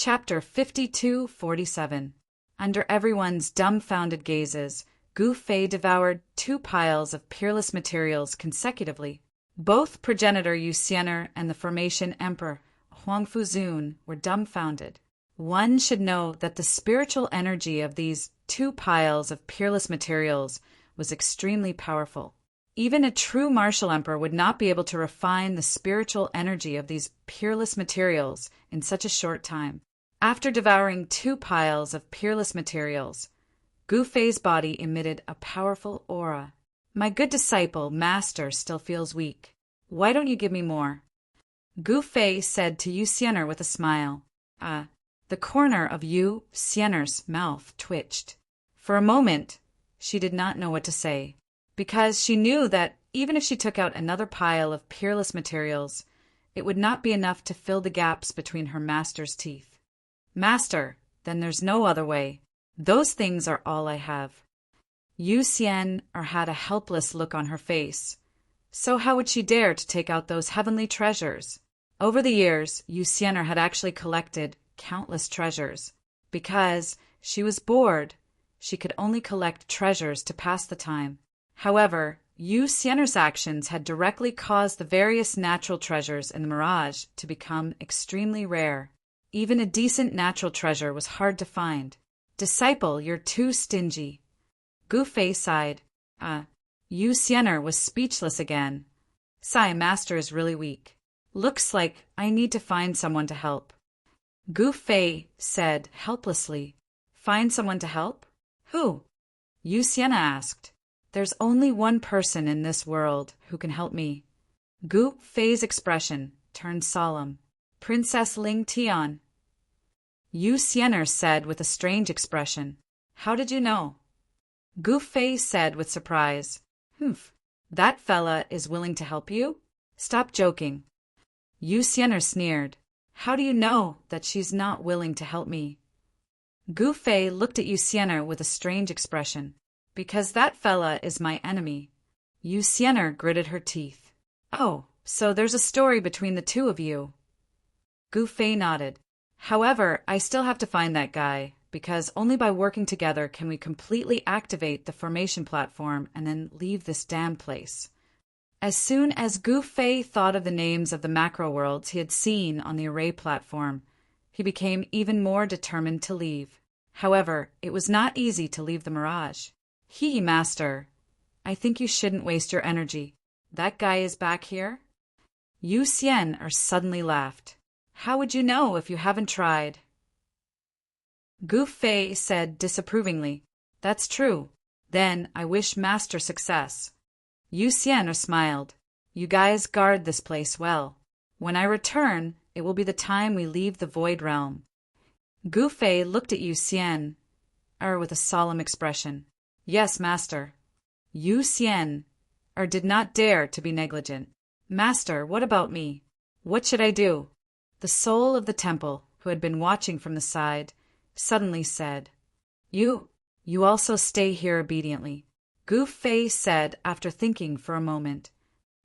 Chapter 5247. Under everyone's dumbfounded gazes, Gu Fei devoured 2 piles of peerless materials consecutively. Both progenitor Yu Xiener and the Formation Emperor Huangfu Zun were dumbfounded. One should know that the spiritual energy of these 2 piles of peerless materials was extremely powerful. Even a true martial emperor would not be able to refine the spiritual energy of these peerless materials in such a short time. After devouring 2 piles of peerless materials, Gu Fei's body emitted a powerful aura. "My good disciple, master, still feels weak. Why don't you give me more?" Gu Fei said to Yu Xiener with a smile. The corner of Yu Xiener's mouth twitched. For a moment, she did not know what to say, because she knew that even if she took out another pile of peerless materials, it would not be enough to fill the gaps between her master's teeth. "Master, then there's no other way. Those things are all I have." Yu Xiener had a helpless look on her face. So how would she dare to take out those heavenly treasures? Over the years, Yu Xiener had actually collected countless treasures. Because she was bored, she could only collect treasures to pass the time. However, Yu Xiener's actions had directly caused the various natural treasures in the mirage to become extremely rare. Even a decent natural treasure was hard to find. "Disciple, you're too stingy." Gu Fei sighed. Yu Xiener was speechless again. Master is really weak. Looks like I need to find someone to help." Gu Fei said helplessly. "Find someone to help? Who?" Yu Xiener asked. "There's only one person in this world who can help me." Gu Fei's expression turned solemn. "Princess Ling Tian." Yu Xiener said with a strange expression. "How did you know?" Gu Fei said with surprise. "Humph, that fella is willing to help you? Stop joking." Yu Xiener sneered. "How do you know that she's not willing to help me?" Gu Fei looked at Yu Xiener with a strange expression. "Because that fella is my enemy." Yu Xiener gritted her teeth. "Oh, so there's a story between the two of you." Gu Fei nodded. "However, I still have to find that guy, because only by working together can we completely activate the formation platform and then leave this damned place." As soon as Gu Fei thought of the names of the macro worlds he had seen on the array platform, he became even more determined to leave. However, it was not easy to leave the mirage. Master, I think you shouldn't waste your energy. That guy is back here?" Yu Xiener suddenly laughed. "How would you know if you haven't tried?" Gu Fei said disapprovingly. "That's true. Then I wish Master success." Yu Xiener smiled. "You guys guard this place well. When I return, it will be the time we leave the Void Realm." Gu Fei looked at Yu Xiener with a solemn expression. "Yes, Master." Yu Xiener did not dare to be negligent. "Master, what about me? What should I do?" The soul of the temple, who had been watching from the side, suddenly said, You also stay here obediently." Gu Fei said after thinking for a moment.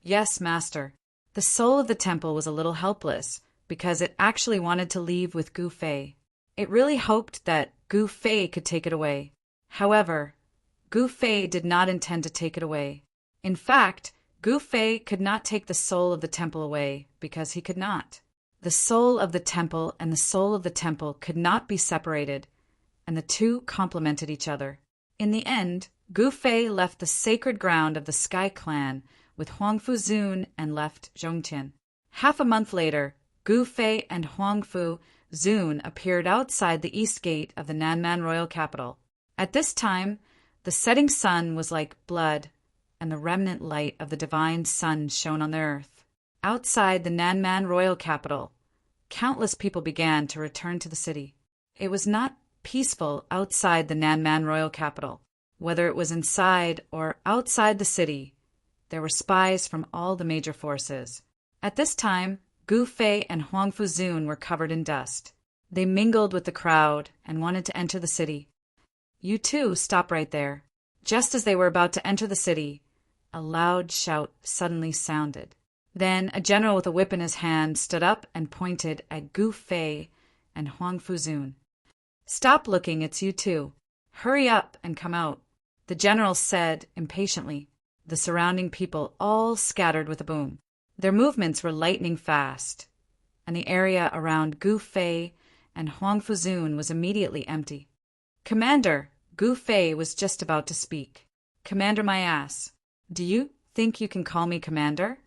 "Yes, Master." The soul of the temple was a little helpless, because it actually wanted to leave with Gu Fei. It really hoped that Gu Fei could take it away. However, Gu Fei did not intend to take it away. In fact, Gu Fei could not take the soul of the temple away, because he could not. The soul of the temple and the soul of the temple could not be separated, and the two complemented each other. In the end, Gu Fei left the sacred ground of the Sky Clan with Huangfu Zun and left Zhongtian. Half a month later, Gu Fei and Huangfu Zun appeared outside the east gate of the Nanman royal capital. At this time, the setting sun was like blood, and the remnant light of the divine sun shone on the earth. Outside the Nanman royal capital, countless people began to return to the city. It was not peaceful outside the Nanman royal capital. Whether it was inside or outside the city, there were spies from all the major forces. At this time, Gu Fei and Huangfu Zun were covered in dust. They mingled with the crowd and wanted to enter the city. "You two stop right there." Just as they were about to enter the city, a loud shout suddenly sounded. Then a general with a whip in his hand stood up and pointed at Gu Fei and Huang Fuzun. "Stop looking, it's you two. Hurry up and come out," the general said impatiently. The surrounding people all scattered with a boom. Their movements were lightning fast, and the area around Gu Fei and Huang Fuzun was immediately empty. "Commander," Gu Fei was just about to speak. "Commander my ass. Do you think you can call me commander?"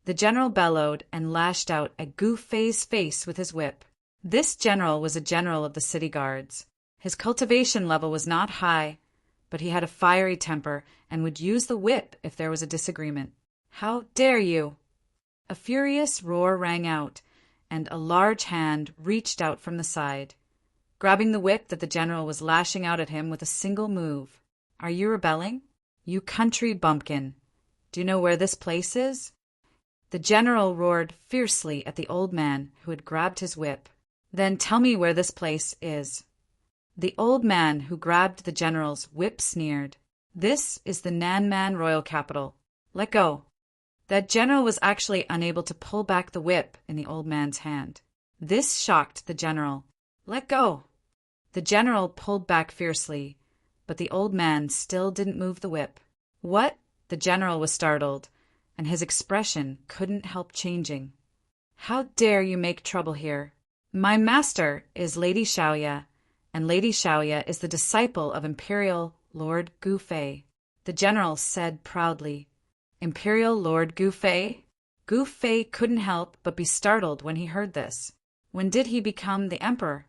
The general bellowed and lashed out at Gu Fei's face with his whip. This general was a general of the city guards. His cultivation level was not high, but he had a fiery temper and would use the whip if there was a disagreement. "How dare you!" A furious roar rang out, and a large hand reached out from the side, grabbing the whip that the general was lashing out at him with a single move. "Are you rebelling? You country bumpkin. Do you know where this place is?" The general roared fiercely at the old man who had grabbed his whip. "Then tell me where this place is." The old man who grabbed the general's whip sneered. "This is the Nanman royal capital. Let go." That general was actually unable to pull back the whip in the old man's hand. This shocked the general. "Let go." The general pulled back fiercely, but the old man still didn't move the whip. "What?" The general was startled, and his expression couldn't help changing. "How dare you make trouble here? My master is Lady Xiaoya, and Lady Xiaoya is the disciple of Imperial Lord Gu Fei," the general said proudly. "Imperial Lord Gu Fei?" Gu Fei couldn't help but be startled when he heard this. When did he become the emperor?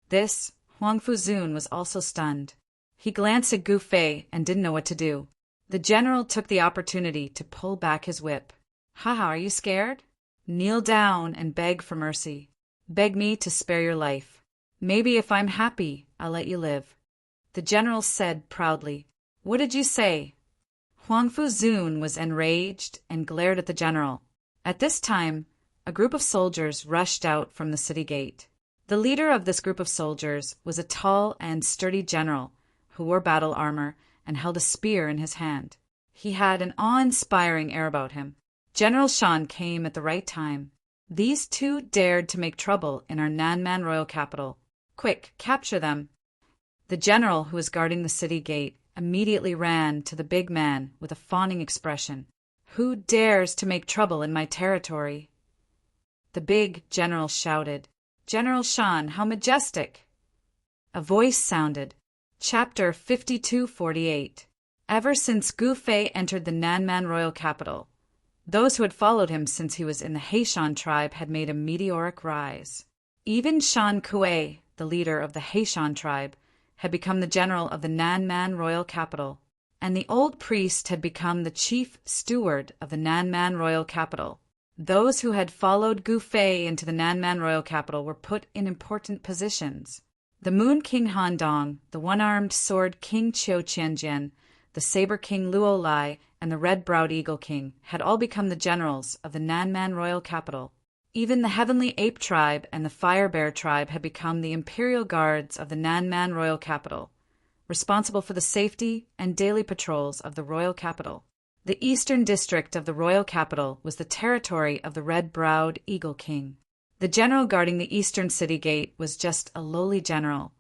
This, Huang Fuzun was also stunned. He glanced at Gu Fei and didn't know what to do. The general took the opportunity to pull back his whip. "Haha, are you scared? Kneel down and beg for mercy. Beg me to spare your life. Maybe if I'm happy, I'll let you live," the general said proudly. "What did you say?" Huang Fuzun was enraged and glared at the general. At this time, a group of soldiers rushed out from the city gate. The leader of this group of soldiers was a tall and sturdy general who wore battle armor and held a spear in his hand. He had an awe-inspiring air about him. General Shan came at the right time. These two dared to make trouble in our Nanman royal capital. Quick, capture them. The general who was guarding the city gate immediately ran to the big man with a fawning expression. "Who dares to make trouble in my territory?" The big general shouted. "General Shan, how majestic!" A voice sounded. Chapter 5248. Ever since Gu Fei entered the Nanman royal capital, those who had followed him since he was in the Heishan tribe had made a meteoric rise. Even Shan Kuei, the leader of the Heishan tribe, had become the general of the Nanman royal capital, and the old priest had become the chief steward of the Nanman royal capital. Those who had followed Gu Fei into the Nanman royal capital were put in important positions. The Moon King Han Dong, the one-armed sword King Qiu Qianjian, the Saber King Luo Lai, and the Red-Browed Eagle King had all become the generals of the Nanman royal capital. Even the Heavenly Ape tribe and the Fire Bear tribe had become the imperial guards of the Nanman royal capital, responsible for the safety and daily patrols of the royal capital. The eastern district of the royal capital was the territory of the Red-Browed Eagle King. The general guarding the eastern city gate was just a lowly general,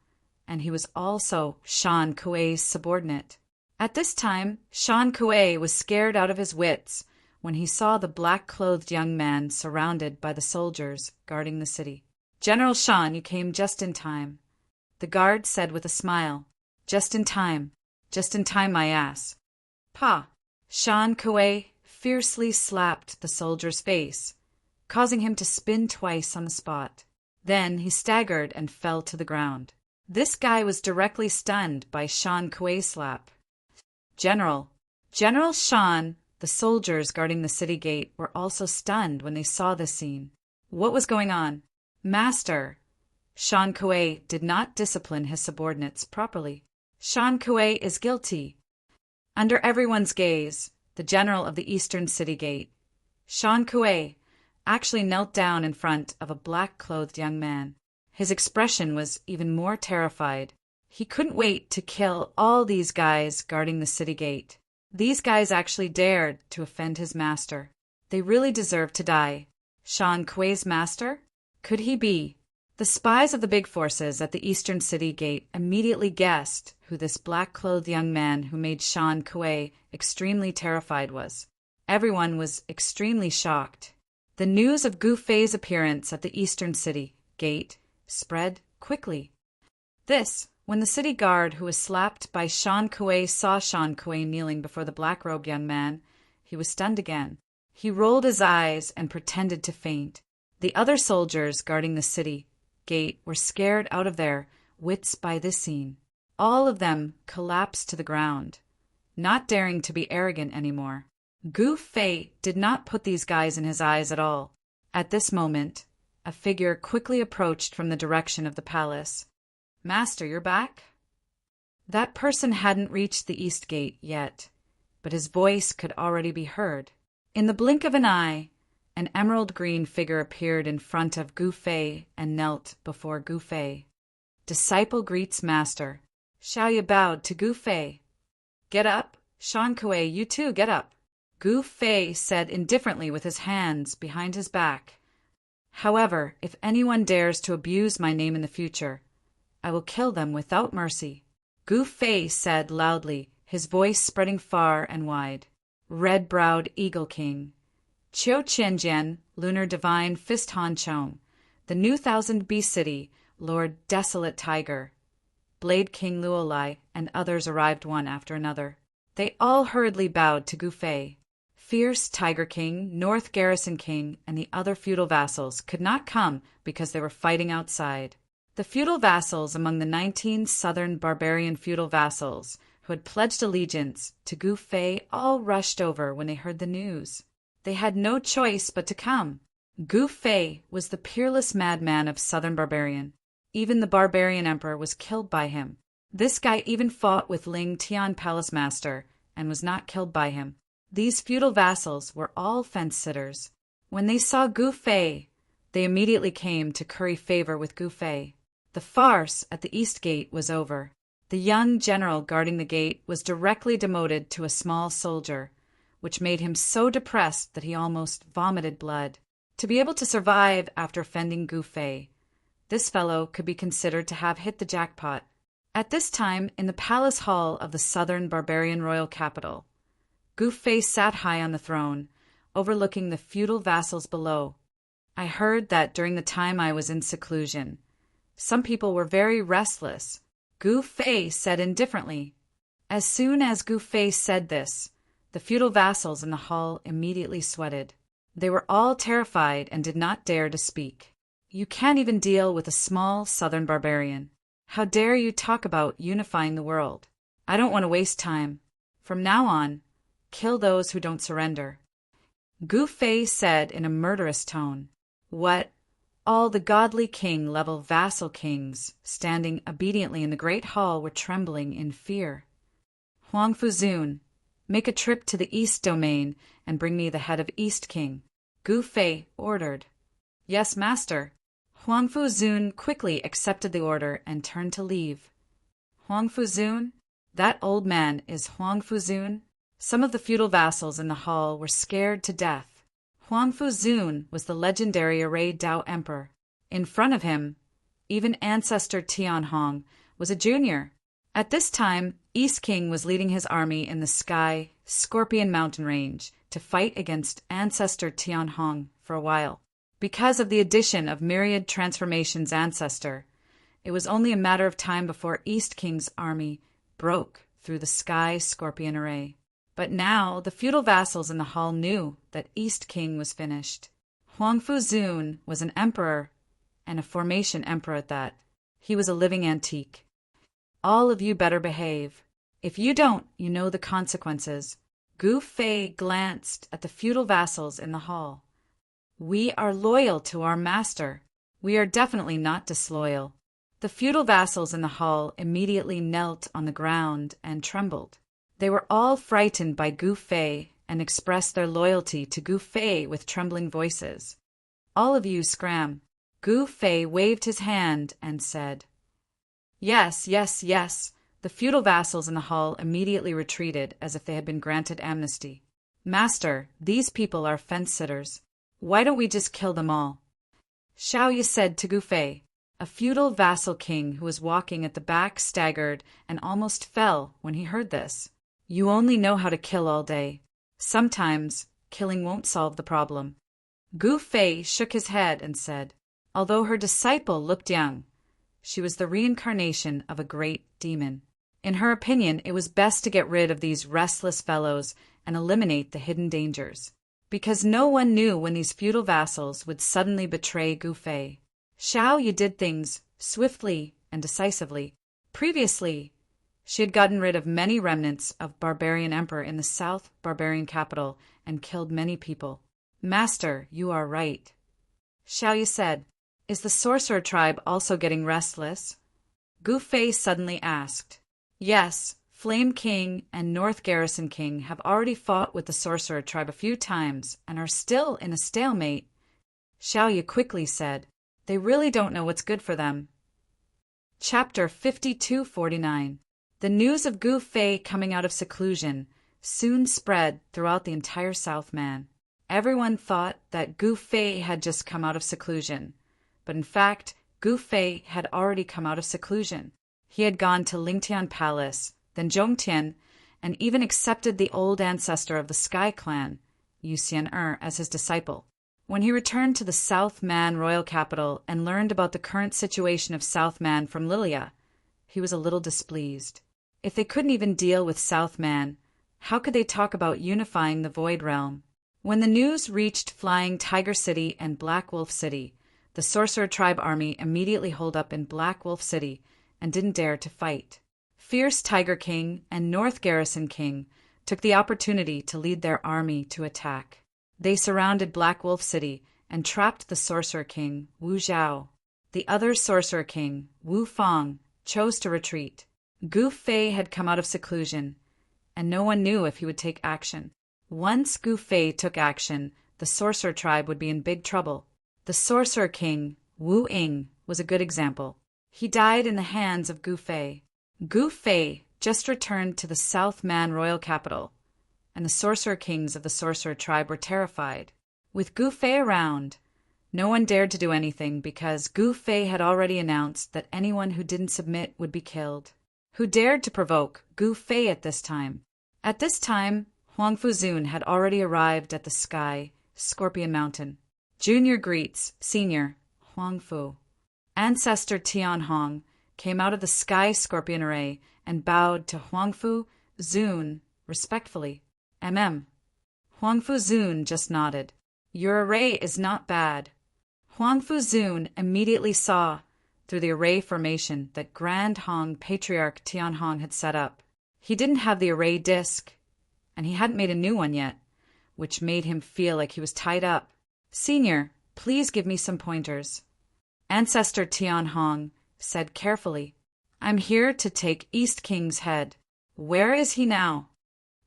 and he was also Shan Kuei's subordinate. At this time, Shan Kuei was scared out of his wits when he saw the black-clothed young man surrounded by the soldiers guarding the city. "General Shan, you came just in time," the guard said with a smile. Just in time, my ass." "Pa!" Shan Kuei fiercely slapped the soldier's face, causing him to spin twice on the spot. Then he staggered and fell to the ground. This guy was directly stunned by Shan Kuei's slap. General Shan, the soldiers guarding the city gate were also stunned when they saw this scene. What was going on? "Master!" Shan Kuei did not discipline his subordinates properly. "Shan Kuei is guilty." Under everyone's gaze, the general of the eastern city gate, Shan Kuei, actually knelt down in front of a black-clothed young man. His expression was even more terrified. He couldn't wait to kill all these guys guarding the city gate. These guys actually dared to offend his master. They really deserved to die. Shan Kuei's master? Could he be? The spies of the big forces at the eastern city gate immediately guessed who this black-clothed young man who made Shan Kuei extremely terrified was. Everyone was extremely shocked. The news of Gu Fei's appearance at the eastern city gate spread quickly. When the city guard who was slapped by Shan Kuei saw Shan Kuei kneeling before the black-robed young man, he was stunned again. He rolled his eyes and pretended to faint. The other soldiers guarding the city gate were scared out of their wits by this scene. All of them collapsed to the ground, not daring to be arrogant anymore. Gu Fei did not put these guys in his eyes at all. At this moment, a figure quickly approached from the direction of the palace. "Master, you're back?" That person hadn't reached the east gate yet, but his voice could already be heard. In the blink of an eye, an emerald-green figure appeared in front of Gu Fei and knelt before Gu Fei. Disciple greets master. Xiaoya bowed to Gu Fei. "Get up, Shan Kuei, you too, get up," Gu Fei said indifferently with his hands behind his back. "However, if anyone dares to abuse my name in the future, I will kill them without mercy," Gu Fei said loudly, his voice spreading far and wide. Red-browed Eagle King, Qiu Qianjian, Lunar Divine Fist Han Chong, the new Thousand Beast City, Lord Desolate Tiger, Blade King Luolai, and others arrived one after another. They all hurriedly bowed to Gu Fei. Fierce Tiger King, North Garrison King, and the other feudal vassals could not come because they were fighting outside. The feudal vassals among the 19 southern barbarian feudal vassals who had pledged allegiance to Gu Fei all rushed over when they heard the news. They had no choice but to come. Gu Fei was the peerless madman of southern barbarian. Even the barbarian emperor was killed by him. This guy even fought with Ling Tian Palace Master and was not killed by him. These feudal vassals were all fence-sitters. When they saw Gu Fei, they immediately came to curry favor with Gu Fei. The farce at the east gate was over. The young general guarding the gate was directly demoted to a small soldier, which made him so depressed that he almost vomited blood. To be able to survive after offending Gu Fei, this fellow could be considered to have hit the jackpot. At this time, in the palace hall of the southern barbarian royal capital, Gu Fei sat high on the throne, overlooking the feudal vassals below. I heard that during the time I was in seclusion, some people were very restless, Gu Fei said indifferently. As soon as Gu Fei said this, the feudal vassals in the hall immediately sweated. They were all terrified and did not dare to speak. "You can't even deal with a small southern barbarian. How dare you talk about unifying the world? I don't want to waste time. From now on, kill those who don't surrender," Gu Fei said in a murderous tone. What? All the godly king-level vassal kings standing obediently in the great hall were trembling in fear. "Huang Fuzun, make a trip to the East Domain and bring me the head of East King," Gu Fei ordered. "Yes, master." Huang Fuzun quickly accepted the order and turned to leave. "Huang Fuzun? That old man is Huang Fuzun?" Some of the feudal vassals in the hall were scared to death. Huang Fuzun was the legendary Array Dao Emperor. In front of him, even ancestor Tian Hong was a junior. At this time, East King was leading his army in the Sky Scorpion Mountain Range to fight against ancestor Tian Hong for a while. Because of the addition of Myriad Transformation's ancestor, it was only a matter of time before East King's army broke through the Sky Scorpion Array. But now the feudal vassals in the hall knew that East King was finished. Huang Fuzun was an emperor, and a formation emperor at that. He was a living antique. "All of you better behave. If you don't, you know the consequences." Gu Fei glanced at the feudal vassals in the hall. "We are loyal to our master. We are definitely not disloyal." The feudal vassals in the hall immediately knelt on the ground and trembled. They were all frightened by Gu Fei and expressed their loyalty to Gu Fei with trembling voices. "All of you scram." Gu Fei waved his hand and said, "Yes, yes, yes." The feudal vassals in the hall immediately retreated as if they had been granted amnesty. "Master, these people are fence-sitters. Why don't we just kill them all?" Xiaoya said to Gu Fei. A feudal vassal king who was walking at the back staggered and almost fell when he heard this. You only know how to kill all day. Sometimes killing won't solve the problem. Gu Fei shook his head and said, although her disciple looked young, she was the reincarnation of a great demon. In her opinion, it was best to get rid of these restless fellows and eliminate the hidden dangers, because no one knew when these feudal vassals would suddenly betray Gu Fei. Xiao Yi did things swiftly and decisively. Previously, she had gotten rid of many remnants of barbarian emperor in the south barbarian capital and killed many people. Master, you are right. Xiao Yi said, is the sorcerer tribe also getting restless? Gu Fei suddenly asked. Yes, Flame King and North Garrison King have already fought with the sorcerer tribe a few times and are still in a stalemate. Xiao Yi quickly said, they really don't know what's good for them. Chapter 5249. The news of Gu Fei coming out of seclusion soon spread throughout the entire Southman. Everyone thought that Gu Fei had just come out of seclusion, but in fact, Gu Fei had already come out of seclusion. He had gone to Lingtian Palace, then Zhongtian, and even accepted the old ancestor of the Sky Clan, Yu Xian'er, as his disciple. When he returned to the Southman royal capital and learned about the current situation of Southman from Lilia, he was a little displeased. If they couldn't even deal with Southman, how could they talk about unifying the Void Realm? When the news reached Flying Tiger City and Black Wolf City, the Sorcerer Tribe army immediately holed up in Black Wolf City and didn't dare to fight. Fierce Tiger King and North Garrison King took the opportunity to lead their army to attack. They surrounded Black Wolf City and trapped the Sorcerer King, Wu Zhao. The other Sorcerer King, Wu Fang, chose to retreat. Gu Fei had come out of seclusion, and no one knew if he would take action. Once Gu Fei took action, the Sorcerer Tribe would be in big trouble. The Sorcerer King, Wu Ying, was a good example. He died in the hands of Gu Fei. Gu Fei just returned to the Southman royal capital, and the Sorcerer Kings of the Sorcerer Tribe were terrified. With Gu Fei around, no one dared to do anything because Gu Fei had already announced that anyone who didn't submit would be killed. Who dared to provoke Gu Fei at this time? At this time, Huang Fuzun had already arrived at the Sky Scorpion Mountain. Junior greets Senior Huang Fu. Ancestor Tian Hong came out of the Sky Scorpion array and bowed to Huang Fu Zun respectfully. Huang Fu Zun just nodded. Your array is not bad. Huang Fu Zun immediately saw through the array formation that Grand Hong Patriarch Tian Hong had set up. He didn't have the array disc, and he hadn't made a new one yet, which made him feel like he was tied up. Senior, please give me some pointers. Ancestor Tian Hong said carefully, I'm here to take East King's head. Where is he now?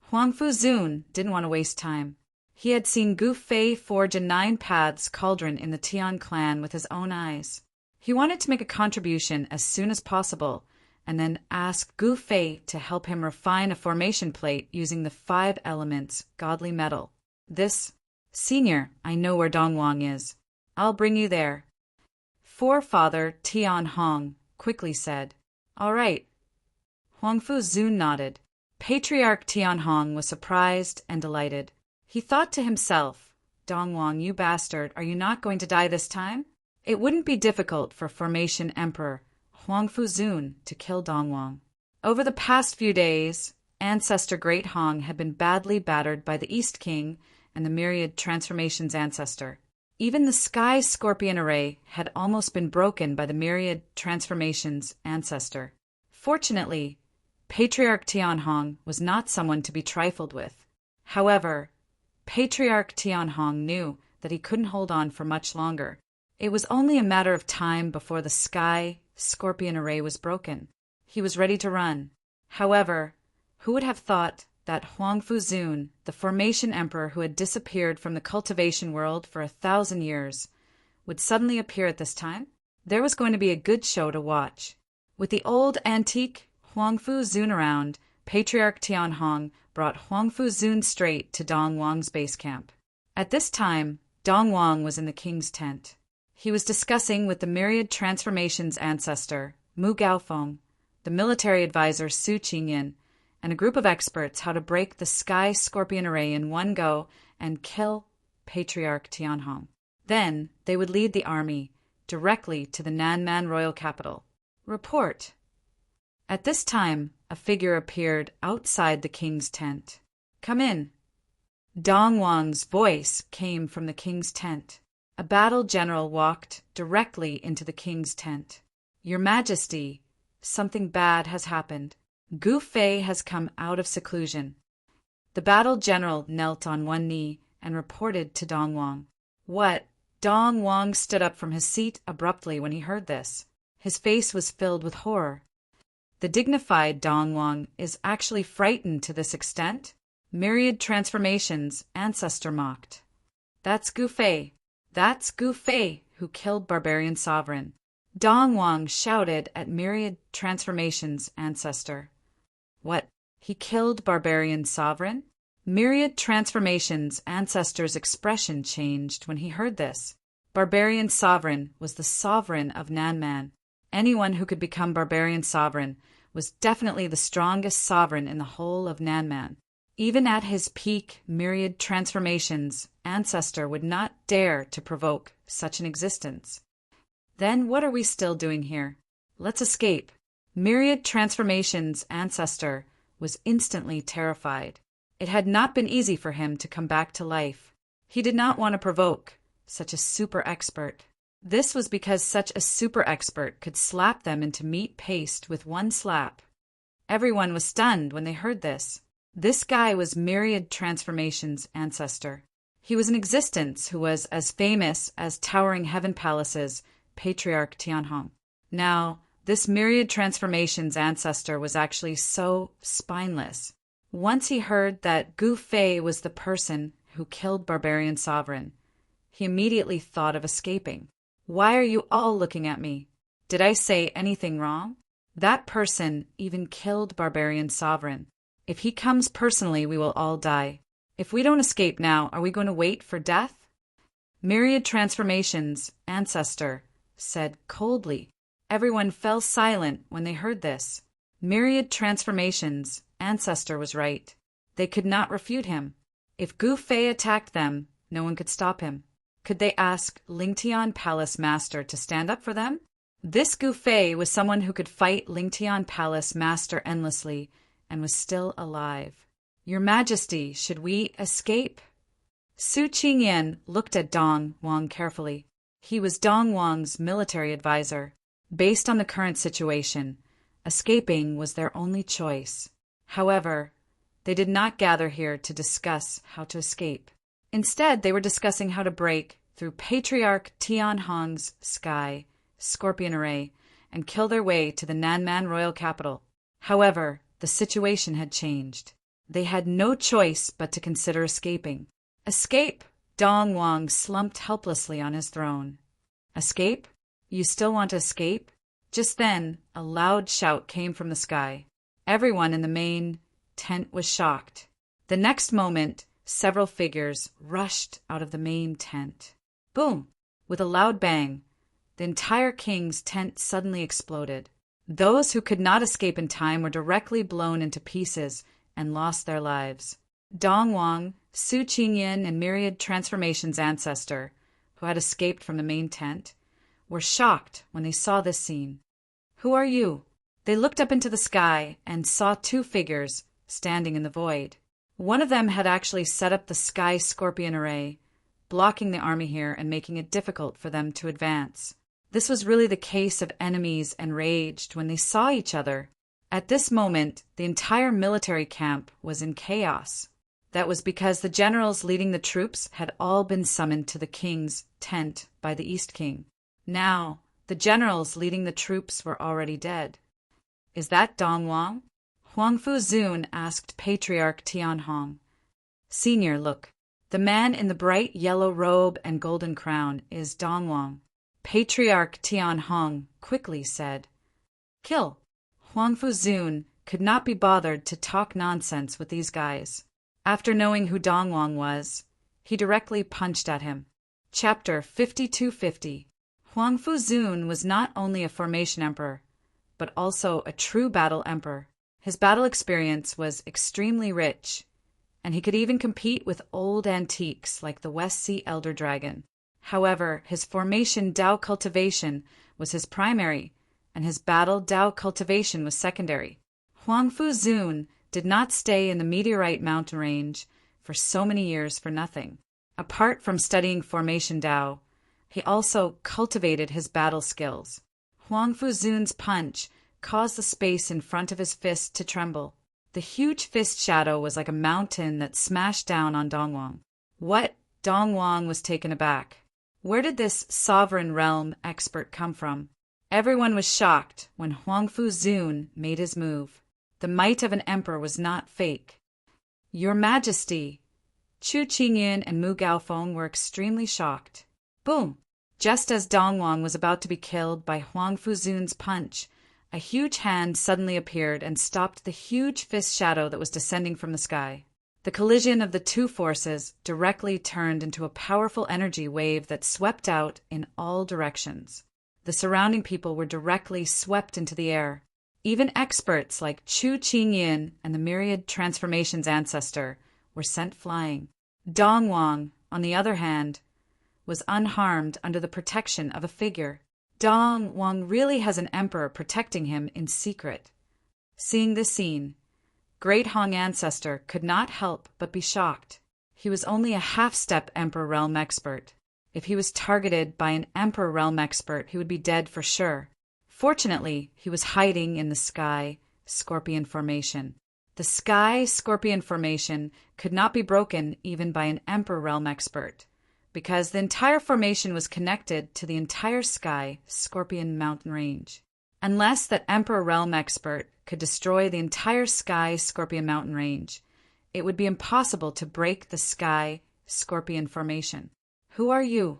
Huang Fu Zun didn't want to waste time. He had seen Gu Fei forge a 9 paths cauldron in the Tian clan with his own eyes. He wanted to make a contribution as soon as possible, and then ask Gu Fei to help him refine a formation plate using the 5 elements godly metal. Senior, I know where Dongwang is. I'll bring you there. Forefather Tian Hong quickly said, all right. Huang Fu Zun nodded. Patriarch Tian Hong was surprised and delighted. He thought to himself, Dongwang, you bastard, are you not going to die this time? It wouldn't be difficult for Formation Emperor Huang Fu Zun to kill Dongwang. Over the past few days, Ancestor Great Hong had been badly battered by the East King and the Myriad Transformations ancestor. Even the Sky Scorpion array had almost been broken by the Myriad Transformations ancestor. Fortunately, Patriarch Tian Hong was not someone to be trifled with. However, Patriarch Tian Hong knew that he couldn't hold on for much longer. It was only a matter of time before the Sky Scorpion array was broken. He was ready to run. However, who would have thought that Huang Fu Zun, the Formation Emperor who had disappeared from the cultivation world for 1,000 years, would suddenly appear at this time? There was going to be a good show to watch. With the old antique Huang Fu Zun around, Patriarch Tian Hong brought Huang Fu Zun straight to Dong Wang's base camp. At this time, Dong Wang was in the king's tent. He was discussing with the myriad transformations ancestor, Mu Gaofeng, the military advisor Su Qingyan, and a group of experts how to break the Sky Scorpion Array in one go and kill Patriarch Tianhong. Then they would lead the army directly to the Nanman royal capital. Report. At this time, a figure appeared outside the king's tent. Come in. Dong Wang's voice came from the king's tent. A battle general walked directly into the king's tent. Your Majesty, something bad has happened. Gu Fei has come out of seclusion. The battle general knelt on one knee and reported to Dong Wang. What? Dong Wang stood up from his seat abruptly when he heard this. His face was filled with horror. The dignified Dong Wang is actually frightened to this extent? Myriad transformations, ancestor mocked. That's Gu Fei. That's Gu Fei who killed barbarian sovereign. Dong Wang shouted at myriad transformations, ancestor. What? He killed barbarian sovereign? Myriad transformations, ancestor's expression changed when he heard this. Barbarian sovereign was the sovereign of Nanman. Anyone who could become barbarian sovereign was definitely the strongest sovereign in the whole of Nanman. Even at his peak myriad transformations, ancestor would not dare to provoke such an existence. Then what are we still doing here? Let's escape. Myriad transformations, ancestor was instantly terrified. It had not been easy for him to come back to life. He did not want to provoke such a super expert. This was because such a super expert could slap them into meat paste with one slap. Everyone was stunned when they heard this. This guy was myriad transformations ancestor. He was an existence who was as famous as towering heaven palaces, Patriarch Tianhong. Now, this myriad transformations ancestor was actually so spineless. Once he heard that Gu Fei was the person who killed barbarian sovereign, he immediately thought of escaping. Why are you all looking at me? Did I say anything wrong? That person even killed barbarian sovereign. If he comes personally, we will all die. If we don't escape now, are we going to wait for death? Myriad transformations, ancestor, said coldly. Everyone fell silent when they heard this. Myriad transformations, ancestor was right. They could not refute him. If Gu Fei attacked them, no one could stop him. Could they ask Lingtian Palace Master to stand up for them? This Gu Fei was someone who could fight Lingtian Palace Master endlessly and was still alive. Your Majesty, should we escape? Su Qingyan looked at Dong Wang carefully. He was Dong Wang's military advisor. Based on the current situation, escaping was their only choice. However, they did not gather here to discuss how to escape. Instead, they were discussing how to break through Patriarch Tianhong's Sky Scorpion Array and kill their way to the Nanman royal capital. However, the situation had changed. They had no choice but to consider escaping. Escape! Dong Wang slumped helplessly on his throne. Escape? You still want to escape? Just then, a loud shout came from the sky. Everyone in the main tent was shocked. The next moment, several figures rushed out of the main tent. Boom! With a loud bang, the entire king's tent suddenly exploded. Those who could not escape in time were directly blown into pieces and lost their lives. Dong Wang, Su Qingyan, and myriad transformations ancestor, who had escaped from the main tent, were shocked when they saw this scene. Who are you? They looked up into the sky and saw two figures standing in the void. One of them had actually set up the Sky Scorpion Array, blocking the army here and making it difficult for them to advance. This was really the case of enemies enraged when they saw each other. At this moment, the entire military camp was in chaos. That was because the generals leading the troops had all been summoned to the king's tent by the East King. Now, the generals leading the troops were already dead. Is that Dong Wang? Huangfu Zun asked Patriarch Tianhong. Senior, look. The man in the bright yellow robe and golden crown is Dong Wang. Patriarch Tianhong quickly said. Kill. Huangfu Zun could not be bothered to talk nonsense with these guys. After knowing who Dong Wang was, he directly punched at him. Chapter 5250. Huangfu Zun was not only a formation emperor, but also a true battle emperor. His battle experience was extremely rich, and he could even compete with old antiques like the West Sea Elder Dragon. However, his formation Dao cultivation was his primary, and his battle Dao cultivation was secondary. Huangfu Zun did not stay in the meteorite mountain range for so many years for nothing. Apart from studying formation Dao, he also cultivated his battle skills. Huangfu Zun's punch caused the space in front of his fist to tremble. The huge fist shadow was like a mountain that smashed down on Dongwang. What? Dongwang was taken aback. Where did this sovereign realm expert come from? Everyone was shocked when Huangfu Zun made his move. The might of an emperor was not fake. Your Majesty! Chu Qingyan and Mu Gaofeng were extremely shocked. Boom! Just as Dongwang was about to be killed by Huangfu Zun's punch, a huge hand suddenly appeared and stopped the huge fist shadow that was descending from the sky. The collision of the two forces directly turned into a powerful energy wave that swept out in all directions. The surrounding people were directly swept into the air. Even experts like Chu Qingyan and the myriad transformations ancestor were sent flying. Dongwang, on the other hand, was unharmed under the protection of a figure. Dongwang really has an emperor protecting him in secret. Seeing this scene, Great Hong ancestor could not help but be shocked. He was only a half-step Emperor Realm expert. If he was targeted by an Emperor Realm expert, he would be dead for sure. Fortunately, he was hiding in the Sky Scorpion Formation. The Sky Scorpion Formation could not be broken even by an Emperor Realm expert, because the entire formation was connected to the entire Sky Scorpion mountain range. Unless that Emperor Realm expert could destroy the entire Sky Scorpion mountain range, it would be impossible to break the Sky Scorpion Formation. Who are you?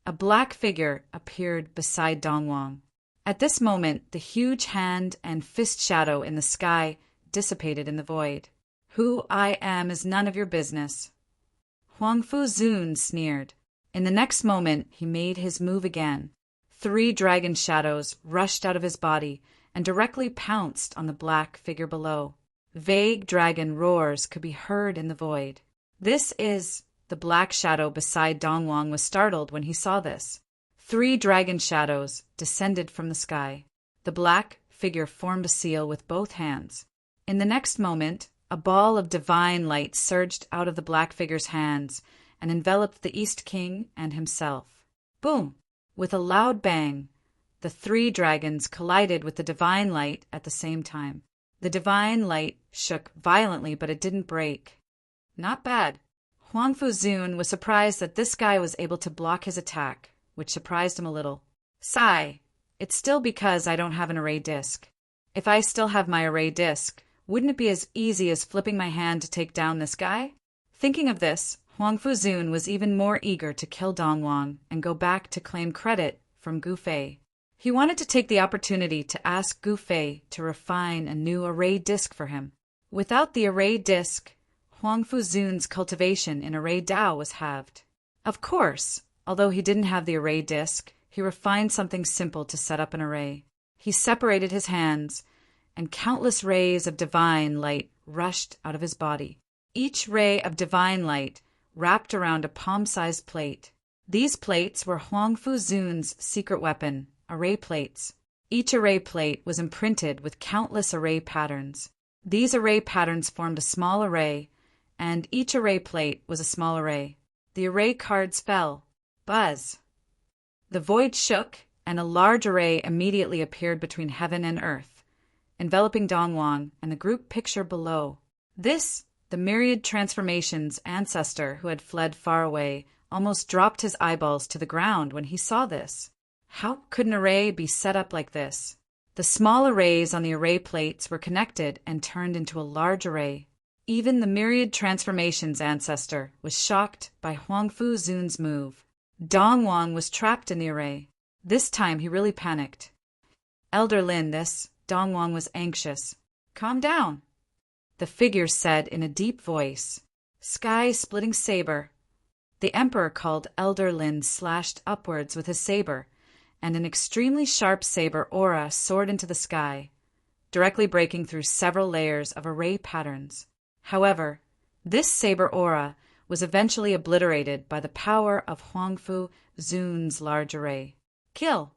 A black figure appeared beside Dongwang. At this moment, the huge hand and fist shadow in the sky dissipated in the void. Who I am is none of your business. Huangfu Zun sneered. In the next moment, he made his move again. 3 dragon shadows rushed out of his body and directly pounced on the black figure below. Vague dragon roars could be heard in the void. This is... The black shadow beside Dongwang was startled when he saw this. 3 dragon shadows descended from the sky. The black figure formed a seal with both hands. In the next moment, a ball of divine light surged out of the black figure's hands and enveloped the East King and himself. Boom! With a loud bang, the 3 dragons collided with the divine light at the same time. The divine light shook violently, but it didn't break. Not bad. Huangfu Zun was surprised that this guy was able to block his attack, which surprised him a little. Sigh. It's still because I don't have an array disc. If I still have my array disc, wouldn't it be as easy as flipping my hand to take down this guy? Thinking of this, Huangfu Zun was even more eager to kill Dongwang and go back to claim credit from Gu Fei. He wanted to take the opportunity to ask Gu Fei to refine a new array disc for him. Without the array disc, Huangfu Zun's cultivation in array Dao was halved. Of course, although he didn't have the array disc, he refined something simple to set up an array. He separated his hands, and countless rays of divine light rushed out of his body. Each ray of divine light wrapped around a palm-sized plate. These plates were Huangfu Zun's secret weapon, array plates. Each array plate was imprinted with countless array patterns. These array patterns formed a small array, and each array plate was a small array. The array cards fell. Buzz! The void shook, and a large array immediately appeared between heaven and earth, enveloping Dongwang and the group picture below. This, the myriad transformations ancestor who had fled far away, almost dropped his eyeballs to the ground when he saw this. How could an array be set up like this? The small arrays on the array plates were connected and turned into a large array. Even the myriad transformations ancestor was shocked by Huangfu Zun's move. Dongwang was trapped in the array. This time he really panicked. Elder Lin, this. Dongwang was anxious. Calm down, the figure said in a deep voice. Sky-splitting saber. The emperor called Elder Lin slashed upwards with his saber, and an extremely sharp saber aura soared into the sky, directly breaking through several layers of array patterns. However, this saber aura was eventually obliterated by the power of Huangfu Zun's large array. Kill!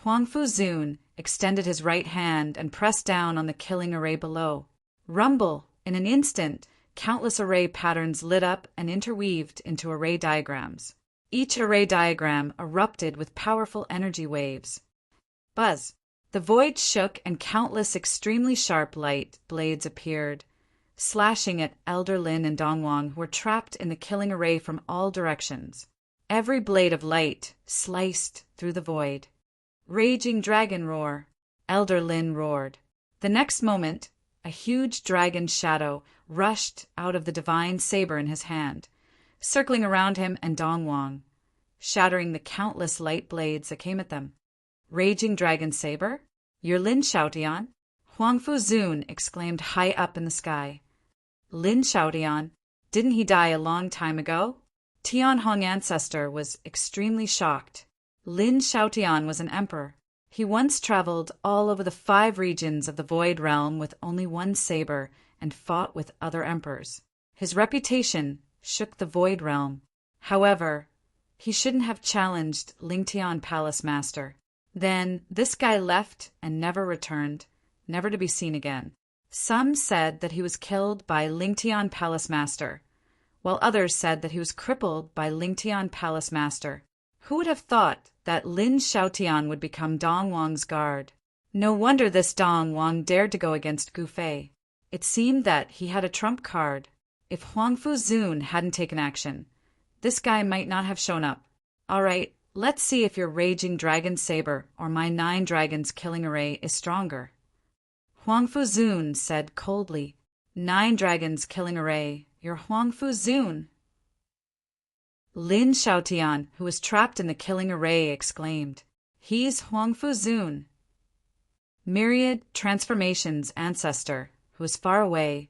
Huangfu Zun extended his right hand and pressed down on the killing array below. Rumble! In an instant, countless array patterns lit up and interweaved into array diagrams. Each array diagram erupted with powerful energy waves. Buzz! The void shook and countless extremely sharp light blades appeared, slashing at Elder Lin and Dongwang, who were trapped in the killing array from all directions. Every blade of light sliced through the void. Raging dragon roar! Elder Lin roared. The next moment, a huge dragon shadow rushed out of the divine saber in his hand, circling around him and Dongwang, shattering the countless light blades that came at them. Raging dragon saber? You're Lin Xiaotian? Huangfu Zun exclaimed high up in the sky. Lin Xiaotian? Didn't he die a long time ago? Tianhong ancestor was extremely shocked. Lin Xiaotian was an emperor. He once traveled all over the 5 regions of the Void Realm with only one saber and fought with other emperors. His reputation shook the Void Realm. However, he shouldn't have challenged Lingtian Palace Master. Then this guy left and never returned, never to be seen again. Some said that he was killed by Lingtian Palace Master, while others said that he was crippled by Lingtian Palace Master. Who would have thought that Lin Xiaotian would become Dong Wang's guard? No wonder this Dong Wang dared to go against Gu Fei. It seemed that he had a trump card. If Huangfu Zun hadn't taken action, this guy might not have shown up. All right, let's see if your Raging Dragon Saber or my 9 Dragons Killing Array is stronger. Huangfu Zun said coldly, 9 Dragons Killing Array, you're Huangfu Zun. Lin Xiaotian, who was trapped in the killing array, exclaimed, he's Huangfu Zun. Myriad Transformations ancestor, who was far away,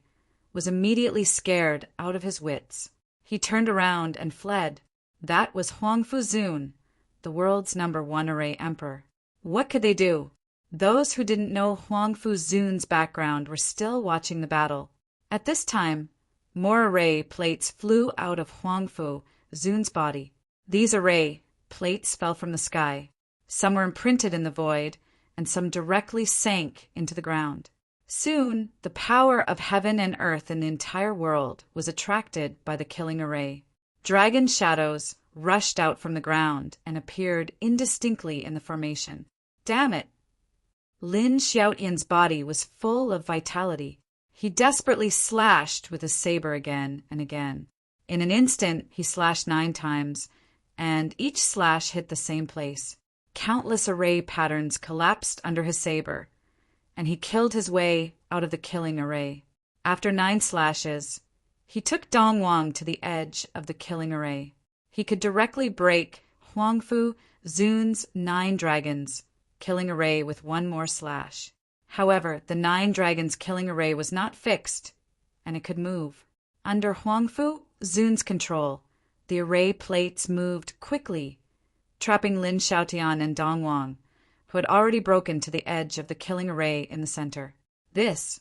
was immediately scared out of his wits. He turned around and fled. That was Huangfu Zun, the world's #1 array emperor. What could they do? Those who didn't know Huangfu Zun's background were still watching the battle. At this time, more array plates flew out of Huangfu Zun's body. These array plates fell from the sky. Some were imprinted in the void, and some directly sank into the ground. Soon, the power of heaven and earth in the entire world was attracted by the killing array. Dragon shadows rushed out from the ground and appeared indistinctly in the formation. Damn it! Lin Xiaotian's body was full of vitality. He desperately slashed with his saber again and again. In an instant, he slashed 9 times, and each slash hit the same place. Countless array patterns collapsed under his saber, and he killed his way out of the killing array. After 9 slashes, he took Dong Wang to the edge of the killing array. He could directly break Huangfu Zun's 9 dragons killing array with 1 more slash. However, the 9 dragons killing array was not fixed, and it could move. Under Huangfu Zun's control, the array plates moved quickly, trapping Lin Xiaotian and Dong Wang, who had already broken to the edge of the killing array in the center. This,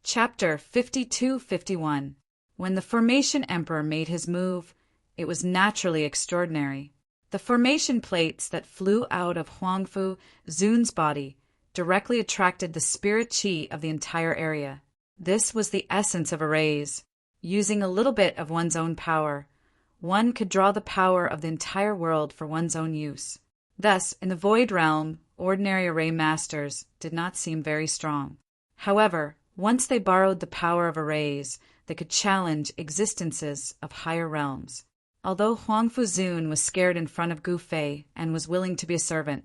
Chapter 52-51. When the Formation Emperor made his move, it was naturally extraordinary. The formation plates that flew out of Huangfu Zun's body directly attracted the spirit qi of the entire area. This was the essence of arrays. Using a little bit of one's own power, one could draw the power of the entire world for one's own use. Thus, in the Void Realm, ordinary array masters did not seem very strong. However, once they borrowed the power of arrays, they could challenge existences of higher realms. Although Huangfu Zun was scared in front of Gu Fei and was willing to be a servant,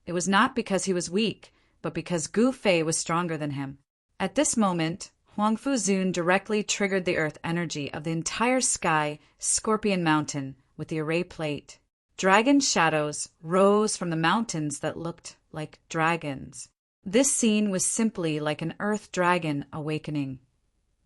it was not because he was weak, but because Gu Fei was stronger than him. At this moment, Huangfu Zun directly triggered the earth energy of the entire sky Scorpion Mountain with the array plate. Dragon shadows rose from the mountains that looked like dragons. This scene was simply like an earth dragon awakening,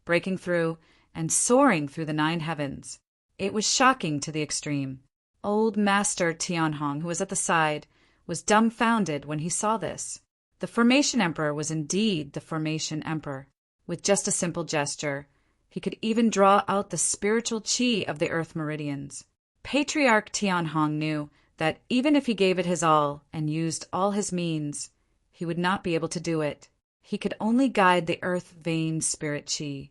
breaking through and soaring through the 9 heavens. It was shocking to the extreme. Old Master Tianhong, who was at the side, was dumbfounded when he saw this. The Formation Emperor was indeed the Formation Emperor. With just a simple gesture, he could even draw out the spiritual chi of the Earth meridians. Patriarch Tianhong knew that even if he gave it his all and used all his means, he would not be able to do it. He could only guide the Earth vein spirit chi.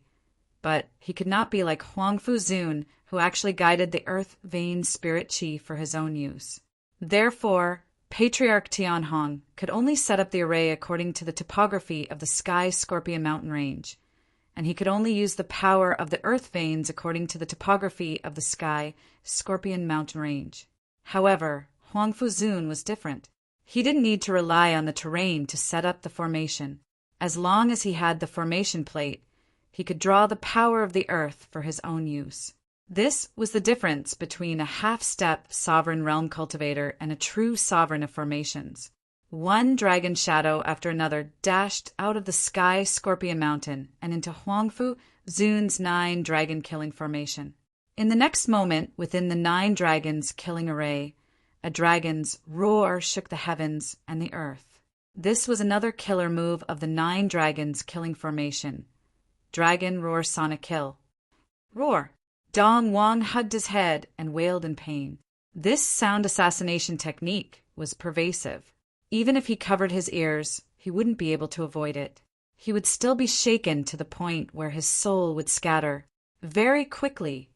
But he could not be like Huangfu Zun, who actually guided the Earth vein spirit chi for his own use. Therefore, Patriarch Tianhong could only set up the array according to the topography of the Sky Scorpion mountain range, and he could only use the power of the Earth veins according to the topography of the Sky Scorpion mountain range. However, Huangfu Zun was different. He didn't need to rely on the terrain to set up the formation. As long as he had the formation plate, he could draw the power of the Earth for his own use. This was the difference between a half-step sovereign realm cultivator and a true sovereign of formations. One dragon shadow after another dashed out of the Sky Scorpion Mountain and into Huangfu Zun's 9 dragon killing formation. In the next moment, within the 9 dragons killing array, a dragon's roar shook the heavens and the earth. This was another killer move of the 9 dragons killing formation. Dragon roar sonic kill. Roar. Dong Wang hugged his head and wailed in pain. This sound assassination technique was pervasive. Even if he covered his ears, he wouldn't be able to avoid it. He would still be shaken to the point where his soul would scatter. Very quickly,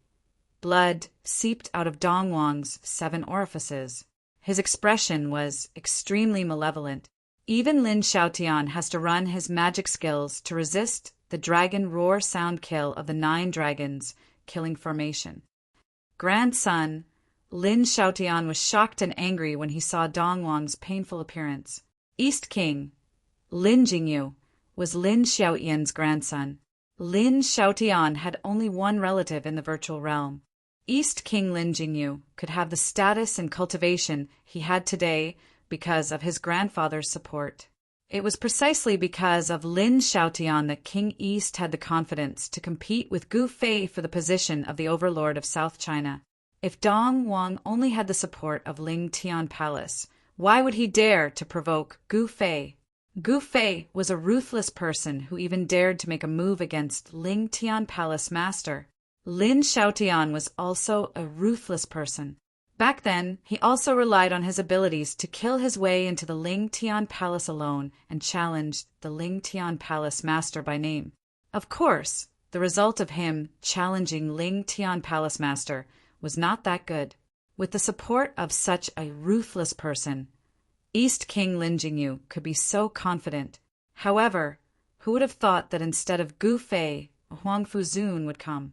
blood seeped out of Dong Wang's 7 orifices. His expression was extremely malevolent. Even Lin Xiaotian has to run his magic skills to resist the dragon roar sound kill of the 9 dragons killing formation. Grandson Lin Xiaotian was shocked and angry when he saw Dong Wang's painful appearance. East King Lin Jingyu was Lin Xiaotian's grandson. Lin Xiaotian had only one relative in the virtual realm. East King Lin Jingyu could have the status and cultivation he had today because of his grandfather's support. It was precisely because of Lin Xiaotian that King East had the confidence to compete with Gu Fei for the position of the overlord of South China. If Dong Wang only had the support of Ling Tian Palace, why would he dare to provoke Gu Fei? Gu Fei was a ruthless person who even dared to make a move against Ling Tian Palace master. Lin Xiaotian was also a ruthless person. Back then, he also relied on his abilities to kill his way into the Ling Tian Palace alone and challenged the Ling Tian Palace master by name. Of course, the result of him challenging Ling Tian Palace master was not that good. With the support of such a ruthless person, East King Lin Jingyu could be so confident. However, who would have thought that instead of Gu Fei, Huangfu Zun would come?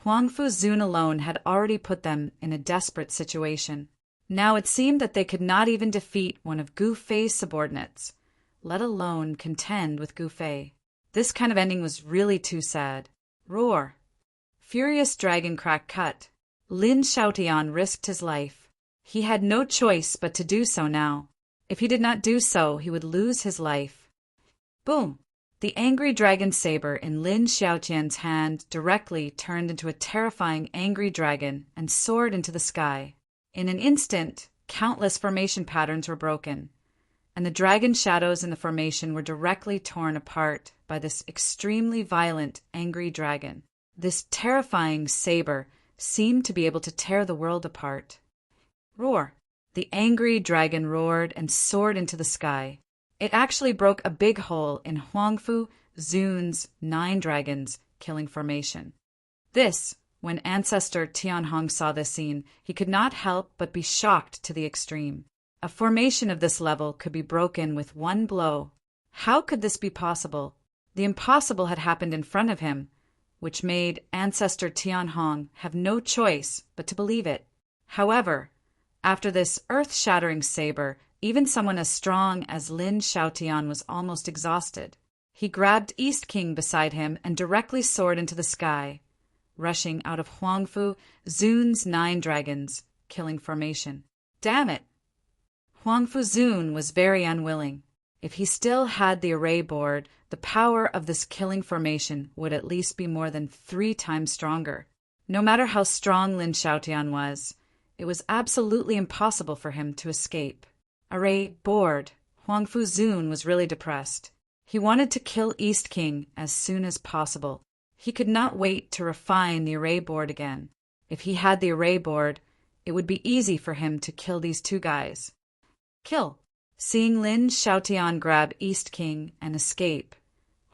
Huangfu Zun alone had already put them in a desperate situation. Now it seemed that they could not even defeat one of Gu Fei's subordinates, let alone contend with Gu Fei. This kind of ending was really too sad. Roar. Furious dragon crack cut. Lin Xiaotian risked his life. He had no choice but to do so now. If he did not do so, he would lose his life. Boom! The angry dragon saber in Lin Xiaotian's hand directly turned into a terrifying angry dragon and soared into the sky. In an instant, countless formation patterns were broken, and the dragon shadows in the formation were directly torn apart by this extremely violent, angry dragon. This terrifying saber seemed to be able to tear the world apart. Roar! The angry dragon roared and soared into the sky. It actually broke a big hole in Huangfu Zun's 9 dragons killing formation. This, when Ancestor Tianhong saw this scene, he could not help but be shocked to the extreme. A formation of this level could be broken with one blow. How could this be possible? The impossible had happened in front of him, which made Ancestor Tianhong have no choice but to believe it. However, after this earth-shattering saber, even someone as strong as Lin Xiaotian was almost exhausted. He grabbed East King beside him and directly soared into the sky, rushing out of Huangfu Zun's 9 dragons, killing formation. Damn it! Huangfu Zun was very unwilling. If he still had the array board, the power of this killing formation would at least be more than 3 times stronger. No matter how strong Lin Xiaotian was, it was absolutely impossible for him to escape. Array bored, Huang Fuzun was really depressed. He wanted to kill East King as soon as possible. He could not wait to refine the array board again. If he had the array board, it would be easy for him to kill these two guys. Kill. Seeing Lin Xiaotian grab East King and escape,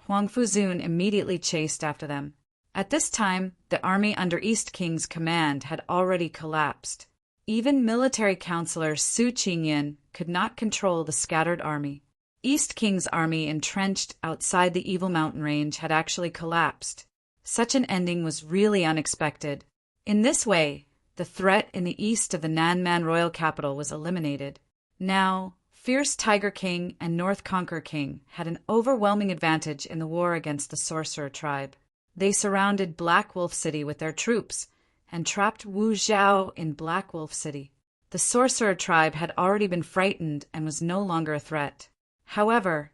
Huang Fuzun immediately chased after them. At this time, the army under East King's command had already collapsed. Even military counselor Su Qingyan could not control the scattered army. East King's army entrenched outside the Evil Mountain Range had actually collapsed. Such an ending was really unexpected. In this way, the threat in the east of the Nanman royal capital was eliminated. Now, Fierce Tiger King and North Conquer King had an overwhelming advantage in the war against the Sorcerer tribe. They surrounded Black Wolf City with their troops and trapped Wu Zhao in Black Wolf City. The Sorcerer tribe had already been frightened and was no longer a threat. However,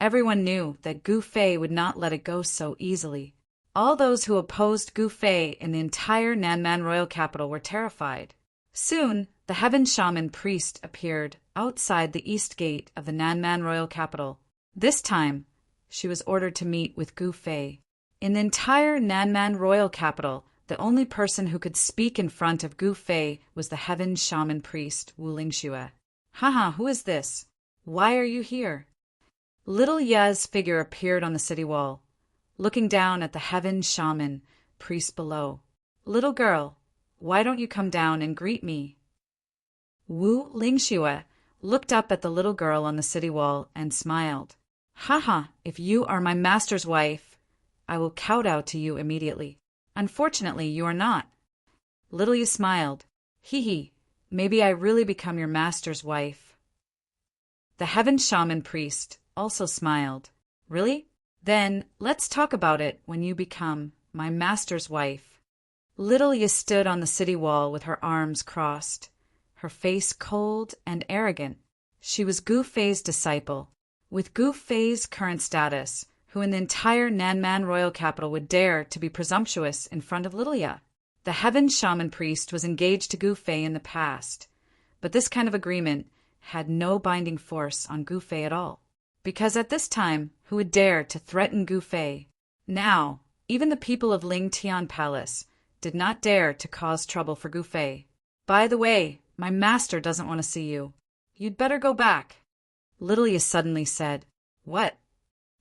everyone knew that Gu Fei would not let it go so easily. All those who opposed Gu Fei in the entire Nanman royal capital were terrified. Soon, the Heaven Shaman priest appeared outside the east gate of the Nanman royal capital. This time, she was ordered to meet with Gu Fei. In the entire Nanman royal capital, the only person who could speak in front of Gu Fei was the Heaven Shaman priest, Wu Lingxue. Haha, who is this? Why are you here? Little Ye's figure appeared on the city wall, looking down at the Heaven Shaman priest below. Little girl, why don't you come down and greet me? Wu Lingxue looked up at the little girl on the city wall and smiled. Haha, if you are my master's wife, I will kowtow to you immediately. Unfortunately, you are not. Little Ye smiled. Hee hee, maybe I really become your master's wife. The Heaven Shaman priest also smiled. Really? Then let's talk about it when you become my master's wife. Little Ye stood on the city wall with her arms crossed, her face cold and arrogant. She was Gu Fei's disciple. With Gu Fei's current status, who in the entire Nanman royal capital would dare to be presumptuous in front of Little Ye? The Heaven Shaman priest was engaged to Gu Fei in the past, but this kind of agreement had no binding force on Gu Fei at all. Because at this time, who would dare to threaten Gu Fei? Now, even the people of Ling Tian Palace did not dare to cause trouble for Gu Fei. By the way, my master doesn't want to see you. You'd better go back. Little Ye suddenly said, What?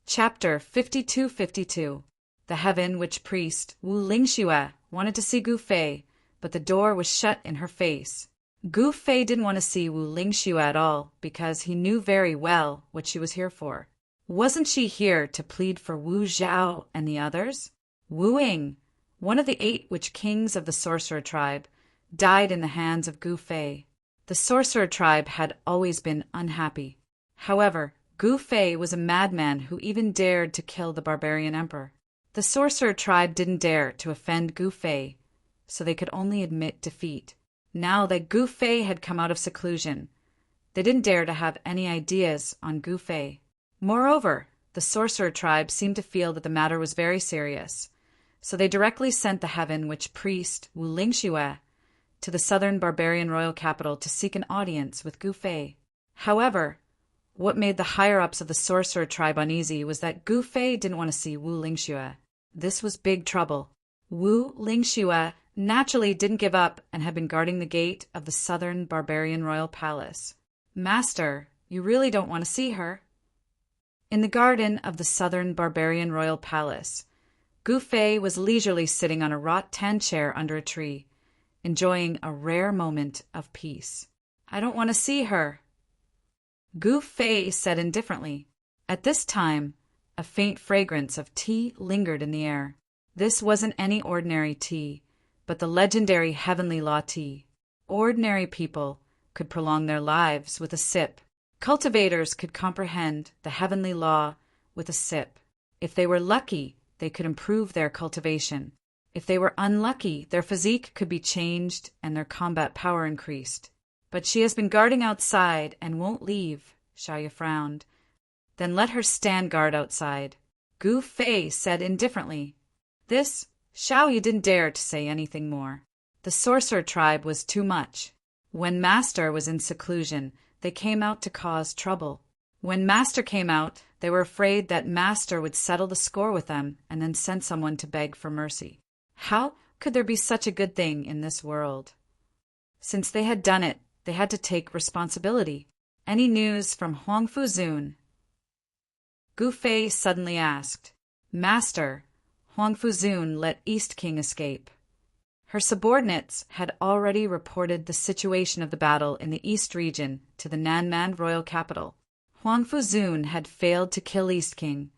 Chapter 5252. The Heaven Witch Priest, Wu Lingxue, wanted to see Gu Fei, but the door was shut in her face. Gu Fei didn't want to see Wu Lingxue at all because he knew very well what she was here for. Wasn't she here to plead for Wu Zhao and the others? Wu Ying, one of the 8 witch kings of the Sorcerer tribe, died in the hands of Gu Fei. The Sorcerer tribe had always been unhappy. However, Gu Fei was a madman who even dared to kill the barbarian emperor. The Sorcerer tribe didn't dare to offend Gu Fei, so they could only admit defeat. Now that Gu Fei had come out of seclusion, they didn't dare to have any ideas on Gu Fei. Moreover, the Sorcerer tribe seemed to feel that the matter was very serious, so they directly sent the Heaven Witch Priest, Wu Lingxue, to the southern barbarian royal capital to seek an audience with Gu Fei. However, what made the higher-ups of the Sorcerer tribe uneasy was that Gu Fei didn't want to see Wu Lingxue. This was big trouble. Wu Lingxue naturally didn't give up and had been guarding the gate of the southern barbarian royal palace. Master, you really don't want to see her? In the garden of the southern barbarian royal palace, Gu Fei was leisurely sitting on a wrought-tan chair under a tree, enjoying a rare moment of peace. I don't want to see her, Gu Fei said indifferently. At this time, a faint fragrance of tea lingered in the air. This wasn't any ordinary tea, but the legendary Heavenly Law tea. Ordinary people could prolong their lives with a sip. Cultivators could comprehend the Heavenly Law with a sip. If they were lucky, they could improve their cultivation. If they were unlucky, their physique could be changed and their combat power increased. But she has been guarding outside and won't leave, Xiaoye frowned. Then let her stand guard outside, Gu Fei said indifferently. This, Xiaoye didn't dare to say anything more. The Sorcerer tribe was too much. When Master was in seclusion, they came out to cause trouble. When Master came out, they were afraid that Master would settle the score with them and then send someone to beg for mercy. How could there be such a good thing in this world? Since they had done it, they had to take responsibility. Any news from Huang Fuzun? Gu Fei suddenly asked. Master, Huang Fuzun let East King escape. Her subordinates had already reported the situation of the battle in the East region to the Nanman royal capital. Huang Fuzun had failed to kill East King,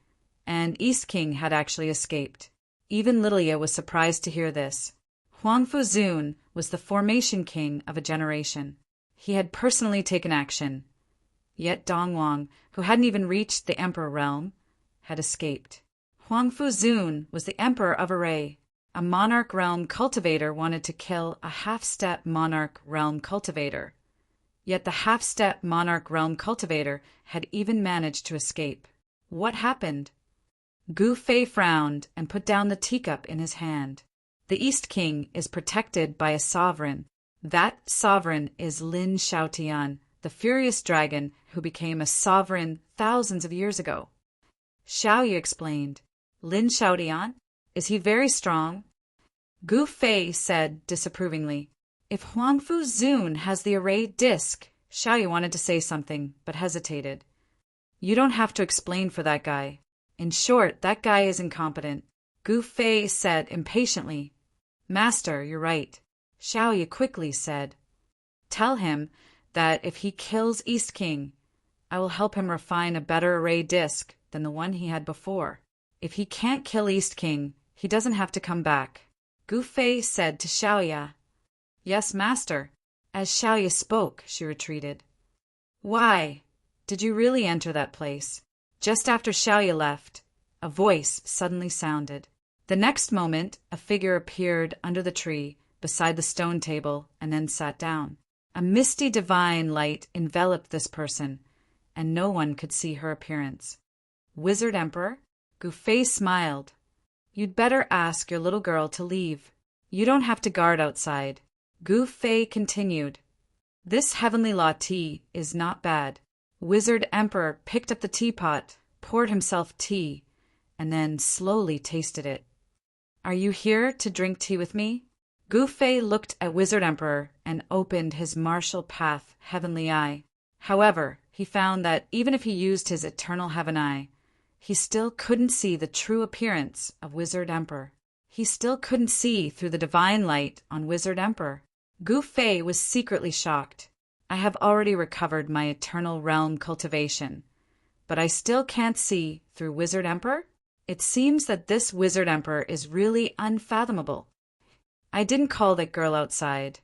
and East King had actually escaped. Even Lilia was surprised to hear this. Huang Fuzun was the formation king of a generation. He had personally taken action. Yet Dong Wang, who hadn't even reached the emperor realm, had escaped. Huang Fuzun was the emperor of Array. A monarch realm cultivator wanted to kill a half-step monarch realm cultivator. Yet the half-step monarch realm cultivator had even managed to escape. What happened? Gu Fei frowned and put down the teacup in his hand. The East King is protected by a sovereign. That sovereign is Lin Shaotian, the furious dragon who became a sovereign thousands of years ago. Xiaoyu explained. Lin Shaotian? Is he very strong? Gu Fei said disapprovingly. If Huang Fuzun has the array disc, Xiaoyu wanted to say something, but hesitated. You don't have to explain for that guy. In short, that guy is incompetent. Gu Fei said impatiently. Master, you're right. Xiaoyu quickly said. Tell him that if he kills East King, I will help him refine a better array disc than the one he had before. If he can't kill East King, he doesn't have to come back. Gu Fei said to Xiaoya. Yes, master. As Xiaoya spoke, she retreated. Why? Did you really enter that place? Just after Xiaoya left, a voice suddenly sounded. The next moment, a figure appeared under the tree, beside the stone table, and then sat down. A misty divine light enveloped this person, and no one could see her appearance. Wizard Emperor? Gu Fei smiled. You'd better ask your little girl to leave. You don't have to guard outside. Gu Fei continued. This heavenly law tea is not bad. Wizard Emperor picked up the teapot, poured himself tea, and then slowly tasted it. Are you here to drink tea with me? Gu Fei looked at Wizard Emperor and opened his martial path heavenly eye. However, he found that even if he used his eternal heaven eye, he still couldn't see the true appearance of Wizard Emperor. He still couldn't see through the divine light on Wizard Emperor. Gu Fei was secretly shocked. I have already recovered my eternal realm cultivation, but I still can't see through Wizard Emperor? It seems that this Wizard Emperor is really unfathomable. I didn't call that girl outside,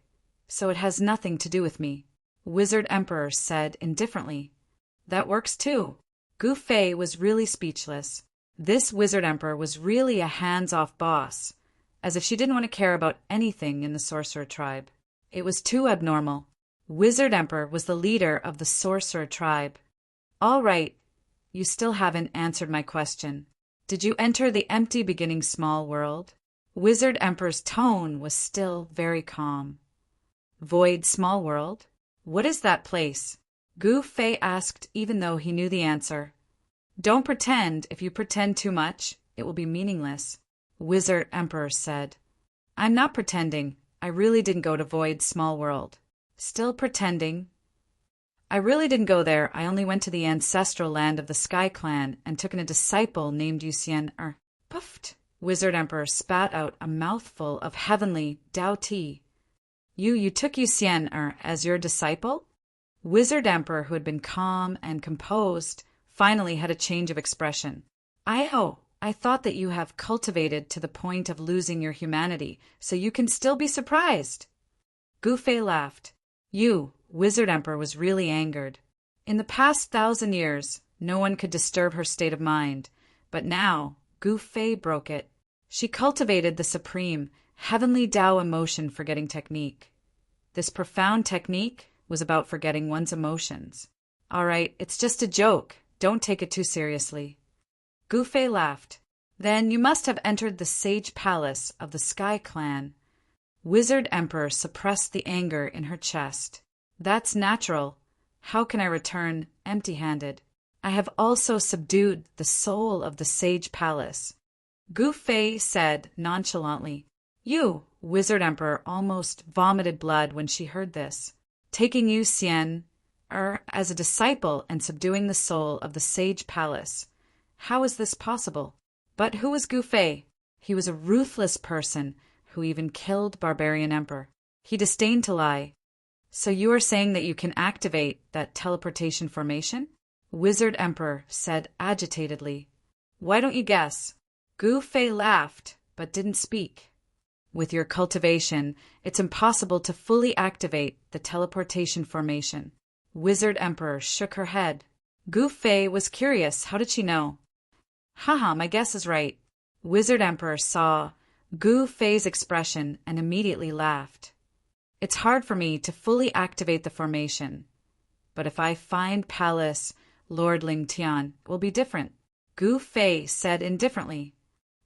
so it has nothing to do with me, Wizard Emperor said indifferently. That works too. Gu Fei was really speechless. This Wizard Emperor was really a hands-off boss, as if she didn't want to care about anything in the Sorcerer tribe. It was too abnormal. Wizard Emperor was the leader of the Sorcerer tribe. All right, you still haven't answered my question. Did you enter the empty beginning small world? Wizard Emperor's tone was still very calm. Void small world? What is that place? Gu Fei asked even though he knew the answer. Don't pretend. If you pretend too much, it will be meaningless, Wizard Emperor said. I'm not pretending. I really didn't go to Void Small World. Still pretending. I really didn't go there. I only went to the ancestral land of the Sky Clan and took in a disciple named Yuxian Puffed. Wizard Emperor spat out a mouthful of heavenly Dao tea. You took Yuxian as your disciple? Wizard Emperor, who had been calm and composed, finally had a change of expression. I thought that you have cultivated to the point of losing your humanity, so you can still be surprised. Gu Fei laughed. Wizard Emperor was really angered. In the past 1,000 years, no one could disturb her state of mind, but now Gu Fei broke it. She cultivated the supreme, heavenly Tao emotion forgetting technique. This profound technique was about forgetting one's emotions. All right, it's just a joke. Don't take it too seriously. Gu Fei laughed. Then you must have entered the sage palace of the Sky Clan. Wizard Emperor suppressed the anger in her chest. That's natural. How can I return empty-handed? I have also subdued the soul of the sage palace. Gu Fei said nonchalantly. You, Wizard Emperor, almost vomited blood when she heard this. Taking you, as a disciple and subduing the soul of the sage palace. How is this possible? But who was Gu Fei? He was a ruthless person who even killed Barbarian Emperor. He disdained to lie. So you are saying that you can activate that teleportation formation? Wizard Emperor said agitatedly. Why don't you guess? Gu Fei laughed, but didn't speak. With your cultivation, it's impossible to fully activate the teleportation formation. Wizard Emperor shook her head. Gu Fei was curious. How did she know? Haha, my guess is right. Wizard Emperor saw Gu Fei's expression and immediately laughed. It's hard for me to fully activate the formation, but if I find Palace Lord Ling Tian, it will be different. Gu Fei said indifferently.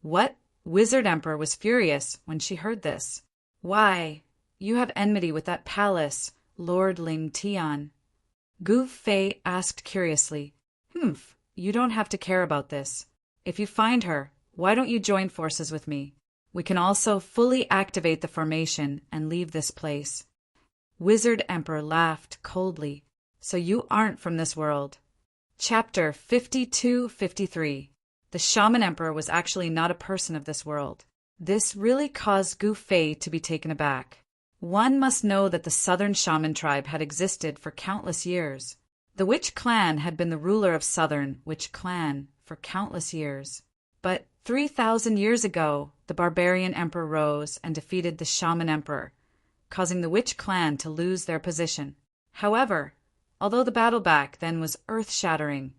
What? Wizard Emperor was furious when she heard this. Why, you have enmity with that palace, Lord Ling Tian. Gu Fei asked curiously. You don't have to care about this. If you find her, why don't you join forces with me? We can also fully activate the formation and leave this place. Wizard Emperor laughed coldly. So you aren't from this world. Chapter 52-53. The Shaman Emperor was actually not a person of this world. This really caused Gu Fei to be taken aback. One must know that the southern shaman tribe had existed for countless years. The Witch clan had been the ruler of southern Witch clan for countless years. But 3,000 years ago, the barbarian emperor rose and defeated the shaman emperor, causing the Witch clan to lose their position. However, although the battle back then was earth-shattering,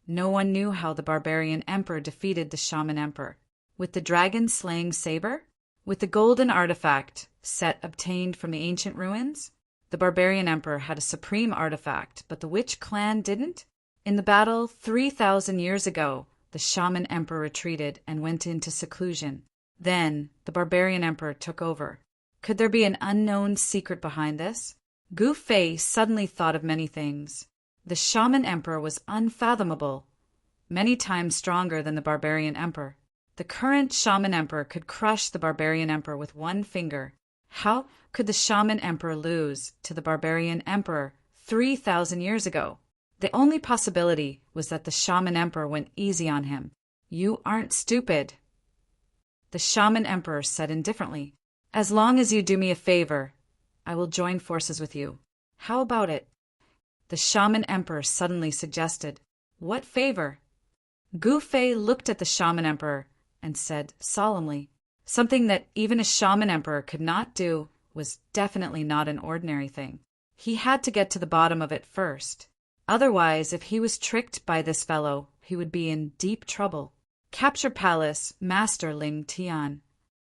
no one knew how the barbarian emperor defeated the shaman emperor. With the dragon-slaying saber? With the golden artifact set obtained from the ancient ruins? The barbarian emperor had a supreme artifact, but the Witch clan didn't? In the battle 3,000 years ago, the shaman emperor retreated and went into seclusion. Then, the barbarian emperor took over. Could there be an unknown secret behind this? Gu Fei suddenly thought of many things. The shaman emperor was unfathomable, many times stronger than the barbarian emperor. The current shaman emperor could crush the barbarian emperor with one finger. How could the shaman emperor lose to the barbarian emperor 3,000 years ago? The only possibility was that the shaman emperor went easy on him. You aren't stupid. The shaman emperor said indifferently. As long as you do me a favor, I will join forces with you. How about it? The shaman emperor suddenly suggested. What favor? Gu Fei looked at the shaman emperor and said solemnly, something that even a shaman emperor could not do was definitely not an ordinary thing. He had to get to the bottom of it first. Otherwise, if he was tricked by this fellow, he would be in deep trouble. Capture Palace, Master Ling Tian.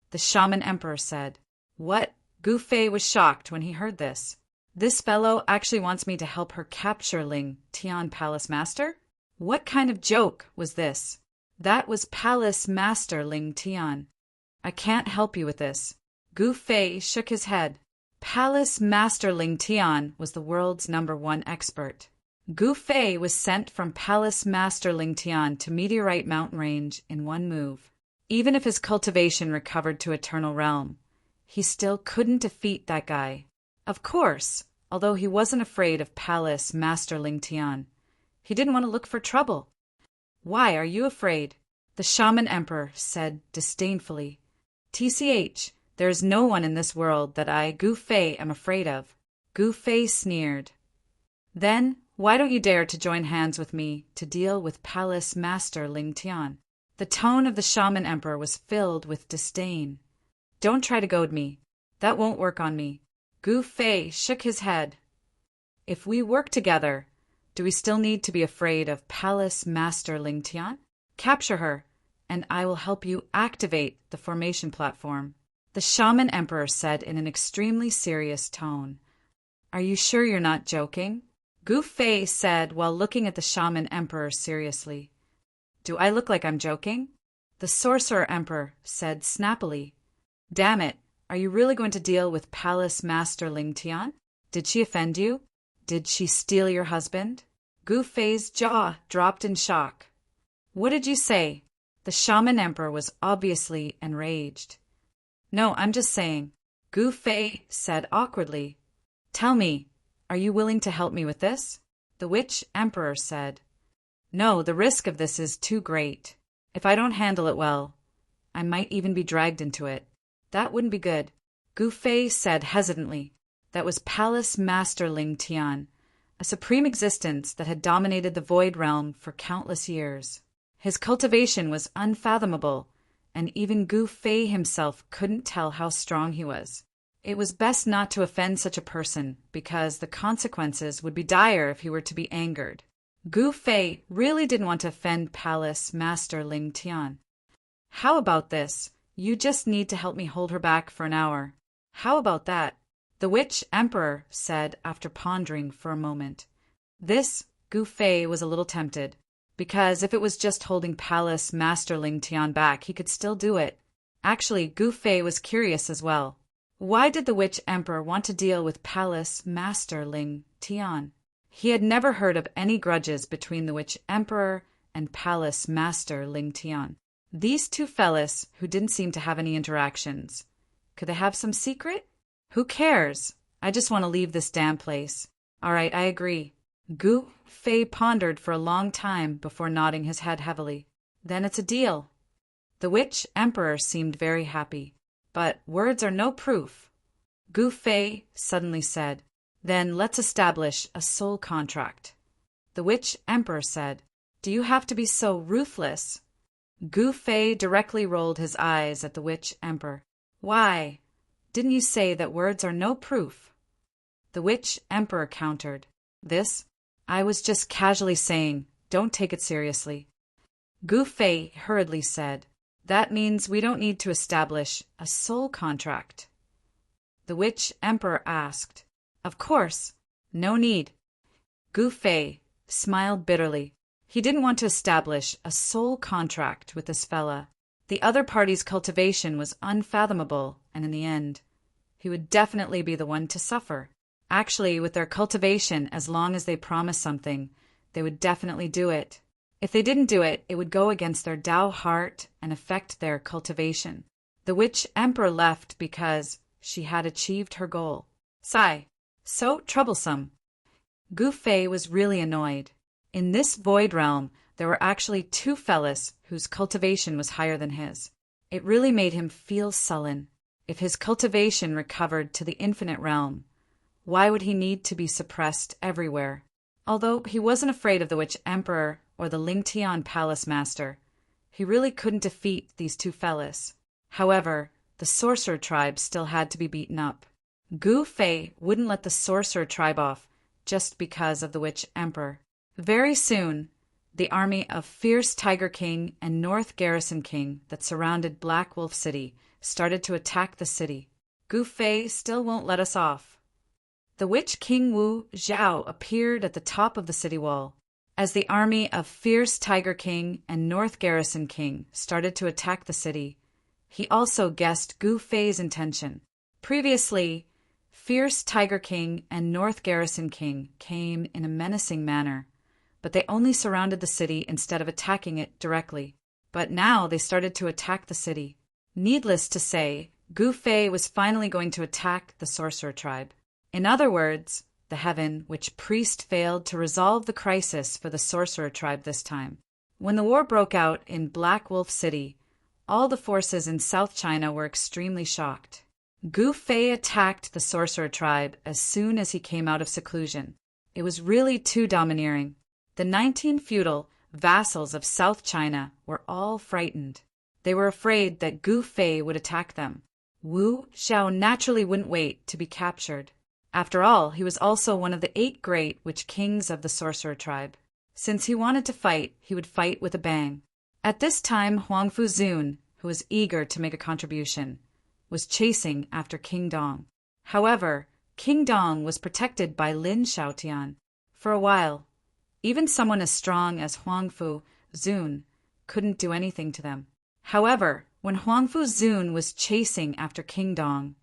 The shaman emperor said. What? Gu Fei was shocked when he heard this. This fellow actually wants me to help her capture Ling Tian Palace Master? What kind of joke was this? That was Palace Master Ling Tian. I can't help you with this. Gu Fei shook his head. Palace Master Ling Tian was the world's #1 expert. Gu Fei was sent from Palace Master Ling Tian to Meteorite Mountain Range in one move. Even if his cultivation recovered to Eternal Realm, he still couldn't defeat that guy. Of course, although he wasn't afraid of Palace Master Ling Tian, he didn't want to look for trouble. Why are you afraid? The shaman emperor said disdainfully. TCH, there is no one in this world that I, Gu Fei, am afraid of. Gu Fei sneered. Then, why don't you dare to join hands with me to deal with Palace Master Ling Tian? The tone of the shaman emperor was filled with disdain. Don't try to goad me. That won't work on me. Gu Fei shook his head. If we work together, do we still need to be afraid of Palace Master Ling Tian? Capture her, and I will help you activate the formation platform. The shaman emperor said in an extremely serious tone. Are you sure you're not joking? Gu Fei said while looking at the shaman emperor seriously. Do I look like I'm joking? The sorcerer emperor said snappily. Damn it, are you really going to deal with Palace Master Ling Tian? Did she offend you? Did she steal your husband? Gu Fei's jaw dropped in shock. What did you say? The shaman emperor was obviously enraged. No, I'm just saying, Gu Fei said awkwardly. Tell me, are you willing to help me with this? The witch emperor said. No, the risk of this is too great. If I don't handle it well, I might even be dragged into it. That wouldn't be good. Gu Fei said hesitantly. That was Palace Master Ling Tian, a supreme existence that had dominated the Void Realm for countless years. His cultivation was unfathomable, and even Gu Fei himself couldn't tell how strong he was. It was best not to offend such a person, because the consequences would be dire if he were to be angered. Gu Fei really didn't want to offend Palace Master Ling Tian. How about this? You just need to help me hold her back for an hour. How about that? The witch emperor said after pondering for a moment. This, Gu Fei was a little tempted, because if it was just holding Palace Master Ling Tian back, he could still do it. Actually, Gu Fei was curious as well. Why did the witch emperor want to deal with Palace Master Ling Tian? He had never heard of any grudges between the witch emperor and Palace Master Ling Tian. These two fellas who didn't seem to have any interactions. Could they have some secret? Who cares? I just want to leave this damn place. All right, I agree. Gu Fei pondered for a long time before nodding his head heavily. Then it's a deal. The witch emperor seemed very happy. But words are no proof. Gu Fei suddenly said. Then let's establish a soul contract. The witch emperor said. Do you have to be so ruthless? Gu Fei directly rolled his eyes at the witch emperor. Why? Didn't you say that words are no proof? The witch emperor countered. This? I was just casually saying, don't take it seriously. Gu Fei hurriedly said, that means we don't need to establish a soul contract. The witch emperor asked, of course, no need. Gu Fei smiled bitterly. He didn't want to establish a soul contract with this fella. The other party's cultivation was unfathomable, and in the end, he would definitely be the one to suffer. Actually, with their cultivation, as long as they promised something, they would definitely do it. If they didn't do it, it would go against their Tao heart and affect their cultivation. The witch emperor left because she had achieved her goal. Sigh. So troublesome. Gu Fei was really annoyed. In this void realm, there were actually two fellas whose cultivation was higher than his. It really made him feel sullen. If his cultivation recovered to the infinite realm, why would he need to be suppressed everywhere? Although he wasn't afraid of the witch emperor or the Ling Tian palace master, he really couldn't defeat these two fellas. However, the sorcerer tribe still had to be beaten up. Gu Fei wouldn't let the sorcerer tribe off just because of the witch emperor. Very soon, the army of Fierce Tiger King and North Garrison King that surrounded Black Wolf City started to attack the city. Gu Fei still won't let us off. The witch King Wu Zhao appeared at the top of the city wall. As the army of Fierce Tiger King and North Garrison King started to attack the city, he also guessed Gu Fei's intention. Previously, Fierce Tiger King and North Garrison King came in a menacing manner, but they only surrounded the city instead of attacking it directly. But now they started to attack the city. Needless to say, Gu Fei was finally going to attack the sorcerer tribe. In other words, the heaven which priest failed to resolve the crisis for the sorcerer tribe this time. When the war broke out in Black Wolf City, all the forces in South China were extremely shocked. Gu Fei attacked the sorcerer tribe as soon as he came out of seclusion. It was really too domineering. The 19 feudal vassals of South China were all frightened. They were afraid that Gu Fei would attack them. Wu Xiao naturally wouldn't wait to be captured. After all, he was also one of the 8 great witch kings of the sorcerer tribe. Since he wanted to fight, he would fight with a bang. At this time, Huangfu Zun, who was eager to make a contribution, was chasing after King Dong. However, King Dong was protected by Lin Xiaotian. For a while, even someone as strong as Huangfu Zun couldn't do anything to them. However, when Huangfu Zun was chasing after King Dong,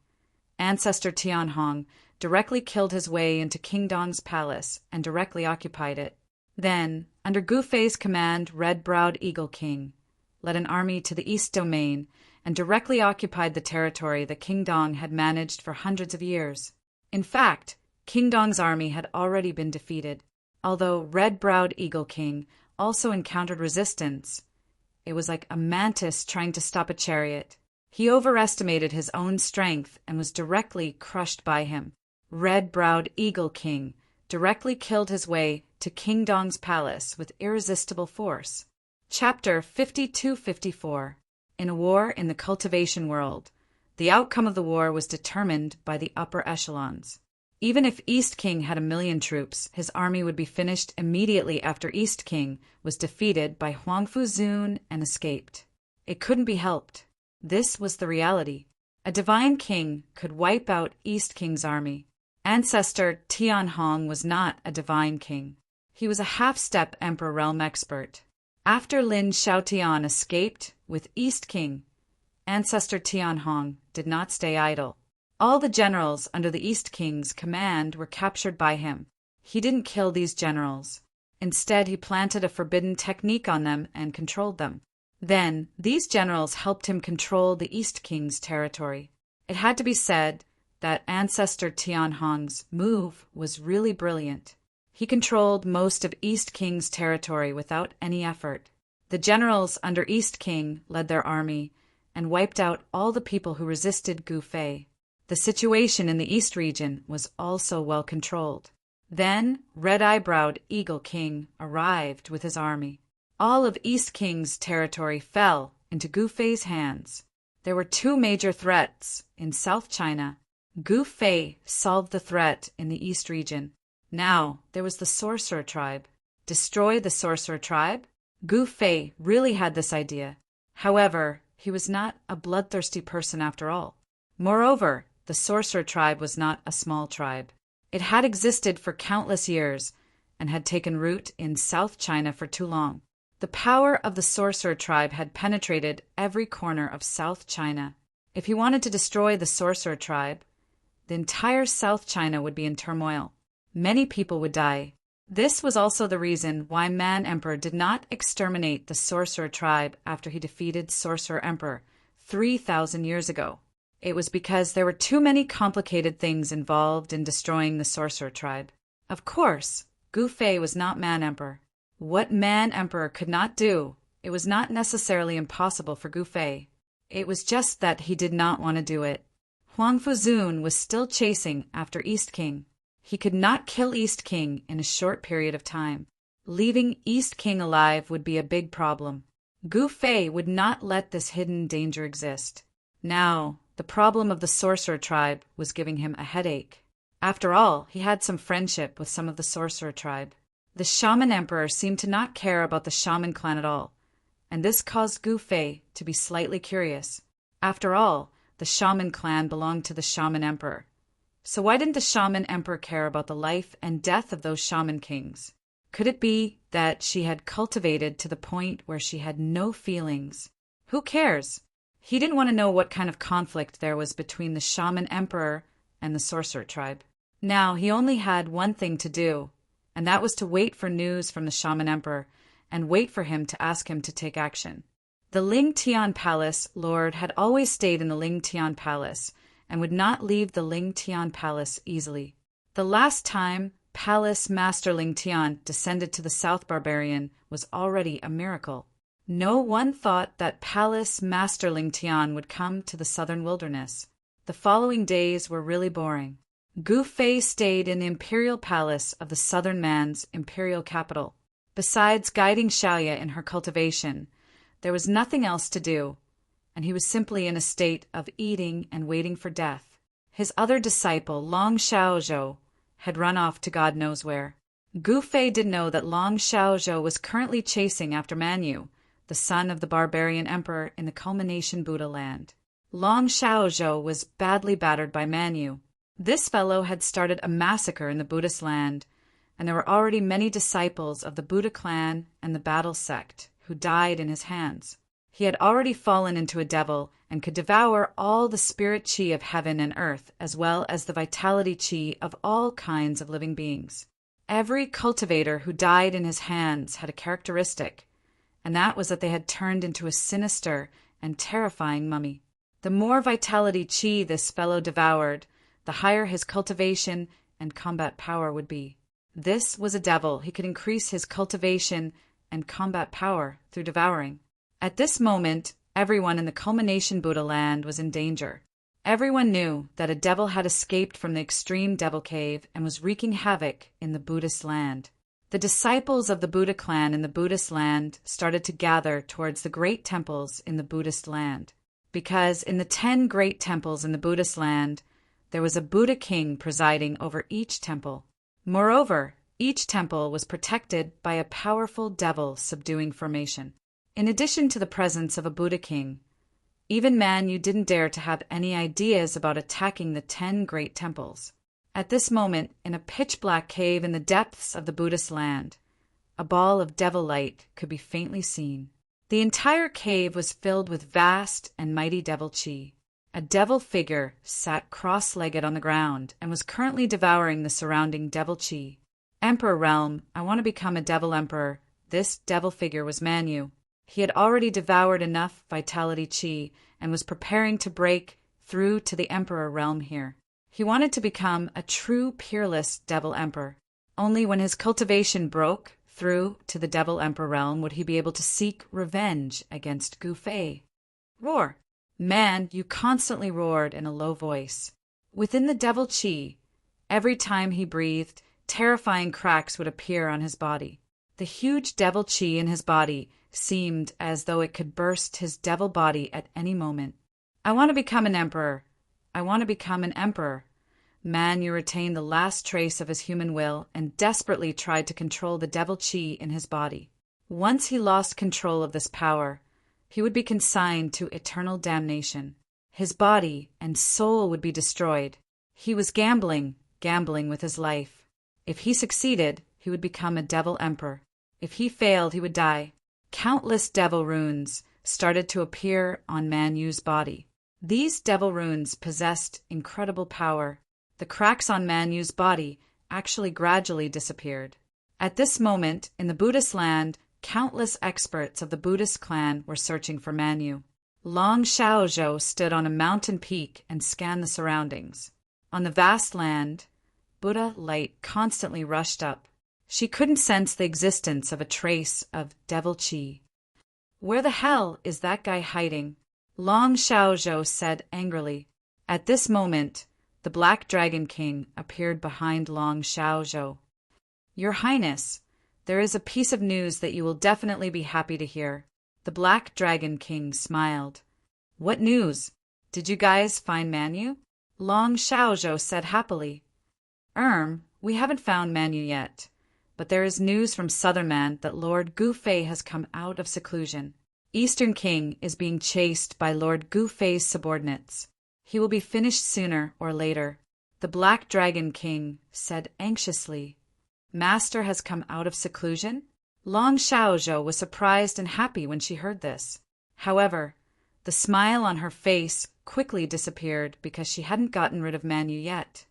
Ancestor Tianhong directly killed his way into King Dong's palace and directly occupied it. Then, under Gu Fei's command, Red-Browed Eagle King led an army to the East Domain and directly occupied the territory that King Dong had managed for hundreds of years. In fact, King Dong's army had already been defeated. Although Red-Browed Eagle King also encountered resistance, it was like a mantis trying to stop a chariot. He overestimated his own strength and was directly crushed by him. Red-Browed Eagle King directly killed his way to King Dong's palace with irresistible force. Chapter 52-54. In a war in the cultivation world, the outcome of the war was determined by the upper echelons. Even if East King had 1,000,000 troops, his army would be finished immediately after East King was defeated by Huangfu Zun and escaped. It couldn't be helped. This was the reality. A divine king could wipe out East King's army. Ancestor Tianhong was not a divine king. He was a half-step emperor realm expert. After Lin Xiaotian escaped with East King, Ancestor Tianhong did not stay idle. All the generals under the East King's command were captured by him. He didn't kill these generals. Instead, he planted a forbidden technique on them and controlled them. Then, these generals helped him control the East King's territory. It had to be said that Ancestor Tianhong's move was really brilliant. He controlled most of East King's territory without any effort. The generals under East King led their army and wiped out all the people who resisted Gu Fei. The situation in the East region was also well controlled. Then, Red-Browed Eagle King arrived with his army. All of East King's territory fell into Gu Fei's hands. There were two major threats in South China. Gu Fei solved the threat in the East region. Now, there was the Sorcerer tribe. Destroy the Sorcerer tribe? Gu Fei really had this idea. However, he was not a bloodthirsty person after all. Moreover, the Sorcerer tribe was not a small tribe. It had existed for countless years and had taken root in South China for too long. The power of the Sorcerer tribe had penetrated every corner of South China. If he wanted to destroy the Sorcerer tribe, the entire South China would be in turmoil. Many people would die. This was also the reason why Man Emperor did not exterminate the Sorcerer tribe after he defeated Sorcerer Emperor 3,000 years ago. It was because there were too many complicated things involved in destroying the Sorcerer tribe. Of course, Gu Fei was not Man Emperor. What Man Emperor could not do, it was not necessarily impossible for Gu Fei. It was just that he did not want to do it. Huangfu Zun was still chasing after East King. He could not kill East King in a short period of time. Leaving East King alive would be a big problem. Gu Fei would not let this hidden danger exist. Now, the problem of the Sorcerer tribe was giving him a headache. After all, he had some friendship with some of the Sorcerer tribe. The Shaman Emperor seemed to not care about the Shaman clan at all, and this caused Gu Fei to be slightly curious. After all, the Shaman clan belonged to the Shaman Emperor. So why didn't the Shaman Emperor care about the life and death of those Shaman kings? Could it be that she had cultivated to the point where she had no feelings? Who cares? He didn't want to know what kind of conflict there was between the Shaman Emperor and the Sorcerer tribe. Now he only had one thing to do, and that was to wait for news from the Shaman Emperor and wait for him to ask him to take action. The Ling Tian Palace Lord had always stayed in the Ling Tian Palace and would not leave the Ling Tian Palace easily. The last time Palace Master Ling Tian descended to the South Barbarian was already a miracle. No one thought that Palace Master Ling Tian would come to the southern wilderness. The following days were really boring. Gu Fei stayed in the imperial palace of the southern man's imperial capital. Besides guiding Xiaoya in her cultivation, there was nothing else to do, and he was simply in a state of eating and waiting for death. His other disciple, Long Xiaozhou, had run off to God knows where. Gu Fei didn't know that Long Xiaozhou was currently chasing after Manyu, the son of the barbarian emperor in the culmination Buddha land. Long Xiaozhou was badly battered by Manyu. This fellow had started a massacre in the Buddhist land, and there were already many disciples of the Buddha clan and the battle sect who died in his hands. He had already fallen into a devil and could devour all the spirit chi of heaven and earth, as well as the vitality chi of all kinds of living beings. Every cultivator who died in his hands had a characteristic, and that was that they had turned into a sinister and terrifying mummy. The more vitality chi this fellow devoured, the higher his cultivation and combat power would be. This was a devil. He could increase his cultivation and combat power through devouring. At this moment, everyone in the culmination Buddha land was in danger. Everyone knew that a devil had escaped from the extreme devil cave and was wreaking havoc in the Buddhist land. The disciples of the Buddha clan in the Buddhist land started to gather towards the great temples in the Buddhist land, because in the 10 great temples in the Buddhist land, there was a Buddha king presiding over each temple. Moreover, each temple was protected by a powerful devil subduing formation. In addition to the presence of a Buddha king, even Manyu didn't dare to have any ideas about attacking the 10 great temples. At this moment, in a pitch-black cave in the depths of the Buddhist land, a ball of devil light could be faintly seen. The entire cave was filled with vast and mighty devil chi. A devil figure sat cross-legged on the ground and was currently devouring the surrounding devil chi. Emperor Realm, I want to become a devil emperor. This devil figure was Manyu. He had already devoured enough vitality chi and was preparing to break through to the Emperor Realm here. He wanted to become a true peerless devil emperor. Only when his cultivation broke through to the devil emperor realm would he be able to seek revenge against Gu Fei. Roar! Man, you constantly roared in a low voice. Within the devil chi, every time he breathed, terrifying cracks would appear on his body. The huge devil chi in his body seemed as though it could burst his devil body at any moment. I want to become an emperor. I want to become an emperor. Manyu retained the last trace of his human will and desperately tried to control the devil chi in his body. Once he lost control of this power, he would be consigned to eternal damnation. His body and soul would be destroyed. He was gambling with his life. If he succeeded, he would become a devil emperor. If he failed, he would die. Countless devil runes started to appear on Manyu's body. These devil runes possessed incredible power. The cracks on Manyu's body actually gradually disappeared. At this moment, in the Buddhist land, countless experts of the Buddhist clan were searching for Manyu. Long Xiaozhou stood on a mountain peak and scanned the surroundings. On the vast land, Buddha light constantly rushed up. She couldn't sense the existence of a trace of devil chi. Where the hell is that guy hiding? Long Xiaozhou said angrily. At this moment, the Black Dragon King appeared behind Long Xiaozhou. Your Highness, there is a piece of news that you will definitely be happy to hear. The Black Dragon King smiled. What news? Did you guys find Manyu? Long Xiaozhou said happily. We haven't found Manyu yet. But there is news from Southernman that Lord Gu Fei has come out of seclusion. Eastern King is being chased by Lord Gu Fei's subordinates. He will be finished sooner or later. The Black Dragon King said anxiously. Master has come out of seclusion? Long Xiaozhou was surprised and happy when she heard this. However, the smile on her face quickly disappeared because she hadn't gotten rid of Manyu yet.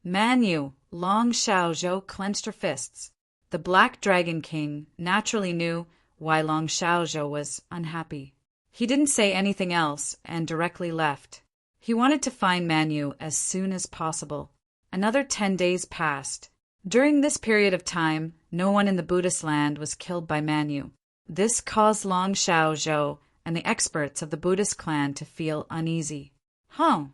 Manyu! Long Xiaozhou clenched her fists. The Black Dragon King naturally knew why Long Xiaozhou was unhappy. He didn't say anything else and directly left. He wanted to find Manyu as soon as possible. Another 10 days passed. During this period of time, no one in the Buddhist land was killed by Manyu. This caused Long Xiaozhou and the experts of the Buddhist clan to feel uneasy. On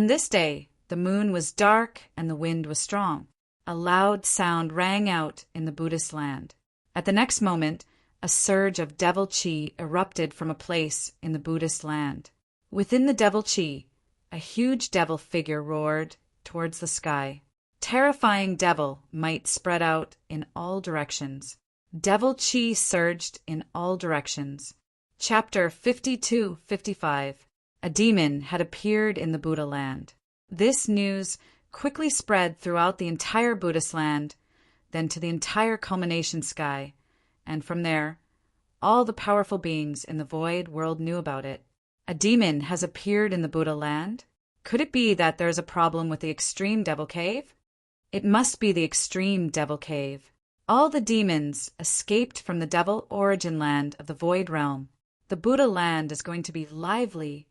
this day, the moon was dark and the wind was strong. A loud sound rang out in the Buddhist land. At the next moment, a surge of devil chi erupted from a place in the Buddhist land. Within the devil chi, a huge devil figure roared towards the sky. Terrifying devil might spread out in all directions. Devil chi surged in all directions. Chapter 52-55. A demon had appeared in the Buddha land. This news quickly spread throughout the entire Buddhist land, then to the entire culmination sky, and from there, All the powerful beings in the void world knew about it. A demon has appeared in the Buddha land? Could it be that there is a problem with the extreme devil cave? It must be the extreme devil cave. All the demons escaped from the devil origin land of the void realm. The Buddha land is going to be lively.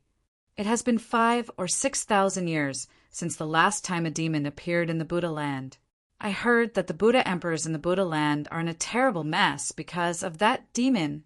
It has been 5,000 or 6,000 years since the last time a demon appeared in the Buddha land. I heard that the Buddha emperors in the Buddha land are in a terrible mess because of that demon.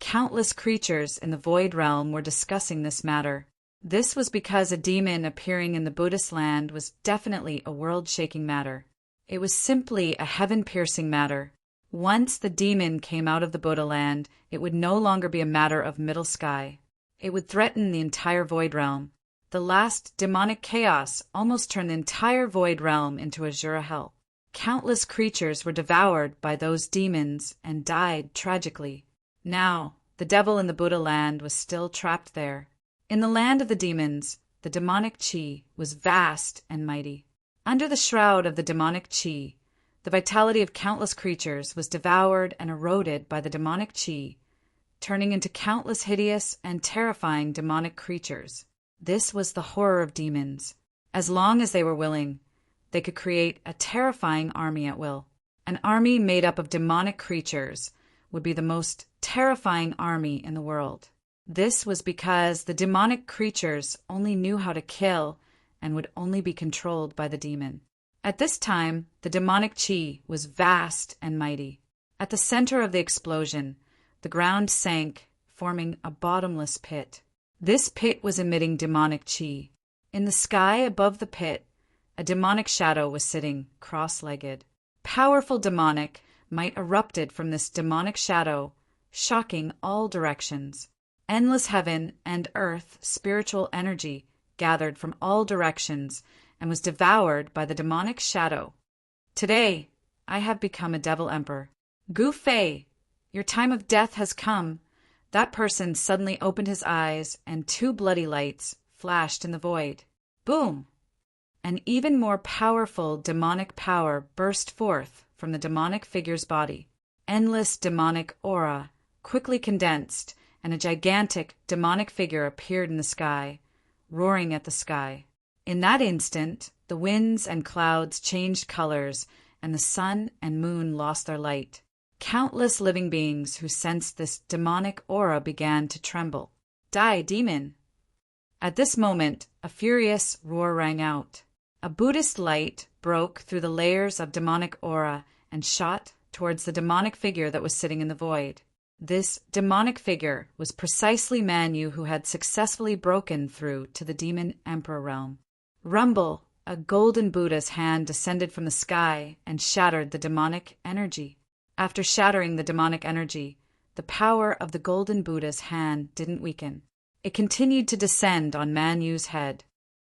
Countless creatures in the void realm were discussing this matter. This was because a demon appearing in the Buddhist land was definitely a world-shaking matter. It was simply a heaven-piercing matter. Once the demon came out of the Buddha land, it would no longer be a matter of middle sky. It would threaten the entire void realm. The last demonic chaos almost turned the entire void realm into Azura hell. Countless creatures were devoured by those demons and died tragically. Now, the devil in the Buddha land was still trapped there. In the land of the demons, the demonic chi was vast and mighty. Under the shroud of the demonic chi, the vitality of countless creatures was devoured and eroded by the demonic chi, turning into countless hideous and terrifying demonic creatures. This was the horror of demons. As long as they were willing, they could create a terrifying army at will. An army made up of demonic creatures would be the most terrifying army in the world. This was because the demonic creatures only knew how to kill and would only be controlled by the demon. At this time, the demonic chi was vast and mighty. At the center of the explosion, the ground sank, forming a bottomless pit. This pit was emitting demonic chi. In the sky above the pit, a demonic shadow was sitting cross-legged. Powerful demonic might erupted from this demonic shadow, shocking all directions. Endless heaven and earth spiritual energy gathered from all directions and was devoured by the demonic shadow. Today, I have become a devil emperor. Gu Fei, your time of death has come. That person suddenly opened his eyes, and 2 bloody lights flashed in the void. Boom! An even more powerful demonic power burst forth from the demonic figure's body. Endless demonic aura quickly condensed, and a gigantic demonic figure appeared in the sky, roaring at the sky. In that instant, the winds and clouds changed colors, and the sun and moon lost their light. Countless living beings who sensed this demonic aura began to tremble. Die, demon! At this moment, a furious roar rang out. A Buddhist light broke through the layers of demonic aura and shot towards the demonic figure that was sitting in the void. This demonic figure was precisely Manu, who had successfully broken through to the demon emperor realm. Rumble! A golden Buddha's hand descended from the sky and shattered the demonic energy. After shattering the demonic energy, the power of the golden Buddha's hand didn't weaken. It continued to descend on Manu's head.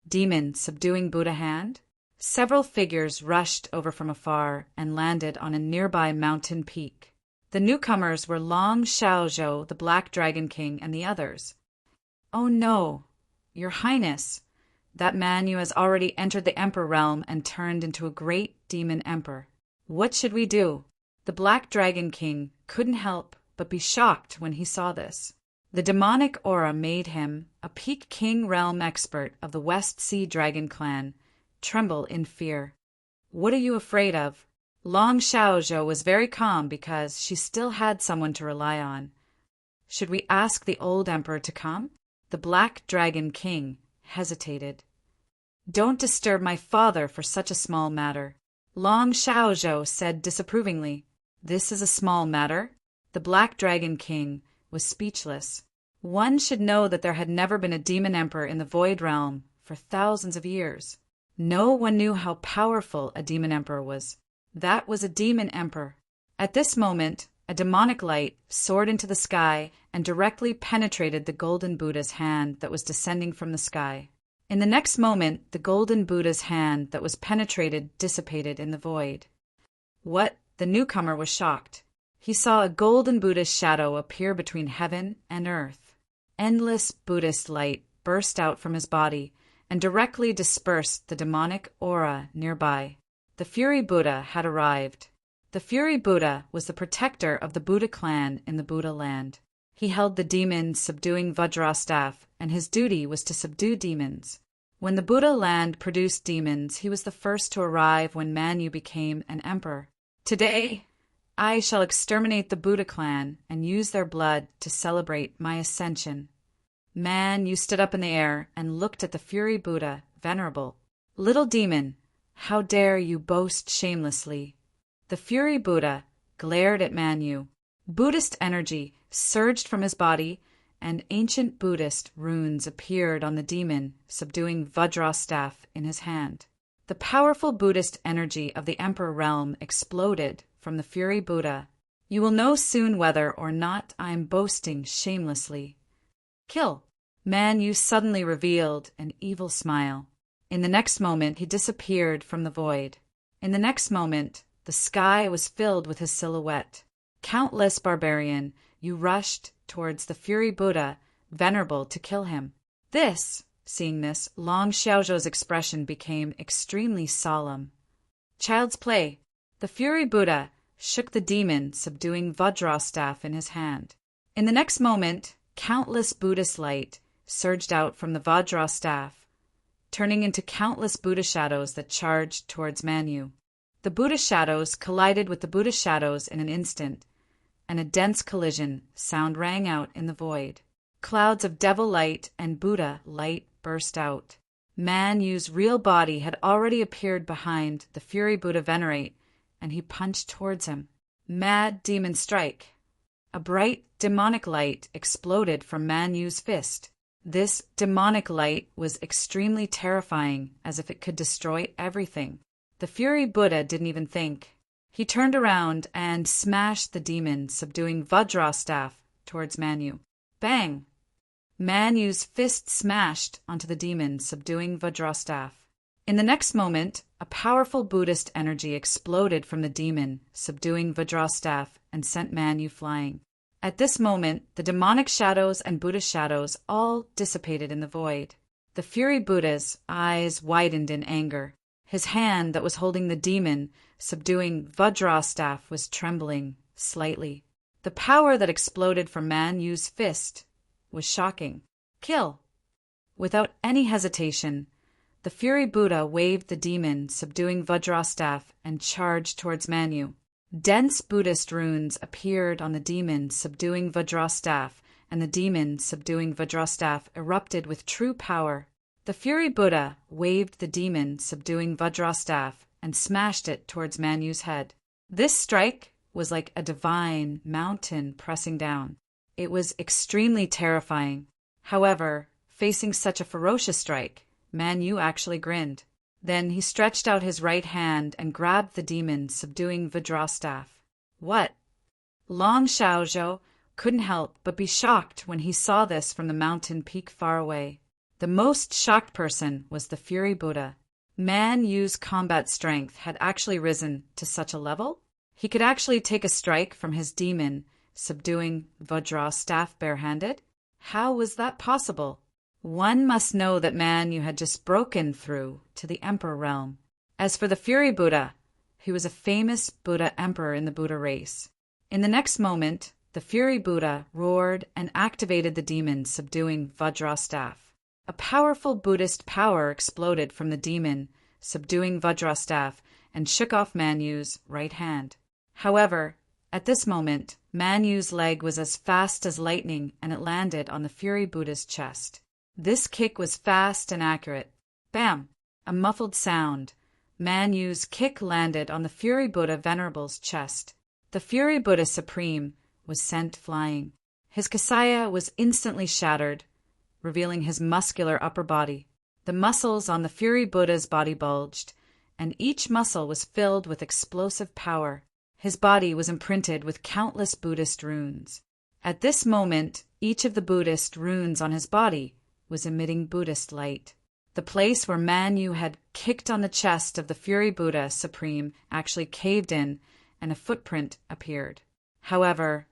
Demon subduing Buddha hand? Several figures rushed over from afar and landed on a nearby mountain peak. The newcomers were Long Xiaozhou, the Black Dragon King, and the others. Oh no, Your Highness! That Manu has already entered the Emperor realm and turned into a great demon emperor. What should we do? The Black Dragon King couldn't help but be shocked when he saw this. The demonic aura made him, a Peak King realm expert of the West Sea Dragon clan, tremble in fear. What are you afraid of? Long Xiaozhou was very calm because she still had someone to rely on. Should we ask the old emperor to come? The Black Dragon King hesitated. Don't disturb my father for such a small matter. Long Xiaozhou said disapprovingly. This is a small matter? The Black Dragon King was speechless. One should know that there had never been a demon emperor in the Void Realm for thousands of years. No one knew how powerful a demon emperor was. That was a demon emperor. At this moment, a demonic light soared into the sky and directly penetrated the golden Buddha's hand that was descending from the sky. In the next moment, the golden Buddha's hand that was penetrated dissipated in the void. What? The newcomer was shocked. He saw a golden Buddha's shadow appear between heaven and earth. Endless Buddhist light burst out from his body and directly dispersed the demonic aura nearby. The Fury Buddha had arrived. The Fury Buddha was the protector of the Buddha clan in the Buddha land. He held the demon subduing Vajra staff, and his duty was to subdue demons. When the Buddha land produced demons, he was the first to arrive when Manu became an emperor. Today, I shall exterminate the Buddha clan and use their blood to celebrate my ascension. Manu stood up in the air and looked at the Fury Buddha, Venerable. Little demon, how dare you boast shamelessly? The Fury Buddha glared at Manu. Buddhist energy surged from his body, and ancient Buddhist runes appeared on the demon, subduing Vajra staff in his hand. The powerful Buddhist energy of the Emperor realm exploded from the Fury Buddha. You will know soon whether or not I am boasting shamelessly. Kill! Manu suddenly revealed an evil smile. In the next moment, he disappeared from the void. In the next moment, the sky was filled with his silhouette. Countless barbarian, you rushed towards the Fury Buddha, Venerable, to kill him. Seeing this, Long Xiaozhou's expression became extremely solemn. Child's play. The Fury Buddha shook the demon, subduing Vajra staff in his hand. In the next moment, countless Buddhist light surged out from the Vajra staff, turning into countless Buddha shadows that charged towards Manu. The Buddha shadows collided with the Buddha shadows in an instant, and a dense collision sound rang out in the void. Clouds of devil light and Buddha light burst out. Manu's real body had already appeared behind the Fury Buddha Venerate, and he punched towards him. Mad demon strike. A bright demonic light exploded from Manu's fist. This demonic light was extremely terrifying, as if it could destroy everything. The Fury Buddha didn't even think. He turned around and smashed the demon, subduing Vajra staff towards Manu. Bang! Manu's fist smashed onto the demon, subduing Vajra staff. In the next moment, a powerful Buddhist energy exploded from the demon, subduing Vajra staff, and sent Manu flying. At this moment, the demonic shadows and Buddha shadows all dissipated in the void. The Fury Buddha's eyes widened in anger. His hand that was holding the demon, subduing Vajra staff, was trembling slightly. The power that exploded from Manu's fist was shocking. Kill! Without any hesitation, the Fury Buddha waved the demon, subduing Vajra staff, and charged towards Manu. Dense Buddhist runes appeared on the demon, subduing Vajra staff, and the demon, subduing Vajra staff, erupted with true power. The Fury Buddha waved the demon, subduing Vajra staff, and smashed it towards Manu's head. This strike was like a divine mountain pressing down. It was extremely terrifying. However, facing such a ferocious strike, Manu actually grinned. Then he stretched out his right hand and grabbed the demon, subduing Vajra staff. What? Long Xiaozhou couldn't help but be shocked when he saw this from the mountain peak far away. The most shocked person was the Fury Buddha. Manu's combat strength had actually risen to such a level? He could actually take a strike from his demon, subduing Vajra staff barehanded? How was that possible? One must know that Manu had just broken through to the Emperor realm. As for the Fury Buddha, he was a famous Buddha emperor in the Buddha race. In the next moment, the Fury Buddha roared and activated the demon, subduing Vajra staff. A powerful Buddhist power exploded from the demon, subduing Vajra staff, and shook off Manu's right hand. However, at this moment, Manu's leg was as fast as lightning, and it landed on the Fury Buddha's chest. This kick was fast and accurate. Bam! A muffled sound. Manu's kick landed on the Fury Buddha Venerable's chest. The Fury Buddha Supreme was sent flying. His kasaya was instantly shattered, revealing his muscular upper body. The muscles on the Fury Buddha's body bulged, and each muscle was filled with explosive power. His body was imprinted with countless Buddhist runes. At this moment, each of the Buddhist runes on his body was emitting Buddhist light. The place where Manu had kicked on the chest of the Fury Buddha Supreme actually caved in, and a footprint appeared. However,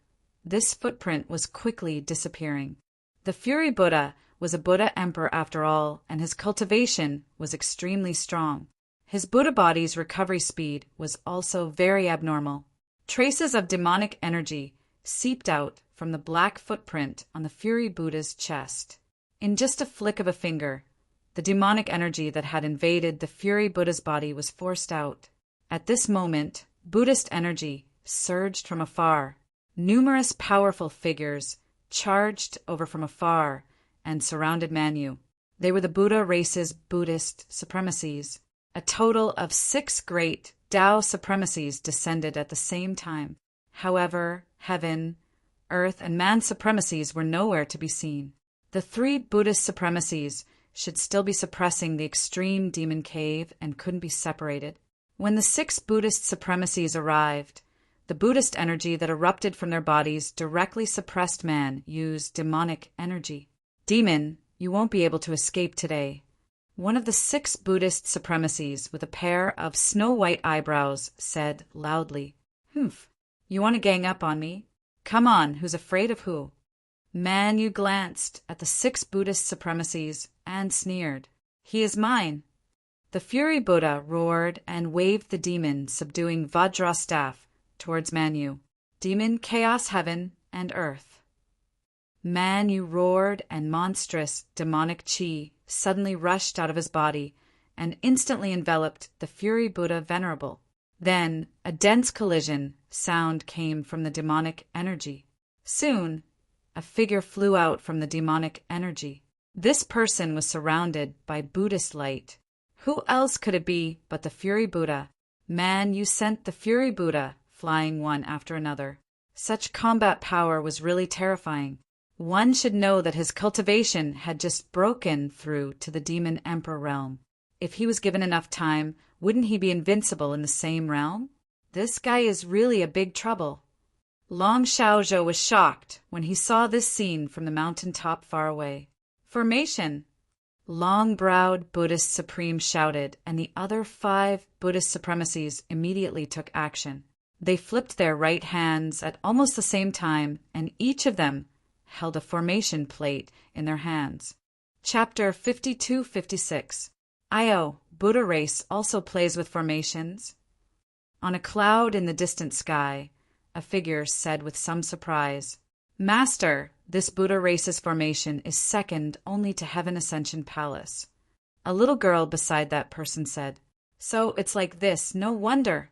this footprint was quickly disappearing. The Fury Buddha was a Buddha emperor after all, and his cultivation was extremely strong. His Buddha body's recovery speed was also very abnormal. Traces of demonic energy seeped out from the black footprint on the Fury Buddha's chest. In just a flick of a finger, the demonic energy that had invaded the Fury Buddha's body was forced out. At this moment, Buddhist energy surged from afar. Numerous powerful figures charged over from afar and surrounded Manu. They were the Buddha race's Buddhist supremacies. A total of 6 great Tao supremacies descended at the same time. However, heaven, earth, and man supremacies were nowhere to be seen. The 3 Buddhist supremacies should still be suppressing the extreme demon cave and couldn't be separated. When the 6 Buddhist supremacies arrived, the Buddhist energy that erupted from their bodies directly suppressed man used demonic energy. Demon, you won't be able to escape today. One of the 6 Buddhist supremacies with a pair of snow-white eyebrows said loudly, "Humph, you want to gang up on me? Come on, who's afraid of who?" Manu glanced at the 6 Buddhist supremacies and sneered. "He is mine." The Fury Buddha roared and waved the demon subduing Vajra staff towards Manu. Demon, chaos, heaven, and earth. Manu roared and monstrous demonic chi suddenly rushed out of his body and instantly enveloped the Fury Buddha Venerable. Then a dense collision sound came from the demonic energy. Soon, a figure flew out from the demonic energy. This person was surrounded by Buddhist light. Who else could it be but the Fury Buddha? Man, you sent the Fury Buddha flying one after another. Such combat power was really terrifying. One should know that his cultivation had just broken through to the Demon Emperor realm. If he was given enough time, wouldn't he be invincible in the same realm? This guy is really a big trouble. Long Xiaozhou was shocked when he saw this scene from the mountaintop far away. Formation! Long-browed Buddhist Supreme shouted, and the other 5 Buddhist supremacies immediately took action. They flipped their right hands at almost the same time, and each of them held a formation plate in their hands. Chapter 52-56. Io, Buddha race also plays with formations. On a cloud in the distant sky, a figure said with some surprise, "Master, this Buddha race's formation is second only to Heaven Ascension Palace." A little girl beside that person said, "So it's like this, no wonder."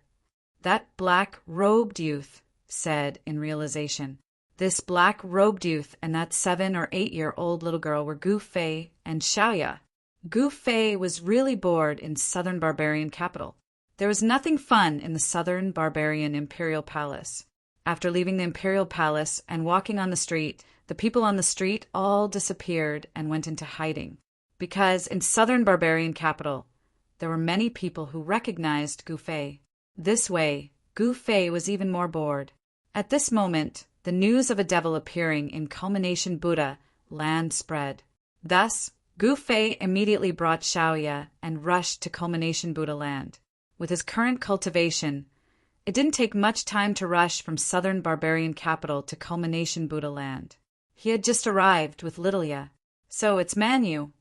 That black-robed youth said in realization, "This black-robed youth and that 7 or 8-year-old little girl were Gu Fei and Xiaoya." Gu Fei was really bored in southern barbarian capital. There was nothing fun in the southern barbarian imperial palace. After leaving the imperial palace and walking on the street, the people on the street all disappeared and went into hiding. Because in southern barbarian capital, there were many people who recognized Gu Fei. This way, Gu Fei was even more bored. At this moment, the news of a devil appearing in Culmination Buddha land spread. Thus, Gu Fei immediately brought Xiaoya and rushed to Culmination Buddha land. With his current cultivation, it didn't take much time to rush from southern barbarian capital to Culmination Buddha land. He had just arrived with Lilia. "So it's Manu."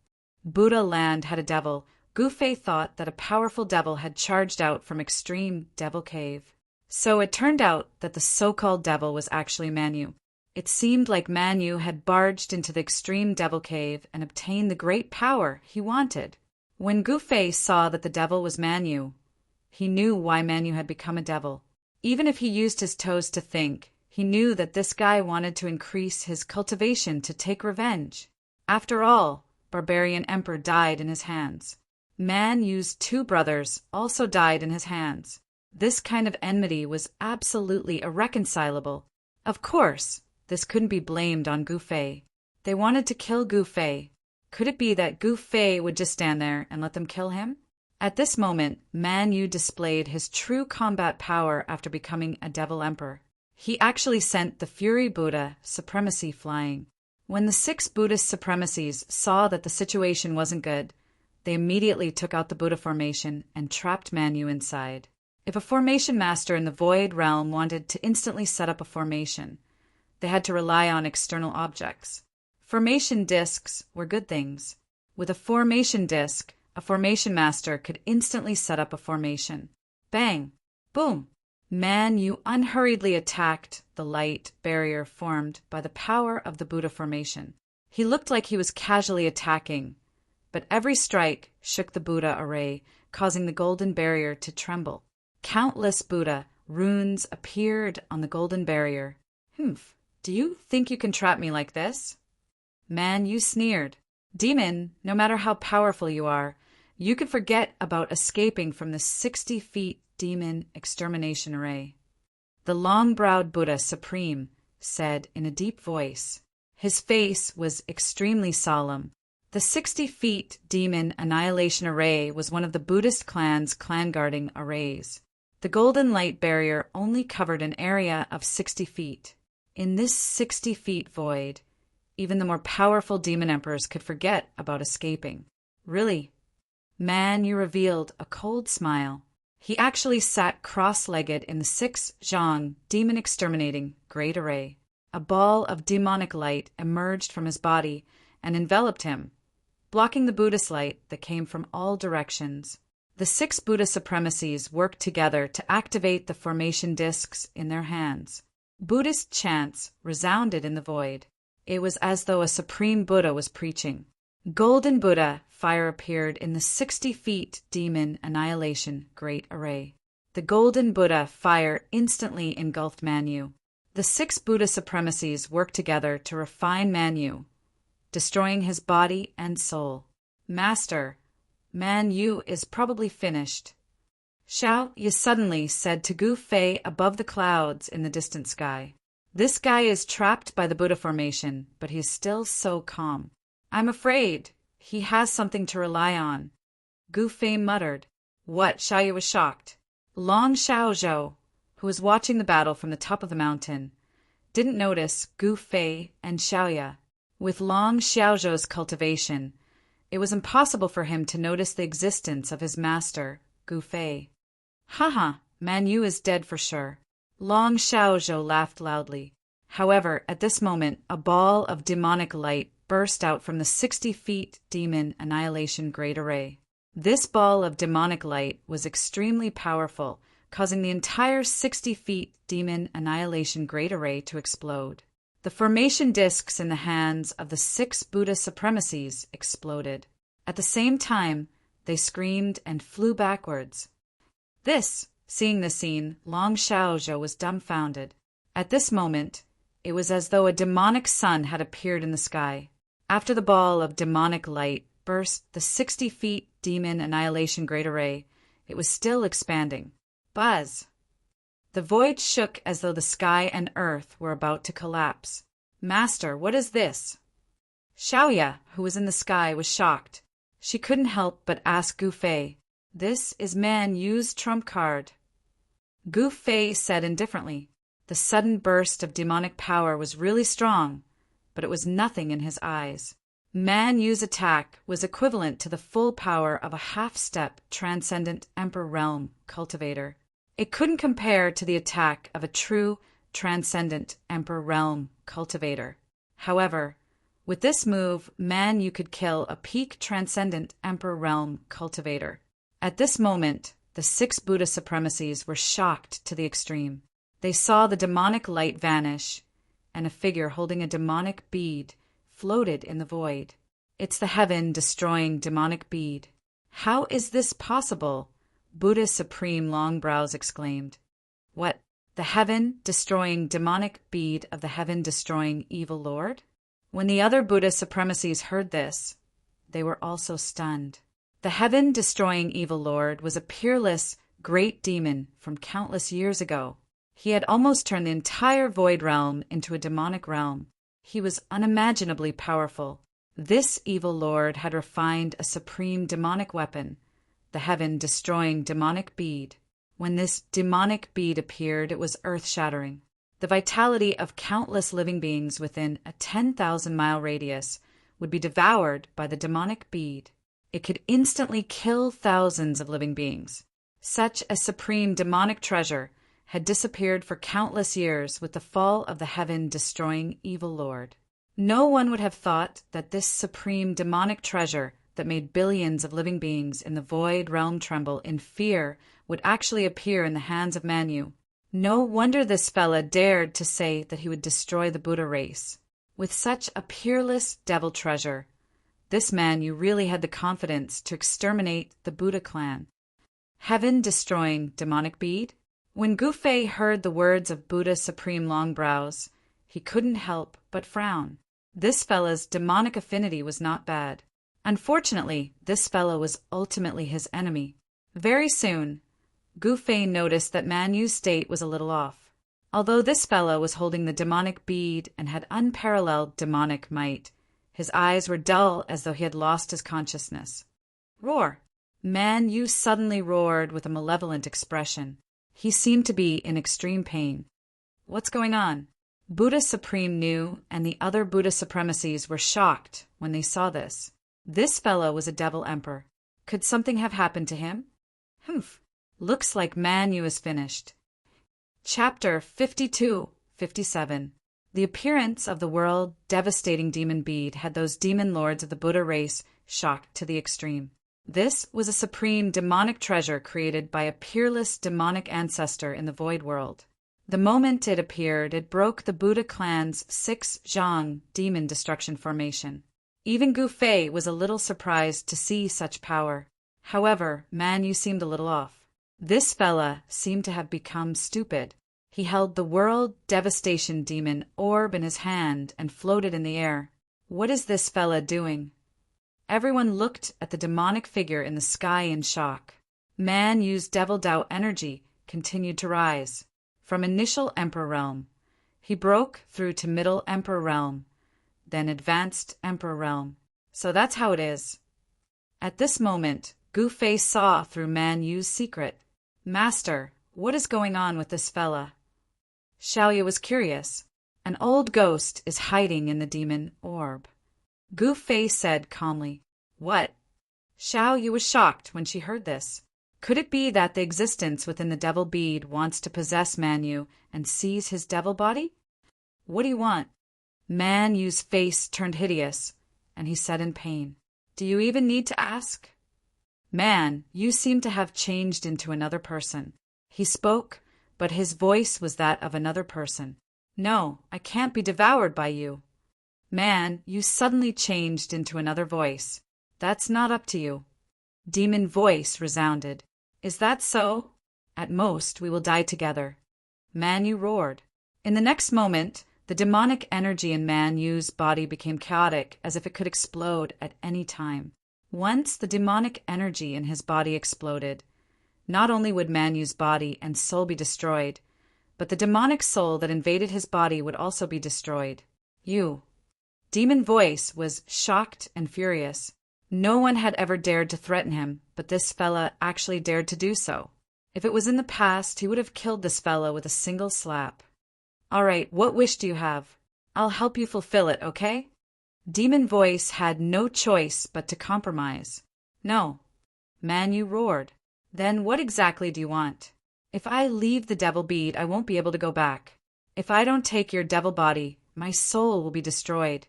Buddha land had a devil. Gu Fei thought that a powerful devil had charged out from extreme Devil Cave. So it turned out that the so-called devil was actually Manu. It seemed like Manu had barged into the extreme Devil Cave and obtained the great power he wanted. When Gu Fei saw that the devil was Manu, he knew why Manu had become a devil. Even if he used his toes to think, he knew that this guy wanted to increase his cultivation to take revenge. After all, Barbarian Emperor died in his hands. Manu's 2 brothers also died in his hands. This kind of enmity was absolutely irreconcilable. Of course, this couldn't be blamed on Gu Fei. They wanted to kill Gu Fei. Could it be that Gu Fei would just stand there and let them kill him? At this moment, Manu displayed his true combat power after becoming a devil emperor. He actually sent the Fury Buddha supremacy flying. When the 6 Buddhist supremacies saw that the situation wasn't good, they immediately took out the Buddha formation and trapped Manu inside. If a formation master in the Void Realm wanted to instantly set up a formation, they had to rely on external objects. Formation discs were good things. With a formation disc, a formation master could instantly set up a formation. Bang! Boom! Man Yu unhurriedly attacked the light barrier formed by the power of the Buddha formation. He looked like he was casually attacking, but every strike shook the Buddha array, causing the golden barrier to tremble. Countless Buddha runes appeared on the golden barrier. "Humph, do you think you can trap me like this?" Man Yu sneered. "Demon, no matter how powerful you are, you could forget about escaping from the 60 feet demon extermination array." The long-browed Buddha Supreme said in a deep voice. His face was extremely solemn. The 60 feet demon annihilation array was one of the Buddhist clan's clan-guarding arrays. The golden light barrier only covered an area of 60 feet. In this 60 feet void, even the more powerful demon emperors could forget about escaping. "Really?" Man Yu revealed a cold smile. He actually sat cross-legged in the 6 Zhang demon-exterminating Great Array. A ball of demonic light emerged from his body and enveloped him, blocking the Buddhist light that came from all directions. The 6 Buddha supremacies worked together to activate the formation discs in their hands. Buddhist chants resounded in the void. It was as though a supreme Buddha was preaching. Golden Buddha fire appeared in the 60 feet demon annihilation Great Array. The golden Buddha fire instantly engulfed Man Yu. The 6 Buddha supremacies worked together to refine Man Yu, destroying his body and soul. "Master, Man Yu is probably finished." Xiao Yi suddenly said to Gu Fei above the clouds in the distant sky. "This guy is trapped by the Buddha formation, but he is still so calm. I'm afraid he has something to rely on." Gu Fei muttered. "What?" Xiao Yi was shocked. Long Xiaozhou, who was watching the battle from the top of the mountain, didn't notice Gu Fei and Xiao Yi. With Long Xiaozhou's cultivation, it was impossible for him to notice the existence of his master, Gu Fei. "Haha, Man Yu is dead for sure." Long Xiaozhou laughed loudly. However, at this moment, a ball of demonic light burst out from the 60 feet demon annihilation Great Array. This ball of demonic light was extremely powerful, causing the entire 60 feet demon annihilation Great Array to explode. The formation discs in the hands of the 6 Buddha supremacies exploded. At the same time, they screamed and flew backwards. Seeing this scene, Long Xiaozhou was dumbfounded. At this moment, it was as though a demonic sun had appeared in the sky. After the ball of demonic light burst the 60 feet demon annihilation Great Array, it was still expanding. Buzz! The void shook as though the sky and earth were about to collapse. "Master, what is this?" Xiao Yi, who was in the sky, was shocked. She couldn't help but ask Gu Fei. "This is Man Yu's trump card." Gu Fei said indifferently. The sudden burst of demonic power was really strong, but it was nothing in his eyes. Man Yu's attack was equivalent to the full power of a half-step transcendent Emperor Realm cultivator. It couldn't compare to the attack of a true transcendent Emperor Realm cultivator. However, with this move, Man Yu could kill a peak transcendent Emperor Realm cultivator. At this moment, the 6 Buddha supremacies were shocked to the extreme. They saw the demonic light vanish, and a figure holding a demonic bead floated in the void. "It's the heaven-destroying demonic bead." "How is this possible?" Buddha Supreme Long Brows exclaimed. "What, the heaven-destroying demonic bead of the heaven-destroying evil lord?" When the other Buddha supremacies heard this, they were also stunned. The heaven-destroying evil lord was a peerless, great demon from countless years ago. He had almost turned the entire void realm into a demonic realm. He was unimaginably powerful. This evil lord had refined a supreme demonic weapon, the heaven-destroying demonic bead. When this demonic bead appeared, it was earth-shattering. The vitality of countless living beings within a 10,000-mile radius would be devoured by the demonic bead. It could instantly kill thousands of living beings. Such a supreme demonic treasure had disappeared for countless years with the fall of the heaven-destroying evil lord. No one would have thought that this supreme demonic treasure that made billions of living beings in the void realm tremble in fear would actually appear in the hands of Man Yu. No wonder this fella dared to say that he would destroy the Buddha race. With such a peerless devil treasure, this man you really had the confidence to exterminate the Buddha clan. Heaven-destroying demonic bead? When Gu Fei heard the words of Buddha's supreme long brows, he couldn't help but frown. This fella's demonic affinity was not bad. Unfortunately, this fellow was ultimately his enemy. Very soon, Gu Fei noticed that Man Yu's state was a little off. Although this fellow was holding the demonic bead and had unparalleled demonic might, his eyes were dull as though he had lost his consciousness. Roar! Man Yu suddenly roared with a malevolent expression. He seemed to be in extreme pain. What's going on? Buddha Supreme knew, and the other Buddha supremacies were shocked when they saw this. This fellow was a devil emperor. Could something have happened to him? Humph. Looks like Man Yu is finished. Chapter 52-57. The appearance of the world-devastating demon bead had those demon lords of the Buddha race shocked to the extreme. This was a supreme demonic treasure created by a peerless demonic ancestor in the void world. The moment it appeared, it broke the Buddha clan's 6 Zhang demon destruction formation. Even Gu Fei was a little surprised to see such power. However, Man Yu seemed a little off. This fella seemed to have become stupid. He held the world devastation demon orb in his hand and floated in the air. What is this fella doing? Everyone looked at the demonic figure in the sky in shock. Man Yu's devil Dao energy continued to rise. From initial Emperor realm, he broke through to middle Emperor realm, then advanced Emperor realm. So that's how it is. At this moment, Gu Fei saw through Man Yu's secret. Master, what is going on with this fella? Xiaoyu was curious. An old ghost is hiding in the demon orb. Gu Fei said calmly. What? Xiaoyu was shocked when she heard this. Could it be that the existence within the devil bead wants to possess Man Yu and seize his devil body? What do you want? Man Yu's face turned hideous, and he said in pain. Do you even need to ask? Man, you seem to have changed into another person. He spoke, but his voice was that of another person. No, I can't be devoured by you. Man, you suddenly changed into another voice. That's not up to you. Demon voice resounded. Is that so? At most, we will die together. Man Yu roared. In the next moment, the demonic energy in Man Yu's body became chaotic, as if it could explode at any time. Once the demonic energy in his body exploded, not only would Man Yu's body and soul be destroyed, but the demonic soul that invaded his body would also be destroyed. You. Demon voice was shocked and furious. No one had ever dared to threaten him, but this fella actually dared to do so. If it was in the past, he would have killed this fella with a single slap. All right, what wish do you have? I'll help you fulfill it, okay? Demon voice had no choice but to compromise. No. Man Yu roared. Then what exactly do you want? If I leave the devil bead, I won't be able to go back. If I don't take your devil body, my soul will be destroyed.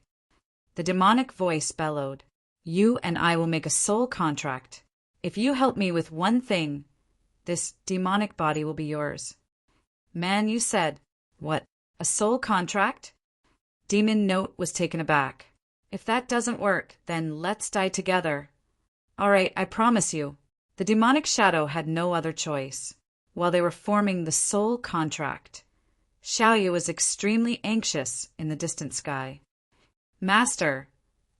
The demonic voice bellowed. You and I will make a soul contract. If you help me with one thing, this demonic body will be yours. Man Yu said, What, a soul contract? Demon Note was taken aback. If that doesn't work, then let's die together. All right, I promise you. The demonic shadow had no other choice. While they were forming the soul contract, Xiaoyu was extremely anxious in the distant sky. Master,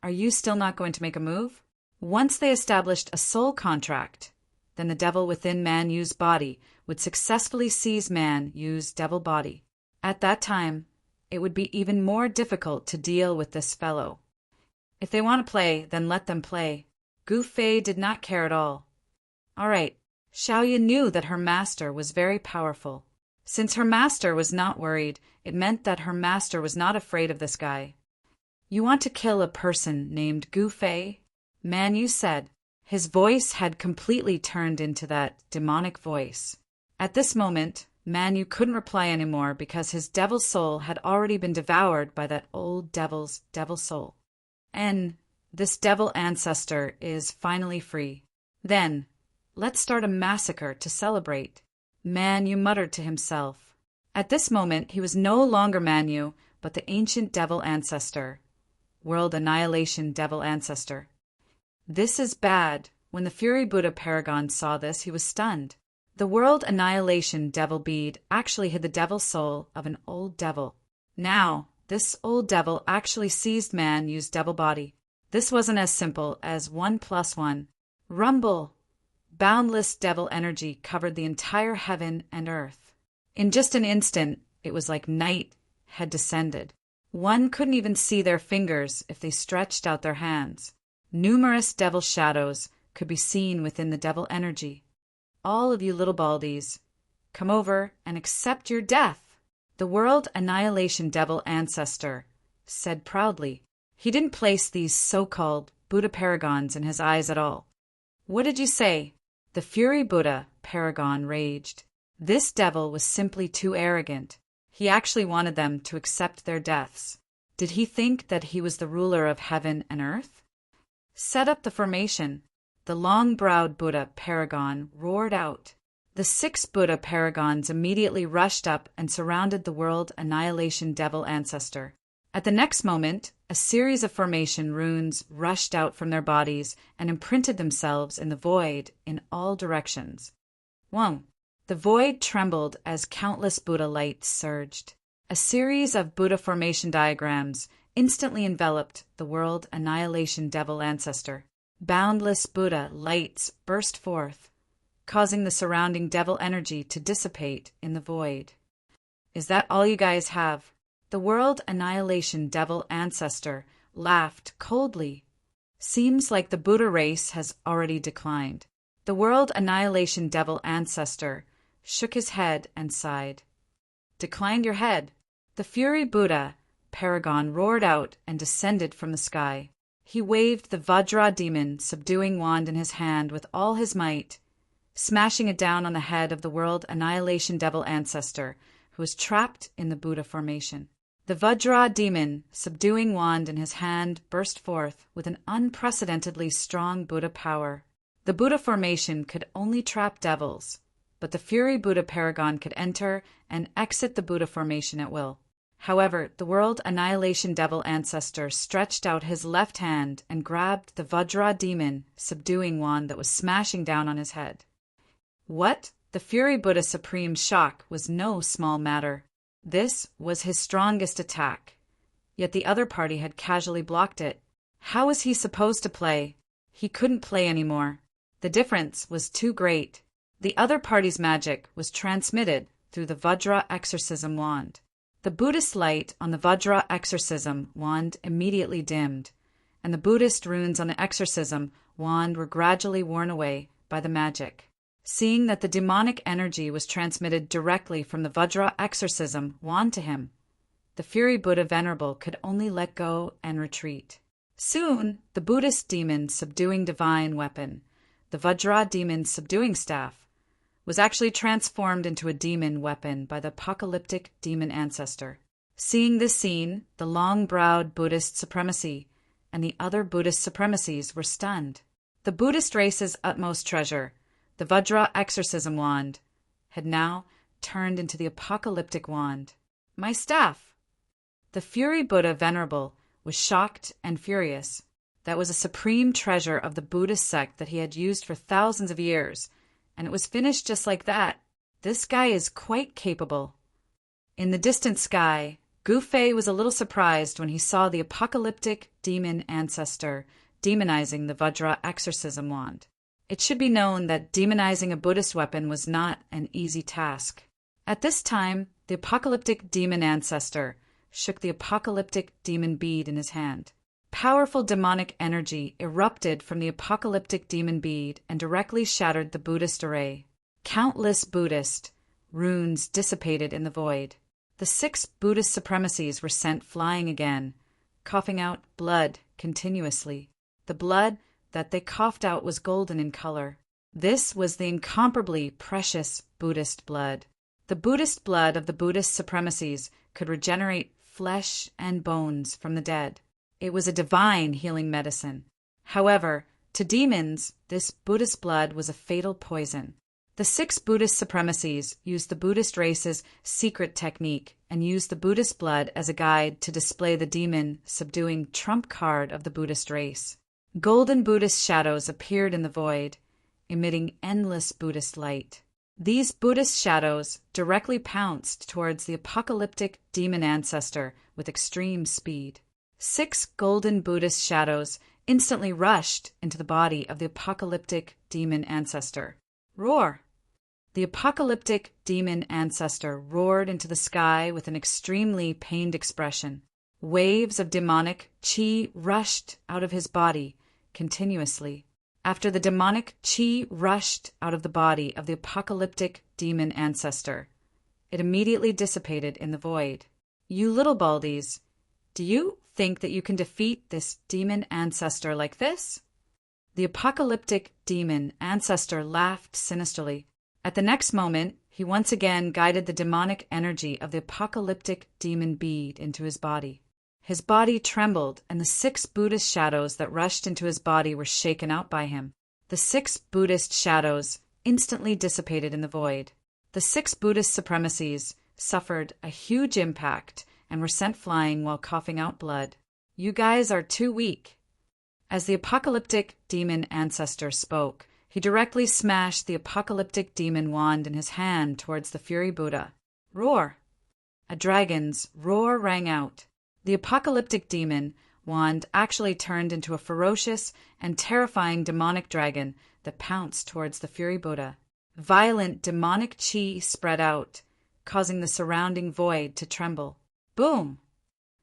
are you still not going to make a move? Once they established a soul contract, then the devil within Man Yu's body would successfully seize Man Yu's devil body. At that time, it would be even more difficult to deal with this fellow. If they want to play, then let them play. Gu Fei did not care at all. All right, Xiaoyu knew that her master was very powerful. Since her master was not worried, it meant that her master was not afraid of this guy. You want to kill a person named Gu Fei? Man Yu said. His voice had completely turned into that demonic voice. At this moment, Man Yu couldn't reply anymore because his devil soul had already been devoured by that old devil's devil soul. And this devil ancestor is finally free. Then, let's start a massacre to celebrate. Man Yu muttered to himself. At this moment, he was no longer Manu, but the ancient devil ancestor, world annihilation devil ancestor. This is bad. When the Fury Buddha Paragon saw this, he was stunned. The world annihilation devil bead actually hid the devil's soul of an old devil. Now, this old devil actually seized man use devil body. This wasn't as simple as 1 + 1. Rumble! Boundless devil energy covered the entire heaven and earth. In just an instant, it was like night had descended. One couldn't even see their fingers if they stretched out their hands. Numerous devil shadows could be seen within the devil energy. All of you little baldies, come over and accept your death. The world annihilation devil ancestor said proudly. He didn't place these so-called Buddha paragons in his eyes at all. What did you say? The Fury Buddha Paragon raged. This devil was simply too arrogant. He actually wanted them to accept their deaths. Did he think that he was the ruler of heaven and earth? Set up the formation. The long-browed Buddha Paragon roared out. The 6 Buddha Paragons immediately rushed up and surrounded the world annihilation devil ancestor. At the next moment, a series of formation runes rushed out from their bodies and imprinted themselves in the void in all directions. 1. The void trembled as countless Buddha lights surged. A series of Buddha formation diagrams instantly enveloped the world annihilation devil ancestor. Boundless Buddha lights burst forth, causing the surrounding devil energy to dissipate in the void. Is that all you guys have? The world annihilation devil ancestor laughed coldly. Seems like the Buddha race has already declined. The world annihilation devil ancestor shook his head and sighed. Declined your head? The Fury Buddha Paragon roared out and descended from the sky. He waved the Vajra demon subduing wand in his hand with all his might, smashing it down on the head of the world annihilation devil ancestor who was trapped in the Buddha formation. The Vajra demon subduing wand in his hand burst forth with an unprecedentedly strong Buddha power. The Buddha formation could only trap devils, but the Fury Buddha Paragon could enter and exit the Buddha formation at will. However, the world annihilation devil ancestor stretched out his left hand and grabbed the Vajra demon subduing wand that was smashing down on his head. What? The Fury Buddha Supreme's shock was no small matter. This was his strongest attack, yet the other party had casually blocked it. How was he supposed to play? He couldn't play anymore. The difference was too great. The other party's magic was transmitted through the Vajra exorcism wand. The Buddhist light on the Vajra exorcism wand immediately dimmed, and the Buddhist runes on the exorcism wand were gradually worn away by the magic. Seeing that the demonic energy was transmitted directly from the Vajra exorcism wand to him, the Fury Buddha Venerable could only let go and retreat. Soon, the Buddhist demon subduing divine weapon, the Vajra demon subduing staff, was actually transformed into a demon weapon by the apocalyptic demon ancestor. Seeing this scene, the long-browed Buddhist supremacy and the other Buddhist supremacies were stunned. The Buddhist race's utmost treasure, the Vajra exorcism wand, had now turned into the apocalyptic wand. My staff! The Fury Buddha Venerable was shocked and furious. That was a supreme treasure of the Buddhist sect that he had used for thousands of years, and it was finished just like that. This guy is quite capable. In the distant sky, Gu Fei was a little surprised when he saw the apocalyptic demon ancestor demonizing the Vajra exorcism wand. It should be known that demonizing a Buddhist weapon was not an easy task. At this time, the apocalyptic demon ancestor shook the apocalyptic demon bead in his hand. Powerful demonic energy erupted from the apocalyptic demon bead and directly shattered the Buddhist array. Countless Buddhist runes dissipated in the void. The 6 Buddhist supremacies were sent flying again, coughing out blood continuously. The blood that they coughed out was golden in color. This was the incomparably precious Buddhist blood. The Buddhist blood of the Buddhist supremacies could regenerate flesh and bones from the dead. It was a divine healing medicine. However, to demons, this Buddhist blood was a fatal poison. The 6 Buddhist supremacies used the Buddhist race's secret technique and used the Buddhist blood as a guide to display the demon subduing trump card of the Buddhist race. Golden Buddhist shadows appeared in the void, emitting endless Buddhist light. These Buddhist shadows directly pounced towards the apocalyptic demon ancestor with extreme speed. 6 golden Buddhist shadows instantly rushed into the body of the apocalyptic demon ancestor. Roar! The apocalyptic demon ancestor roared into the sky with an extremely pained expression. Waves of demonic chi rushed out of his body continuously. After the demonic chi rushed out of the body of the apocalyptic demon ancestor, it immediately dissipated in the void. You little baldies, do you think that you can defeat this demon ancestor like this? The apocalyptic demon ancestor laughed sinisterly. At the next moment, he once again guided the demonic energy of the apocalyptic demon bead into his body. His body trembled, and the 6 Buddhist shadows that rushed into his body were shaken out by him. The 6 Buddhist shadows instantly dissipated in the void. The 6 Buddhist supremacies suffered a huge impact and were sent flying while coughing out blood. You guys are too weak. As the apocalyptic demon ancestor spoke, he directly smashed the apocalyptic demon wand in his hand towards the Fury Buddha. Roar! A dragon's roar rang out. The apocalyptic demon wand actually turned into a ferocious and terrifying demonic dragon that pounced towards the Fury Buddha. Violent demonic chi spread out, causing the surrounding void to tremble. Boom!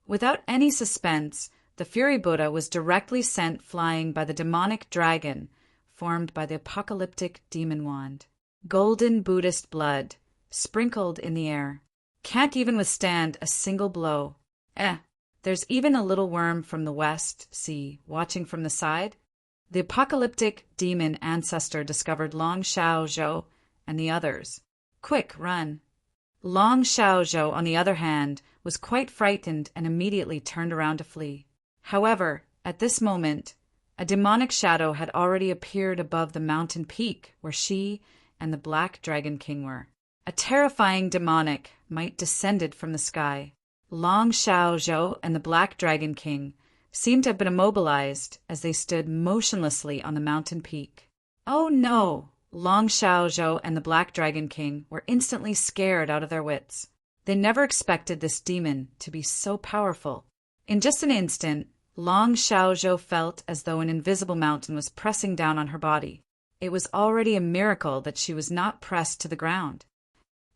Without any suspense, the Fury Buddha was directly sent flying by the demonic dragon formed by the apocalyptic demon wand. Golden Buddhist blood sprinkled in the air. Can't even withstand a single blow. There's even a little worm from the West Sea watching from the side. The apocalyptic demon ancestor discovered Long Xiao Zhou and the others. Quick, run! Long Xiao Zhou, on the other hand, was quite frightened and immediately turned around to flee. However, at this moment, a demonic shadow had already appeared above the mountain peak where she and the Black Dragon King were. A terrifying demonic might descended from the sky. Long Xiao Zhou and the Black Dragon King seemed to have been immobilized as they stood motionlessly on the mountain peak. Oh no! Long Xiao Zhou and the Black Dragon King were instantly scared out of their wits. They never expected this demon to be so powerful. In just an instant, Long Xiao Zhou felt as though an invisible mountain was pressing down on her body. It was already a miracle that she was not pressed to the ground.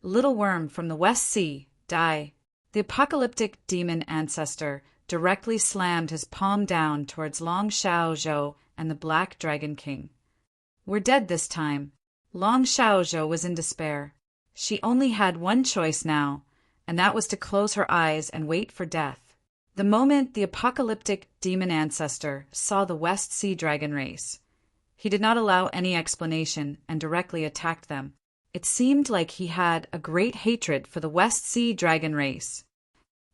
Little worm from the West Sea, die! The apocalyptic demon ancestor directly slammed his palm down towards Long Xiao Zhou and the Black Dragon King. We're dead this time. Long Xiao Zhou was in despair. She only had one choice now, and that was to close her eyes and wait for death. The moment the apocalyptic demon ancestor saw the West Sea Dragon race, he did not allow any explanation and directly attacked them. It seemed like he had a great hatred for the West Sea Dragon race.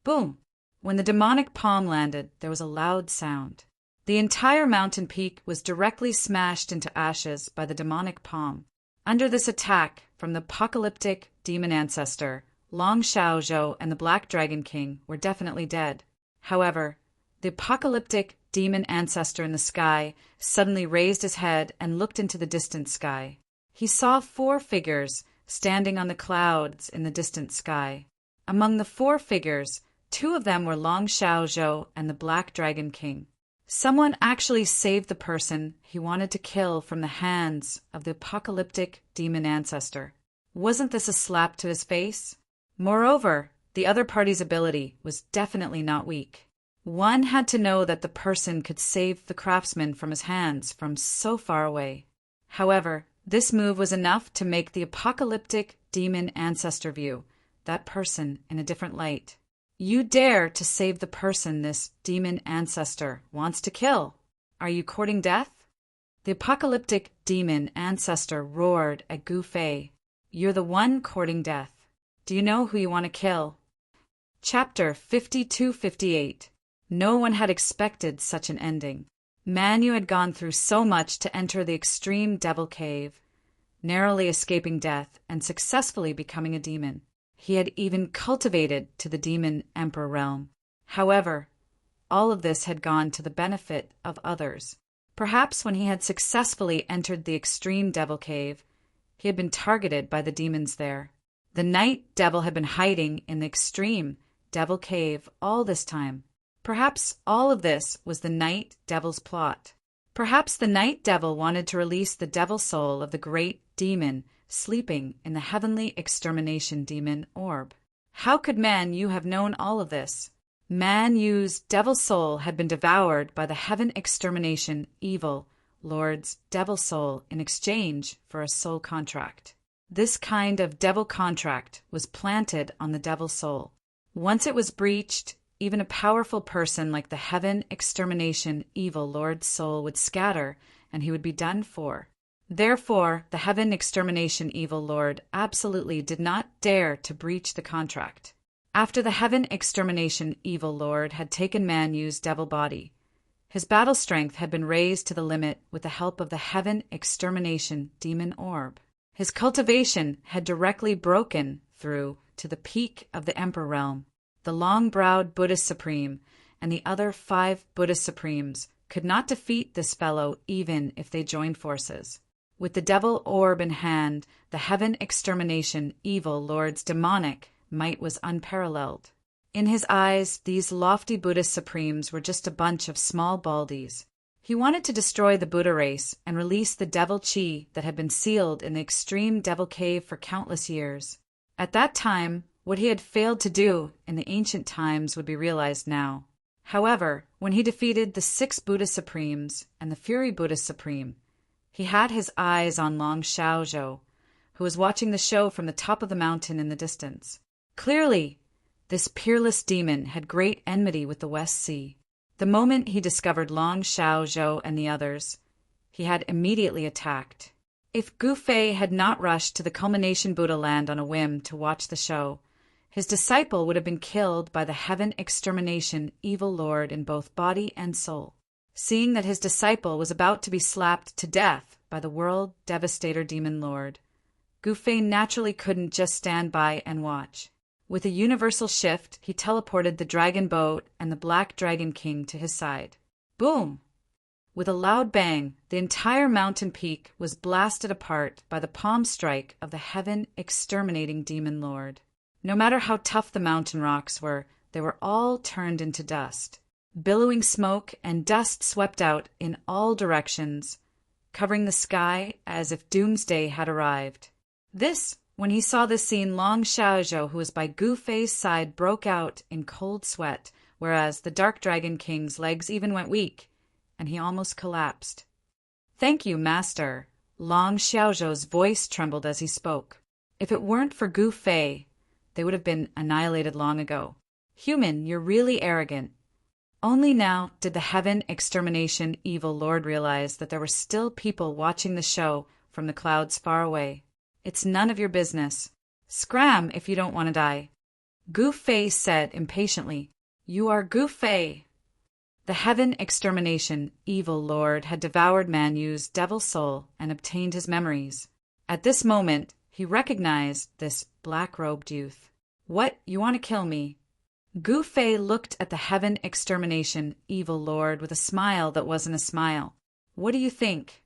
Boom! When the demonic palm landed, there was a loud sound. The entire mountain peak was directly smashed into ashes by the demonic palm. Under this attack from the apocalyptic demon ancestor, Long Xiao Zhou and the Black Dragon King were definitely dead. However, the apocalyptic demon ancestor in the sky suddenly raised his head and looked into the distant sky. He saw 4 figures standing on the clouds in the distant sky. Among the 4 figures, 2 of them were Long Xiao Zhou and the Black Dragon King. Someone actually saved the person he wanted to kill from the hands of the apocalyptic demon ancestor. Wasn't this a slap to his face? Moreover, the other party's ability was definitely not weak. One had to know that the person could save the craftsman from his hands from so far away. However, this move was enough to make the apocalyptic demon ancestor view that person in a different light. You dare to save the person this demon ancestor wants to kill. Are you courting death? The apocalyptic demon ancestor roared at Gu Fei. You're the one courting death. Do you know who you want to kill? Chapter 52-58. No one had expected such an ending. Manu had gone through so much to enter the extreme devil cave. narrowly escaping death and successfully becoming a demon. He had even cultivated to the demon emperor realm. However, all of this had gone to the benefit of others. Perhaps when he had successfully entered the extreme devil cave, he had been targeted by the demons there. The night devil had been hiding in the extreme devil cave all this time. Perhaps all of this was the night devil's plot. Perhaps the night devil wanted to release the devil soul of the great demon sleeping in the heavenly extermination demon orb. How could Man Yu have known all of this? Man Yu's devil soul had been devoured by the heaven extermination evil Lord's devil soul in exchange for a soul contract. This kind of devil contract was planted on the devil soul. Once it was breached, even a powerful person like the heaven extermination evil Lord's soul would scatter and he would be done for. Therefore, the heaven extermination evil Lord absolutely did not dare to breach the contract. After the heaven extermination evil Lord had taken Man Yu's devil body, his battle strength had been raised to the limit with the help of the heaven extermination demon orb. His cultivation had directly broken through to the peak of the emperor realm. The long-browed Buddhist Supreme and the other 5 Buddhist Supremes could not defeat this fellow even if they joined forces. With the devil orb in hand, the heaven extermination evil Lord's demonic might was unparalleled. In his eyes, these lofty Buddhist Supremes were just a bunch of small baldies. He wanted to destroy the Buddha race and release the devil chi that had been sealed in the extreme devil cave for countless years. At that time, what he had failed to do in the ancient times would be realized now. However, when he defeated the 6 Buddha Supremes and the Fury Buddhist Supreme, he had his eyes on Long Xiaozhou, who was watching the show from the top of the mountain in the distance. Clearly, this peerless demon had great enmity with the West Sea. The moment he discovered Long Xiaozhou and the others, he had immediately attacked. If Gu Fei had not rushed to the culmination Buddha land on a whim to watch the show, his disciple would have been killed by the heaven extermination evil lord in both body and soul. Seeing that his disciple was about to be slapped to death by the world devastator demon lord, Gu Fei naturally couldn't just stand by and watch. With a universal shift, he teleported the dragon boat and the black dragon king to his side. Boom! With a loud bang, the entire mountain peak was blasted apart by the palm strike of the heaven exterminating demon lord. No matter how tough the mountain rocks were, they were all turned into dust. Billowing smoke and dust swept out in all directions, covering the sky as if doomsday had arrived. When he saw this scene, Long Xiaozhou, who was by Gu Fei's side, broke out in cold sweat, whereas the Dark Dragon King's legs even went weak, and he almost collapsed. "Thank you, Master." Long Xiaozhou's voice trembled as he spoke. If it weren't for Gu Fei, they would have been annihilated long ago. "Human, you're really arrogant." Only now did the heaven extermination evil lord realize that there were still people watching the show from the clouds far away. "It's none of your business. Scram if you don't want to die." Gu Fei said impatiently, "You are Gu Fei." The heaven extermination evil lord had devoured Man Yu's devil soul and obtained his memories. At this moment, he recognized this black-robed youth. "What, you want to kill me?" Gu Fei looked at the heaven extermination evil lord with a smile that wasn't a smile. "What do you think?"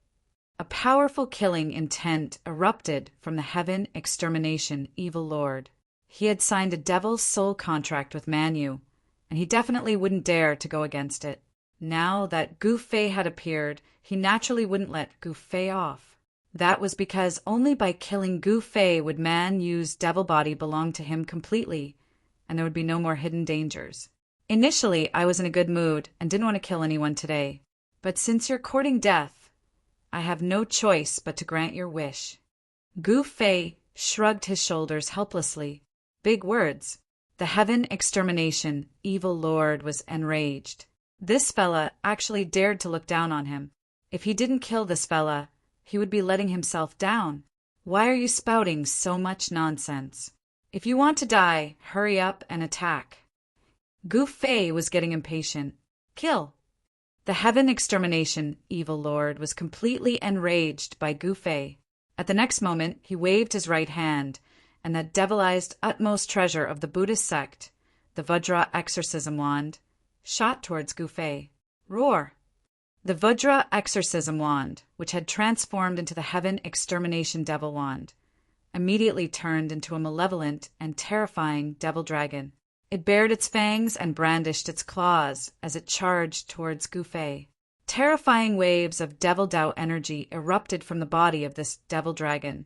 A powerful killing intent erupted from the heaven extermination evil lord. He had signed a devil's soul contract with Man Yu, and he definitely wouldn't dare to go against it. Now that Gu Fei had appeared, he naturally wouldn't let Gu Fei off. That was because only by killing Gu Fei would Man Yu's devil body belong to him completely, and there would be no more hidden dangers. Initially, I was in a good mood and didn't want to kill anyone today. But since you're courting death, I have no choice but to grant your wish. Gu Fei shrugged his shoulders helplessly. Big words. The heaven extermination evil lord was enraged. This fella actually dared to look down on him. If he didn't kill this fella, he would be letting himself down. Why are you spouting so much nonsense? If you want to die, hurry up and attack. Gu Fei was getting impatient. Kill. The heaven extermination evil lord was completely enraged by Gu Fei. At the next moment, he waved his right hand, and that devilized utmost treasure of the Buddhist sect, the Vajra exorcism wand, shot towards Gu Fei. Roar! The Vajra exorcism wand, which had transformed into the heaven extermination devil wand, immediately turned into a malevolent and terrifying devil dragon. It bared its fangs and brandished its claws as it charged towards Gu Fei. Terrifying waves of devil Tao energy erupted from the body of this devil dragon,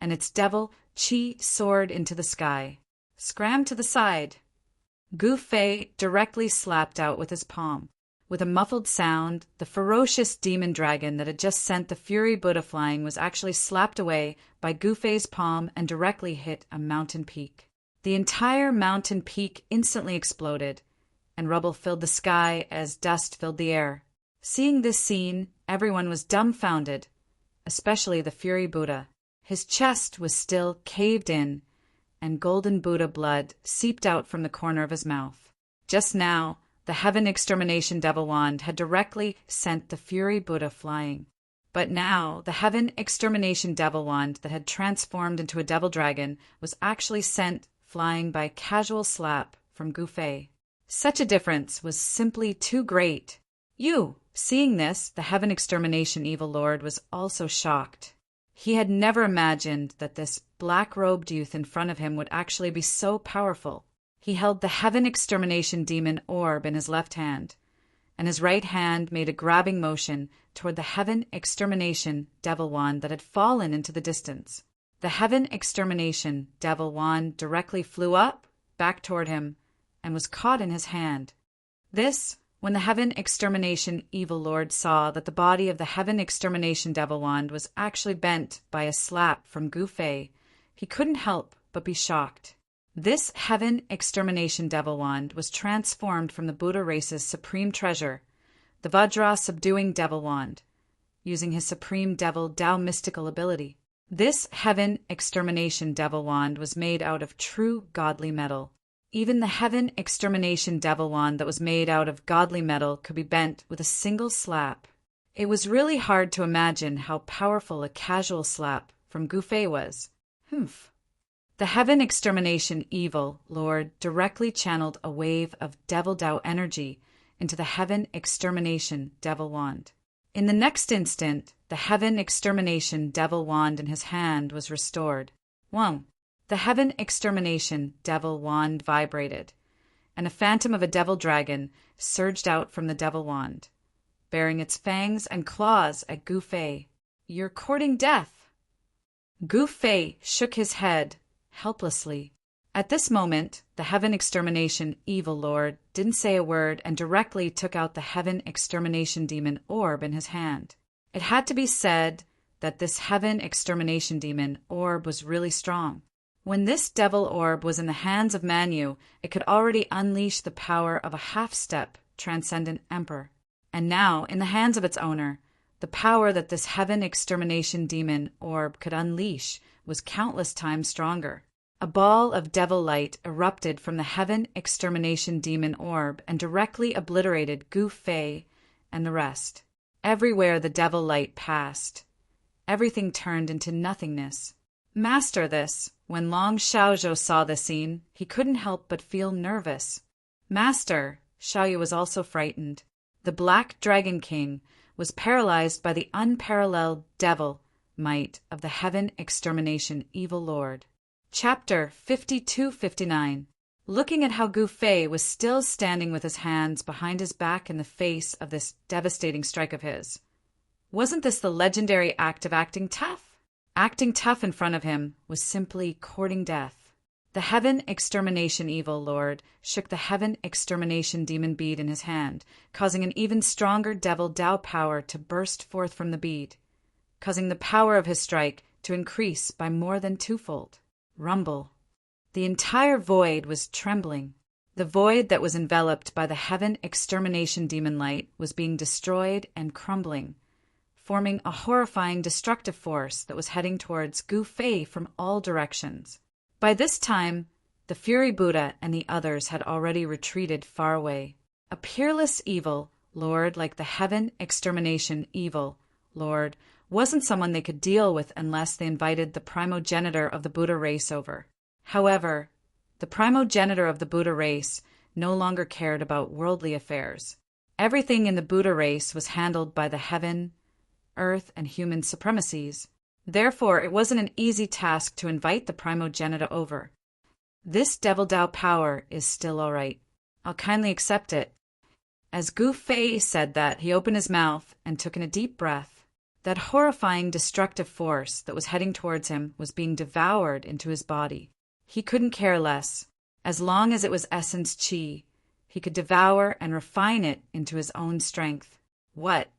and its devil chi soared into the sky. Scram to the side! Gu Fei directly slapped out with his palm. With a muffled sound, the ferocious demon dragon that had just sent the Fury Buddha flying was actually slapped away by Gu Fei's palm and directly hit a mountain peak. The entire mountain peak instantly exploded, and rubble filled the sky as dust filled the air. Seeing this scene, everyone was dumbfounded, especially the Fury Buddha. His chest was still caved in, and golden Buddha blood seeped out from the corner of his mouth. Just now, the Heaven Extermination Devil Wand had directly sent the Fury Buddha flying. But now, the Heaven Extermination Devil Wand that had transformed into a devil dragon was actually sent flying by a casual slap from Gu Fei. Such a difference was simply too great. Seeing this, the Heaven Extermination Evil Lord was also shocked. He had never imagined that this black-robed youth in front of him would actually be so powerful. He held the Heaven Extermination Demon Orb in his left hand, and his right hand made a grabbing motion toward the Heaven Extermination Devil Wand that had fallen into the distance. The Heaven Extermination Devil Wand directly flew up, back toward him, and was caught in his hand. When the Heaven Extermination Evil Lord saw that the body of the Heaven Extermination Devil Wand was actually bent by a slap from Gu Fei, he couldn't help but be shocked. This Heaven Extermination Devil Wand was transformed from the Buddha race's supreme treasure, the Vajra Subduing Devil Wand, using his supreme devil Tao mystical ability. This Heaven Extermination Devil Wand was made out of true godly metal. Even the Heaven Extermination Devil Wand that was made out of godly metal could be bent with a single slap. It was really hard to imagine how powerful a casual slap from Gu Fei was. The Heaven Extermination Evil Lord directly channeled a wave of devil Tao energy into the Heaven Extermination Devil Wand. In the next instant, the Heaven Extermination Devil Wand in his hand was restored. The Heaven Extermination Devil Wand vibrated, and a phantom of a devil dragon surged out from the devil wand, bearing its fangs and claws at Gu Fei. "You're courting death." Gu Fei shook his head helplessly. At this moment, the Heaven Extermination Evil Lord didn't say a word and directly took out the Heaven Extermination Demon Orb in his hand. It had to be said that this Heaven Extermination Demon Orb was really strong. When this devil orb was in the hands of Manu, it could already unleash the power of a half-step transcendent emperor. And now, in the hands of its owner, the power that this Heaven Extermination Demon Orb could unleash was countless times stronger. A ball of devil light erupted from the Heaven Extermination Demon Orb and directly obliterated Gu Fei and the rest. Everywhere the devil light passed, everything turned into nothingness. Master this. When Long Xiaozhou saw this scene, he couldn't help but feel nervous. Master, Xiaoyu was also frightened. The Black Dragon King was paralyzed by the unparalleled devil might of the Heaven Extermination Evil Lord. Chapter 52-59. Looking at how Gu Fei was still standing with his hands behind his back in the face of this devastating strike of his. Wasn't this the legendary act of acting tough? Acting tough in front of him was simply courting death. The Heaven Extermination Evil Lord shook the Heaven Extermination Demon bead in his hand, causing an even stronger devil Tao power to burst forth from the bead, causing the power of his strike to increase by more than twofold. Rumble. The entire void was trembling. The void that was enveloped by the Heaven Extermination Demon light was being destroyed and crumbling, forming a horrifying destructive force that was heading towards Gu Fei from all directions. By this time, the Fury Buddha and the others had already retreated far away. A peerless evil Lord like the Heaven Extermination Evil Lord, wasn't someone they could deal with unless they invited the primogenitor of the Buddha race over. However, the primogenitor of the Buddha race no longer cared about worldly affairs. Everything in the Buddha race was handled by the heaven, earth, and human supremacies. Therefore, it wasn't an easy task to invite the primogenitor over. This devil Tao power is still all right. I'll kindly accept it. As Gu Fei said that, he opened his mouth and took in a deep breath. That horrifying destructive force that was heading towards him was being devoured into his body. He couldn't care less. As long as it was essence qi, he could devour and refine it into his own strength. What?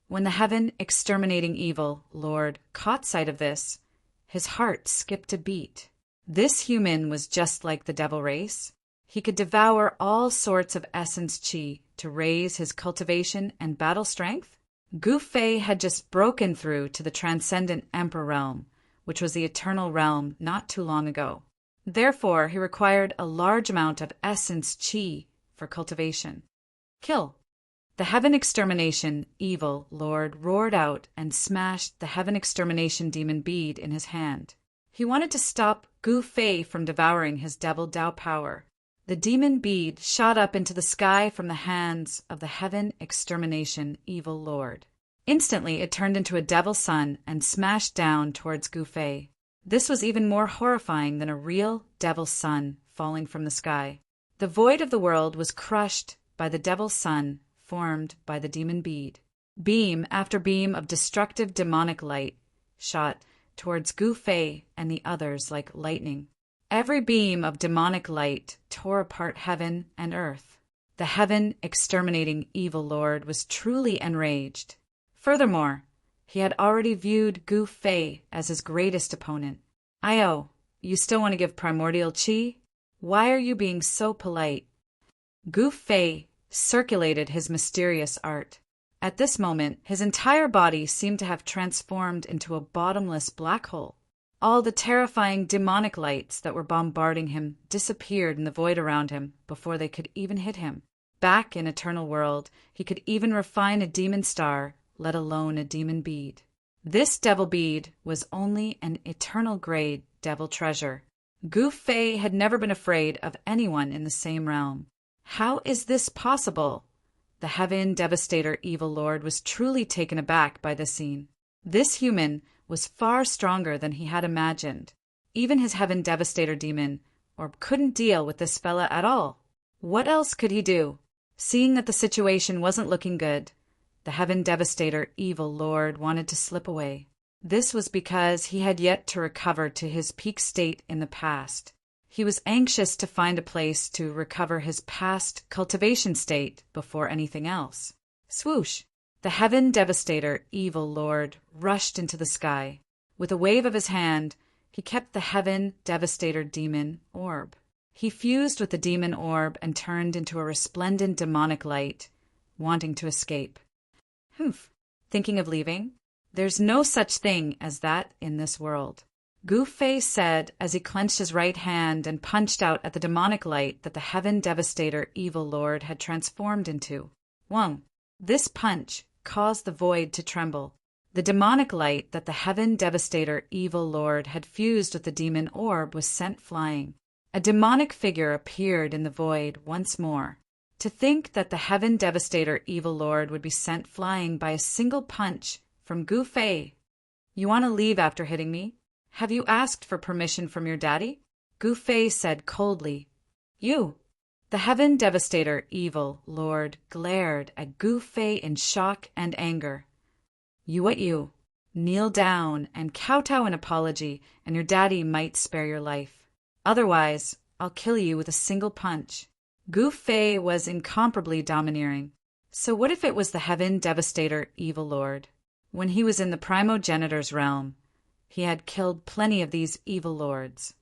When the heaven exterminating evil Lord caught sight of this, his heart skipped a beat. This human was just like the devil race. He could devour all sorts of essence qi to raise his cultivation and battle strength. Gu Fei had just broken through to the transcendent emperor realm, which was the eternal realm not too long ago. Therefore, he required a large amount of essence qi for cultivation. Kill. The heaven extermination evil Lord roared out and smashed the heaven extermination demon bead in his hand. He wanted to stop Gu Fei from devouring his devil Tao power. The demon bead shot up into the sky from the hands of the heaven extermination evil Lord. Instantly, it turned into a devil sun and smashed down towards Gu Fei. This was even more horrifying than a real devil sun falling from the sky. The void of the world was crushed by the devil sun formed by the demon bead. Beam after beam of destructive demonic light shot towards Gu Fei and the others like lightning. Every beam of demonic light tore apart heaven and earth. The heaven exterminating evil Lord was truly enraged. Furthermore, he had already viewed Gu Fei as his greatest opponent. Io, you still want to give primordial qi? Why are you being so polite? Gu Fei circulated his mysterious art. At this moment, his entire body seemed to have transformed into a bottomless black hole. All the terrifying demonic lights that were bombarding him disappeared in the void around him before they could even hit him. Back in Eternal World, he could even refine a demon star, let alone a demon bead. This devil bead was only an eternal grade devil treasure. Gu Fei had never been afraid of anyone in the same realm. How is this possible? The heaven devastator evil Lord was truly taken aback by this scene. This human was far stronger than he had imagined. Even his heaven devastator demon orb couldn't deal with this fella at all. What else could he do? Seeing that the situation wasn't looking good, the heaven devastator evil Lord wanted to slip away. This was because he had yet to recover to his peak state in the past. He was anxious to find a place to recover his past cultivation state before anything else. Swoosh! The heaven devastator evil Lord rushed into the sky. With a wave of his hand, he kept the heaven devastator demon orb. He fused with the demon orb and turned into a resplendent demonic light, wanting to escape. Humph! Thinking of leaving? There's no such thing as that in this world. Gu Fei said as he clenched his right hand and punched out at the demonic light that the heaven devastator evil Lord had transformed into. Wong! This punch caused the void to tremble. The demonic light that the heaven devastator evil Lord had fused with the demon orb was sent flying. A demonic figure appeared in the void once more. To think that the heaven devastator evil Lord would be sent flying by a single punch from Gu Fei. You want to leave after hitting me? Have you asked for permission from your daddy? Gu Fei said coldly. You. The heaven devastator evil Lord glared at Gu Fei in shock and anger. You what you? Kneel down and kowtow an apology, and your daddy might spare your life. Otherwise, I'll kill you with a single punch. Gu Fei was incomparably domineering. So what if it was the heaven devastator evil Lord? When he was in the primogenitor's realm, he had killed plenty of these evil lords.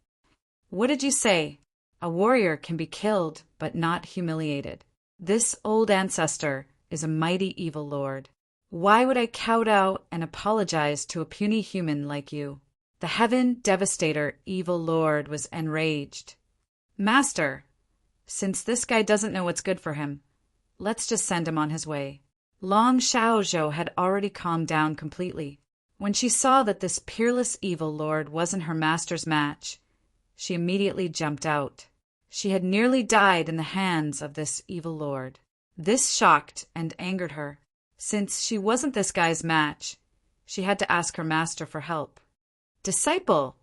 What did you say? A warrior can be killed, but not humiliated. This old ancestor is a mighty evil lord. Why would I kowtow and apologize to a puny human like you? The heaven devastator evil lord was enraged. Master, since this guy doesn't know what's good for him, let's just send him on his way. Long Xiaozhou had already calmed down completely. When she saw that this peerless evil lord wasn't her master's match, she immediately jumped out. She had nearly died in the hands of this evil lord. This shocked and angered her. Since she wasn't this guy's match, she had to ask her master for help. "Disciple,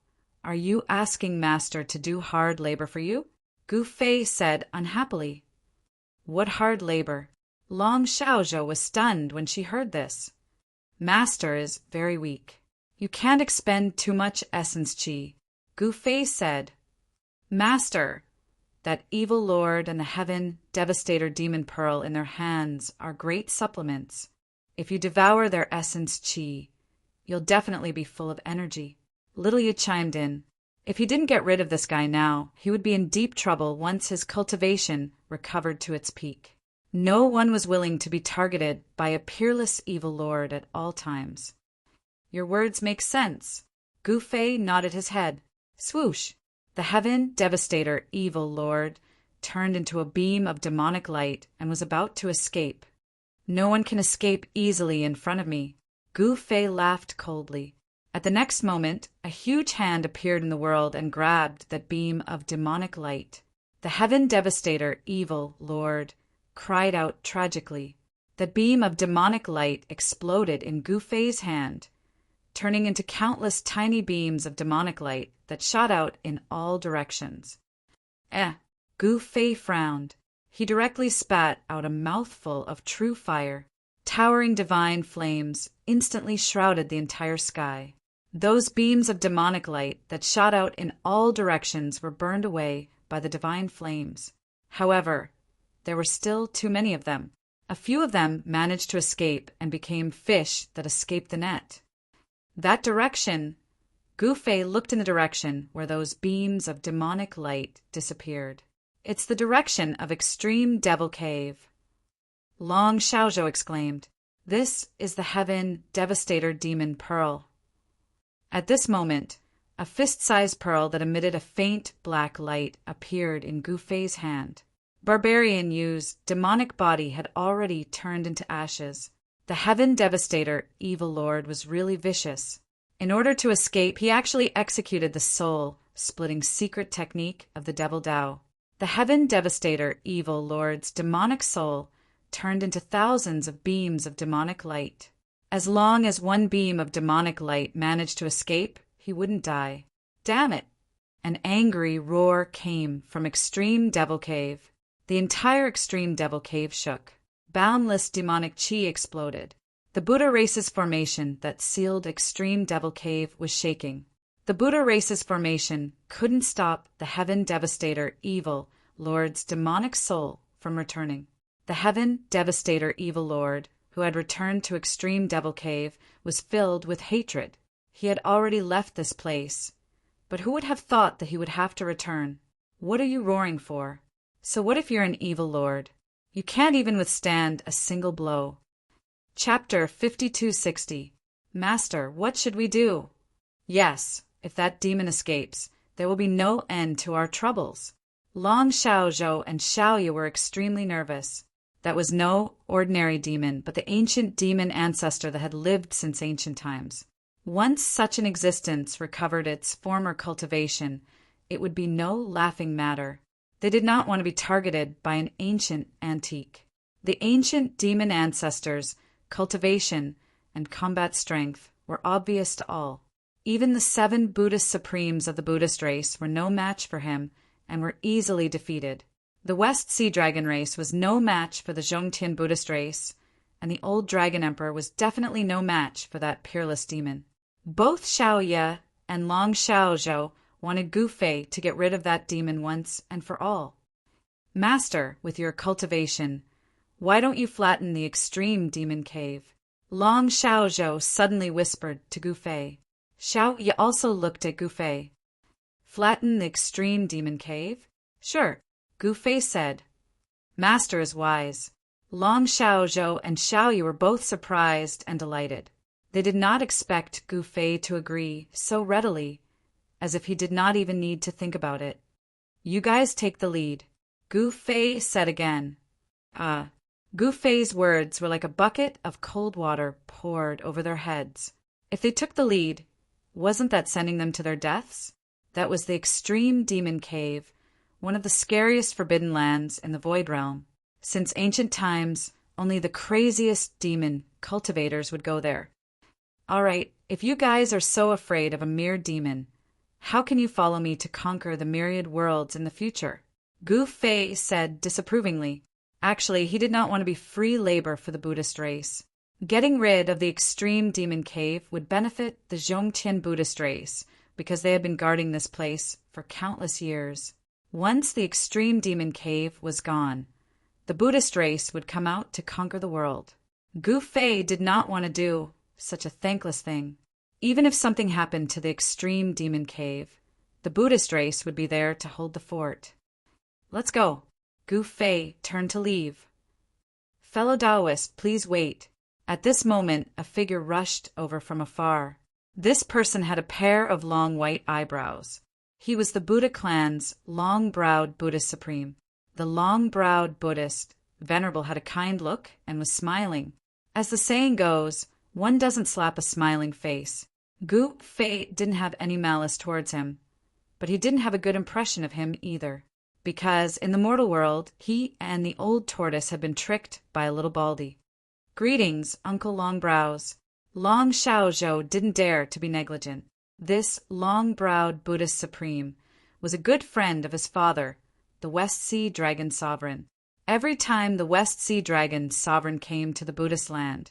are you asking master to do hard labor for you?" Gu Fei said unhappily. "What hard labor?" Long Xiaozhou was stunned when she heard this. "Master is very weak. You can't expend too much essence qi," Gu Fei said. "Master, that evil lord and the heaven devastator demon pearl in their hands are great supplements. If you devour their essence qi, you'll definitely be full of energy." Lilia chimed in. If he didn't get rid of this guy now, he would be in deep trouble once his cultivation recovered to its peak. No one was willing to be targeted by a peerless evil lord at all times. "Your words make sense." Gu Fei nodded his head. Swoosh! The heaven devastator evil lord turned into a beam of demonic light and was about to escape. "No one can escape easily in front of me." Gu Fei laughed coldly. At the next moment, a huge hand appeared in the world and grabbed that beam of demonic light. The heaven devastator evil lord cried out tragically. The beam of demonic light exploded in Gu Fei's hand, turning into countless tiny beams of demonic light that shot out in all directions. Gu Fei frowned. He directly spat out a mouthful of true fire. Towering divine flames instantly shrouded the entire sky. Those beams of demonic light that shot out in all directions were burned away by the divine flames. However, there were still too many of them. A few of them managed to escape and became fish that escaped the net. That direction, Gu Fei looked in the direction where those beams of demonic light disappeared. "It's the direction of Extreme Devil Cave." Long Xiaozhou exclaimed, "This is the heaven devastator demon pearl." At this moment, a fist-sized pearl that emitted a faint black light appeared in Gu Fei's hand. Barbarian Yu's demonic body had already turned into ashes. The heaven devastator evil lord was really vicious. In order to escape, he actually executed the soul-splitting secret technique of the Devil Dao. The heaven devastator evil lord's demonic soul turned into thousands of beams of demonic light. As long as one beam of demonic light managed to escape, he wouldn't die. Damn it! An angry roar came from Extreme Devil Cave. The entire Extreme Devil Cave shook. Boundless demonic chi exploded. The Buddha race's formation that sealed Extreme Devil Cave was shaking. The Buddha race's formation couldn't stop the heaven devastator evil lord's demonic soul from returning. The heaven devastator evil lord, who had returned to Extreme Devil Cave, was filled with hatred. He had already left this place, but who would have thought that he would have to return? What are you roaring for? So what if you're an evil lord? You can't even withstand a single blow. Chapter 5260. Master, what should we do? Yes, if that demon escapes, there will be no end to our troubles. Long Xiaozhou and Xiaoyu were extremely nervous. That was no ordinary demon, but the ancient demon ancestor that had lived since ancient times. Once such an existence recovered its former cultivation, it would be no laughing matter. They did not want to be targeted by an ancient antique. The ancient demon ancestors' cultivation and combat strength were obvious to all. Even the 7 Buddhist supremes of the Buddhist race were no match for him and were easily defeated. The West Sea Dragon race was no match for the Zhongtian Buddhist race, and the old Dragon Emperor was definitely no match for that peerless demon. Both Xiao Ye and Long Xiaozhou wanted Gu Fei to get rid of that demon once and for all. Master, with your cultivation, why don't you flatten the extreme demon cave? Long Xiaozhou suddenly whispered to Gu Fei. Xiao Ye also looked at Gu Fei. Flatten the extreme demon cave? Sure, Gu Fei said. Master is wise. Long Xiaozhou and Xiao Ye were both surprised and delighted. They did not expect Gu Fei to agree so readily, as if he did not even need to think about it. You guys take the lead, Gu Fei said again. Gu Fei's words were like a bucket of cold water poured over their heads. If they took the lead, wasn't that sending them to their deaths? That was the extreme demon cave, one of the scariest forbidden lands in the Void Realm. Since ancient times, only the craziest demon cultivators would go there. All right, if you guys are so afraid of a mere demon, how can you follow me to conquer the myriad worlds in the future? Gu Fei said disapprovingly. Actually, he did not want to be free labor for the Buddhist race. Getting rid of the extreme demon cave would benefit the Zhongtian Buddhist race, because they had been guarding this place for countless years. Once the extreme demon cave was gone, the Buddhist race would come out to conquer the world. Gu Fei did not want to do such a thankless thing. Even if something happened to the extreme demon cave, the Buddhist race would be there to hold the fort. Let's go. Gu Fei turned to leave. Fellow Taoists, please wait. At this moment, a figure rushed over from afar. This person had a pair of long white eyebrows. He was the Buddha clan's long-browed Buddhist supreme. The long-browed Buddhist, Venerable, had a kind look and was smiling. As the saying goes, one doesn't slap a smiling face. Gu Fei didn't have any malice towards him, but he didn't have a good impression of him either, because in the mortal world, he and the old tortoise had been tricked by a little baldy. Greetings, Uncle Longbrows. Long Xiaozhou didn't dare to be negligent. This long-browed Buddhist supreme was a good friend of his father, the West Sea Dragon Sovereign. Every time the West Sea Dragon Sovereign came to the Buddhist land,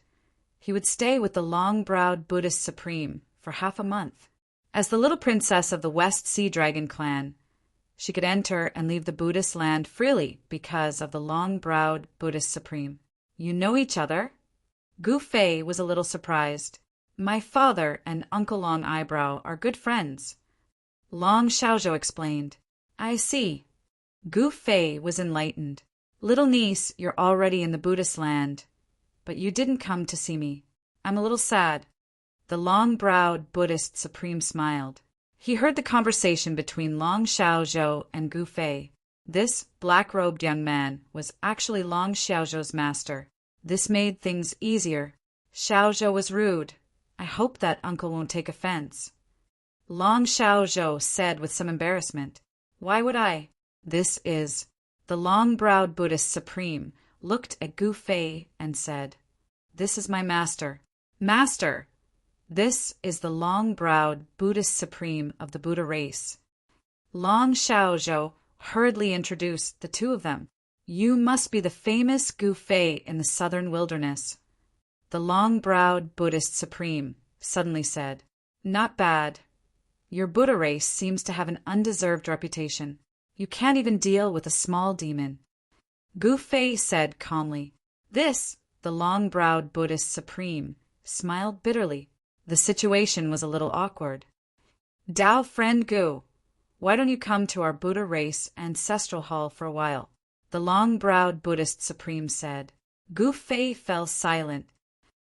he would stay with the long-browed Buddhist supreme for half a month. As the little princess of the West Sea Dragon clan, she could enter and leave the Buddhist land freely because of the long-browed Buddhist supreme. You know each other? Gu Fei was a little surprised. My father and Uncle Long Eyebrow are good friends. Long Xiaozhou explained. I see. Gu Fei was enlightened. Little niece, you're already in the Buddhist land, but you didn't come to see me. I'm a little sad. The long-browed Buddhist supreme smiled. He heard the conversation between Long Xiaozhou and Gu Fei. This black-robed young man was actually Long Xiaozhou's master. This made things easier. Xiaozhou was rude. I hope that uncle won't take offense. Long Xiaozhou said with some embarrassment. Why would I? This is. The long-browed Buddhist supreme looked at Gu Fei and said, This is my master. Master! This is the long-browed Buddhist supreme of the Buddha race. Long Xiaozhou hurriedly introduced the two of them. You must be the famous Gu Fei in the southern wilderness. The long-browed Buddhist supreme suddenly said, Not bad. Your Buddha race seems to have an undeserved reputation. You can't even deal with a small demon. Gu Fei said calmly. This, the long-browed Buddhist supreme, smiled bitterly. The situation was a little awkward. Dao friend Gu, why don't you come to our Buddha race ancestral hall for a while? The long-browed Buddhist supreme said. Gu Fei fell silent.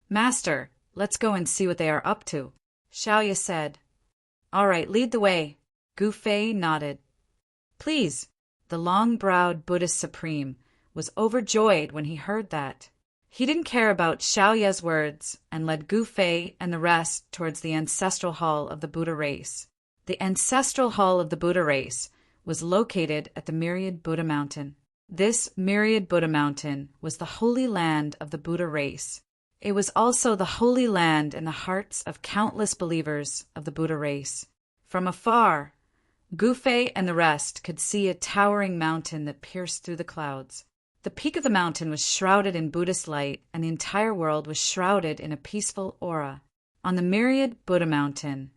Master, let's go and see what they are up to, Xiaoya said. All right, lead the way. Gu Fei nodded. Please. The long-browed Buddhist supreme was overjoyed when he heard that. He didn't care about Xiaoya's words and led Gu Fei and the rest towards the ancestral hall of the Buddha race. The ancestral hall of the Buddha race was located at the Myriad Buddha Mountain. This Myriad Buddha Mountain was the holy land of the Buddha race. It was also the holy land in the hearts of countless believers of the Buddha race. From afar, Gu Fei and the rest could see a towering mountain that pierced through the clouds. The peak of the mountain was shrouded in Buddhist light, and the entire world was shrouded in a peaceful aura. On the Myriad Buddha Mountain,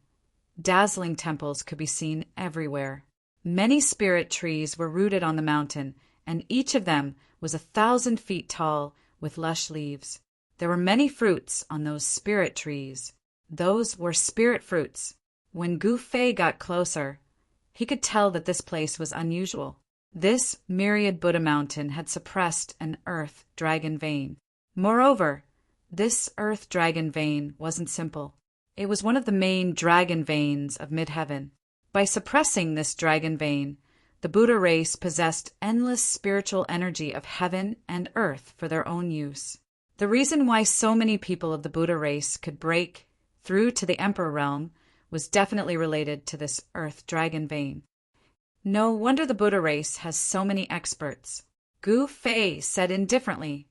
dazzling temples could be seen everywhere. Many spirit trees were rooted on the mountain, and each of them was 1,000 feet tall with lush leaves. There were many fruits on those spirit trees. Those were spirit fruits. When Gu Fei got closer, he could tell that this place was unusual. This Myriad Buddha Mountain had suppressed an earth dragon vein. Moreover, this earth dragon vein wasn't simple. It was one of the main dragon veins of mid-heaven. By suppressing this dragon vein, The Buddha race possessed endless spiritual energy of heaven and earth for their own use. The reason why so many people of the Buddha race could break through to the Emperor realm was definitely related to this earth dragon vein. No wonder the Buddha race has so many experts. Gu Fei said indifferently,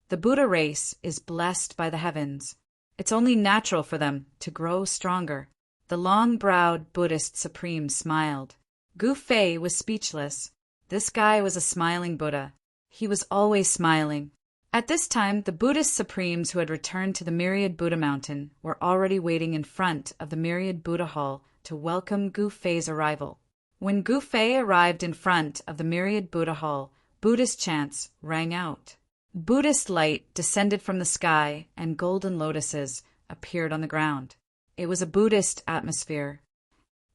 "The Buddha race is blessed by the heavens. It's only natural for them to grow stronger." The long-browed Buddhist supreme smiled. Gu Fei was speechless. This guy was a smiling Buddha. He was always smiling. At this time, the Buddhist supremes who had returned to the Myriad Buddha Mountain were already waiting in front of the Myriad Buddha Hall to welcome Gu Fei's arrival. When Gu Fei arrived in front of the Myriad Buddha Hall, Buddhist chants rang out. Buddhist light descended from the sky and golden lotuses appeared on the ground. It was a Buddhist atmosphere.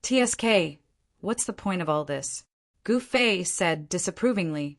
"TSK, what's the point of all this?" Gu Fei said disapprovingly.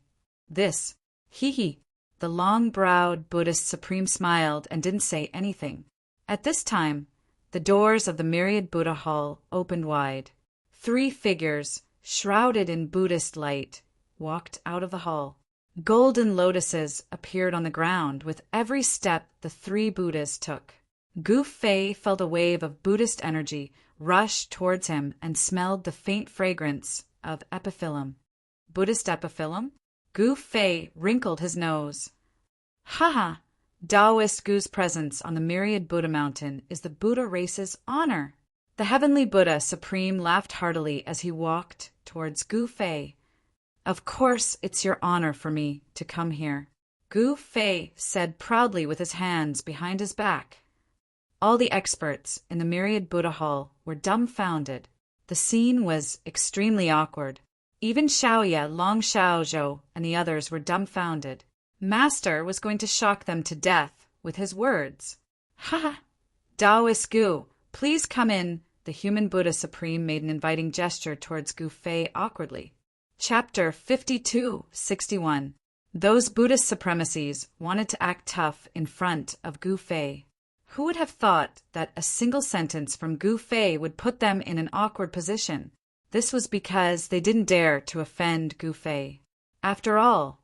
"This. Hee." The long-browed Buddhist supreme smiled and didn't say anything. At this time, the doors of the Myriad Buddha Hall opened wide. 3 figures, shrouded in Buddhist light, walked out of the hall. Golden lotuses appeared on the ground with every step the 3 Buddhas took. Gu Fei felt a wave of Buddhist energy rush towards him and smelled the faint fragrance of epiphyllum. Buddhist epiphyllum? Gu Fei wrinkled his nose. "Haha! Taoist Gu's presence on the Myriad Buddha Mountain is the Buddha race's honor." The heavenly Buddha Supreme laughed heartily as he walked towards Gu Fei. "Of course it's your honor for me to come here," Gu Fei said proudly with his hands behind his back. All the experts in the Myriad Buddha Hall were dumbfounded. The scene was extremely awkward. Even Xiaoya, Long Xiaozhou, and the others were dumbfounded. Master was going to shock them to death with his words. "Ha! Taoist Gu, please come in." The human Buddha Supreme made an inviting gesture towards Gu Fei awkwardly. Chapter 52-61. Those Buddhist supremacies wanted to act tough in front of Gu Fei. Who would have thought that a single sentence from Gu Fei would put them in an awkward position? This was because they didn't dare to offend Gu Fei. After all,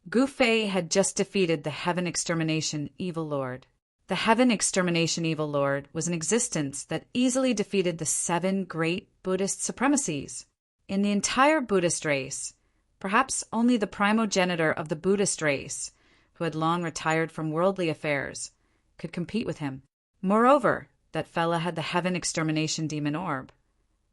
Gu Fei had just defeated the Heaven Extermination Evil Lord. The Heaven Extermination Evil Lord was an existence that easily defeated the 7 great Buddhist supremacies. In the entire Buddhist race, perhaps only the primogenitor of the Buddhist race, who had long retired from worldly affairs, could compete with him. Moreover, that fella had the Heaven Extermination Demon Orb.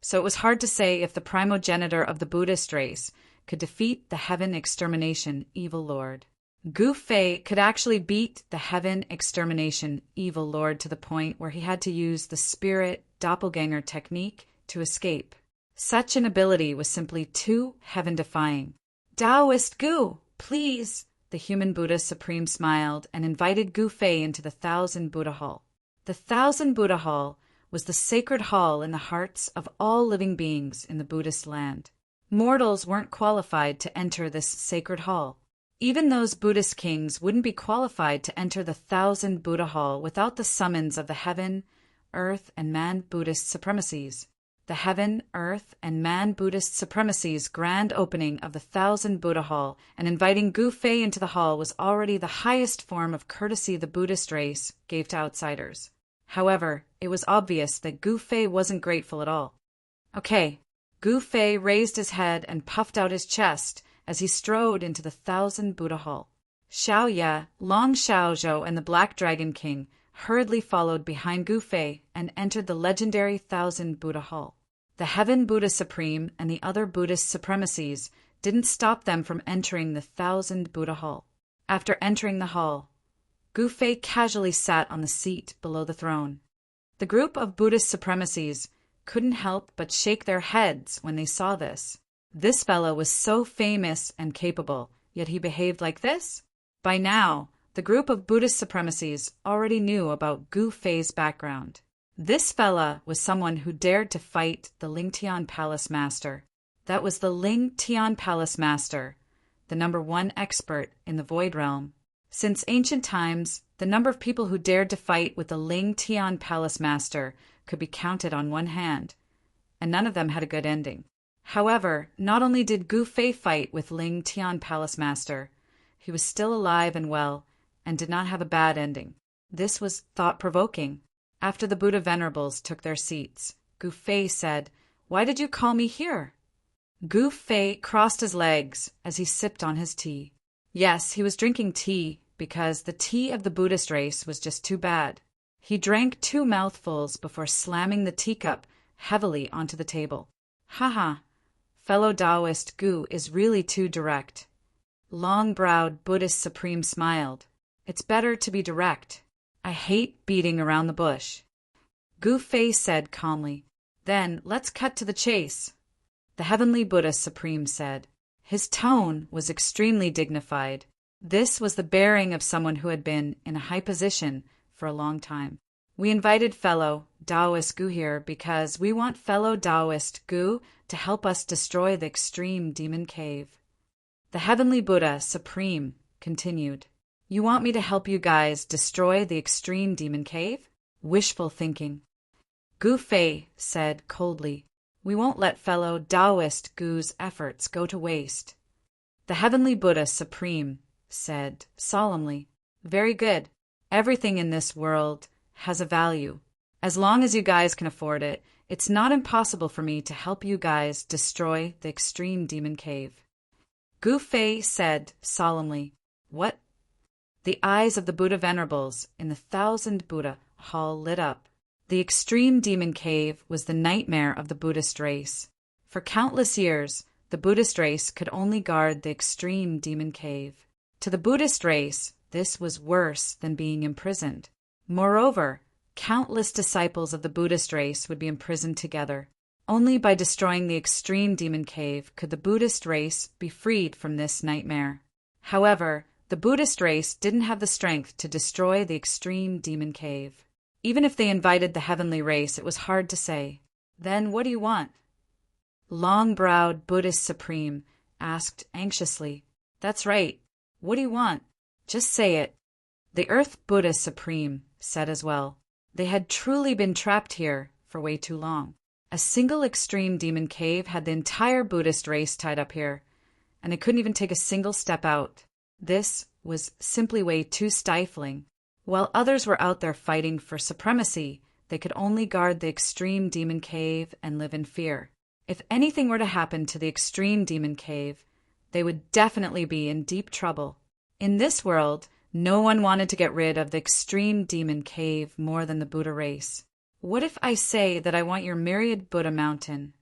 So it was hard to say if the primogenitor of the Buddhist race could defeat the Heaven Extermination Evil Lord. Gu Fei could actually beat the Heaven Extermination Evil Lord to the point where he had to use the spirit doppelganger technique to escape. Such an ability was simply too heaven-defying. "Taoist Gu, please!" The human Buddha Supreme smiled and invited Gu Fei into the 1000 Buddha Hall. The 1000 Buddha Hall was the sacred hall in the hearts of all living beings in the Buddhist land. Mortals weren't qualified to enter this sacred hall. Even those Buddhist kings wouldn't be qualified to enter the 1000 Buddha Hall without the summons of the heaven, earth, and man Buddhist supremacies. The heaven, earth, and man Buddhist supremacies' grand opening of the 1000 Buddha Hall and inviting Gu Fei into the hall was already the highest form of courtesy the Buddhist race gave to outsiders. However, it was obvious that Gu Fei wasn't grateful at all. "Okay." Gu Fei raised his head and puffed out his chest as he strode into the 1000 Buddha Hall. Xiaoya, Long Xiaozhou, and the Black Dragon King hurriedly followed behind Gu Fei and entered the legendary 1000 Buddha Hall. The Heaven Buddha Supreme and the other Buddhist supremacies didn't stop them from entering the 1000 Buddha Hall. After entering the hall, Gu Fei casually sat on the seat below the throne. The group of Buddhist supremacies couldn't help but shake their heads when they saw this. This fellow was so famous and capable, yet he behaved like this? By now, the group of Buddhist supremacies already knew about Gu Fei's background. This fella was someone who dared to fight the Ling Tian Palace Master. That was the Ling Tian Palace Master, the #1 expert in the Void Realm. Since ancient times, the number of people who dared to fight with the Ling Tian Palace Master could be counted on one hand, and none of them had a good ending. However, not only did Gu Fei fight with Ling Tian Palace Master, he was still alive and well, and did not have a bad ending. This was thought-provoking. After the Buddha Venerables took their seats, Gu Fei said, "Why did you call me here?" Gu Fei crossed his legs as he sipped on his tea. Yes, he was drinking tea because the tea of the Buddhist race was just too bad. He drank 2 mouthfuls before slamming the teacup heavily onto the table. Haha, fellow Taoist Gu is really too direct. Long-browed Buddhist Supreme smiled. It's better to be direct. I hate beating around the bush. Gu Fei said calmly. Then let's cut to the chase. The Heavenly Buddha Supreme said. His tone was extremely dignified. This was the bearing of someone who had been in a high position for a long time. We invited fellow Taoist Gu here because we want fellow Taoist Gu to help us destroy the extreme demon cave. The Heavenly Buddha Supreme continued. You want me to help you guys destroy the extreme demon cave? Wishful thinking. Gu Fei said coldly. We won't let fellow Taoist Gu's efforts go to waste. The Heavenly Buddha Supreme said solemnly. Very good. Everything in this world has a value. As long as you guys can afford it, it's not impossible for me to help you guys destroy the extreme demon cave. Gu Fei said solemnly. What? The eyes of the Buddha Venerables in the 1000 Buddha Hall lit up. The extreme demon cave was the nightmare of the Buddhist race. For countless years, the Buddhist race could only guard the extreme demon cave. To the Buddhist race, this was worse than being imprisoned. Moreover, countless disciples of the Buddhist race would be imprisoned together. Only by destroying the extreme demon cave could the Buddhist race be freed from this nightmare. However, the Buddhist race didn't have the strength to destroy the extreme demon cave. Even if they invited the heavenly race, it was hard to say. Then what do you want? Long-browed Buddhist Supreme asked anxiously. That's right. What do you want? Just say it. The Earth Buddha Supreme said as well. They had truly been trapped here for way too long. A single extreme demon cave had the entire Buddhist race tied up here, and they couldn't even take a single step out. This was simply way too stifling. While others were out there fighting for supremacy, they could only guard the extreme demon cave and live in fear. If anything were to happen to the extreme demon cave, they would definitely be in deep trouble. In this world, no one wanted to get rid of the extreme demon cave more than the Buddha race. What if I say that I want your myriad Buddha mountain?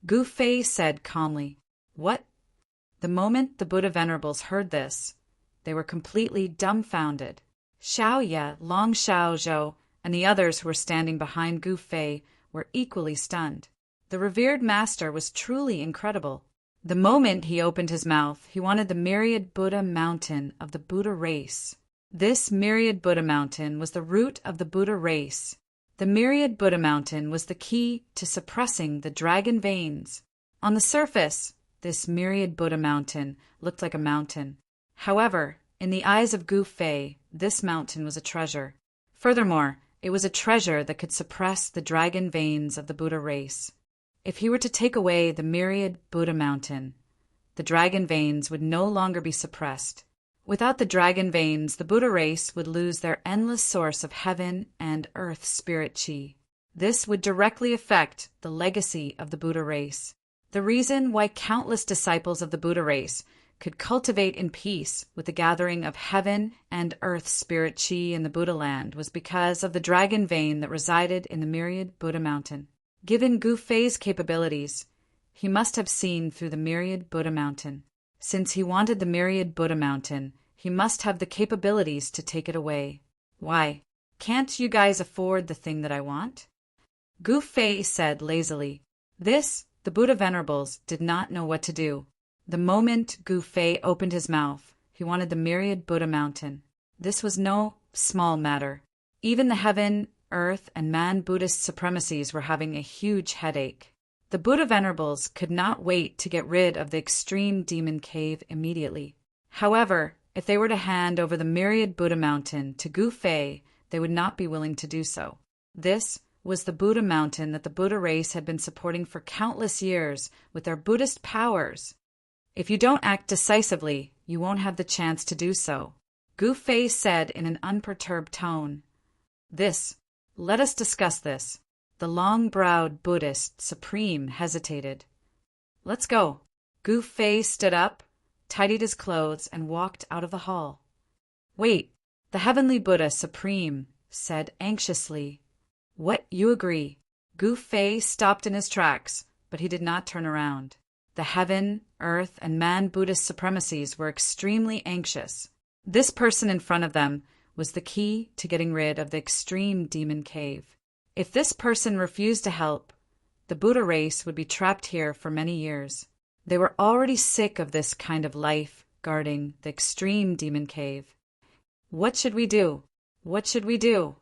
Gu Fei said calmly. What? The moment the Buddha Venerables heard this, they were completely dumbfounded. Xiao Ye, Long Xiao Zhou, and the others who were standing behind Gu Fei were equally stunned. The revered master was truly incredible. The moment he opened his mouth, he wanted the myriad Buddha mountain of the Buddha race. This myriad Buddha mountain was the root of the Buddha race. The myriad Buddha mountain was the key to suppressing the dragon veins. On the surface, this myriad Buddha mountain looked like a mountain. However, in the eyes of Gu Fei, this mountain was a treasure. Furthermore, it was a treasure that could suppress the dragon veins of the Buddha race. If he were to take away the myriad Buddha mountain, the dragon veins would no longer be suppressed. Without the dragon veins, the Buddha race would lose their endless source of heaven and earth spirit chi. This would directly affect the legacy of the Buddha race. The reason why countless disciples of the Buddha race could cultivate in peace with the gathering of heaven and earth spirit chi in the Buddha land was because of the dragon vein that resided in the myriad Buddha mountain. Given Gu Fei's capabilities, he must have seen through the myriad Buddha mountain. Since he wanted the myriad Buddha mountain, he must have the capabilities to take it away. Why? Can't you guys afford the thing that I want? Gu Fei said lazily. This, the Buddha Venerables did not know what to do. The moment Gu Fei opened his mouth, he wanted the myriad Buddha mountain. This was no small matter. Even the heaven, earth, and man Buddhist supremacies were having a huge headache. The Buddha Venerables could not wait to get rid of the extreme demon cave immediately. However, if they were to hand over the myriad Buddha mountain to Gu Fei, they would not be willing to do so. This was the Buddha mountain that the Buddha race had been supporting for countless years with their Buddhist powers. If you don't act decisively, you won't have the chance to do so, Gu Fei said in an unperturbed tone. Let us discuss this. The long-browed Buddhist supreme hesitated. Let's go. Gu Fei stood up, tidied his clothes, and walked out of the hall. Wait, the heavenly Buddha supreme said anxiously. What, you agree? Gu Fei stopped in his tracks, but he did not turn around. The heaven, earth, and man Buddhist supremacies were extremely anxious. This person in front of them was the key to getting rid of the extreme demon cave. If this person refused to help, the Buddha race would be trapped here for many years. They were already sick of this kind of life guarding the extreme demon cave. What should we do? What should we do?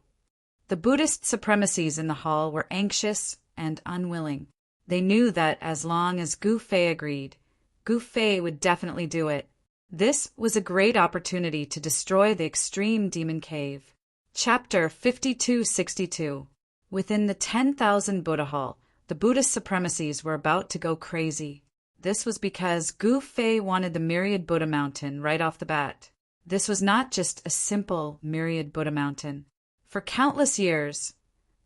The Buddhist supremacies in the hall were anxious and unwilling. They knew that as long as Gu Fei agreed, Gu Fei would definitely do it. This was a great opportunity to destroy the extreme demon cave. Chapter 5262. Within the 10,000 Buddha Hall, the Buddhist supremacies were about to go crazy. This was because Gu Fei wanted the Myriad Buddha Mountain right off the bat. This was not just a simple Myriad Buddha Mountain. For countless years,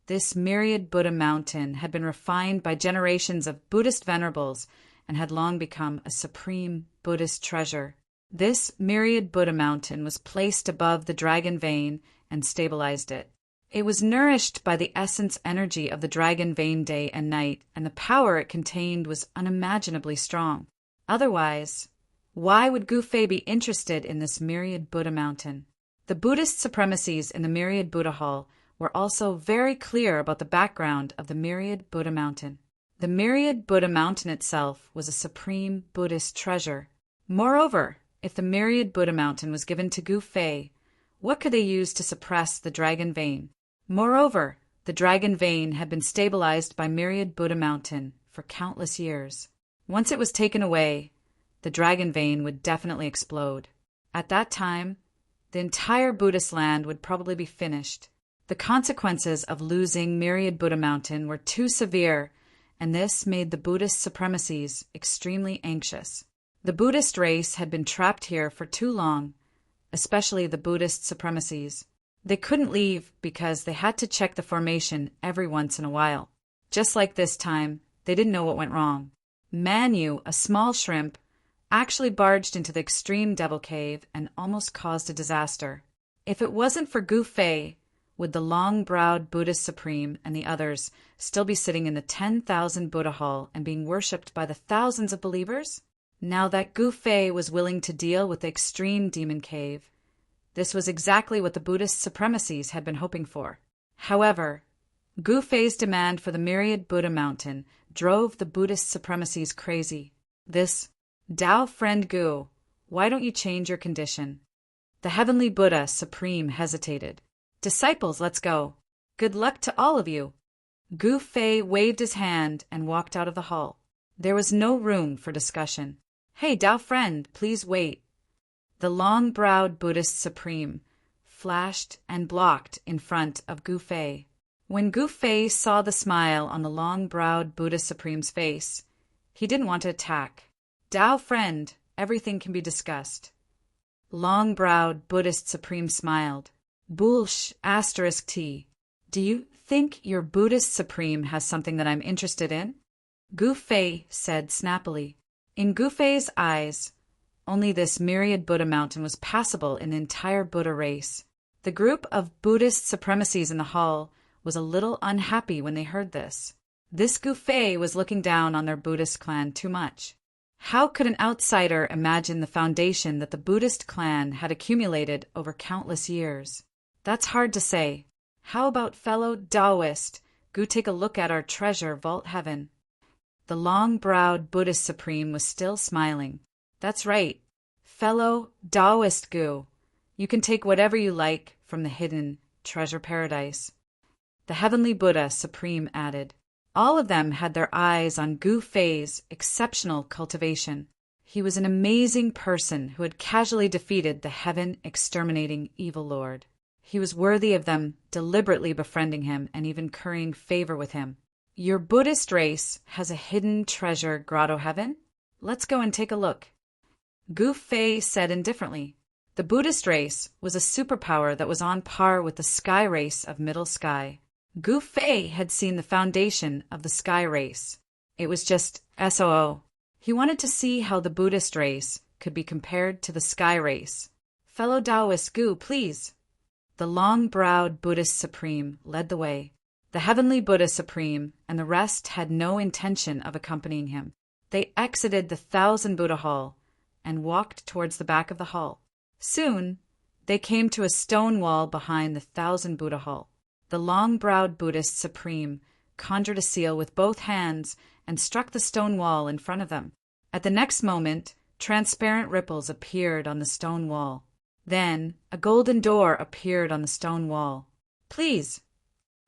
this Myriad Buddha Mountain had been refined by generations of Buddhist venerables and had long become a supreme Buddhist treasure. This Myriad Buddha Mountain was placed above the dragon vein and stabilized it. It was nourished by the essence energy of the dragon vein day and night, and the power it contained was unimaginably strong. Otherwise, why would Gu Fei be interested in this Myriad Buddha Mountain? The Buddhist supremacies in the Myriad Buddha Hall were also very clear about the background of the Myriad Buddha Mountain. The Myriad Buddha Mountain itself was a supreme Buddhist treasure. Moreover, if the Myriad Buddha Mountain was given to Gu Fei, what could they use to suppress the dragon vein? Moreover, the dragon vein had been stabilized by Myriad Buddha Mountain for countless years. Once it was taken away, the dragon vein would definitely explode. At that time, the entire Buddhist land would probably be finished. The consequences of losing Myriad Buddha Mountain were too severe, and this made the Buddhist supremacies extremely anxious. The Buddhist race had been trapped here for too long, especially the Buddhist supremacies. They couldn't leave because they had to check the formation every once in a while. Just like this time, they didn't know what went wrong. Manu, a small shrimp, actually barged into the extreme devil cave and almost caused a disaster. If it wasn't for Gu Fei, would the long-browed Buddhist supreme and the others still be sitting in the 10,000 Buddha Hall and being worshipped by the thousands of believers? Now that Gu Fei was willing to deal with the extreme demon cave, this was exactly what the Buddhist supremacies had been hoping for. However, Gu Fei's demand for the Myriad Buddha Mountain drove the Buddhist supremacies crazy. Tao friend Gu, why don't you change your condition? The heavenly Buddha supreme hesitated. Disciples, let's go. Good luck to all of you. Gu Fei waved his hand and walked out of the hall. There was no room for discussion. Hey, Tao friend, please wait. The long-browed Buddhist supreme flashed and blocked in front of Gu Fei. When Gu Fei saw the smile on the long-browed Buddhist supreme's face, he didn't want to attack. Tao friend, everything can be discussed. Long-browed Buddhist supreme smiled. Bulsh *T. Do you think your Buddhist supreme has something that I'm interested in? Gu Fei said snappily. In Gu Fei's eyes, only this Myriad Buddha Mountain was passable in the entire Buddha race. The group of Buddhist supremacies in the hall was a little unhappy when they heard this. This Gu Fei was looking down on their Buddhist clan too much. How could an outsider imagine the foundation that the Buddhist clan had accumulated over countless years? That's hard to say. How about fellow Taoist, Gu take a look at our treasure vault heaven? The long-browed Buddhist supreme was still smiling. That's right. Fellow Taoist Gu, you can take whatever you like from the hidden treasure paradise. The heavenly Buddha supreme added. All of them had their eyes on Gu Fei's exceptional cultivation. He was an amazing person who had casually defeated the heaven-exterminating evil lord. He was worthy of them deliberately befriending him and even currying favor with him. Your Buddhist race has a hidden treasure grotto heaven? Let's go and take a look. Gu Fei said indifferently. The Buddhist race was a superpower that was on par with the sky race of middle sky. Gu Fei had seen the foundation of the sky race. It was just SOO. He wanted to see how the Buddhist race could be compared to the sky race. Fellow Taoist Gu, please. The long-browed Buddhist Supreme led the way. The heavenly Buddha Supreme and the rest had no intention of accompanying him. They exited the 1,000 Buddha Hall and walked towards the back of the hall. Soon, they came to a stone wall behind the 1,000 Buddha Hall. The long-browed Buddhist Supreme conjured a seal with both hands and struck the stone wall in front of them. At the next moment, transparent ripples appeared on the stone wall. Then, a golden door appeared on the stone wall. Please,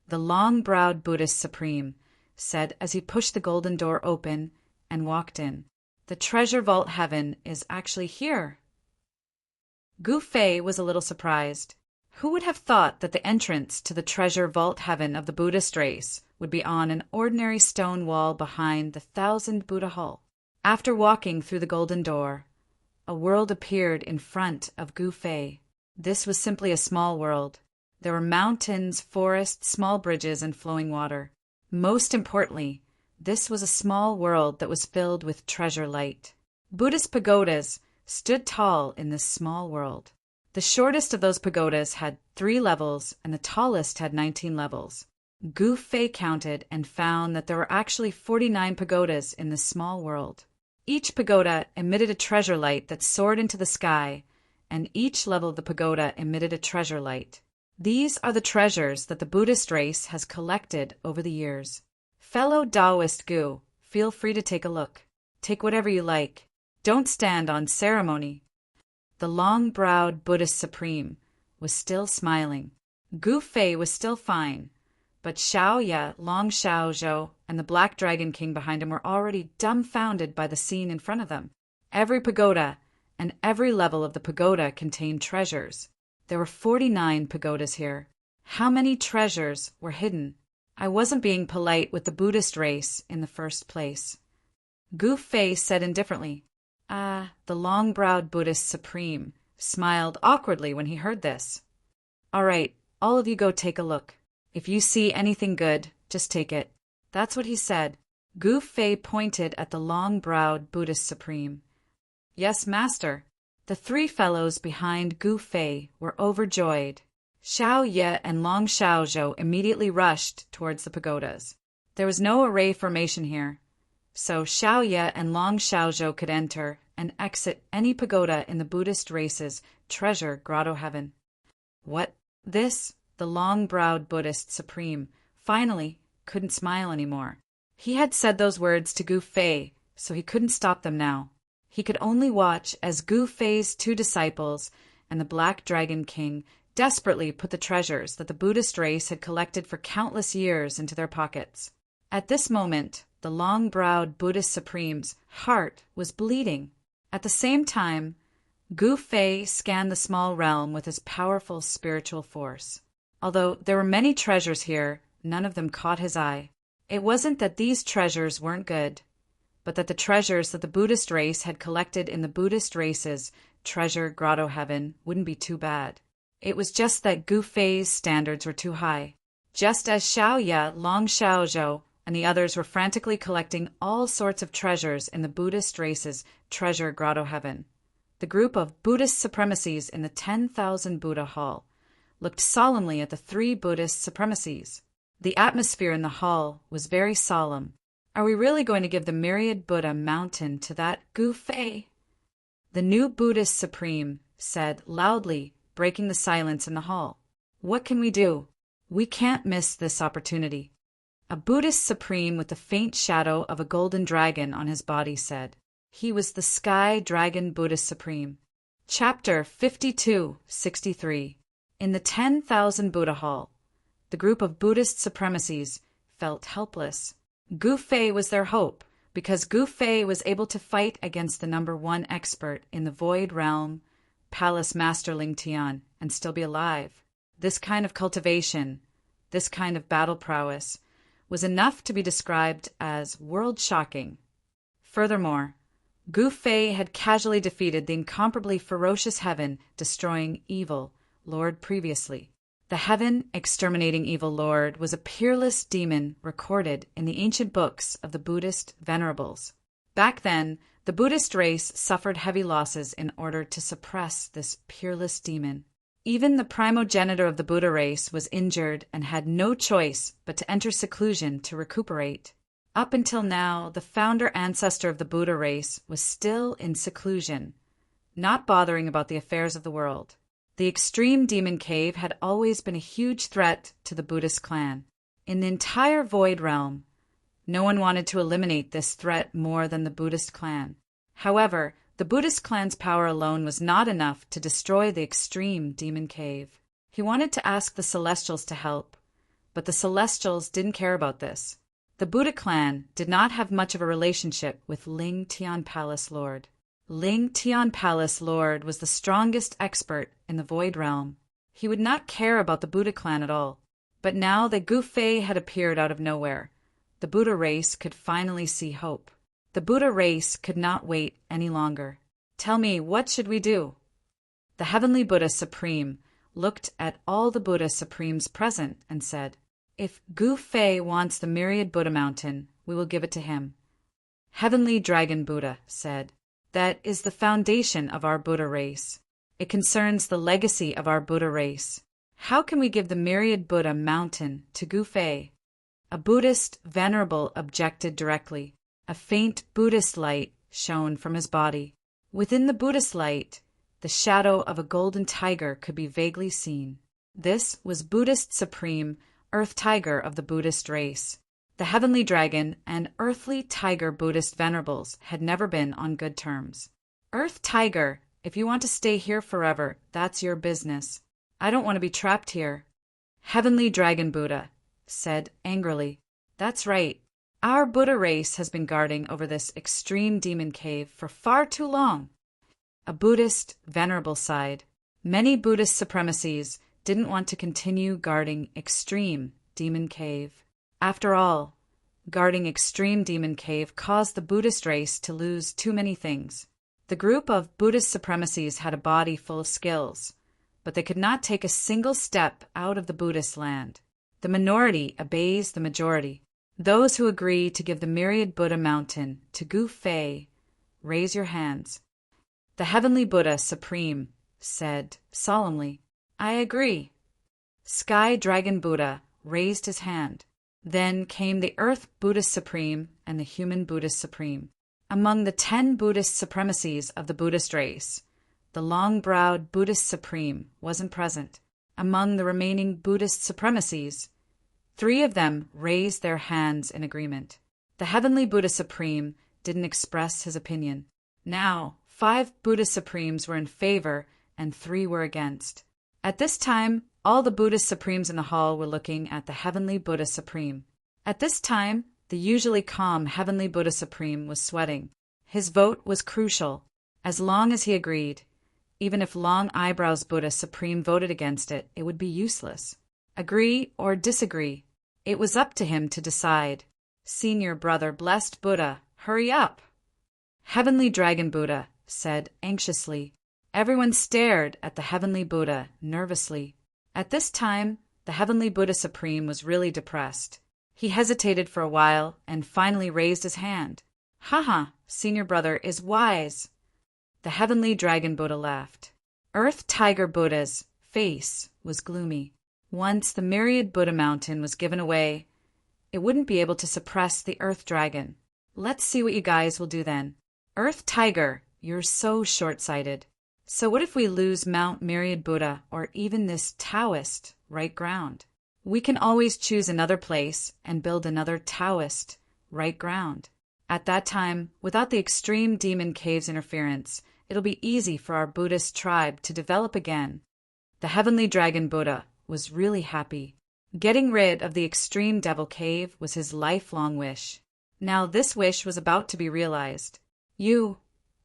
the long-browed Buddhist Supreme said as he pushed the golden door open and walked in. The treasure vault heaven is actually here. Gu Fei was a little surprised. Who would have thought that the entrance to the treasure vault heaven of the Buddhist race would be on an ordinary stone wall behind the 1,000 Buddha Hall? After walking through the golden door, a world appeared in front of Gu Fei. This was simply a small world. There were mountains, forests, small bridges, and flowing water. Most importantly, this was a small world that was filled with treasure light. Buddhist pagodas stood tall in this small world. The shortest of those pagodas had 3 levels, and the tallest had 19 levels. Gu Fei counted and found that there were actually 49 pagodas in this small world. Each pagoda emitted a treasure light that soared into the sky, and each level of the pagoda emitted a treasure light. These are the treasures that the Buddhist race has collected over the years. Fellow Taoist Gu, feel free to take a look. Take whatever you like. Don't stand on ceremony. The long-browed Buddhist Supreme was still smiling. Gu Fei was still fine, but Xiao Ye, Long Xiao Zhou, and the Black Dragon King behind him were already dumbfounded by the scene in front of them. Every pagoda and every level of the pagoda contained treasures. There were 49 pagodas here. How many treasures were hidden? I wasn't being polite with the Buddhist race in the first place. Gu Fei said indifferently. The long-browed Buddhist Supreme smiled awkwardly when he heard this. All right, all of you go take a look. If you see anything good, just take it. That's what he said. Gu Fei pointed at the long-browed Buddhist Supreme. Yes, master. The 3 fellows behind Gu Fei were overjoyed. Xiao Ye and Long Xiao Zhou immediately rushed towards the pagodas. There was no array formation here, so Xiao Ye and Long Xiao Zhou could enter and exit any pagoda in the Buddhist race's treasure grotto heaven. What? This? The long-browed Buddhist Supreme finally couldn't smile anymore. He had said those words to Gu Fei, so he couldn't stop them now. He could only watch as Gu Fei's 2 disciples and the Black Dragon King desperately put the treasures that the Buddhist race had collected for countless years into their pockets. At this moment, the long-browed Buddhist Supreme's heart was bleeding. At the same time, Gu Fei scanned the small realm with his powerful spiritual force. Although there were many treasures here, none of them caught his eye. It wasn't that these treasures weren't good, but that the treasures that the Buddhist race had collected in the Buddhist race's treasure grotto heaven wouldn't be too bad. It was just that Gu Fei's standards were too high. Just as Xiao Ye, Long Xiao Zhou, and the others were frantically collecting all sorts of treasures in the Buddhist race's treasure grotto heaven, the group of Buddhist supremacies in the 10,000 Buddha Hall looked solemnly at the 3 Buddhist supremacies. The atmosphere in the hall was very solemn. Are we really going to give the myriad Buddha mountain to that Gu Fei? The new Buddhist Supreme said loudly, breaking the silence in the hall. What can we do? We can't miss this opportunity. A Buddhist Supreme with the faint shadow of a golden dragon on his body said. He was the Sky Dragon Buddhist Supreme. Chapter 52-63. In the 10,000 Buddha Hall, the group of Buddhist supremacies felt helpless. Gu Fei was their hope, because Gu Fei was able to fight against the number 1 expert in the Void Realm, Palace Master Ling Tian, and still be alive. This kind of cultivation, this kind of battle prowess, was enough to be described as world-shocking. Furthermore, Gu Fei had casually defeated the incomparably ferocious Heaven destroying evil Lord previously. The Heaven exterminating evil Lord was a peerless demon recorded in the ancient books of the Buddhist Venerables. Back then, the Buddhist race suffered heavy losses in order to suppress this peerless demon. Even the primogenitor of the Buddha race was injured and had no choice but to enter seclusion to recuperate. Up until now, the founder ancestor of the Buddha race was still in seclusion, not bothering about the affairs of the world. The extreme demon cave had always been a huge threat to the Buddhist clan. In the entire Void Realm, no one wanted to eliminate this threat more than the Buddhist clan. However, the Buddhist clan's power alone was not enough to destroy the extreme demon cave. He wanted to ask the Celestials to help, but the Celestials didn't care about this. The Buddha clan did not have much of a relationship with Ling Tian Palace Lord. Ling Tian Palace Lord was the strongest expert in the Void Realm. He would not care about the Buddha clan at all. But now that Gu Fei had appeared out of nowhere, the Buddha race could finally see hope. The Buddha race could not wait any longer. Tell me, what should we do? The Heavenly Buddha Supreme looked at all the Buddha Supremes present and said, "If Gu Fei wants the myriad Buddha mountain, we will give it to him." Heavenly Dragon Buddha said, "That is the foundation of our Buddha race. It concerns the legacy of our Buddha race. How can we give the myriad Buddha mountain to Gu Fei?" A Buddhist Venerable objected directly. A faint Buddhist light shone from his body. Within the Buddhist light, the shadow of a golden tiger could be vaguely seen. This was Buddhist Supreme Earth Tiger of the Buddhist race. The Heavenly Dragon and Earthly Tiger Buddhist Venerables had never been on good terms. "Earth Tiger, if you want to stay here forever, that's your business. I don't want to be trapped here." Heavenly Dragon Buddha said angrily, "That's right. Our Buddha race has been guarding over this extreme demon cave for far too long." A Buddhist Venerable sighed. Many Buddhist supremacies didn't want to continue guarding extreme demon cave. After all, guarding extreme demon cave caused the Buddhist race to lose too many things. The group of Buddhist supremacies had a body full of skills, but they could not take a single step out of the Buddhist land. The minority obeys the majority. Those who agree to give the myriad Buddha mountain to Gu Fei, raise your hands. The Heavenly Buddha Supreme said solemnly, "I agree." Sky Dragon Buddha raised his hand. Then came the Earth Buddhist Supreme and the Human Buddhist Supreme. Among the 10 Buddhist supremacies of the Buddhist race, the long-browed Buddhist Supreme wasn't present. Among the remaining Buddhist supremacies, 3 of them raised their hands in agreement. The Heavenly Buddha Supreme didn't express his opinion. Now, 5 Buddhist Supremes were in favor and 3 were against. At this time, all the Buddhist Supremes in the hall were looking at the Heavenly Buddha Supreme. At this time, the usually calm Heavenly Buddha Supreme was sweating. His vote was crucial. As long as he agreed, even if Long Eyebrows Buddha Supreme voted against it, it would be useless. Agree or disagree, it was up to him to decide. Senior Brother Blessed Buddha, hurry up! Heavenly Dragon Buddha said anxiously. Everyone stared at the Heavenly Buddha nervously. At this time, the Heavenly Buddha Supreme was really depressed. He hesitated for a while and finally raised his hand. "Haha, Senior Brother is wise." The Heavenly Dragon Buddha laughed. Earth Tiger Buddha's face was gloomy. Once the myriad Buddha mountain was given away, it wouldn't be able to suppress the Earth Dragon. Let's see what you guys will do then. Earth Tiger, you're so short-sighted. So what if we lose Mount Myriad Buddha or even this Taoist right ground? We can always choose another place and build another Taoist right ground. At that time, without the extreme demon cave's interference, it'll be easy for our Buddhist tribe to develop again. The Heavenly Dragon Buddha was really happy. Getting rid of the extreme devil cave was his lifelong wish. Now this wish was about to be realized.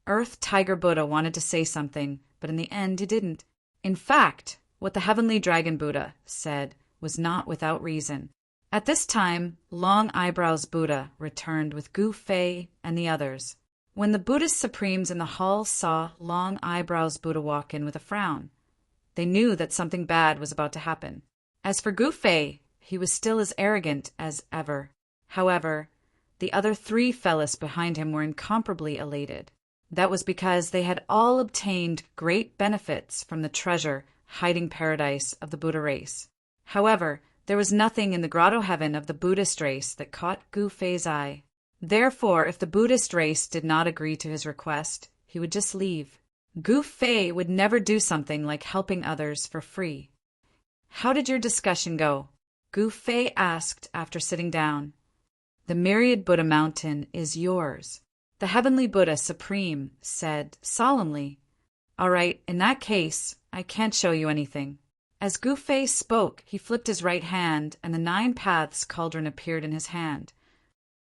Earth Tiger Buddha wanted to say something, but in the end he didn't. In fact, What the Heavenly Dragon Buddha said was not without reason. At this time, Long Eyebrows Buddha returned with Gu Fei and the others. When the Buddhist supremes in the hall saw Long Eyebrows Buddha walk in with a frown, they knew that something bad was about to happen. As for Gu Fei, he was still as arrogant as ever. However, the other 3 fellows behind him were incomparably elated. That was because they had all obtained great benefits from the treasure hiding paradise of the Buddha race. However, there was nothing in the grotto heaven of the Buddhist race that caught Gu Fei's eye. Therefore, if the Buddhist race did not agree to his request, he would just leave. Gu Fei would never do something like helping others for free. "How did your discussion go?" Gu Fei asked after sitting down. "The myriad Buddha mountain is yours," the Heavenly Buddha Supreme said solemnly. "All right, in that case, I can't show you anything." As Gu Fei spoke, he flipped his right hand, and the 9 Paths cauldron appeared in his hand.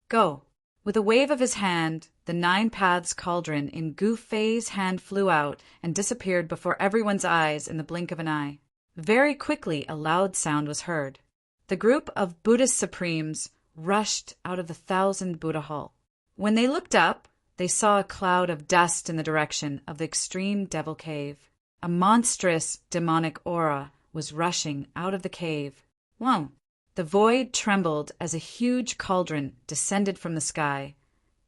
"Go." With a wave of his hand, the 9 Paths cauldron in Gu Fei's hand flew out and disappeared before everyone's eyes in the blink of an eye. Very quickly, a loud sound was heard. The group of Buddhist supremes rushed out of the 1,000 Buddha Hall. When they looked up, they saw a cloud of dust in the direction of the extreme devil cave. A monstrous demonic aura was rushing out of the cave. Whoa! The void trembled as a huge cauldron descended from the sky,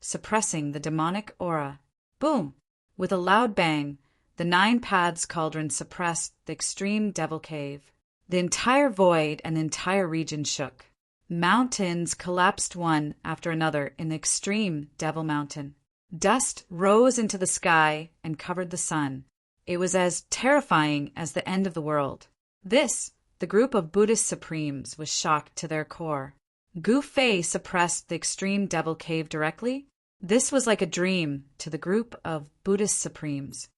suppressing the demonic aura. Boom! With a loud bang, the 9 Paths cauldron suppressed the extreme devil cave. The entire void and the entire region shook. Mountains collapsed one after another in the extreme devil mountain. Dust rose into the sky and covered the sun. It was as terrifying as the end of the world. This, the group of Buddhist supremes, was shocked to their core. Gu Fei suppressed the extreme devil cave directly? This was like a dream to the group of Buddhist supremes.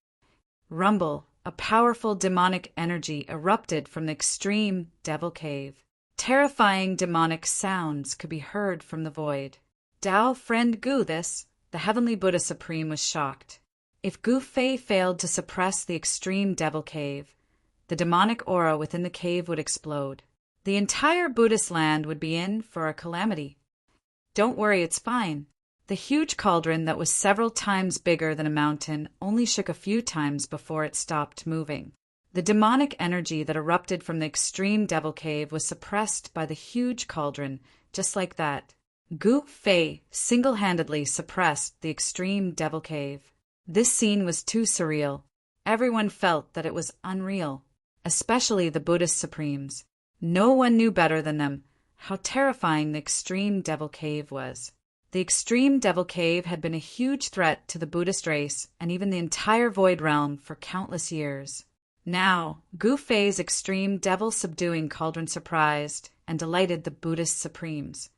Rumble, a powerful demonic energy erupted from the extreme devil cave. Terrifying demonic sounds could be heard from the void. Tao friend Gu, the Heavenly Buddha Supreme, was shocked. If Gu Fei failed to suppress the extreme devil cave, the demonic aura within the cave would explode. The entire Buddhist land would be in for a calamity. Don't worry, it's fine. The huge cauldron that was several times bigger than a mountain only shook a few times before it stopped moving. The demonic energy that erupted from the extreme devil cave was suppressed by the huge cauldron, just like that. Gu Fei single-handedly suppressed the extreme devil cave. This scene was too surreal. Everyone felt that it was unreal, especially the Buddhist supremes. No one knew better than them how terrifying the extreme devil cave was. The extreme devil cave had been a huge threat to the Buddhist race and even the entire void realm for countless years. Now, Gu Fei's extreme devil-subduing cauldron surprised and delighted the Buddhist supremes.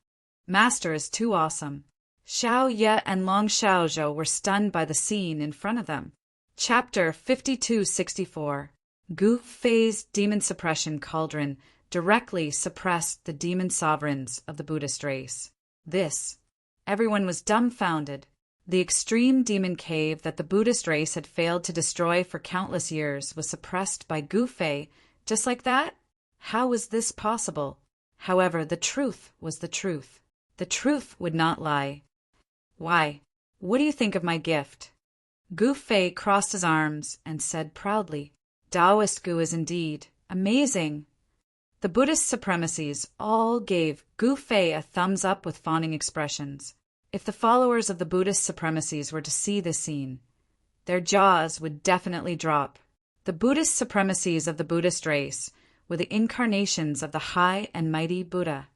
Master is too awesome. Xiao Ye and Long Xiaozhou were stunned by the scene in front of them. Chapter 5264. Gu Fei's demon suppression cauldron directly suppressed the demon sovereigns of the Buddhist race. Everyone was dumbfounded. The extreme demon cave that the Buddhist race had failed to destroy for countless years was suppressed by Gu Fei, just like that? How was this possible? However, the truth was the truth. The truth would not lie. Why? What do you think of my gift? Gu Fei crossed his arms and said proudly, Taoist Gu is indeed amazing. The Buddhist supremacies all gave Gu Fei a thumbs up with fawning expressions. If the followers of the Buddhist supremacies were to see this scene, their jaws would definitely drop. The Buddhist supremacies of the Buddhist race were the incarnations of the high and mighty Buddha.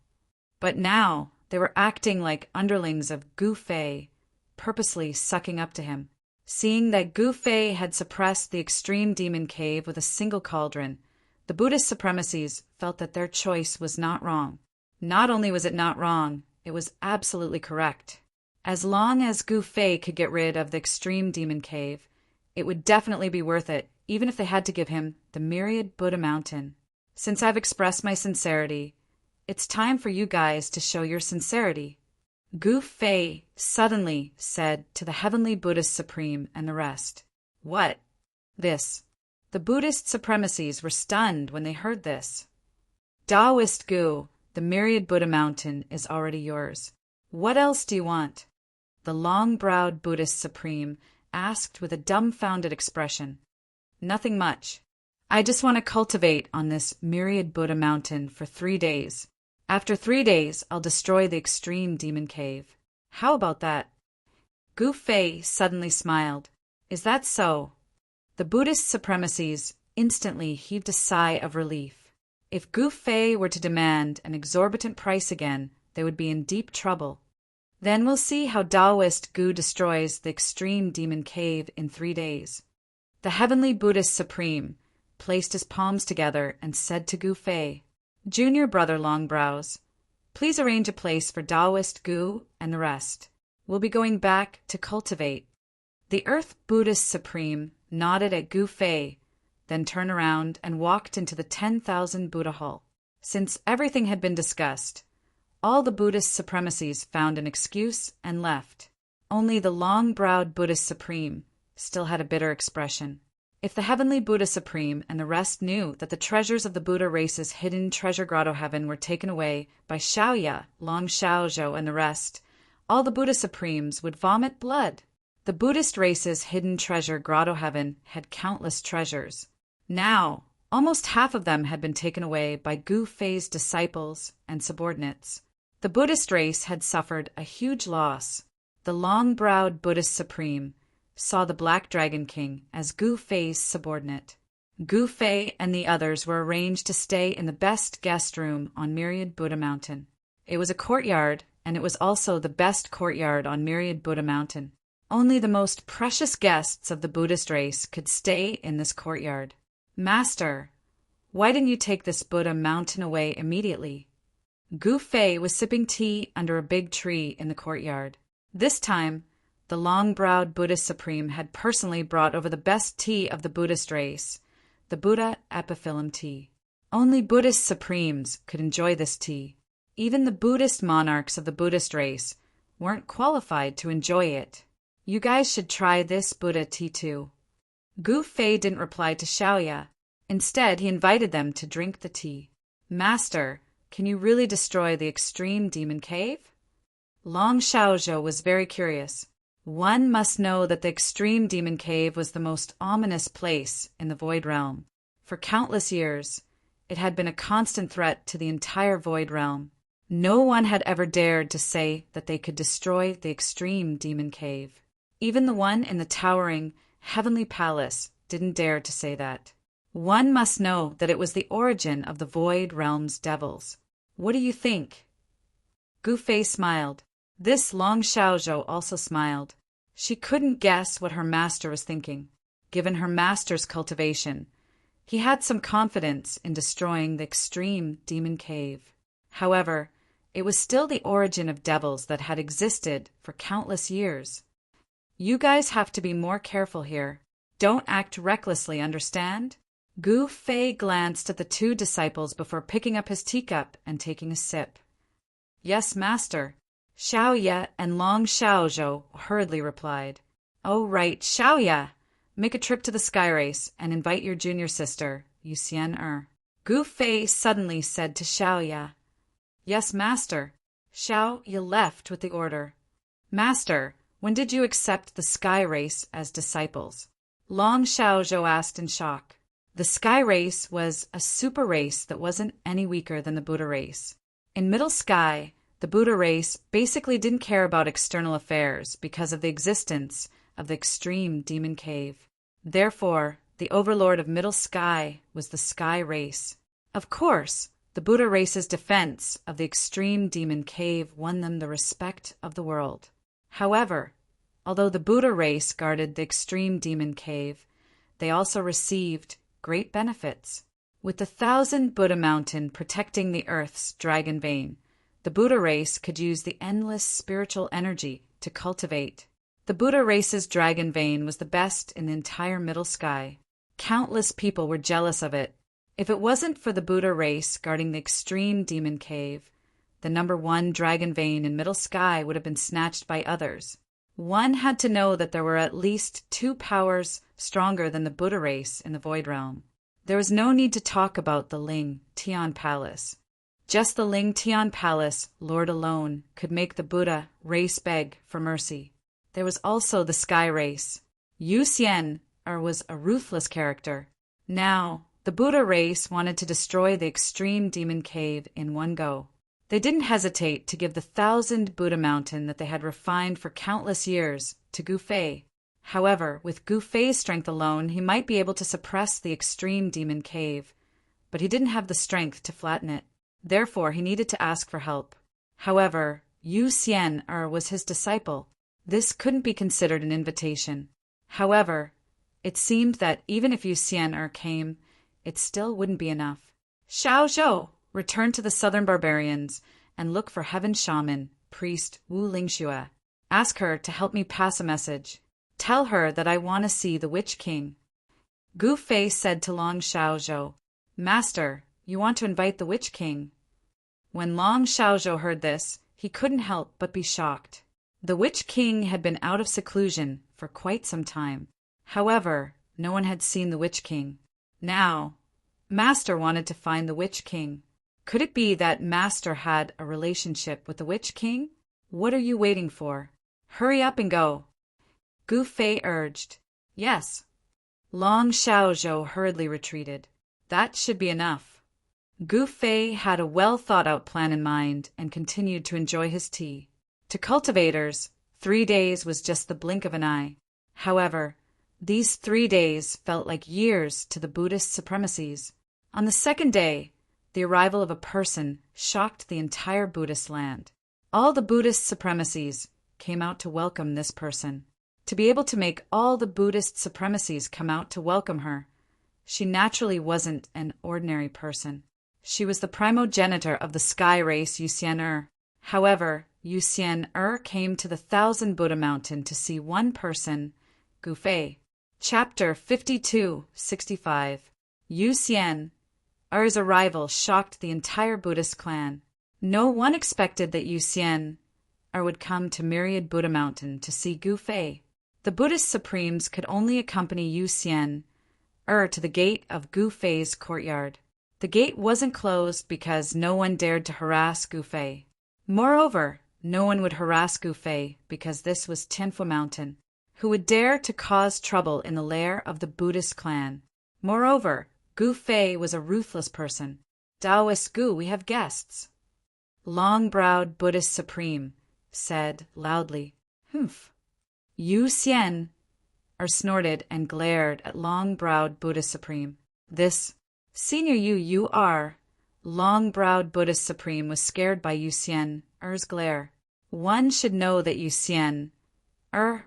But now they were acting like underlings of Gu Fei, purposely sucking up to him. Seeing that Gu Fei had suppressed the extreme demon cave with a single cauldron, the Buddhist supremacies felt that their choice was not wrong. Not only was it not wrong, it was absolutely correct. As long as Gu Fei could get rid of the extreme demon cave, it would definitely be worth it, even if they had to give him the myriad Buddha mountain. Since I've expressed my sincerity, it's time for you guys to show your sincerity. Gu Fei suddenly said to the Heavenly Buddhist Supreme and the rest. What? The Buddhist supremacies were stunned when they heard this. Taoist Gu, the myriad Buddha mountain is already yours. What else do you want? The long-browed Buddhist supreme asked with a dumbfounded expression. Nothing much. I just want to cultivate on this myriad Buddha mountain for 3 days. After 3 days, I'll destroy the extreme demon cave. How about that? Gu Fei suddenly smiled. Is that so? The Buddhist supremacies instantly heaved a sigh of relief. If Gu Fei were to demand an exorbitant price again, they would be in deep trouble. Then we'll see how Taoist Gu destroys the extreme demon cave in 3 days. The heavenly Buddhist supreme placed his palms together and said to Gu Fei, Junior brother Longbrows, please arrange a place for Taoist Gu and the rest. We'll be going back to cultivate. The Earth Buddhist supreme nodded at Gu Fei, then turned around and walked into the 10,000 Buddha hall. Since everything had been discussed, all the Buddhist supremacies found an excuse and left. Only the long-browed Buddhist supreme still had a bitter expression. If the heavenly Buddha supreme and the rest knew that the treasures of the Buddha race's hidden treasure grotto heaven were taken away by Xiaoya, Long Xiaozhou, and the rest, all the Buddha supremes would vomit blood. The Buddhist race's hidden treasure grotto heaven had countless treasures. Now, almost half of them had been taken away by Gu Fei's disciples and subordinates. The Buddhist race had suffered a huge loss. The long-browed Buddhist supreme saw the Black Dragon King as Gu Fei's subordinate. Gu Fei and the others were arranged to stay in the best guest room on Myriad Buddha Mountain. It was a courtyard, and it was also the best courtyard on Myriad Buddha Mountain. Only the most precious guests of the Buddhist race could stay in this courtyard. Master, why didn't you take this Buddha mountain away immediately? Gu Fei was sipping tea under a big tree in the courtyard. This time, the long-browed Buddhist supreme had personally brought over the best tea of the Buddhist race, the Buddha Epiphyllum tea. Only Buddhist supremes could enjoy this tea. Even the Buddhist monarchs of the Buddhist race weren't qualified to enjoy it. You guys should try this Buddha tea too. Gu Fei didn't reply to Xiaoya. Instead, he invited them to drink the tea. Master, can you really destroy the extreme demon cave? Long Xiaozhou was very curious. One must know that the extreme demon cave was the most ominous place in the Void Realm. For countless years, it had been a constant threat to the entire Void Realm. No one had ever dared to say that they could destroy the extreme demon cave. Even the one in the towering heavenly palace didn't dare to say that. One must know that it was the origin of the Void Realm's devils. What do you think? Gu Fei smiled. This Long Xiaozhou also smiled. She couldn't guess what her master was thinking. Given her master's cultivation, he had some confidence in destroying the extreme demon cave. However, it was still the origin of devils that had existed for countless years. You guys have to be more careful here. Don't act recklessly, understand? Gu Fei glanced at the 2 disciples before picking up his teacup and taking a sip. Yes, master. Xiaoya and Long Xiaozhou hurriedly replied. Oh, right, Xiaoya. Make a trip to the sky race and invite your junior sister, Yuxian. Gu Fei suddenly said to Xiaoya. Yes, master. Xiaoya left with the order. Master, when did you accept the sky race as disciples? Long Xiaozhou asked in shock. The sky race was a super race that wasn't any weaker than the Buddha race. In Middle Sky, the Buddha race basically didn't care about external affairs because of the existence of the extreme demon cave. Therefore, the overlord of Middle Sky was the sky race. Of course, the Buddha race's defense of the extreme demon cave won them the respect of the world. However, although the Buddha race guarded the extreme demon cave, they also received great benefits. With the 1,000 Buddha mountain protecting the Earth's dragon vein, the Buddha race could use the endless spiritual energy to cultivate. The Buddha race's dragon vein was the best in the entire Middle Sky. Countless people were jealous of it. If it wasn't for the Buddha race guarding the extreme demon cave, the #1 dragon vein in Middle Sky would have been snatched by others. One had to know that there were at least two powers stronger than the Buddha race in the Void Realm. There was no need to talk about the Ling Tian Palace. Just the Ling Tian Palace Lord alone could make the Buddha race beg for mercy. There was also the Sky race. Yu Xian was a ruthless character. Now, the Buddha race wanted to destroy the extreme demon cave in one go. They didn't hesitate to give the 1,000 Buddha mountain that they had refined for countless years to Gu Fei. However, with Gu Fei's strength alone, he might be able to suppress the extreme demon cave, but he didn't have the strength to flatten it. Therefore, he needed to ask for help. However, Yu Xian was his disciple. This couldn't be considered an invitation. However, it seemed that even if Yu Xian came, it still wouldn't be enough. Xiao Zhou, return to the southern barbarians and look for Heaven Shaman, priest Wu Lingxue. Ask her to help me pass a message. Tell her that I want to see the Witch King. Gu Fei said to Long Xiaozhou, Master, you want to invite the Witch King? When Long Xiaozhou heard this, he couldn't help but be shocked. The Witch King had been out of seclusion for quite some time. However, no one had seen the Witch King. Now, Master wanted to find the Witch King. Could it be that Master had a relationship with the Witch King? What are you waiting for? Hurry up and go. Gu Fei urged. Yes. Long Xiaozhou hurriedly retreated. That should be enough. Gu Fei had a well-thought-out plan in mind and continued to enjoy his tea. To cultivators, 3 days was just the blink of an eye. However, these 3 days felt like years to the Buddhist supremacies. On the second day, the arrival of a person shocked the entire Buddhist land. All the Buddhist supremacies came out to welcome this person. To be able to make all the Buddhist supremacies come out to welcome her, she naturally wasn't an ordinary person. She was the primogenitor of the Sky race Yu Xian. However, Yu Xian came to the 1,000 Buddha mountain to see one person, Gu Fei. Chapter 52-65. Yu Xian's arrival shocked the entire Buddhist clan. No one expected that Yu Xian would come to Myriad Buddha Mountain to see Gu Fei. The Buddhist supremes could only accompany Yu Xian to the gate of Gu Fei's courtyard. The gate wasn't closed because no one dared to harass Gu Fei. Moreover, no one would harass Gu Fei because this was Tianfu Mountain. Who would dare to cause trouble in the lair of the Buddhist clan? Moreover, Gu Fei was a ruthless person. Taoist Gu, we have guests. Long-browed Buddhist supreme said loudly. Humph. Yu Xian snorted and glared at long-browed Buddhist supreme. This, Senior you are. Long-browed Buddhist supreme was scared by Yu Xian's glare. One should know that Yu Xian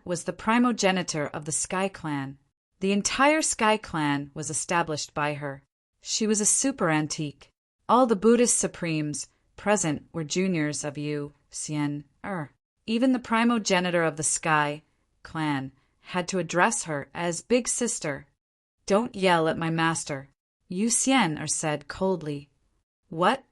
was the primogenitor of the Sky Clan. The entire Sky Clan was established by her. She was a super antique. All the Buddhist supremes present were juniors of Yu Xian. Even the primogenitor of the Sky Clan had to address her as Big Sister. Don't yell at my master, Yu Xian said coldly. What?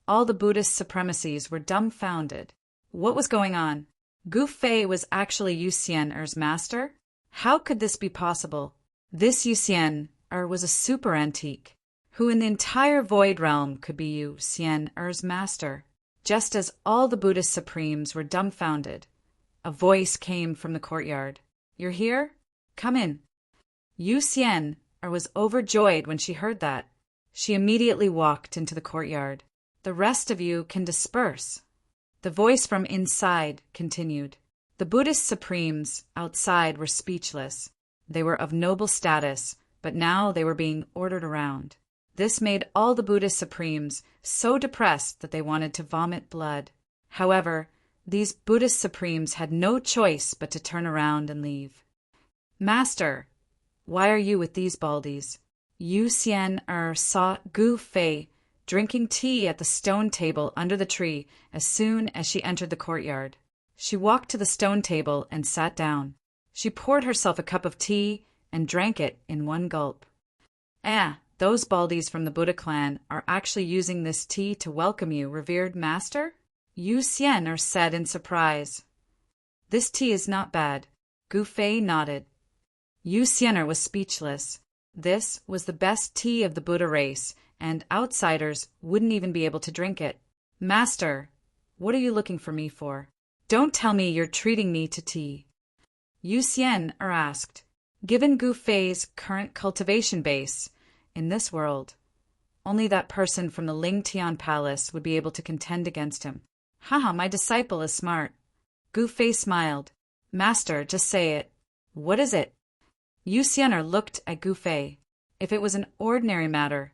All the Buddhist supremacies were dumbfounded. What was going on? Gu Fei was actually Yu Xian's master? How could this be possible? This Yu Xian was a super antique. Who in the entire Void Realm could be Yu Xian's master? Just as all the Buddhist supremes were dumbfounded, a voice came from the courtyard. You're here? Come in. Yu Xian was overjoyed when she heard that. She immediately walked into the courtyard. The rest of you can disperse. The voice from inside continued. The Buddhist supremes outside were speechless. They were of noble status, but now they were being ordered around. This made all the Buddhist supremes so depressed that they wanted to vomit blood. However, these Buddhist supremes had no choice but to turn around and leave. Master, why are you with these baldies? Yu Xian saw Gu Fei drinking tea at the stone table under the tree as soon as she entered the courtyard. She walked to the stone table and sat down. She poured herself a cup of tea and drank it in one gulp. Those baldies from the Buddha clan are actually using this tea to welcome you, revered master? Yu Xian said in surprise. This tea is not bad. Gu Fei nodded. Yu Xian'er was speechless. This was the best tea of the Buddha race, and outsiders wouldn't even be able to drink it. Master, what are you looking for me for? Don't tell me you're treating me to tea. Yu Xian'er asked. Given Gu Fei's current cultivation base, in this world, only that person from the Ling Tian Palace would be able to contend against him. Haha, my disciple is smart. Gu Fei smiled. Master, just say it. What is it? Yu Xian'er looked at Gu Fei. If it was an ordinary matter,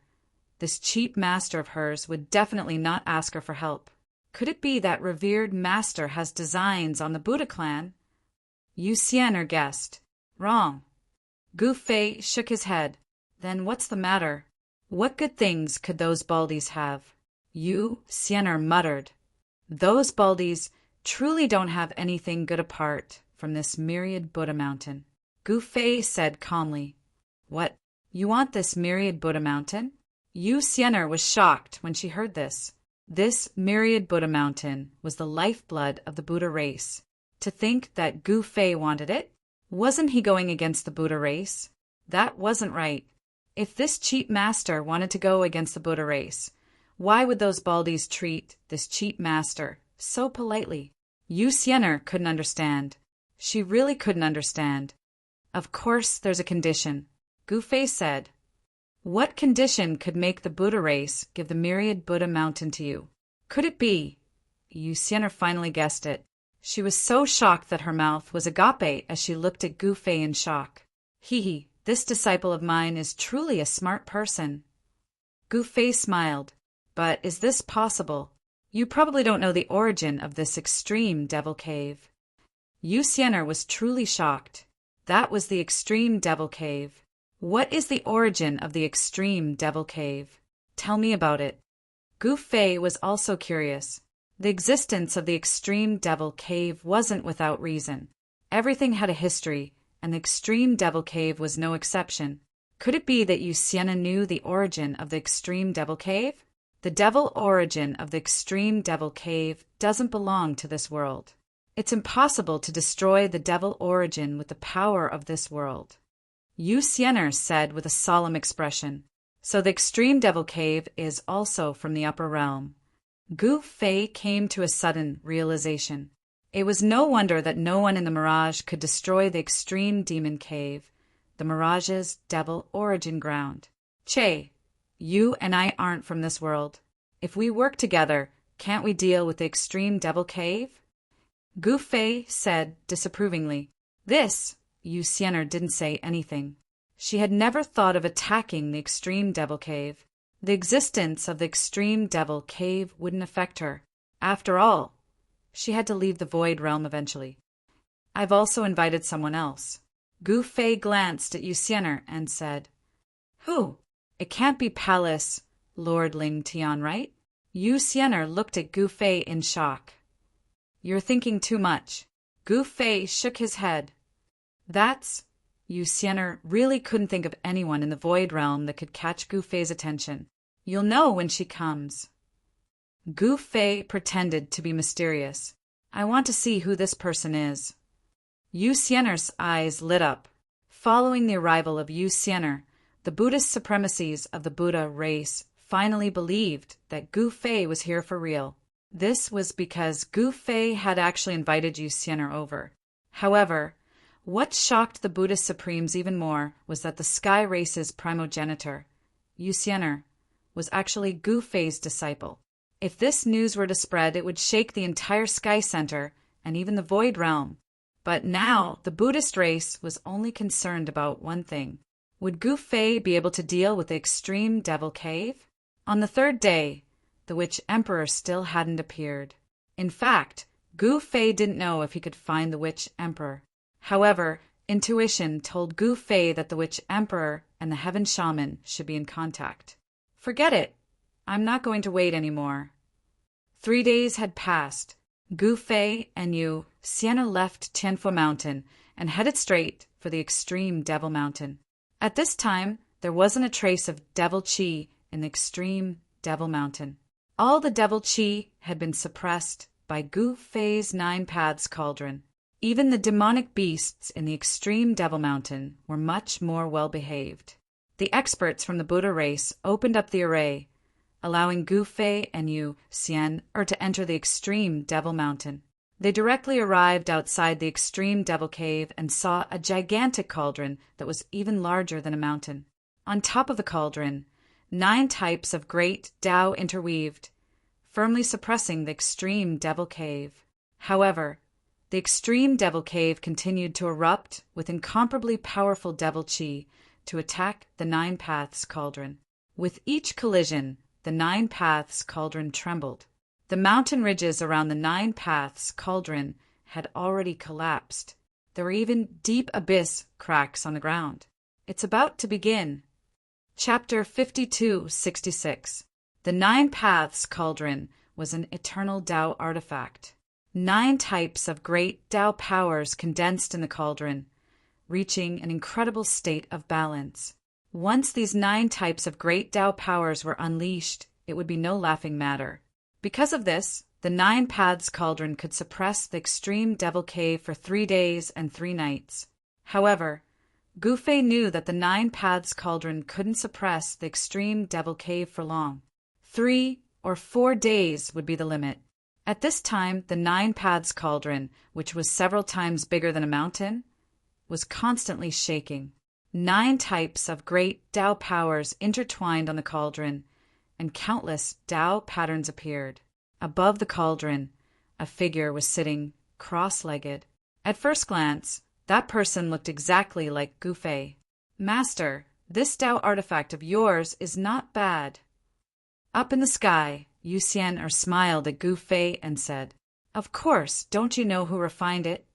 this cheap master of hers would definitely not ask her for help. Could it be that revered master has designs on the Buddha clan? Yu Xian'er guessed. Wrong. Gu Fei shook his head. Then what's the matter? What good things could those baldies have? Yu Xian'er muttered. Those baldies truly don't have anything good apart from this myriad Buddha mountain. Gu Fei said calmly. What? You want this myriad Buddha mountain? Yu Xian'er was shocked when she heard this. This myriad Buddha mountain was the lifeblood of the Buddha race. To think that Gu Fei wanted it? Wasn't he going against the Buddha race? That wasn't right. If this cheap master wanted to go against the Buddha race, why would those baldies treat this cheap master so politely? Yu Xian'er couldn't understand. She really couldn't understand. Of course there's a condition, Gu Fei said. What condition could make the Buddha race give the myriad Buddha mountain to you? Could it be? Yu Xian'er finally guessed it. She was so shocked that her mouth was agape as she looked at Gu Fei in shock. Hee, this disciple of mine is truly a smart person. Gu Fei smiled. But is this possible? You probably don't know the origin of this extreme devil cave. Yu Xian'er was truly shocked. That was the extreme devil cave. What is the origin of the extreme devil cave? Tell me about it. Gu Fei was also curious. The existence of the extreme devil cave wasn't without reason. Everything had a history, and the extreme devil cave was no exception. Could it be that Yu Xian'er knew the origin of the extreme devil cave? The devil origin of the extreme devil cave doesn't belong to this world. It's impossible to destroy the devil origin with the power of this world. Yu Xian'er said with a solemn expression. So the extreme devil cave is also from the upper realm. Gu Fei came to a sudden realization. It was no wonder that no one in the mirage could destroy the extreme demon cave, the mirage's devil origin ground. Che, you and I aren't from this world. If we work together, can't we deal with the extreme devil cave? Gu Fei said disapprovingly. This, Yu Xian'er didn't say anything. She had never thought of attacking the extreme devil cave. The existence of the extreme devil cave wouldn't affect her. After all, she had to leave the void realm eventually. I've also invited someone else. Gu Fei glanced at Yu Xian'er and said, Who? It can't be Palace Lord Ling Tian, right? Yu Xian'er looked at Gu Fei in shock. You're thinking too much. Gu Fei shook his head. That's... Yu Xian'er really couldn't think of anyone in the void realm that could catch Gu Fei's attention. You'll know when she comes. Gu Fei pretended to be mysterious. I want to see who this person is. Yu Xian'er's eyes lit up. Following the arrival of Yu Xian'er, the Buddhist supremacies of the Buddha race finally believed that Gu Fei was here for real. This was because Gu Fei had actually invited Yu Xian'er over. However, what shocked the Buddhist supremes even more was that the sky race's primogenitor, Yu Xian'er, was actually Gu Fei's disciple. If this news were to spread, it would shake the entire Sky Center and even the Void Realm. But now the Buddhist race was only concerned about one thing. Would Gu Fei be able to deal with the extreme devil cave? On the third day, the Witch Emperor still hadn't appeared. In fact, Gu Fei didn't know if he could find the Witch Emperor. However, intuition told Gu Fei that the Witch Emperor and the Heaven Shaman should be in contact. Forget it. I'm not going to wait anymore. 3 days had passed. Gu Fei and Yu Xian'er left Tianfu Mountain and headed straight for the extreme Devil Mountain. At this time, there wasn't a trace of devil qi in the extreme Devil Mountain. All the devil qi had been suppressed by Gu Fei's 9 Paths Cauldron. Even the demonic beasts in the extreme Devil Mountain were much more well-behaved. The experts from the Buddha race opened up the array, allowing Gu Fei and Yu Xian to enter the extreme Devil Mountain. They directly arrived outside the extreme Devil Cave and saw a gigantic cauldron that was even larger than a mountain. On top of the cauldron, 9 types of great Tao interweaved, firmly suppressing the extreme Devil Cave. However, the extreme Devil Cave continued to erupt with incomparably powerful devil chi to attack the 9 Paths Cauldron. With each collision, the 9 Paths Cauldron trembled. The mountain ridges around the 9 Paths Cauldron had already collapsed. There were even deep abyss cracks on the ground. It's about to begin. Chapter 5266. The 9 Paths Cauldron was an eternal Tao artifact. 9 types of great Tao powers condensed in the cauldron, reaching an incredible state of balance. Once these 9 types of great Tao powers were unleashed, it would be no laughing matter. Because of this, the 9 Paths Cauldron could suppress the extreme Devil Cave for 3 days and 3 nights. However, Gu Fei knew that the 9 Paths Cauldron couldn't suppress the extreme Devil Cave for long. 3 or 4 days would be the limit. At this time, the 9 Paths Cauldron, which was several times bigger than a mountain, was constantly shaking. 9 types of great Tao powers intertwined on the cauldron, and countless Tao patterns appeared. Above the cauldron, a figure was sitting cross-legged. At first glance, that person looked exactly like Gu Fei. "Master, this Tao artifact of yours is not bad." Up in the sky, Yu Xian smiled at Gu Fei and said, "Of course, don't you know who refined it?"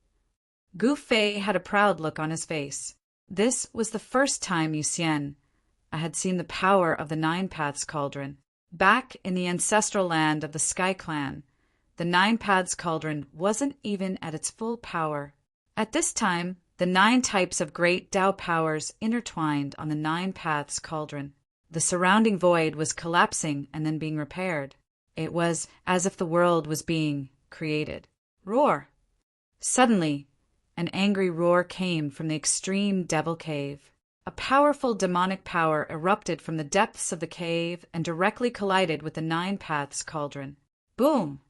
Gu Fei had a proud look on his face. This was the first time Yu Xian had seen the power of the 9 Paths Cauldron. Back in the ancestral land of the Sky Clan, the 9 Paths Cauldron wasn't even at its full power. At this time, the 9 types of great Tao powers intertwined on the 9 Paths Cauldron. The surrounding void was collapsing and then being repaired. It was as if the world was being created. Roar! Suddenly, an angry roar came from the extreme Devil Cave. A powerful demonic power erupted from the depths of the cave and directly collided with the 9 Paths Cauldron. Boom!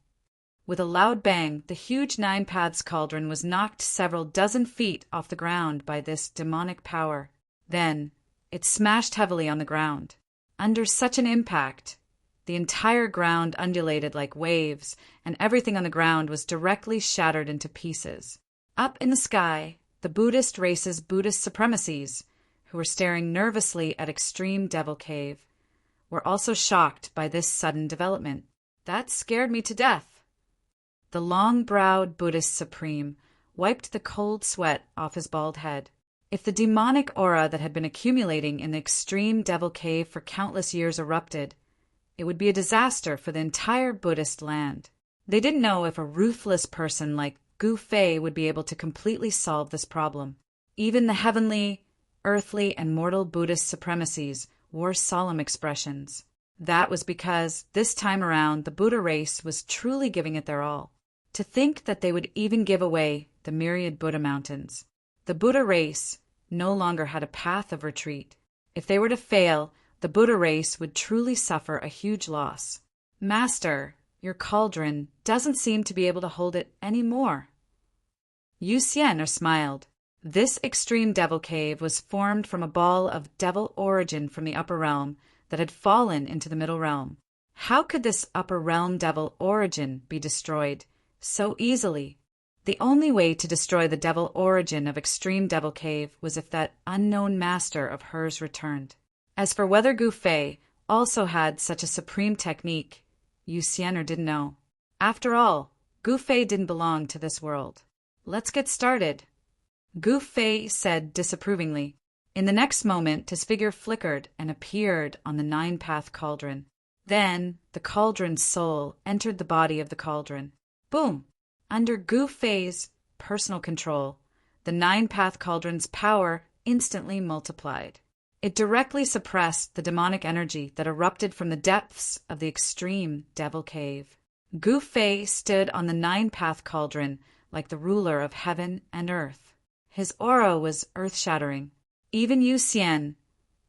With a loud bang, the huge 9 Paths Cauldron was knocked several dozen feet off the ground by this demonic power. Then, it smashed heavily on the ground. Under such an impact, the entire ground undulated like waves, and everything on the ground was directly shattered into pieces. Up in the sky, the Buddhist race's Buddhist supremacies, who were staring nervously at extreme Devil Cave, were also shocked by this sudden development. "That scared me to death." The long-browed Buddhist supreme wiped the cold sweat off his bald head. If the demonic aura that had been accumulating in the extreme Devil Cave for countless years erupted, it would be a disaster for the entire Buddhist land. They didn't know if a ruthless person like Gu Fei would be able to completely solve this problem. Even the heavenly, earthly, and mortal Buddhist supremacies wore solemn expressions. That was because, this time around, the Buddha race was truly giving it their all. To think that they would even give away the myriad Buddha mountains. The Buddha race no longer had a path of retreat. If they were to fail, the Buddha race would truly suffer a huge loss. "Master, your cauldron doesn't seem to be able to hold it any more." Yu Xian smiled. This extreme Devil Cave was formed from a ball of devil origin from the upper realm that had fallen into the middle realm. How could this upper realm devil origin be destroyed so easily? The only way to destroy the devil origin of extreme Devil Cave was if that unknown master of hers returned. As for whether Gu Fei also had such a supreme technique, Yu Xian didn't know. After all, Gu Fei didn't belong to this world. "Let's get started," Gu Fei said disapprovingly. In the next moment, his figure flickered and appeared on the 9-Path Cauldron. Then, the cauldron's soul entered the body of the cauldron. Boom! Under Gu Fei's personal control, the 9-Path Cauldron's power instantly multiplied. It directly suppressed the demonic energy that erupted from the depths of the extreme Devil Cave. Gu Fei stood on the 9-Path Cauldron like the ruler of heaven and earth. His aura was earth-shattering. Even Yu Xian,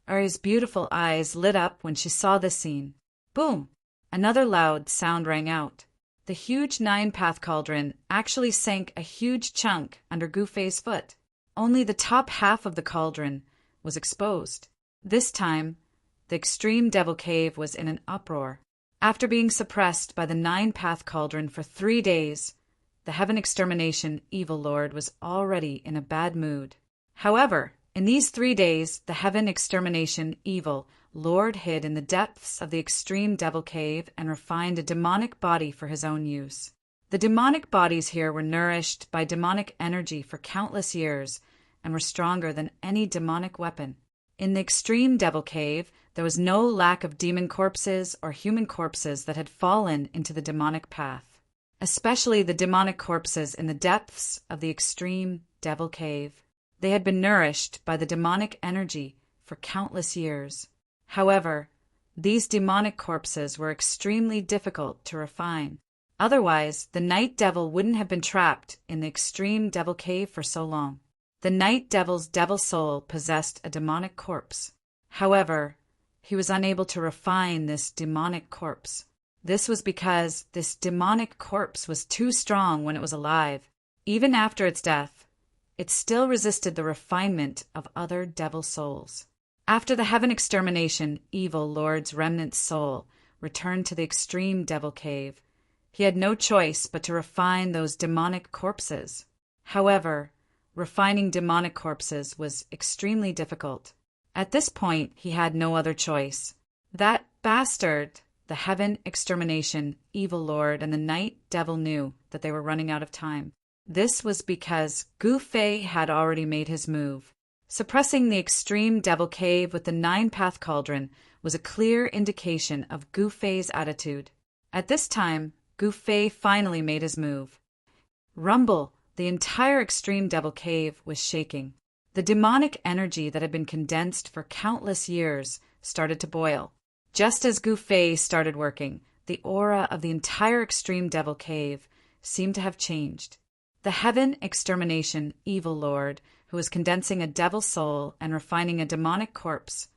Ari's beautiful eyes lit up when she saw this scene. Boom! Another loud sound rang out. The huge nine-path cauldron actually sank a huge chunk under Gu Fei's foot. Only the top half of the cauldron was exposed. This time, the extreme devil cave was in an uproar. After being suppressed by the nine-path cauldron for 3 days, the Heaven Extermination Evil Lord was already in a bad mood. However, in these 3 days, the Heaven Extermination Evil Lord hid in the depths of the extreme devil cave and refined a demonic body for his own use. The demonic bodies here were nourished by demonic energy for countless years and were stronger than any demonic weapon. In the extreme devil cave, there was no lack of demon corpses or human corpses that had fallen into the demonic path, especially the demonic corpses in the depths of the extreme devil cave. They had been nourished by the demonic energy for countless years. However, these demonic corpses were extremely difficult to refine. Otherwise, the night devil wouldn't have been trapped in the extreme devil cave for so long. The night devil's devil soul possessed a demonic corpse. However, he was unable to refine this demonic corpse. This was because this demonic corpse was too strong when it was alive. Even after its death, it still resisted the refinement of other devil souls. After the Heaven Extermination Evil Lord's remnant soul returned to the extreme devil cave, he had no choice but to refine those demonic corpses. However, refining demonic corpses was extremely difficult. At this point, he had no other choice. That bastard, the Heaven Extermination Evil Lord, and the Night Devil knew that they were running out of time. This was because Gu Fei had already made his move. Suppressing the extreme devil cave with the nine-path cauldron was a clear indication of Gu Fei's attitude. At this time, Gu Fei finally made his move. Rumble! The entire extreme devil cave was shaking. The demonic energy that had been condensed for countless years started to boil. Just as Gu Fei started working, the aura of the entire extreme devil cave seemed to have changed. The Heaven Extermination Evil Lord, who was condensing a devil soul and refining a demonic corpse,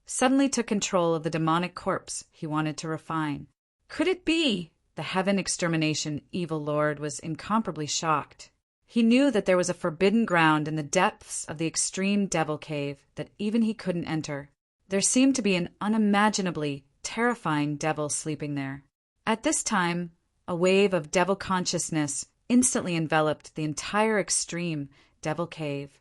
suddenly took control of the demonic corpse he wanted to refine. Could it be? The Heaven Extermination Evil Lord was incomparably shocked. He knew that there was a forbidden ground in the depths of the extreme devil cave that even he couldn't enter. There seemed to be an unimaginably terrifying devil sleeping there. At this time, a wave of devil consciousness instantly enveloped the entire extreme devil cave.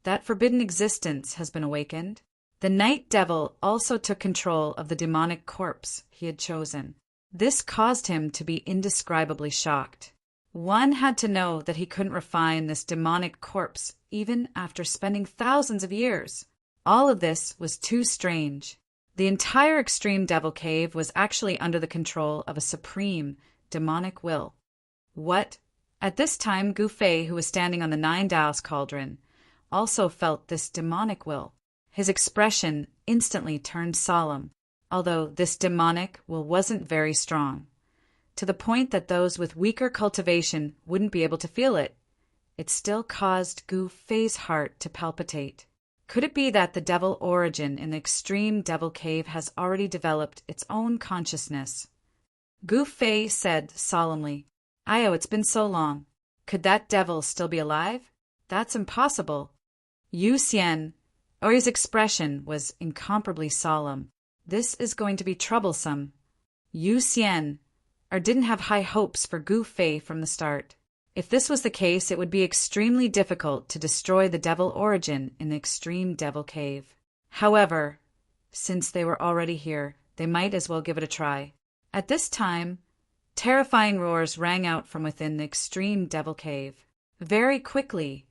That forbidden existence has been awakened. The night devil also took control of the demonic corpse he had chosen. This caused him to be indescribably shocked. One had to know that he couldn't refine this demonic corpse even after spending thousands of years. All of this was too strange. The entire extreme devil cave was actually under the control of a supreme demonic will. What? At this time, Gu Fei, who was standing on the Nine Tao's cauldron, also felt this demonic will. His expression instantly turned solemn, although this demonic will wasn't very strong, to the point that those with weaker cultivation wouldn't be able to feel it. It still caused Gu Fei's heart to palpitate. Could it be that the devil origin in the extreme devil cave has already developed its own consciousness? Gu Fei said solemnly, "Io, it's been so long. Could that devil still be alive? That's impossible." Yu Xian, Ori's expression was incomparably solemn. This is going to be troublesome. Yu Xian, or didn't have high hopes for Gu Fei from the start. If this was the case, it would be extremely difficult to destroy the devil origin in the extreme devil cave. However, since they were already here, they might as well give it a try. At this time, terrifying roars rang out from within the extreme devil cave. Very quickly,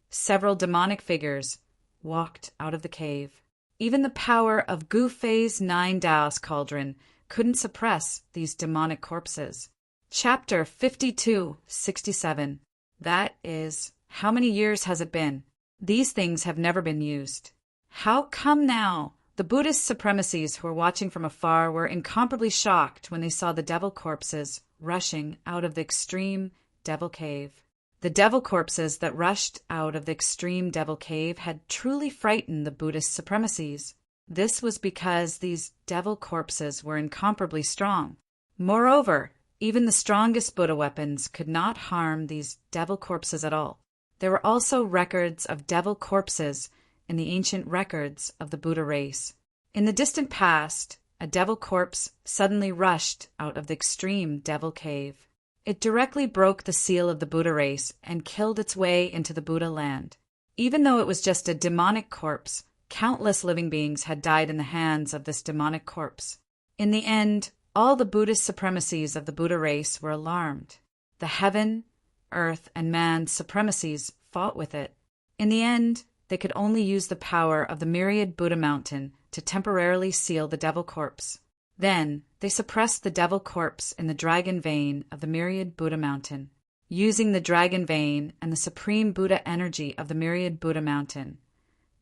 several demonic figures walked out of the cave. Even the power of Gu Fei's Nine Tao's cauldron couldn't suppress these demonic corpses. Chapter 5267. That is, how many years has it been? These things have never been used. How come now? The Buddhist supremacies who were watching from afar were incomparably shocked when they saw the devil corpses rushing out of the extreme devil cave. The devil corpses that rushed out of the extreme devil cave had truly frightened the Buddhist supremacies. This was because these devil corpses were incomparably strong. Moreover, even the strongest Buddha weapons could not harm these devil corpses at all. There were also records of devil corpses in the ancient records of the Buddha race. In the distant past, a devil corpse suddenly rushed out of the extreme devil cave. It directly broke the seal of the Buddha race and killed its way into the Buddha land. Even though it was just a demonic corpse, countless living beings had died in the hands of this demonic corpse. In the end, all the Buddhist supremacies of the Buddha race were alarmed. The heaven, earth, and man supremacies fought with it. In the end, they could only use the power of the myriad Buddha mountain to temporarily seal the devil corpse. Then, they suppressed the devil corpse in the dragon vein of the myriad Buddha mountain. Using the dragon vein and the supreme Buddha energy of the myriad Buddha mountain,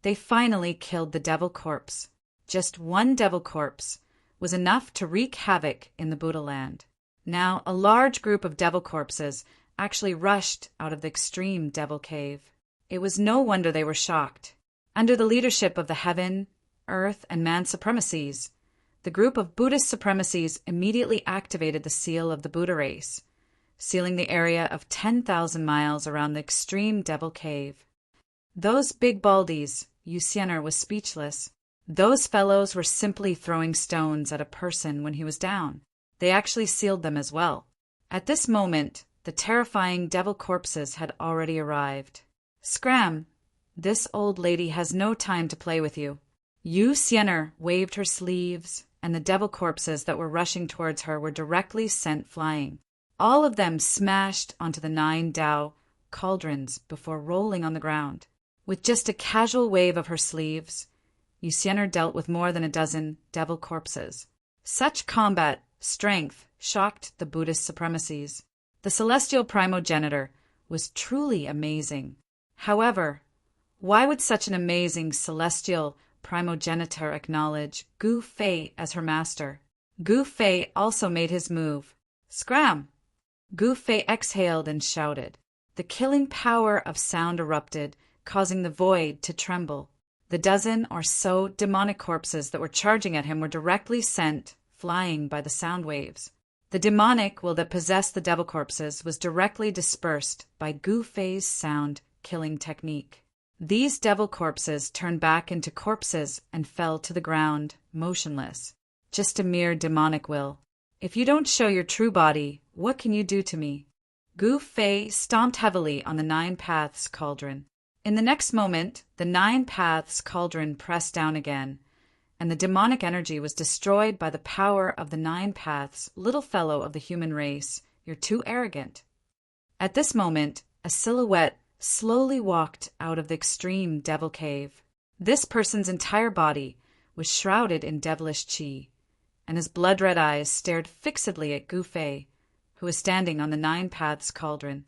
they finally killed the devil corpse. Just one devil corpse was enough to wreak havoc in the Buddha land. Now, a large group of devil corpses actually rushed out of the extreme devil cave. It was no wonder they were shocked. Under the leadership of the heaven, earth, and man supremacies, the group of Buddhist supremacies immediately activated the seal of the Buddha race, sealing the area of 10,000 miles around the extreme devil cave. Those big baldies, Yusener was speechless. Those fellows were simply throwing stones at a person when he was down. They actually sealed them as well. At this moment, the terrifying devil corpses had already arrived. Scram! This old lady has no time to play with you. Yusener waved her sleeves, and the devil corpses that were rushing towards her were directly sent flying. All of them smashed onto the 9 Tao cauldrons before rolling on the ground. With just a casual wave of her sleeves, Yusener dealt with more than a dozen devil corpses. Such combat strength shocked the Buddhist supremacies. The celestial primogenitor was truly amazing. However, why would such an amazing celestial primogenitor acknowledge Gu Fei as her master? Gu Fei also made his move. Scram! Gu Fei exhaled and shouted. The killing power of sound erupted, causing the void to tremble. The dozen or so demonic corpses that were charging at him were directly sent flying by the sound waves. The demonic will that possessed the devil corpses was directly dispersed by Gu Fei's sound-killing technique. These devil corpses turned back into corpses and fell to the ground, motionless. Just a mere demonic will. If you don't show your true body, what can you do to me? Gu Fei stomped heavily on the 9 Paths cauldron. In the next moment, the 9 Paths cauldron pressed down again, and the demonic energy was destroyed by the power of the 9 Paths. Little fellow of the human race, you're too arrogant. At this moment, a silhouette slowly walked out of the extreme devil cave. This person's entire body was shrouded in devilish qi, and his blood-red eyes stared fixedly at Gu Fei, who was standing on the 9 Paths cauldron.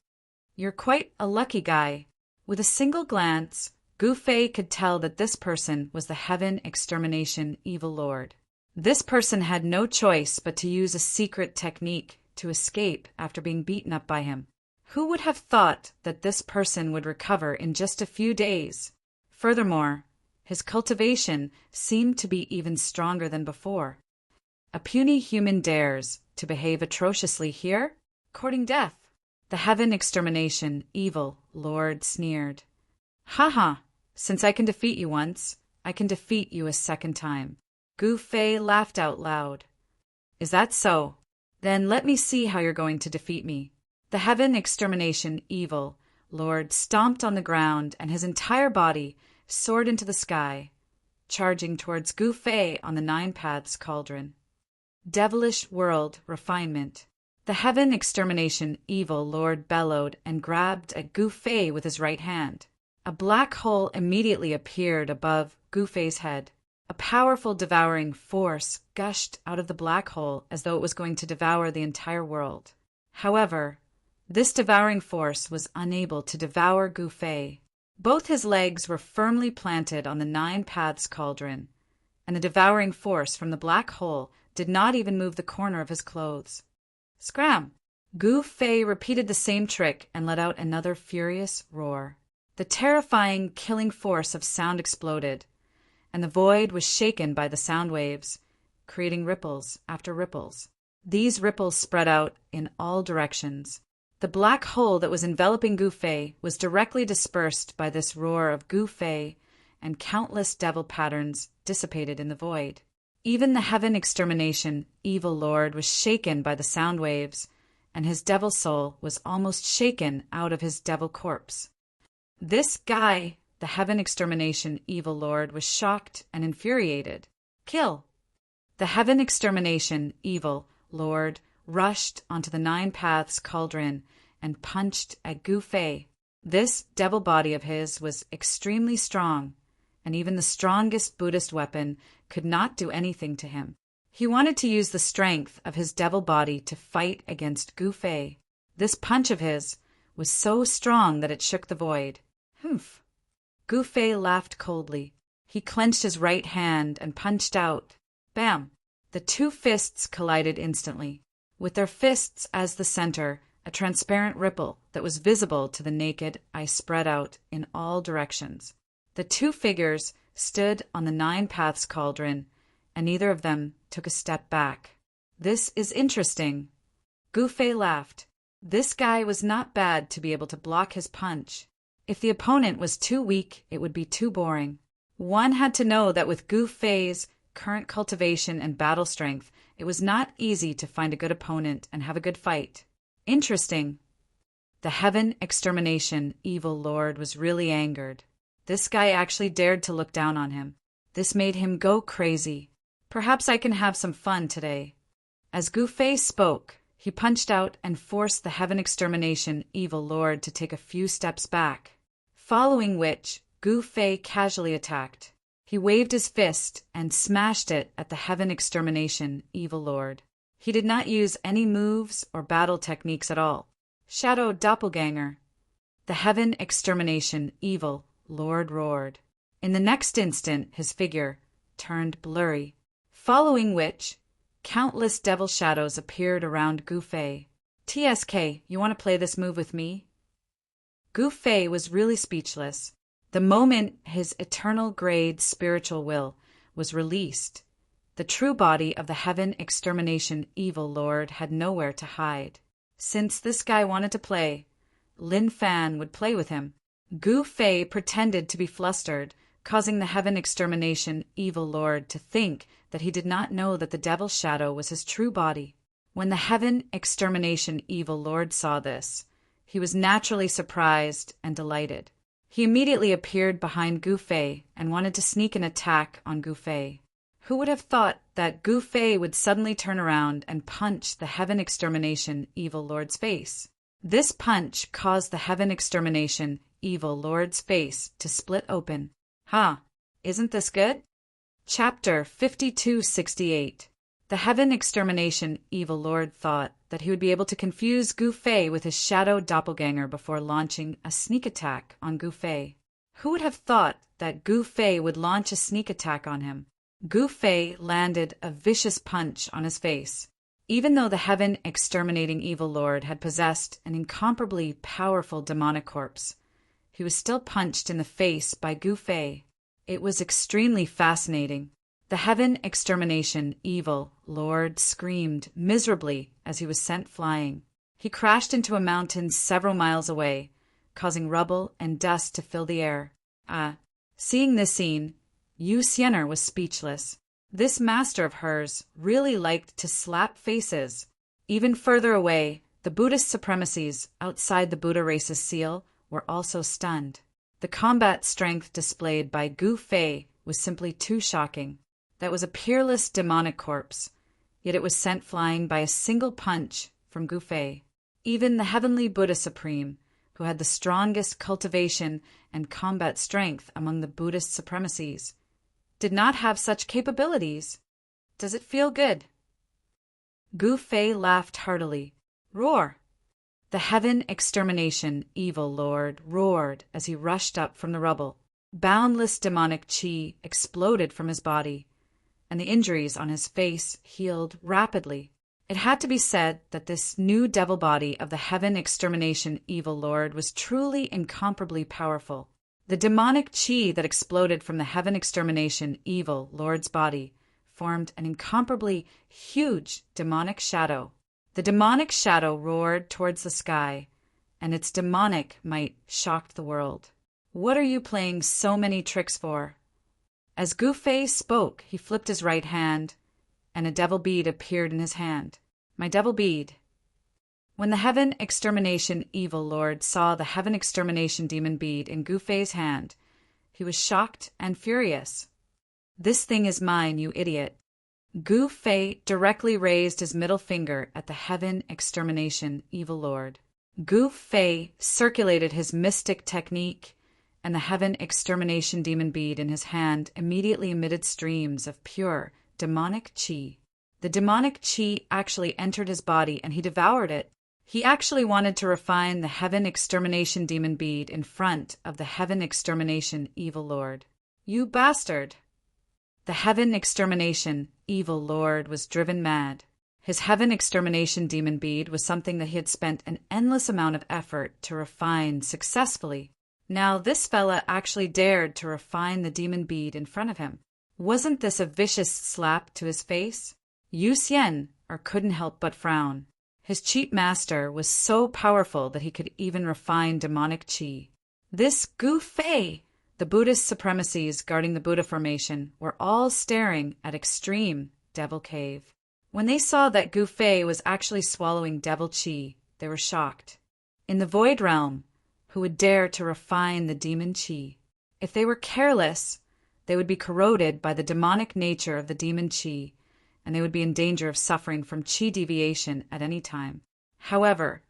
You're quite a lucky guy. With a single glance, Gu Fei could tell that this person was the Heaven Extermination Evil Lord. This person had no choice but to use a secret technique to escape after being beaten up by him. Who would have thought that this person would recover in just a few days? Furthermore, his cultivation seemed to be even stronger than before. A puny human dares to behave atrociously here? Courting death. The Heaven Extermination Evil Lord sneered. Ha! Since I can defeat you once, I can defeat you a second time. Gu Fei laughed out loud. Is that so? Then let me see how you're going to defeat me. The Heaven Extermination Evil Lord stomped on the ground, and his entire body soared into the sky, charging towards Gu Fei on the 9 Paths cauldron. Devilish world refinement. The Heaven Extermination Evil Lord bellowed and grabbed at Gu Fei with his right hand. A black hole immediately appeared above Gu Fei's head. A powerful devouring force gushed out of the black hole as though it was going to devour the entire world. However, this devouring force was unable to devour Gu Fei. Both his legs were firmly planted on the 9 Paths cauldron, and the devouring force from the black hole did not even move the corner of his clothes. Scram! Gu Fei repeated the same trick and let out another furious roar. The terrifying, killing force of sound exploded, and the void was shaken by the sound waves, creating ripples after ripples. These ripples spread out in all directions. The black hole that was enveloping Gu Fei was directly dispersed by this roar of Gu Fei, and countless devil patterns dissipated in the void. Even the heaven extermination, evil lord, was shaken by the sound waves, and his devil soul was almost shaken out of his devil corpse. This guy, the heaven extermination, evil lord, was shocked and infuriated. Kill! The heaven extermination, evil lord, rushed onto the 9 Paths cauldron and punched at Gu Fei. This devil body of his was extremely strong, and even the strongest Buddhist weapon could not do anything to him. He wanted to use the strength of his devil body to fight against Gu Fei. This punch of his was so strong that it shook the void. Humph! Gu Fei laughed coldly. He clenched his right hand and punched out. Bam! The 2 fists collided instantly. With their fists as the center, a transparent ripple that was visible to the naked eye spread out in all directions. The 2 figures stood on the 9 Paths cauldron, and neither of them took a step back. This is interesting. Gu Fei laughed. This guy was not bad to be able to block his punch. If the opponent was too weak, it would be too boring. One had to know that with Gu Fei's current cultivation and battle strength, it was not easy to find a good opponent and have a good fight. Interesting. The heaven extermination, evil lord, was really angered. This guy actually dared to look down on him. This made him go crazy. Perhaps I can have some fun today. As Gu Fei spoke, he punched out and forced the heaven extermination, evil lord, to take a few steps back, following which Gu Fei casually attacked. He waved his fist and smashed it at the heaven extermination, evil lord. He did not use any moves or battle techniques at all. Shadow doppelganger. The heaven extermination, evil lord roared. In the next instant, his figure turned blurry, following which countless devil shadows appeared around Gu Fei. TSK, you want to play this move with me? Gu Fei was really speechless. The moment his eternal grade spiritual will was released, the true body of the heaven extermination evil lord had nowhere to hide. Since this guy wanted to play, Lin Fan would play with him. Gu Fei pretended to be flustered, causing the heaven extermination evil lord to think that he did not know that the devil's shadow was his true body. When the heaven extermination evil lord saw this, he was naturally surprised and delighted. He immediately appeared behind Gu Fei and wanted to sneak an attack on Gu Fei. Who would have thought that Gu Fei would suddenly turn around and punch the heaven extermination evil lord's face? This punch caused the heaven extermination evil lord's face to split open. Isn't this good? Chapter 5268. The heaven extermination evil lord thought that he would be able to confuse Gu Fei with his shadow doppelganger before launching a sneak attack on Gu Fei. Who would have thought that Gu Fei would launch a sneak attack on him? Gu Fei landed a vicious punch on his face. Even though the heaven exterminating evil lord had possessed an incomparably powerful demonic corpse, he was still punched in the face by Gu Fei. It was extremely fascinating. The heaven extermination evil lord screamed miserably as he was sent flying. He crashed into a mountain several miles away, causing rubble and dust to fill the air. Seeing this scene, Yu Xian'er was speechless. This master of hers really liked to slap faces. Even further away, the Buddhist supremacies outside the Buddha race's seal were also stunned. The combat strength displayed by Gu Fei was simply too shocking. That was a peerless demonic corpse, yet it was sent flying by a single punch from Gu Fei. Even the heavenly Buddha Supreme, who had the strongest cultivation and combat strength among the Buddhist supremacies, did not have such capabilities. Does it feel good? Gu Fei laughed heartily. Roar! The heaven extermination evil lord roared as he rushed up from the rubble. Boundless demonic chi exploded from his body, and the injuries on his face healed rapidly. It had to be said that this new devil body of the heaven extermination evil lord was truly incomparably powerful. The demonic chi that exploded from the heaven extermination evil lord's body formed an incomparably huge demonic shadow. The demonic shadow roared towards the sky, and its demonic might shocked the world. "What are you playing so many tricks for?" As Gu Fei spoke, he flipped his right hand, and a devil bead appeared in his hand. "My devil bead." When the heaven extermination evil lord saw the heaven extermination demon bead in Gu Fei's hand, he was shocked and furious. "This thing is mine, you idiot." Gu Fei directly raised his middle finger at the heaven extermination evil lord. Gu Fei circulated his mystic technique, and the heaven extermination demon bead in his hand immediately emitted streams of pure demonic chi. The demonic chi actually entered his body and he devoured it. He actually wanted to refine the heaven extermination demon bead in front of the heaven extermination evil lord. "You bastard!" The heaven extermination evil lord was driven mad. His heaven extermination demon bead was something that he had spent an endless amount of effort to refine successfully. Now this fella actually dared to refine the demon bead in front of him. Wasn't this a vicious slap to his face? Yu Xian couldn't help but frown. His cheat master was so powerful that he could even refine demonic chi. This Gu Fei, the Buddhist supremacies guarding the Buddha formation, were all staring at extreme devil cave. When they saw that Gu Fei was actually swallowing devil chi, they were shocked. In the void realm, who would dare to refine the demon chi? If they were careless, they would be corroded by the demonic nature of the demon chi, and they would be in danger of suffering from chi deviation at any time. However,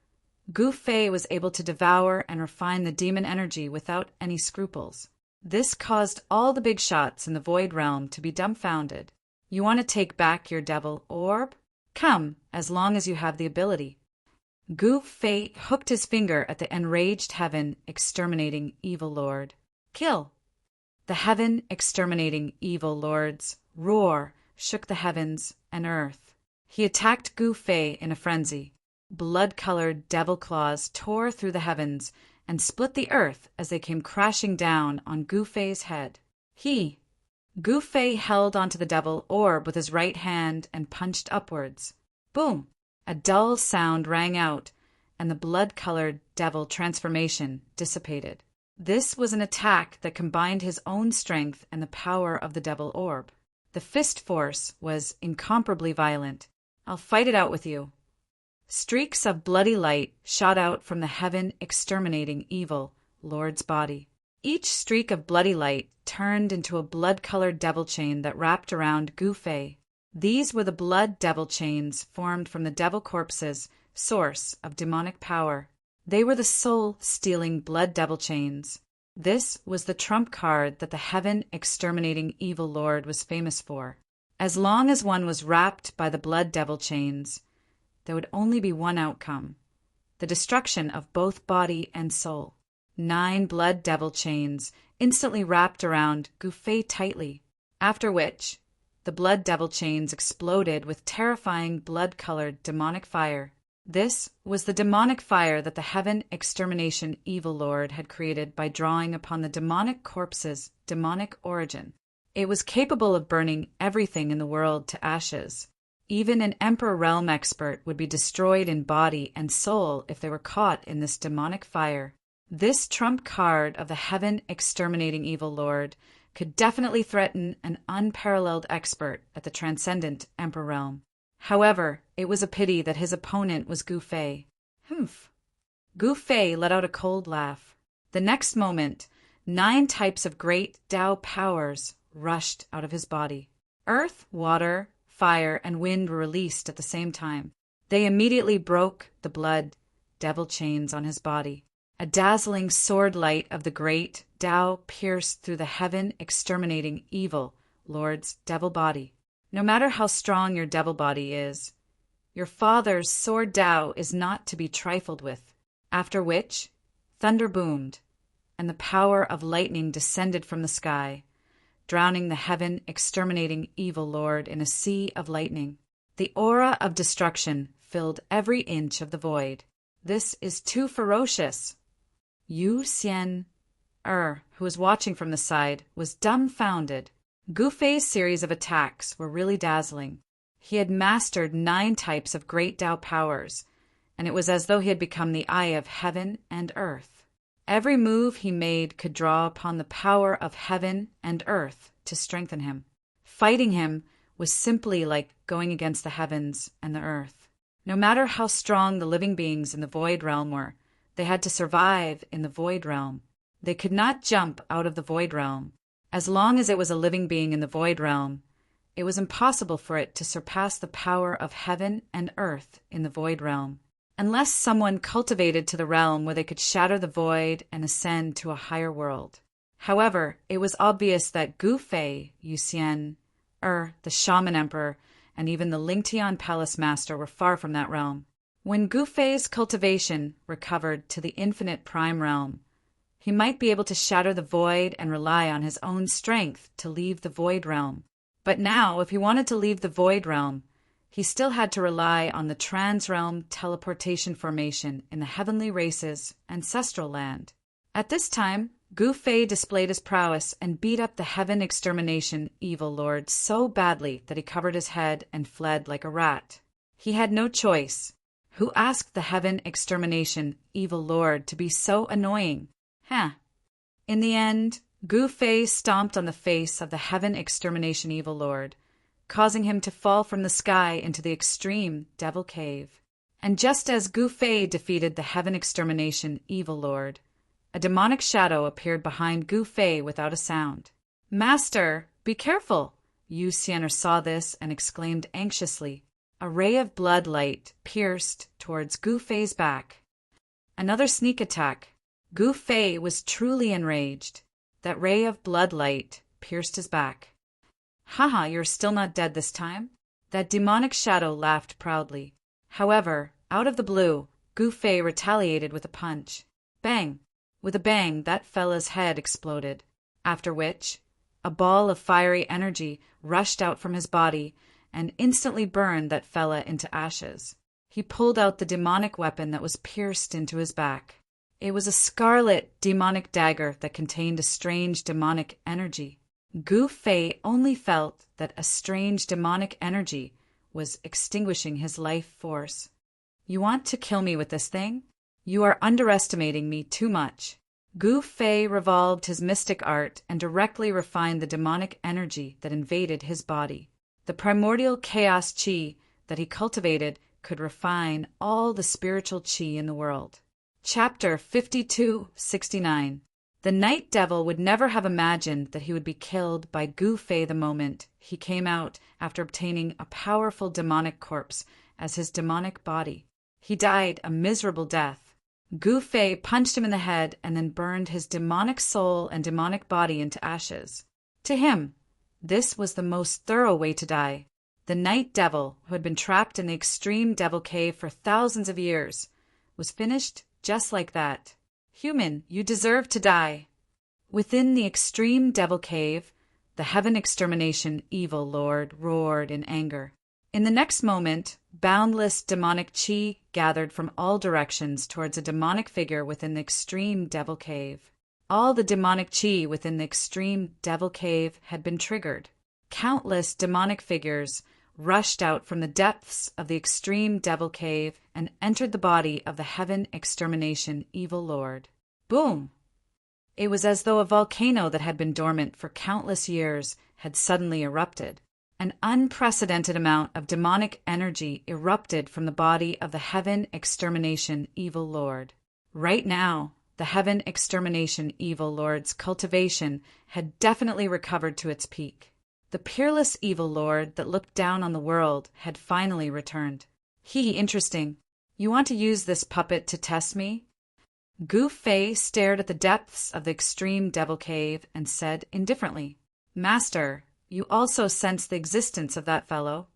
Gu Fei was able to devour and refine the demon energy without any scruples. This caused all the big shots in the void realm to be dumbfounded. "You want to take back your devil orb? Come, as long as you have the ability." Gu Fei hooked his finger at the enraged heaven exterminating evil lord. "Kill!" The heaven exterminating evil lord's roar shook the heavens and earth. He attacked Gu Fei in a frenzy. Blood-colored devil claws tore through the heavens and split the earth as they came crashing down on Gu Fei's head. Gu Fei held onto the devil orb with his right hand and punched upwards. Boom! A dull sound rang out, and the blood-colored devil transformation dissipated. This was an attack that combined his own strength and the power of the devil orb. The fist force was incomparably violent. "I'll fight it out with you." Streaks of bloody light shot out from the heaven exterminating evil lord's body. Each streak of bloody light turned into a blood-colored devil chain that wrapped around Gu Fei. These were the blood devil chains formed from the devil corpse's source of demonic power. They were the soul-stealing blood devil chains. This was the trump card that the heaven exterminating evil lord was famous for. As long as one was wrapped by the blood devil chains, there would only be one outcome: the destruction of both body and soul. 9 blood devil chains instantly wrapped around Gu Fei tightly, after which the blood devil chains exploded with terrifying blood-colored demonic fire. This was the demonic fire that the heaven extermination evil lord had created by drawing upon the demonic corpse's demonic origin. It was capable of burning everything in the world to ashes. Even an Emperor Realm expert would be destroyed in body and soul if they were caught in this demonic fire. This trump card of the heaven exterminating evil lord could definitely threaten an unparalleled expert at the transcendent Emperor Realm. However, it was a pity that his opponent was Gu Fei. Humph. Gu Fei let out a cold laugh. The next moment, 9 types of great Tao powers rushed out of his body. Earth, water, fire, and wind were released at the same time. They immediately broke the blood devil chains on his body. A dazzling sword light of the great Tao pierced through the heaven exterminating evil lord's devil body. No matter how strong your devil body is, your father's sword Tao is not to be trifled with. After which, thunder boomed, and the power of lightning descended from the sky, drowning the heaven exterminating evil lord in a sea of lightning. The aura of destruction filled every inch of the void. This is too ferocious. Yu Xian, who was watching from the side, was dumbfounded. Gu Fei's series of attacks were really dazzling. He had mastered 9 types of great Tao powers, and it was as though he had become the eye of heaven and earth. Every move he made could draw upon the power of heaven and earth to strengthen him. Fighting him was simply like going against the heavens and the earth. No matter how strong the living beings in the Void Realm were, they had to survive in the Void Realm. They could not jump out of the Void Realm. As long as it was a living being in the Void Realm, it was impossible for it to surpass the power of heaven and earth in the Void Realm, unless someone cultivated to the realm where they could shatter the void and ascend to a higher world. However, it was obvious that Gu Fei, Yu Xian, the Shaman Emperor, and even the Lingtian Palace Master were far from that realm. When Gu Fei's cultivation recovered to the infinite prime realm, he might be able to shatter the void and rely on his own strength to leave the Void Realm. But now, if he wanted to leave the Void Realm, he still had to rely on the Trans-Realm Teleportation Formation in the Heavenly Race's ancestral land. At this time, Gu Fei displayed his prowess and beat up the Heaven Extermination Evil Lord so badly that he covered his head and fled like a rat. He had no choice. Who asked the Heaven Extermination Evil Lord to be so annoying? In the end, Gu Fei stomped on the face of the Heaven Extermination Evil Lord, causing him to fall from the sky into the extreme Devil Cave. And just as Gu Fei defeated the Heaven Extermination Evil Lord, a demonic shadow appeared behind Gu Fei without a sound. "Master, be careful!" Yu Xian saw this and exclaimed anxiously. A ray of blood light pierced towards Gu Fei's back. Another sneak attack. Gu Fei was truly enraged. That ray of blood light pierced his back. "Haha, you're still not dead this time?" That demonic shadow laughed proudly. However, out of the blue, Gu Fei retaliated with a punch. Bang! With a bang, that fella's head exploded, after which a ball of fiery energy rushed out from his body and instantly burned that fella into ashes. He pulled out the demonic weapon that was pierced into his back. It was a scarlet demonic dagger that contained a strange demonic energy. Gu Fei only felt that a strange demonic energy was extinguishing his life force. "You want to kill me with this thing? You are underestimating me too much." Gu Fei revolved his mystic art and directly refined the demonic energy that invaded his body. The primordial chaos qi that he cultivated could refine all the spiritual qi in the world. Chapter 5269. The Night Devil would never have imagined that he would be killed by Gu Fei the moment he came out after obtaining a powerful demonic corpse as his demonic body. He died a miserable death. Gu Fei punched him in the head and then burned his demonic soul and demonic body into ashes. To him, this was the most thorough way to die. The Night Devil, who had been trapped in the extreme Devil Cave for thousands of years, was finished just like that. "Human, you deserve to die." Within the extreme Devil Cave, the Heaven Extermination Evil Lord roared in anger. In the next moment, boundless demonic qi gathered from all directions towards a demonic figure within the extreme Devil Cave. All the demonic qi within the extreme Devil Cave had been triggered. Countless demonic figures rushed out from the depths of the extreme Devil Cave and entered the body of the Heaven Extermination Evil Lord. Boom! It was as though a volcano that had been dormant for countless years had suddenly erupted. An unprecedented amount of demonic energy erupted from the body of the Heaven Extermination Evil Lord. Right now, the Heaven Extermination Evil Lord's cultivation had definitely recovered to its peak. The peerless Evil Lord that looked down on the world had finally returned. Interesting. You want to use this puppet to test me?" Gu Fei stared at the depths of the extreme Devil Cave and said indifferently, "Master, you also sense the existence of that fellow?"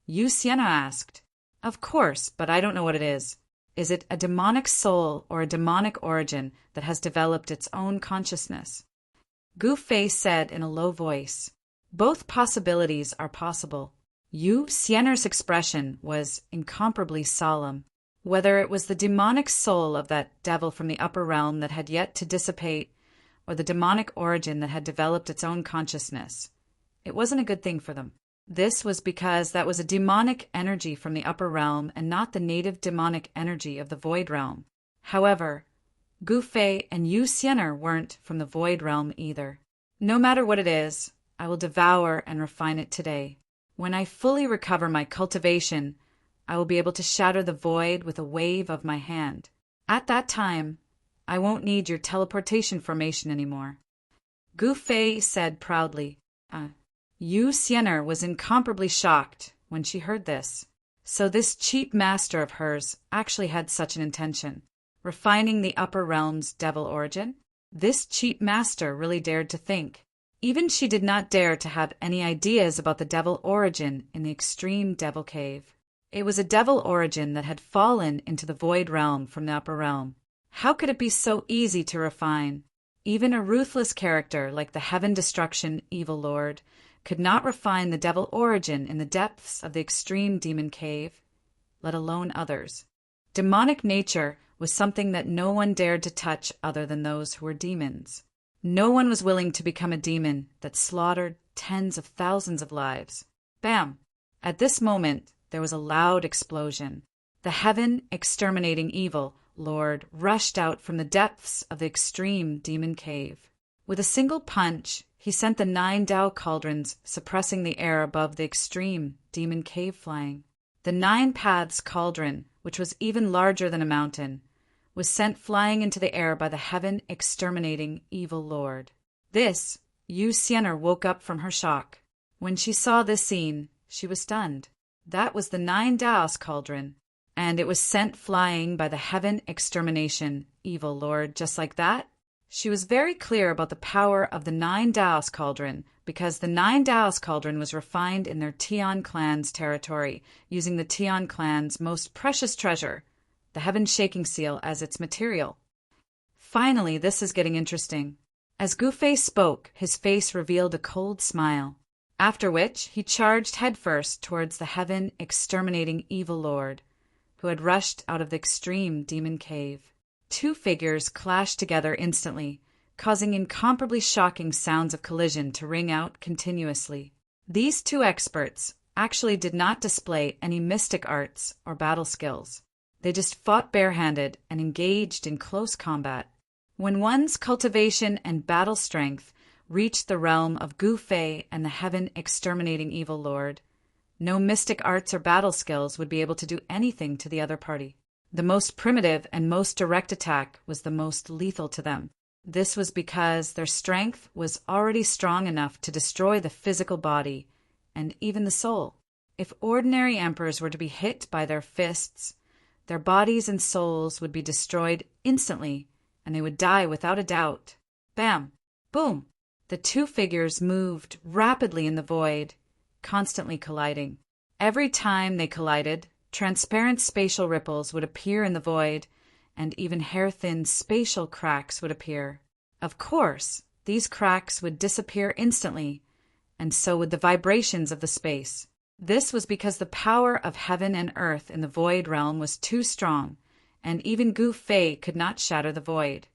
Yu Xian asked. "Of course, but I don't know what it is. Is it a demonic soul or a demonic origin that has developed its own consciousness?" Gu Fei said in a low voice, "Both possibilities are possible. Yu Xian'er's expression was incomparably solemn. Whether it was the demonic soul of that devil from the upper realm that had yet to dissipate, or the demonic origin that had developed its own consciousness, it wasn't a good thing for them. This was because that was a demonic energy from the upper realm and not the native demonic energy of the void realm. However, Gu Fei and Yu Xian'er weren't from the void realm either. No matter what it is, I will devour and refine it today. When I fully recover my cultivation, I will be able to shatter the void with a wave of my hand. At that time, I won't need your teleportation formation anymore. Gu Fei said proudly. Yu Xian'er was incomparably shocked when she heard this. So this cheap master of hers actually had such an intention, refining the upper realm's devil origin? This cheap master really dared to think. Even she did not dare to have any ideas about the devil origin in the extreme devil cave. It was a devil origin that had fallen into the void realm from the upper realm. How could it be so easy to refine? Even a ruthless character like the Heaven Destruction Evil Lord could not refine the devil origin in the depths of the extreme demon cave, let alone others. Demonic nature was something that no one dared to touch other than those who were demons. No one was willing to become a demon that slaughtered tens of thousands of lives. Bam! At this moment, there was a loud explosion. The Heaven Exterminating Evil Lord rushed out from the depths of the extreme demon cave. With a single punch, he sent the 9 Tao cauldrons suppressing the air above the extreme demon cave flying. The 9 Paths cauldron, which was even larger than a mountain, was sent flying into the air by the Heaven Exterminating Evil Lord. This, Yu Xian'er woke up from her shock. When she saw this scene, she was stunned. That was the 9 Tao's cauldron, and it was sent flying by the Heaven Extermination Evil Lord just like that. She was very clear about the power of the 9 Tao's cauldron because the 9 Tao's cauldron was refined in their Tian clan's territory using the Tian clan's most precious treasure, the Heaven Shaking Seal, as its material. Finally, this is getting interesting. As Gu Fei spoke, his face revealed a cold smile, after which he charged headfirst towards the Heaven Exterminating Evil Lord, who had rushed out of the extreme demon cave. 2 figures clashed together instantly, causing incomparably shocking sounds of collision to ring out continuously. These 2 experts actually did not display any mystic arts or battle skills. They just fought barehanded and engaged in close combat. When one's cultivation and battle strength reached the realm of Gu Fei and the Heaven Exterminating Evil Lord, no mystic arts or battle skills would be able to do anything to the other party. The most primitive and most direct attack was the most lethal to them. This was because their strength was already strong enough to destroy the physical body and even the soul. If ordinary emperors were to be hit by their fists, their bodies and souls would be destroyed instantly, and they would die without a doubt. Bam! Boom! The 2 figures moved rapidly in the void, constantly colliding. Every time they collided, transparent spatial ripples would appear in the void, and even hair-thin spatial cracks would appear. Of course, these cracks would disappear instantly, and so would the vibrations of the space. This was because the power of heaven and earth in the void realm was too strong, and even Gu Fei could not shatter the void.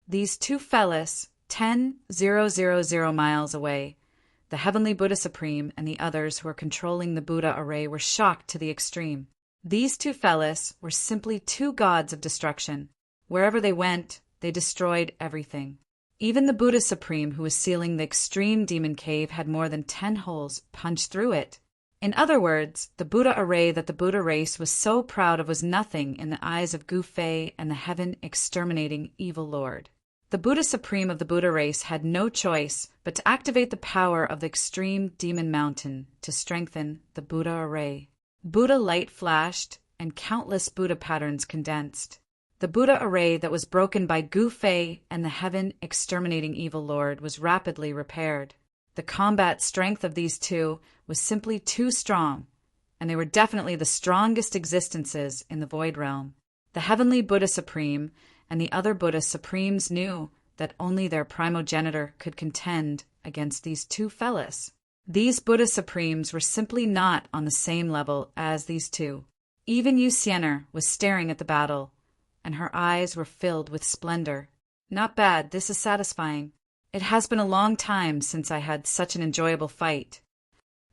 These 2 fellas, 10,000 miles away, the Heavenly Buddha Supreme and the others who were controlling the Buddha array, were shocked to the extreme. These 2 fellas were simply 2 gods of destruction. Wherever they went, they destroyed everything. Even the Buddha Supreme who was sealing the extreme demon cave had more than 10 holes punched through it. In other words, the Buddha array that the Buddha race was so proud of was nothing in the eyes of Gu Fei and the Heaven Exterminating Evil Lord. The Buddha Supreme of the Buddha race had no choice but to activate the power of the extreme demon mountain to strengthen the Buddha array. Buddha light flashed, and countless Buddha patterns condensed. The Buddha array that was broken by Gu Fei and the Heaven Exterminating Evil Lord was rapidly repaired. The combat strength of these 2 was simply too strong, and they were definitely the strongest existences in the void realm. The Heavenly Buddha Supreme and the other Buddha Supremes knew that only their primogenitor could contend against these 2 fellas. These Buddha Supremes were simply not on the same level as these two. Even Yu Xian'er was staring at the battle, and her eyes were filled with splendor. Not bad, this is satisfying. It has been a long time since I had such an enjoyable fight,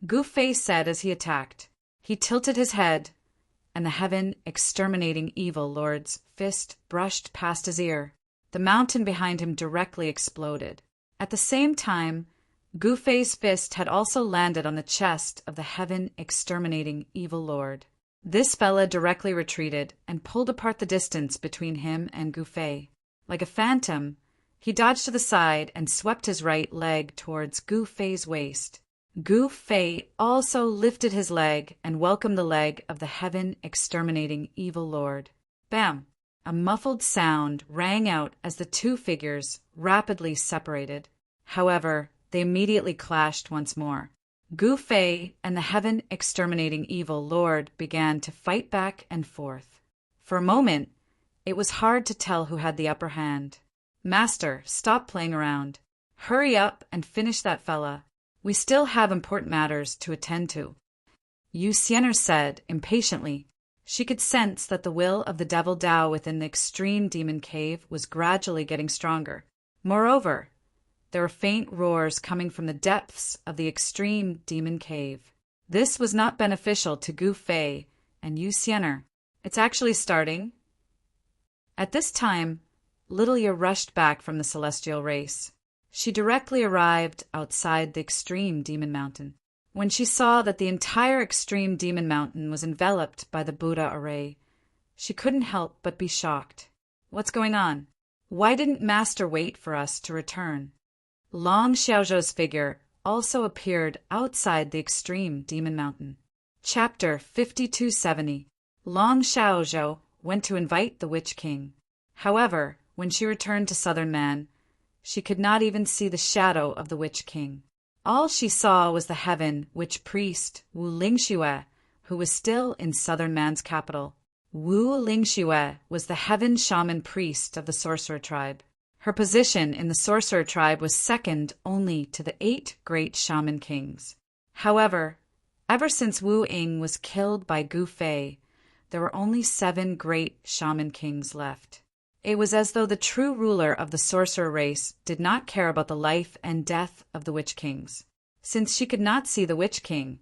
Gu Fei said as he attacked. He tilted his head, and the heaven-exterminating evil lord's fist brushed past his ear. The mountain behind him directly exploded. At the same time, Gu Fei's fist had also landed on the chest of the heaven-exterminating evil lord. This fella directly retreated and pulled apart the distance between him and Gu Fei. Like a phantom, he dodged to the side and swept his right leg towards Gu Fei's waist. Gu Fei also lifted his leg and welcomed the leg of the heaven-exterminating evil lord. Bam! A muffled sound rang out as the two figures rapidly separated. However, they immediately clashed once more. Gu Fei and the heaven-exterminating evil lord began to fight back and forth. For a moment, it was hard to tell who had the upper hand. Master, stop playing around. Hurry up and finish that fella. We still have important matters to attend to. Yu Xian'er said impatiently. She could sense that the will of the devil Tao within the extreme demon cave was gradually getting stronger. Moreover, there were faint roars coming from the depths of the extreme demon cave. This was not beneficial to Gu Fei and Yu Xian'er. It's actually starting. At this time, Lilia rushed back from the celestial race. She directly arrived outside the extreme demon mountain. When she saw that the entire extreme demon mountain was enveloped by the Buddha array, she couldn't help but be shocked. What's going on? Why didn't Master wait for us to return? Long Xiaozhou's figure also appeared outside the extreme demon mountain. Chapter 5270. Long Xiaozhou went to invite the Witch King. However, when she returned to Southern Man, she could not even see the shadow of the Witch King. All she saw was the heaven witch priest Wu Lingxue, who was still in Southern Man's capital. Wu Lingxue was the heaven shaman priest of the sorcerer tribe. Her position in the sorcerer tribe was second only to the 8 great shaman kings. However, ever since Wu Ying was killed by Gu Fei, there were only 7 great shaman kings left. It was as though the true ruler of the sorcerer race did not care about the life and death of the witch kings. Since she could not see the witch king,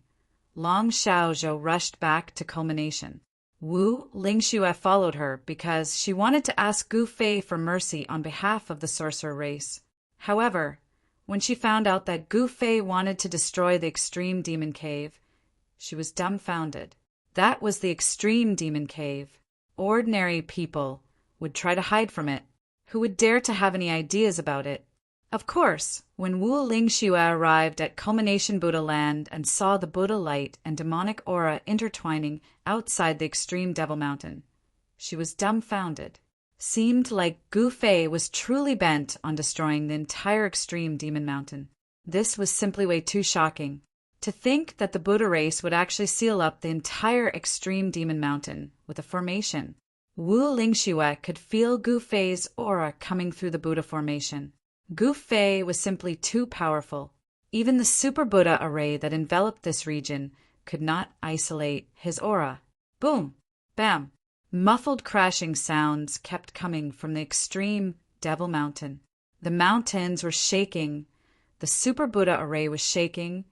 Long Xiaozhou rushed back to culmination. Wu Lingxue followed her because she wanted to ask Gu Fei for mercy on behalf of the sorcerer race. However, when she found out that Gu Fei wanted to destroy the extreme demon cave, she was dumbfounded. That was the extreme demon cave. Ordinary people would try to hide from it. Who would dare to have any ideas about it? Of course, when Wu Lingxue arrived at Culmination Buddha Land and saw the Buddha light and demonic aura intertwining outside the extreme Devil Mountain, she was dumbfounded. Seemed like Gu Fei was truly bent on destroying the entire extreme demon mountain. This was simply way too shocking. To think that the Buddha race would actually seal up the entire extreme demon mountain with a formation. Wu Lingxue could feel Gu Fei's aura coming through the Buddha formation. Gu Fei was simply too powerful. Even the Super Buddha array that enveloped this region could not isolate his aura. Boom! Bam! Muffled crashing sounds kept coming from the extreme Devil Mountain. The mountains were shaking, the Super Buddha array was shaking,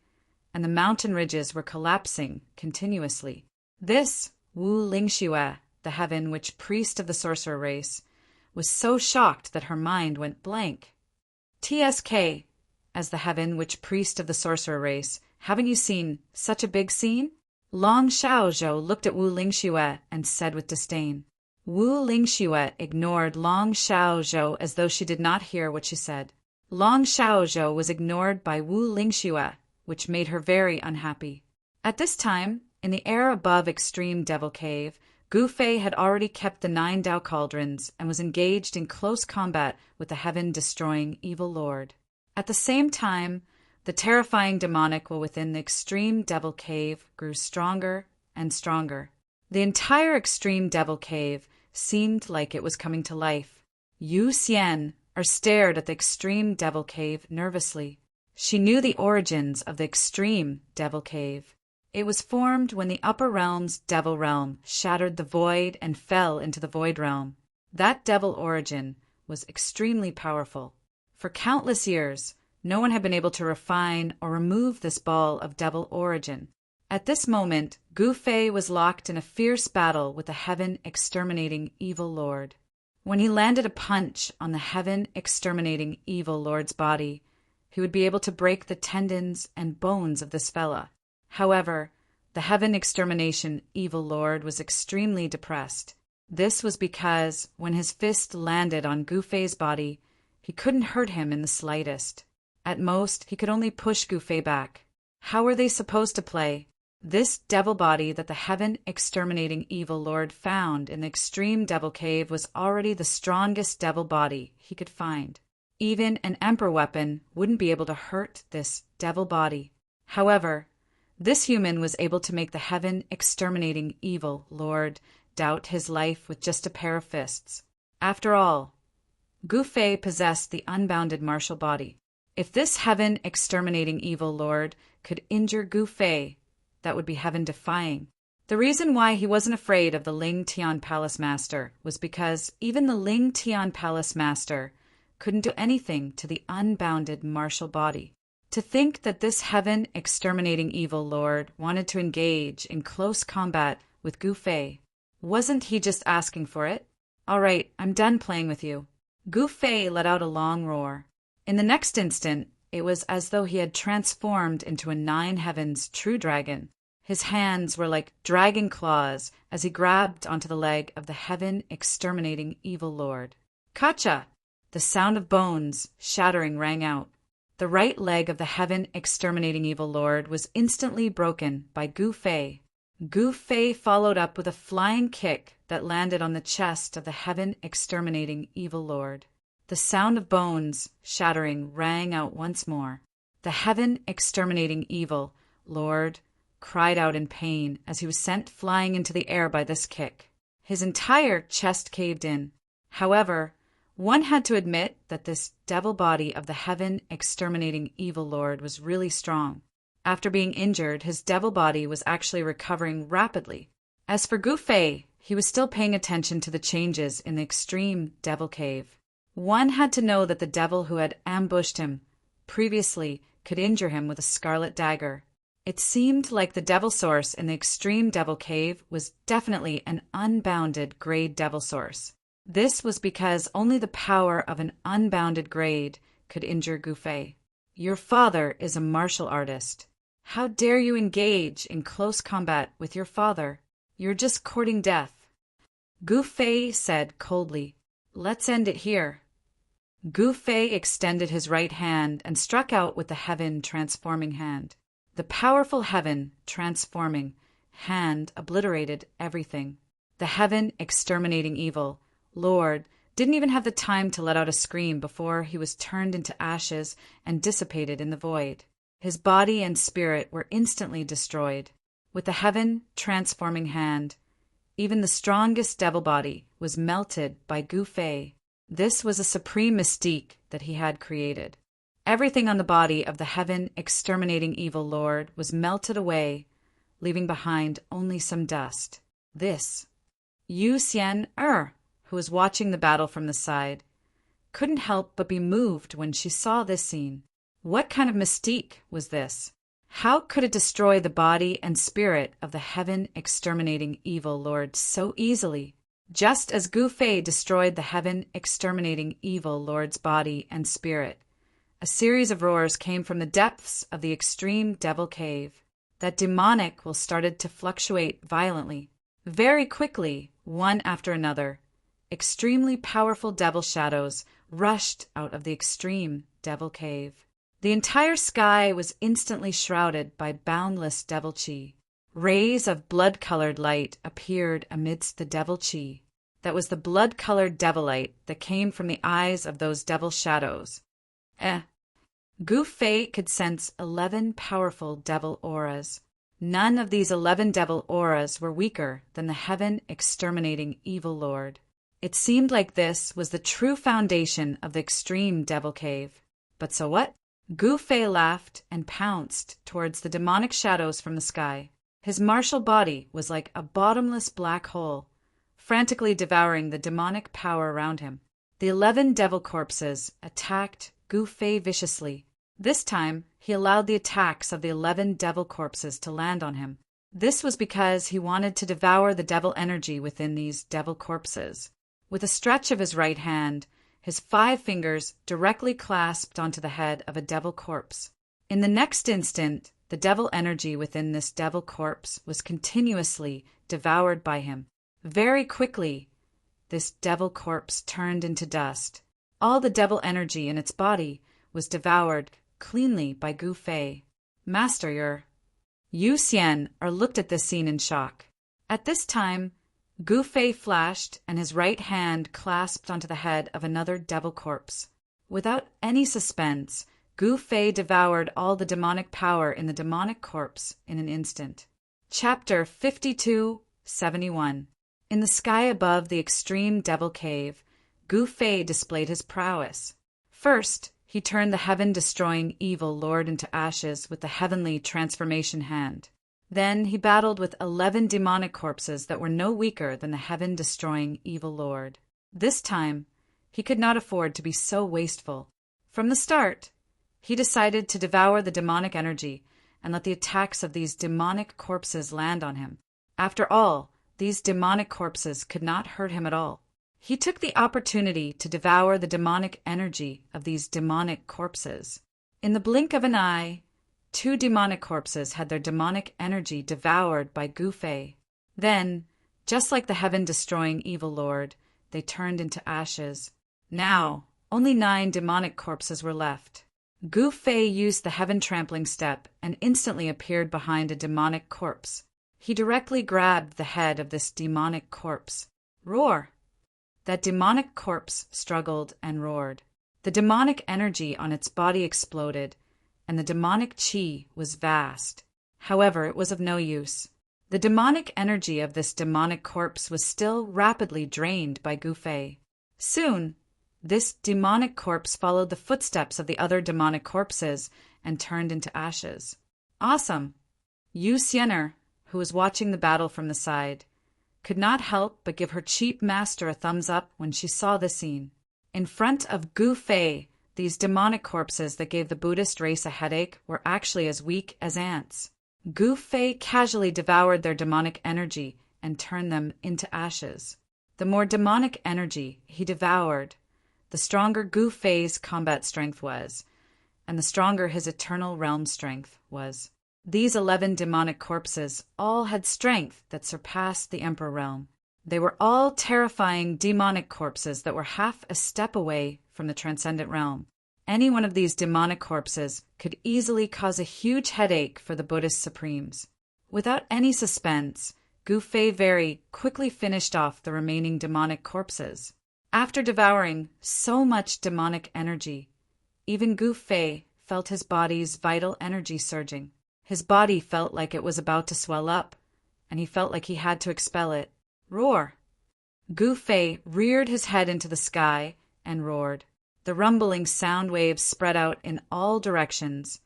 and the mountain ridges were collapsing continuously. This Wu Lingxue, the heaven witch priest of the sorcerer race, was so shocked that her mind went blank. TSK, as the heaven witch priest of the sorcerer race, haven't you seen such a big scene? Long Xiaozhou looked at Wu Lingxue and said with disdain. Wu Lingxue ignored Long Xiaozhou as though she did not hear what she said. Long Xiaozhou was ignored by Wu Lingxue, which made her very unhappy. At this time, in the air above Extreme Devil Cave, Gu Fei had already kept the 9 Tao cauldrons and was engaged in close combat with the heaven-destroying evil lord. At the same time, the terrifying demonic within the Extreme Devil Cave grew stronger and stronger. The entire Extreme Devil Cave seemed like it was coming to life. Yu Xian stared at the Extreme Devil Cave nervously. She knew the origins of the extreme Devil Cave. It was formed when the upper realm's Devil Realm shattered the void and fell into the Void Realm. That Devil origin was extremely powerful. For countless years, no one had been able to refine or remove this ball of Devil origin. At this moment, Gu Fei was locked in a fierce battle with the heaven-exterminating evil lord. When he landed a punch on the heaven-exterminating evil lord's body, he would be able to break the tendons and bones of this fella. However, the heaven-extermination evil lord was extremely depressed. This was because when his fist landed on Gu Fei's body, he couldn't hurt him in the slightest. At most, he could only push Gu Fei back. How were they supposed to play? This devil body that the heaven-exterminating evil lord found in the extreme Devil Cave was already the strongest devil body he could find. Even an emperor weapon wouldn't be able to hurt this devil body. However, this human was able to make the heaven-exterminating evil lord doubt his life with just a pair of fists. After all, Gu Fei possessed the unbounded martial body. If this heaven-exterminating evil lord could injure Gu Fei, that would be heaven-defying. The reason why he wasn't afraid of the Ling Tian Palace Master was because even the Ling Tian Palace Master couldn't do anything to the unbounded martial body. To think that this heaven-exterminating evil lord wanted to engage in close combat with Gu Fei. Wasn't he just asking for it? All right, I'm done playing with you. Gu Fei let out a long roar. In the next instant, it was as though he had transformed into a nine heavens true dragon. His hands were like dragon claws as he grabbed onto the leg of the heaven-exterminating evil lord. Kacha! The sound of bones shattering rang out. The right leg of the heaven-exterminating evil lord was instantly broken by Gu Fei. Gu Fei followed up with a flying kick that landed on the chest of the heaven-exterminating evil lord. The sound of bones shattering rang out once more. The heaven-exterminating evil lord cried out in pain as he was sent flying into the air by this kick. His entire chest caved in. However, one had to admit that this devil body of the heaven-exterminating evil lord was really strong. After being injured, his devil body was actually recovering rapidly. As for Gu Fei, he was still paying attention to the changes in the extreme Devil Cave. One had to know that the devil who had ambushed him previously could injure him with a scarlet dagger. It seemed like the devil source in the extreme Devil Cave was definitely an unbounded grade devil source. This was because only the power of an unbounded grade could injure Gu Fei. Your father is a martial artist. How dare you engage in close combat with your father? You're just courting death. Gu Fei said coldly, "Let's end it here." Gu Fei extended his right hand and struck out with the heaven-transforming hand. The powerful heaven-transforming hand obliterated everything. The heaven-exterminating evil lord didn't even have the time to let out a scream before he was turned into ashes and dissipated in the void. His body and spirit were instantly destroyed. With the heaven-transforming hand, even the strongest devil body was melted by Gu Fei. This was a supreme mystique that he had created. Everything on the body of the heaven-exterminating evil lord was melted away, leaving behind only some dust. This. Yu Xian who was watching the battle from the side, couldn't help but be moved when she saw this scene. What kind of mystique was this? How could it destroy the body and spirit of the heaven-exterminating evil lord so easily? Just as Gu Fei destroyed the heaven-exterminating evil lord's body and spirit, a series of roars came from the depths of the extreme Devil Cave. That demonic will started to fluctuate violently. Very quickly, one after another, extremely powerful devil shadows rushed out of the extreme Devil Cave. The entire sky was instantly shrouded by boundless devil chi. Rays of blood-colored light appeared amidst the devil chi. That was the blood-colored devil light that came from the eyes of those devil shadows. Gu Fei could sense 11 powerful devil auras. None of these 11 devil auras were weaker than the heaven-exterminating evil lord. It seemed like this was the true foundation of the extreme Devil Cave. But so what? Gu Fei laughed and pounced towards the demonic shadows from the sky. His martial body was like a bottomless black hole, frantically devouring the demonic power around him. The 11 devil corpses attacked Gu Fei viciously. This time, he allowed the attacks of the 11 devil corpses to land on him. This was because he wanted to devour the devil energy within these devil corpses. With a stretch of his right hand, his 5 fingers directly clasped onto the head of a devil corpse. In the next instant, the devil energy within this devil corpse was continuously devoured by him. Very quickly, this devil corpse turned into dust. All the devil energy in its body was devoured cleanly by Gu Fei. Master Yu Xian looked at this scene in shock. At this time, Gu Fei flashed and his right hand clasped onto the head of another devil corpse. Without any suspense, Gu Fei devoured all the demonic power in the demonic corpse in an instant. Chapter 52-71. In the sky above the extreme devil cave, Gu Fei displayed his prowess. First, he turned the heaven-destroying evil lord into ashes with the heavenly transformation hand. Then he battled with 11 demonic corpses that were no weaker than the heaven-destroying evil lord. This time, he could not afford to be so wasteful. From the start, he decided to devour the demonic energy and let the attacks of these demonic corpses land on him. After all, these demonic corpses could not hurt him at all. He took the opportunity to devour the demonic energy of these demonic corpses. In the blink of an eye, 2 demonic corpses had their demonic energy devoured by Gu Fei. Then, just like the heaven-destroying evil lord, they turned into ashes. Now, only 9 demonic corpses were left. Gu Fei used the heaven-trampling step and instantly appeared behind a demonic corpse. He directly grabbed the head of this demonic corpse. Roar! That demonic corpse struggled and roared. The demonic energy on its body exploded, and the demonic chi was vast. However, it was of no use. The demonic energy of this demonic corpse was still rapidly drained by Gu Fei. Soon, this demonic corpse followed the footsteps of the other demonic corpses and turned into ashes. Awesome! Yu Xian, who was watching the battle from the side, could not help but give her cheap master a thumbs up when she saw the scene. In front of Gu Fei, these demonic corpses that gave the Buddhist race a headache were actually as weak as ants. Gu Fei casually devoured their demonic energy and turned them into ashes. The more demonic energy he devoured, the stronger Gu Fei's combat strength was, and the stronger his eternal realm strength was. These 11 demonic corpses all had strength that surpassed the Emperor realm. They were all terrifying demonic corpses that were half a step away from the transcendent realm. Any one of these demonic corpses could easily cause a huge headache for the Buddhist supremes. Without any suspense, Gu Fei very quickly finished off the remaining demonic corpses. After devouring so much demonic energy, even Gu Fei felt his body's vital energy surging. His body felt like it was about to swell up, and he felt like he had to expel it. Roar! Gu Fei reared his head into the sky and roared. The rumbling sound waves spread out in all directions,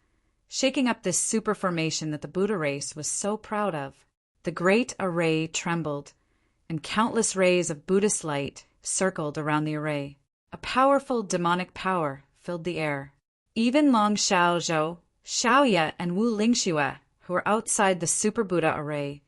shaking up this super formation that the Buddha race was so proud of. The great array trembled, and countless rays of Buddhist light circled around the array. A powerful demonic power filled the air. Even Long Xiao Zhou, Xiaoye, and Wu Lingxue, who were outside the Super Buddha array,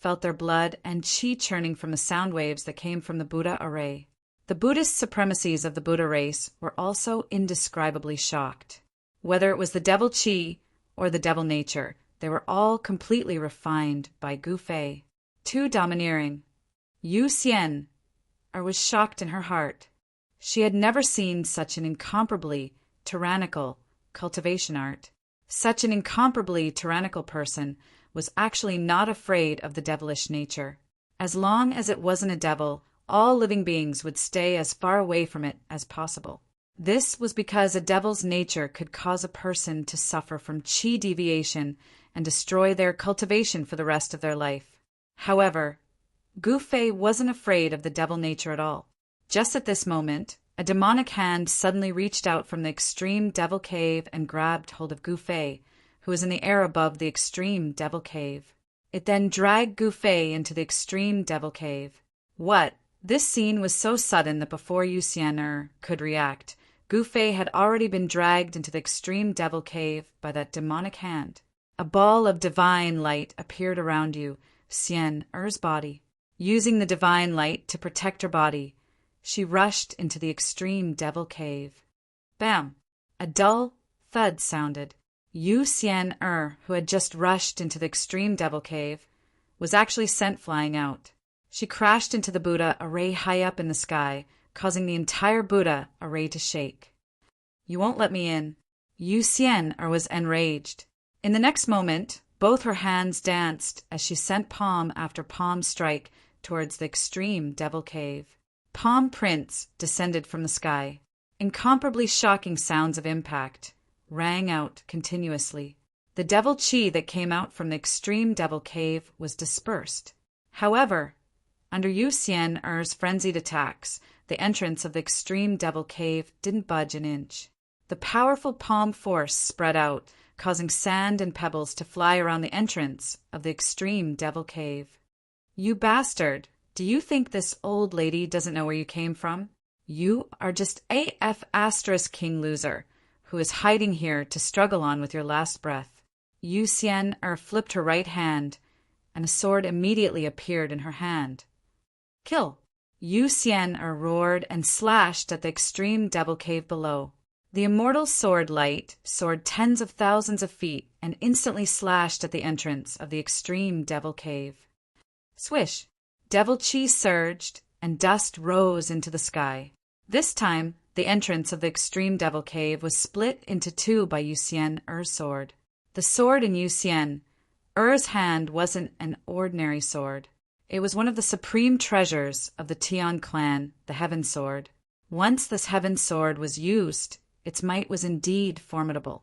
felt their blood and qi churning from the sound waves that came from the Buddha array. The Buddhist supremacies of the Buddha race were also indescribably shocked. Whether it was the devil qi or the devil nature, they were all completely refined by Gu Fei. Too domineering. Yu Xian was shocked in her heart. She had never seen such an incomparably tyrannical cultivation art. Such an incomparably tyrannical person was actually not afraid of the devilish nature. As long as it wasn't a devil, all living beings would stay as far away from it as possible. This was because a devil's nature could cause a person to suffer from qi deviation and destroy their cultivation for the rest of their life. However, Gu Fei wasn't afraid of the devil nature at all. Just at this moment, A demonic hand suddenly reached out from the extreme devil cave and grabbed hold of Gu Fei, who was in the air above the extreme devil cave. It then dragged Gu Fei into the extreme devil cave. What? This scene was so sudden that before Yu Xian could react, Gu Fei had already been dragged into the extreme devil cave by that demonic hand. A ball of divine light appeared around Yu Xian's body. Using the divine light to protect her body, she rushed into the extreme devil cave. Bam! A dull thud sounded. Yu Xian, who had just rushed into the extreme devil cave, was actually sent flying out. She crashed into the Buddha array high up in the sky, causing the entire Buddha array to shake. You won't let me in. Yu Xian was enraged. In the next moment, both her hands danced as she sent palm after palm strike towards the extreme devil cave. Palm prints descended from the sky. Incomparably shocking sounds of impact rang out continuously. The devil chi that came out from the extreme devil cave was dispersed. However, under Yu Xian's frenzied attacks, the entrance of the extreme devil cave didn't budge an inch. The powerful palm force spread out, causing sand and pebbles to fly around the entrance of the extreme devil cave. You bastard! Do you think this old lady doesn't know where you came from? You are just AF asterisk king loser, who is hiding here to struggle on with your last breath. Yu Xian flipped her right hand, and a sword immediately appeared in her hand. Kill! Yu Xian roared and slashed at the extreme devil cave below. The immortal sword light soared tens of thousands of feet and instantly slashed at the entrance of the extreme devil cave. Swish! Devil chi surged, and dust rose into the sky. This time, the entrance of the extreme devil cave was split into two by Yu Xian's sword. The sword in Yu Xian's hand wasn't an ordinary sword. It was one of the supreme treasures of the Tian clan, the Heaven Sword. Once this Heaven Sword was used, its might was indeed formidable.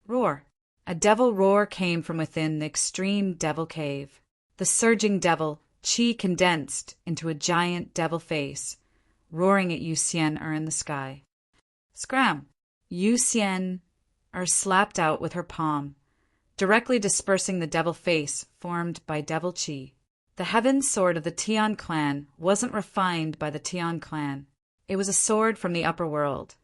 Roar! A devil roar came from within the extreme devil cave. The surging devil chi condensed into a giant devil face, roaring at Yu Xian in the sky. Scram! Yu Xian slapped out with her palm, directly dispersing the devil face formed by devil chi. The Heaven Sword of the Tian clan wasn't refined by the Tian clan. It was a sword from the upper world,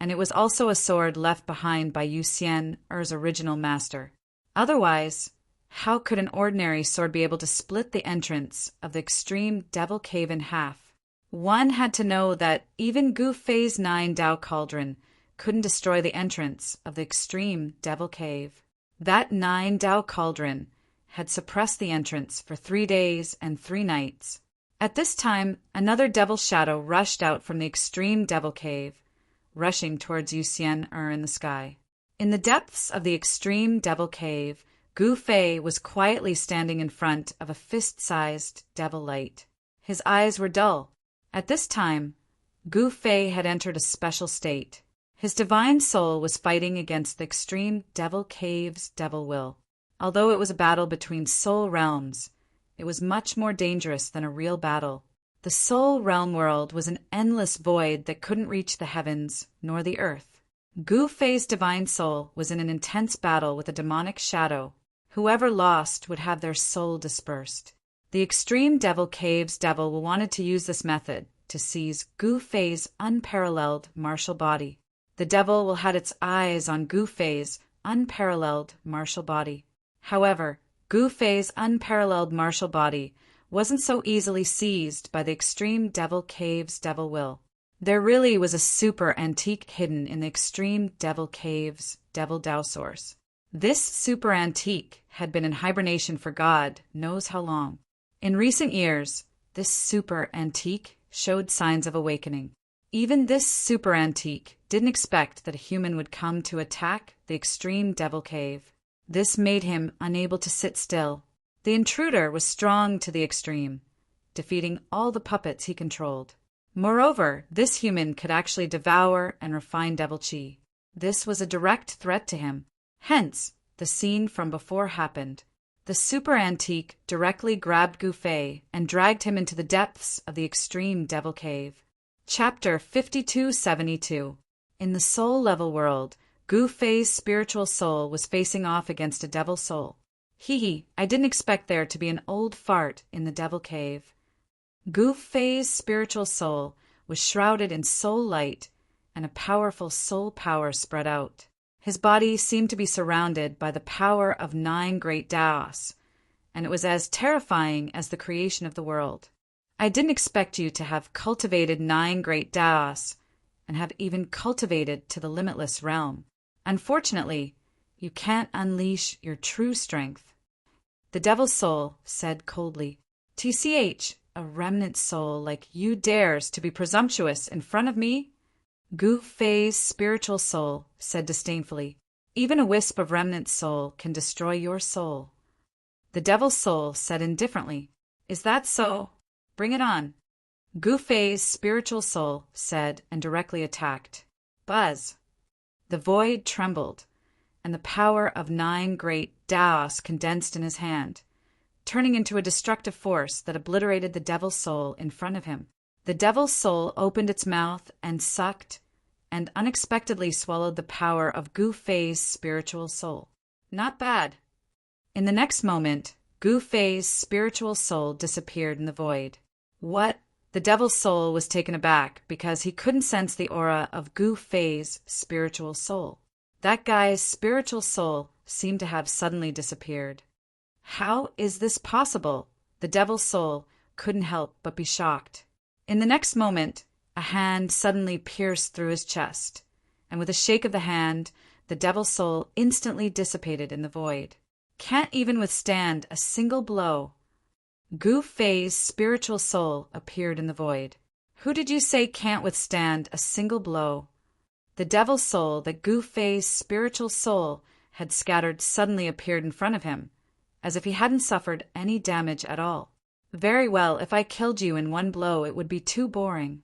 and it was also a sword left behind by Yu Xian's original master. Otherwise, how could an ordinary sword be able to split the entrance of the extreme devil cave in half? One had to know that even Gu Fei's 9 Dao cauldron couldn't destroy the entrance of the extreme devil cave. That 9 Dao cauldron had suppressed the entrance for 3 days and 3 nights. At this time, another devil shadow rushed out from the extreme devil cave, rushing towards Yu Xian in the sky. In the depths of the extreme devil cave, Gu Fei was quietly standing in front of a fist-sized devil light. His eyes were dull. At this time, Gu Fei had entered a special state. His divine soul was fighting against the extreme devil cave's devil will. Although it was a battle between soul realms, it was much more dangerous than a real battle. The soul realm world was an endless void that couldn't reach the heavens nor the earth. Gu Fei's divine soul was in an intense battle with a demonic shadow. Whoever lost would have their soul dispersed. The extreme devil cave's devil wanted to use this method to seize Gu Fei's unparalleled martial body. The devil will had its eyes on Gu Fei's unparalleled martial body. However, Gu Fei's unparalleled martial body wasn't so easily seized by the extreme devil cave's devil will. There really was a super antique hidden in the extreme devil cave's devil Dao source. This super antique had been in hibernation for God knows how long. In recent years, this super antique showed signs of awakening. Even this super antique didn't expect that a human would come to attack the extreme devil cave. This made him unable to sit still. The intruder was strong to the extreme, defeating all the puppets he controlled. Moreover, this human could actually devour and refine devil chi. This was a direct threat to him. Hence, the scene from before happened. The super antique directly grabbed Gu Fei and dragged him into the depths of the extreme devil cave. Chapter 5272. In the soul level world, Gu Fei's spiritual soul was facing off against a devil soul. Hee, I didn't expect there to be an old fart in the devil cave. Gu Fei's spiritual soul was shrouded in soul light, and a powerful soul power spread out. His body seemed to be surrounded by the power of 9 great Daos, and it was as terrifying as the creation of the world. I didn't expect you to have cultivated 9 great Daos, and have even cultivated to the limitless realm. Unfortunately, you can't unleash your true strength. The devil's soul said coldly, "TCH, a remnant soul like you dares to be presumptuous in front of me?" Gu Fei's spiritual soul said disdainfully, "Even a wisp of remnant soul can destroy your soul." The devil's soul said indifferently, "Is that so? Bring it on." Gu Fei's spiritual soul said and directly attacked. Buzz! The void trembled, and the power of 9 great Daos condensed in his hand, turning into a destructive force that obliterated the devil's soul in front of him. The devil's soul opened its mouth and sucked, and unexpectedly swallowed the power of Gu Fei's spiritual soul. Not bad. In the next moment, Gu Fei's spiritual soul disappeared in the void. What? The devil's soul was taken aback because he couldn't sense the aura of Gu Fei's spiritual soul. That guy's spiritual soul seemed to have suddenly disappeared. How is this possible? The devil's soul couldn't help but be shocked. In the next moment, a hand suddenly pierced through his chest, and with a shake of the hand, the devil's soul instantly dissipated in the void. Can't even withstand a single blow. Gu Fei's spiritual soul appeared in the void. Who did you say can't withstand a single blow? The devil's soul that Gu Fei's spiritual soul had scattered suddenly appeared in front of him, as if he hadn't suffered any damage at all. Very well, if I killed you in one blow, it would be too boring.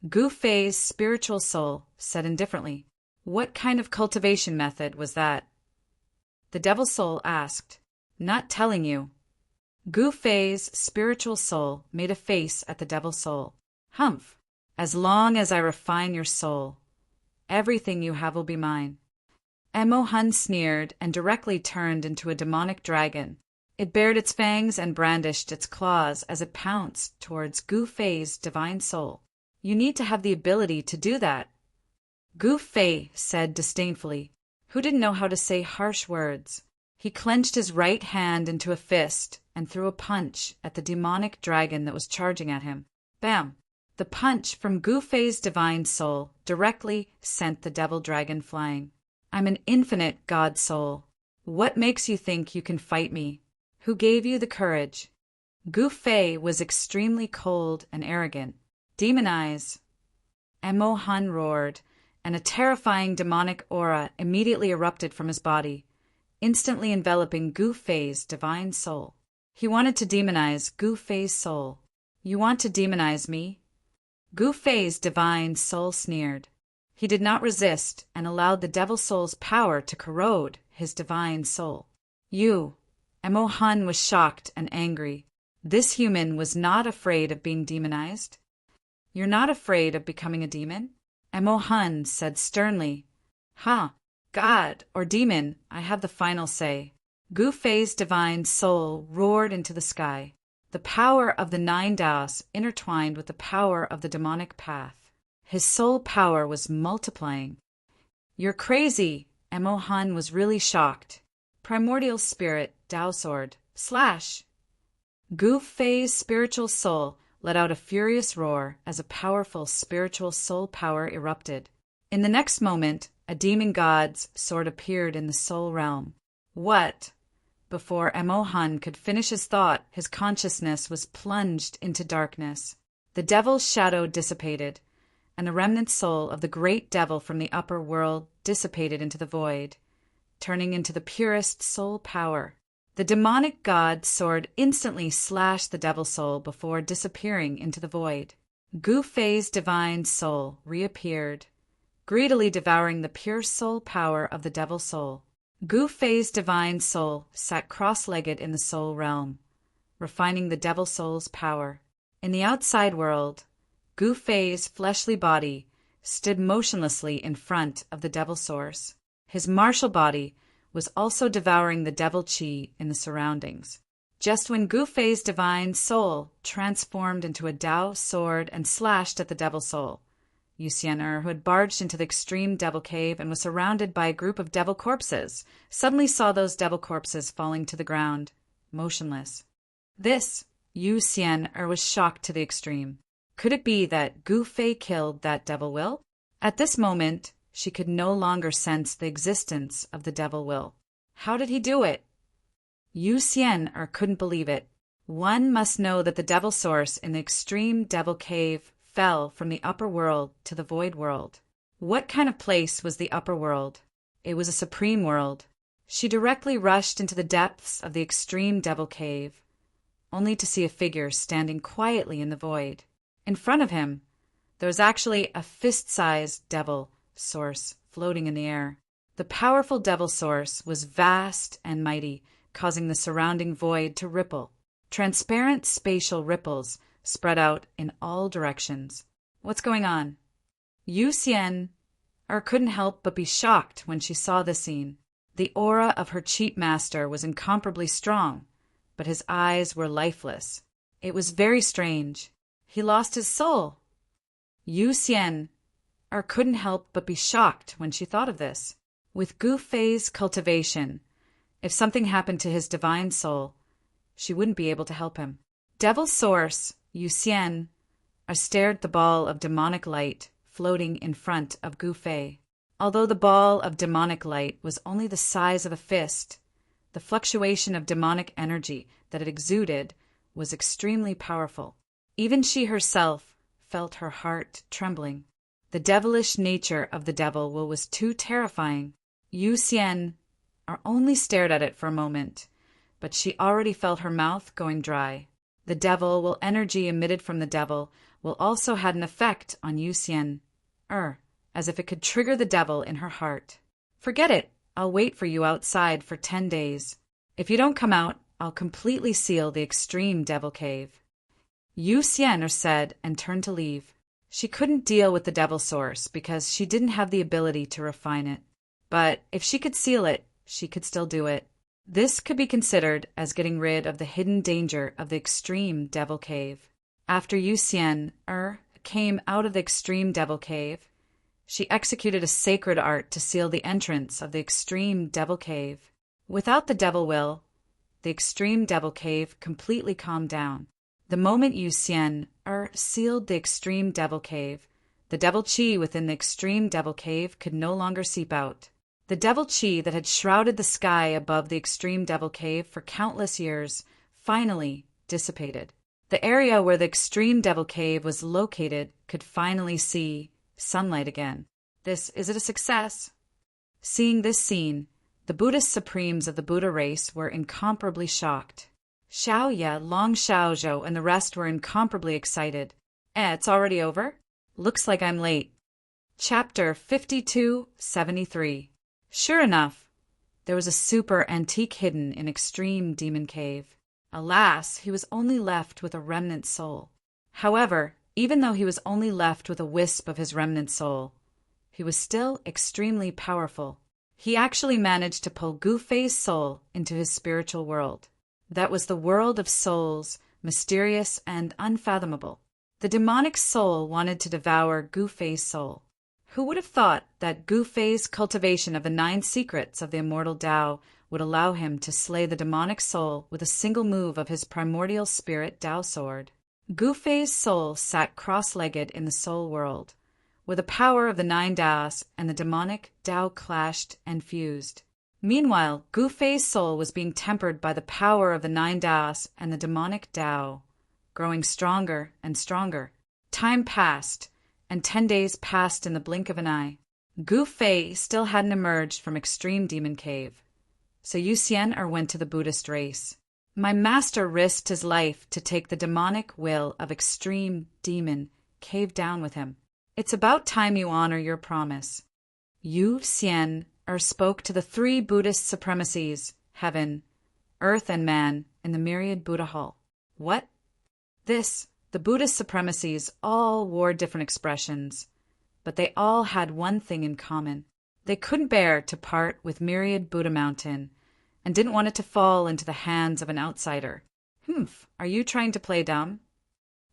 Gu Fei's spiritual soul said indifferently, "What kind of cultivation method was that?" The devil's soul asked, "Not telling you." Gu Fei's spiritual soul made a face at the devil's soul. "Humph! As long as I refine your soul, everything you have will be mine." Emo Hun sneered and directly turned into a demonic dragon. It bared its fangs and brandished its claws as it pounced towards Gu Fei's divine soul. "You need to have the ability to do that." Gu Fei said disdainfully, who didn't know how to say harsh words. He clenched his right hand into a fist and threw a punch at the demonic dragon that was charging at him. Bam! The punch from Gu Fei's divine soul directly sent the devil dragon flying. "I'm an infinite god soul. What makes you think you can fight me? Who gave you the courage?" Gu Fei was extremely cold and arrogant. "Demon eyes!" Emo Hun roared, and a terrifying demonic aura immediately erupted from his body, instantly enveloping Gu Fei's divine soul. He wanted to demonize Gu Fei's soul. "You want to demonize me?" Gu Fei's divine soul sneered. He did not resist and allowed the devil soul's power to corrode his divine soul. "You!" Emo Hun was shocked and angry. This human was not afraid of being demonized. "You're not afraid of becoming a demon?" Emo Hun said sternly. "Ha! God or demon, I have the final say." Gu Fei's divine soul roared into the sky. The power of the 9 Daos intertwined with the power of the demonic path. His soul power was multiplying. "You're crazy!" Emo Hun was really shocked. Primordial spirit, Dao sword, slash! Gu Fei's spiritual soul let out a furious roar as a powerful spiritual soul power erupted. In the next moment, a demon god's sword appeared in the soul realm. What? Before Emo Hun could finish his thought, his consciousness was plunged into darkness. The devil's shadow dissipated, and the remnant soul of the great devil from the upper world dissipated into the void, turning into the purest soul power. The demonic god's sword instantly slashed the devil's soul before disappearing into the void. Gu Fei's divine soul reappeared, greedily devouring the pure soul power of the devil's soul. Gu Fei's divine soul sat cross-legged in the soul realm, refining the devil soul's power. In the outside world, Gu Fei's fleshly body stood motionlessly in front of the devil source. His martial body was also devouring the devil qi in the surroundings. Just when Gu Fei's divine soul transformed into a Dao sword and slashed at the devil soul, Yu Xian'er, who had barged into the extreme devil cave and was surrounded by a group of devil corpses, suddenly saw those devil corpses falling to the ground, motionless. This, Yu Xian'er was shocked to the extreme. Could it be that Gu Fei killed that devil will? At this moment, she could no longer sense the existence of the devil will. How did he do it? Yu Xian'er couldn't believe it. One must know that the devil source in the extreme devil cave fell from the upper world to the void world. What kind of place was the upper world? It was a supreme world. She directly rushed into the depths of the extreme devil cave, only to see a figure standing quietly in the void. In front of him, there was actually a fist-sized devil source floating in the air. The powerful devil source was vast and mighty, causing the surrounding void to ripple. Transparent spatial ripples spread out in all directions. What's going on? Yu Xian'er couldn't help but be shocked when she saw the scene. The aura of her cheat master was incomparably strong, but his eyes were lifeless. It was very strange. He lost his soul. Yu Xian'er couldn't help but be shocked when she thought of this. With Gu Fei's cultivation, if something happened to his divine soul, she wouldn't be able to help him. Devil source Yu Xian'er stared at the ball of demonic light floating in front of Gu Fei. Although the ball of demonic light was only the size of a fist, the fluctuation of demonic energy that it exuded was extremely powerful. Even she herself felt her heart trembling. The devilish nature of the devil will was too terrifying. Yu Xian'er only stared at it for a moment, but she already felt her mouth going dry. The devil will energy emitted from the devil will also had an effect on Yu Xian'er, as if it could trigger the devil in her heart. Forget it. I'll wait for you outside for 10 days. If you don't come out, I'll completely seal the extreme devil cave. Yu Xian'er said and turned to leave. She couldn't deal with the devil source because she didn't have the ability to refine it. But if she could seal it, she could still do it. This could be considered as getting rid of the hidden danger of the extreme devil cave. After Yu Xian'er came out of the extreme devil cave, she executed a sacred art to seal the entrance of the extreme devil cave. Without the devil will, the extreme devil cave completely calmed down. The moment Yu Xian'er sealed the extreme devil cave, the devil qi within the extreme devil cave could no longer seep out. The devil qi that had shrouded the sky above the extreme devil cave for countless years finally dissipated. The area where the extreme devil cave was located could finally see sunlight again. Is it a success? Seeing this scene, the Buddhist supremes of the Buddha race were incomparably shocked. Xiao Ye, Long Xiaozhou, and the rest were incomparably excited. It's already over? Looks like I'm late. Chapter 5273. Sure enough, there was a super antique hidden in extreme demon cave. Alas, he was only left with a remnant soul. However, even though he was only left with a wisp of his remnant soul, he was still extremely powerful. He actually managed to pull Gu Fei's soul into his spiritual world. That was the world of souls, mysterious and unfathomable. The demonic soul wanted to devour Gu Fei's soul. Who would have thought that Gu Fei's cultivation of the 9 secrets of the immortal Tao would allow him to slay the demonic soul with a single move of his primordial spirit Tao sword? Gu Fei's soul sat cross-legged in the soul world, where the power of the 9 Taos and the demonic Tao clashed and fused. Meanwhile, Gu Fei's soul was being tempered by the power of the 9 Taos and the demonic Tao, growing stronger and stronger. Time passed, and 10 days passed in the blink of an eye. Gu Fei still hadn't emerged from extreme demon cave, so Yu Xian'er went to the Buddhist race. My master risked his life to take the demonic will of extreme demon cave down with him. It's about time you honor your promise. Yu Xian'er spoke to the 3 Buddhist supremacies, heaven, earth, and man, in the myriad Buddha hall. What? This The Buddhist supremacies all wore different expressions, but they all had one thing in common. They couldn't bear to part with myriad Buddha Mountain and didn't want it to fall into the hands of an outsider. Humph, are you trying to play dumb?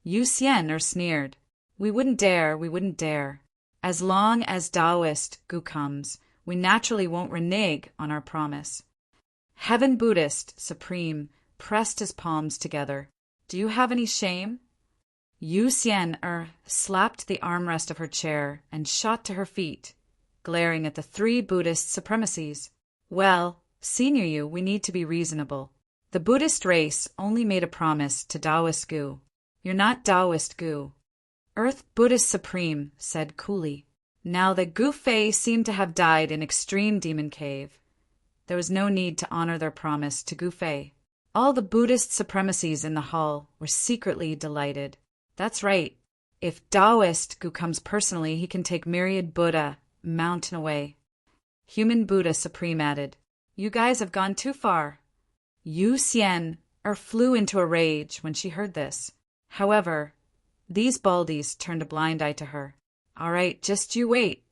Yu Xian sneered. We wouldn't dare. As long as Taoist Gu comes, we naturally won't renege on our promise. Heaven Buddhist Supreme pressed his palms together. Do you have any shame? Yu Xian slapped the armrest of her chair and shot to her feet, glaring at the three Buddhist supremacies. Well, Senior Yu, we need to be reasonable. The Buddhist race only made a promise to Taoist Gu. You're not Taoist Gu. Earth Buddhist Supreme said coolly. Now that Gu Fei seemed to have died in extreme demon cave, there was no need to honor their promise to Gu Fei. All the Buddhist supremacies in the hall were secretly delighted. That's right. If Taoist Gu comes personally, he can take myriad Buddha Mountain away. Human Buddha Supreme added, You guys have gone too far. Yu Xian flew into a rage when she heard this. However, these baldies turned a blind eye to her. All right, just you wait.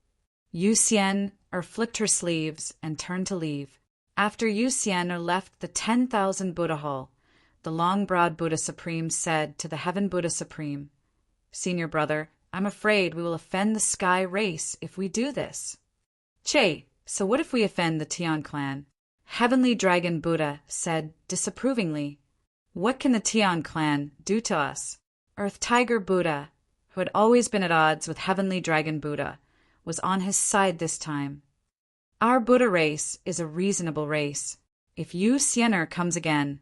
Yu Xian flicked her sleeves and turned to leave. After Yu Xian left the 10,000 Buddha Hall, the long-browed Buddha Supreme said to the Heaven Buddha Supreme, Senior brother, I'm afraid we will offend the Sky race if we do this. Che, so what if we offend the Tian clan? Heavenly Dragon Buddha said disapprovingly, What can the Tian clan do to us? Earth Tiger Buddha, who had always been at odds with Heavenly Dragon Buddha, was on his side this time. Our Buddha race is a reasonable race. If Yu Xian comes again,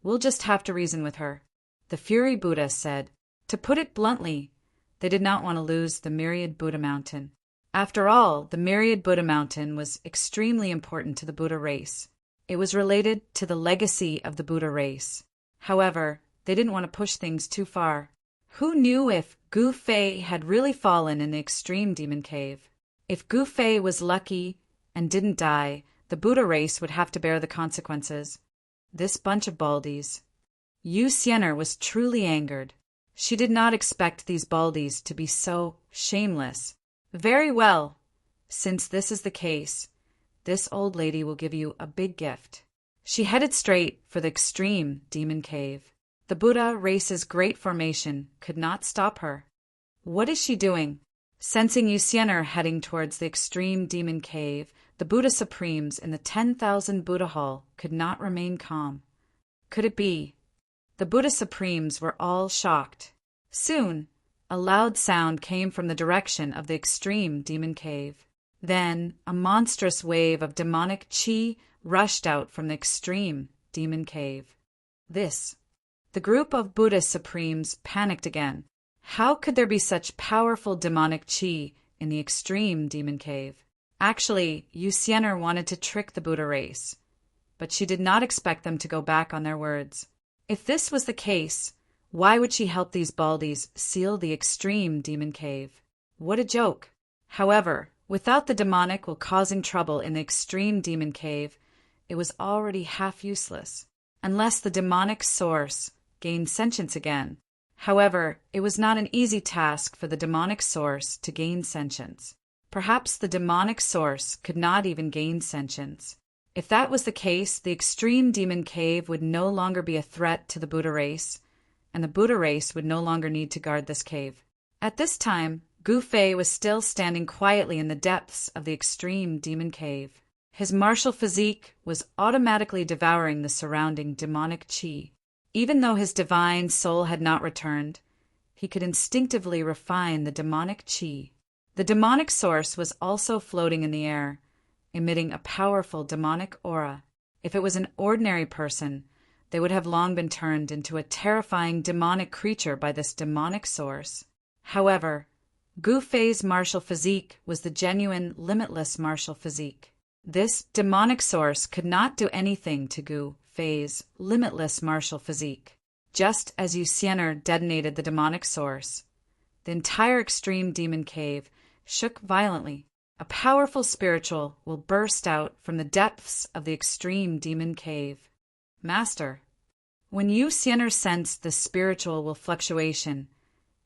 we'll just have to reason with her. The Fury Buddha said. To put it bluntly, they did not want to lose the myriad Buddha Mountain. After all, the myriad Buddha Mountain was extremely important to the Buddha race. It was related to the legacy of the Buddha race. However, they didn't want to push things too far. Who knew if Gu Fei had really fallen in the extreme demon cave? If Gu Fei was lucky and didn't die, the Buddha race would have to bear the consequences. This bunch of baldies. Yu Xian was truly angered. She did not expect these baldies to be so shameless. Very well. Since this is the case, this old lady will give you a big gift. She headed straight for the extreme demon cave. The Buddha race's great formation could not stop her. What is she doing? Sensing Yu Xian heading towards the extreme demon cave, the Buddha Supremes in the 10,000 Buddha Hall could not remain calm. Could it be? The Buddha Supremes were all shocked. Soon, a loud sound came from the direction of the extreme demon cave. Then, a monstrous wave of demonic chi rushed out from the extreme demon cave. The group of Buddha Supremes panicked again. How could there be such powerful demonic chi in the extreme demon cave? Actually, Yu Xian wanted to trick the Buddha race, but she did not expect them to go back on their words. If this was the case, why would she help these baldies seal the extreme demon cave? What a joke! However, without the demonic while causing trouble in the extreme demon cave, it was already half useless, unless the demonic source gained sentience again. However, it was not an easy task for the demonic source to gain sentience. Perhaps the demonic source could not even gain sentience. If that was the case, the extreme demon cave would no longer be a threat to the Buddha race, and the Buddha race would no longer need to guard this cave. At this time, Gu Fei was still standing quietly in the depths of the extreme demon cave. His martial physique was automatically devouring the surrounding demonic chi. Even though his divine soul had not returned, he could instinctively refine the demonic chi. The demonic source was also floating in the air, emitting a powerful demonic aura. If it was an ordinary person, they would have long been turned into a terrifying demonic creature by this demonic source. However, Gu Fei's martial physique was the genuine, limitless martial physique. This demonic source could not do anything to Gu Fei's limitless martial physique. Just as Yu Xian detonated the demonic source, the entire extreme demon cave shook violently. A powerful spiritual will burst out from the depths of the extreme demon cave. Master, When Yu Xian'er sensed this spiritual fluctuation,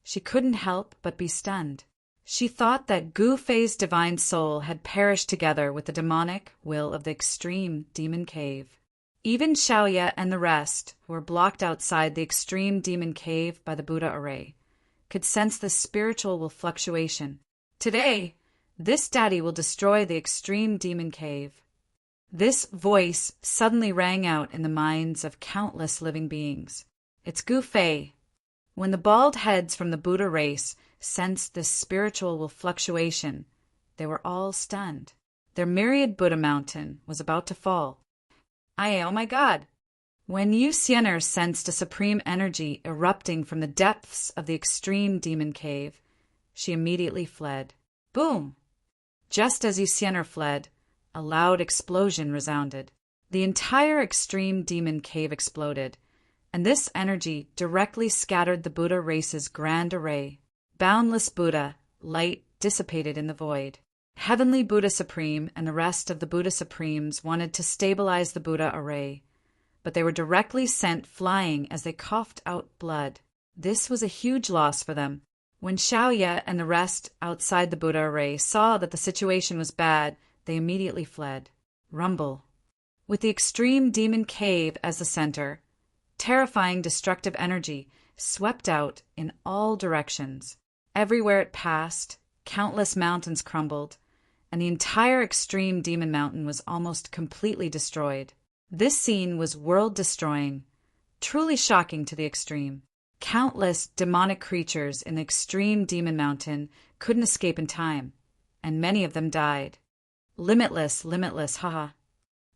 she couldn't help but be stunned. She thought that Gu Fei's divine soul had perished together with the demonic will of the extreme demon cave. Even Xiaoye and the rest, who were blocked outside the extreme demon cave by the Buddha array, could sense the spiritual fluctuation. Today, this daddy will destroy the extreme demon cave. This voice suddenly rang out in the minds of countless living beings. It's Gu Fei. When the bald heads from the Buddha race sensed this spiritual fluctuation, they were all stunned. Their myriad Buddha mountain was about to fall. Oh my God! When Yu Xian'er sensed a supreme energy erupting from the depths of the extreme demon cave, she immediately fled. Boom! Just as Yu Xian'er fled, a loud explosion resounded. The entire extreme demon cave exploded, and this energy directly scattered the Buddha race's grand array. Boundless Buddha, light dissipated in the void. Heavenly Buddha Supreme and the rest of the Buddha Supremes wanted to stabilize the Buddha array, but they were directly sent flying as they coughed out blood. This was a huge loss for them. When Xiaoye and the rest outside the Buddha array saw that the situation was bad, they immediately fled. Rumble. With the extreme demon cave as the center, terrifying destructive energy swept out in all directions. Everywhere it passed, countless mountains crumbled, and the entire extreme demon mountain was almost completely destroyed. This scene was world-destroying, truly shocking to the extreme. Countless demonic creatures in the extreme demon mountain couldn't escape in time, and many of them died. Limitless, haha.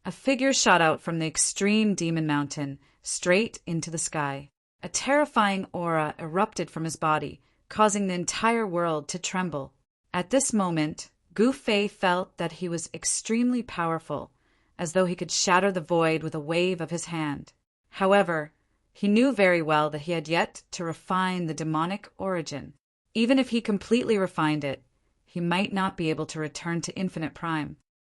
A figure shot out from the extreme demon mountain, straight into the sky. A terrifying aura erupted from his body, causing the entire world to tremble. At this moment, Gu Fei felt that he was extremely powerful, as though he could shatter the void with a wave of his hand. However, he knew very well that he had yet to refine the demonic origin. Even if he completely refined it, he might not be able to return to Infinite Prime.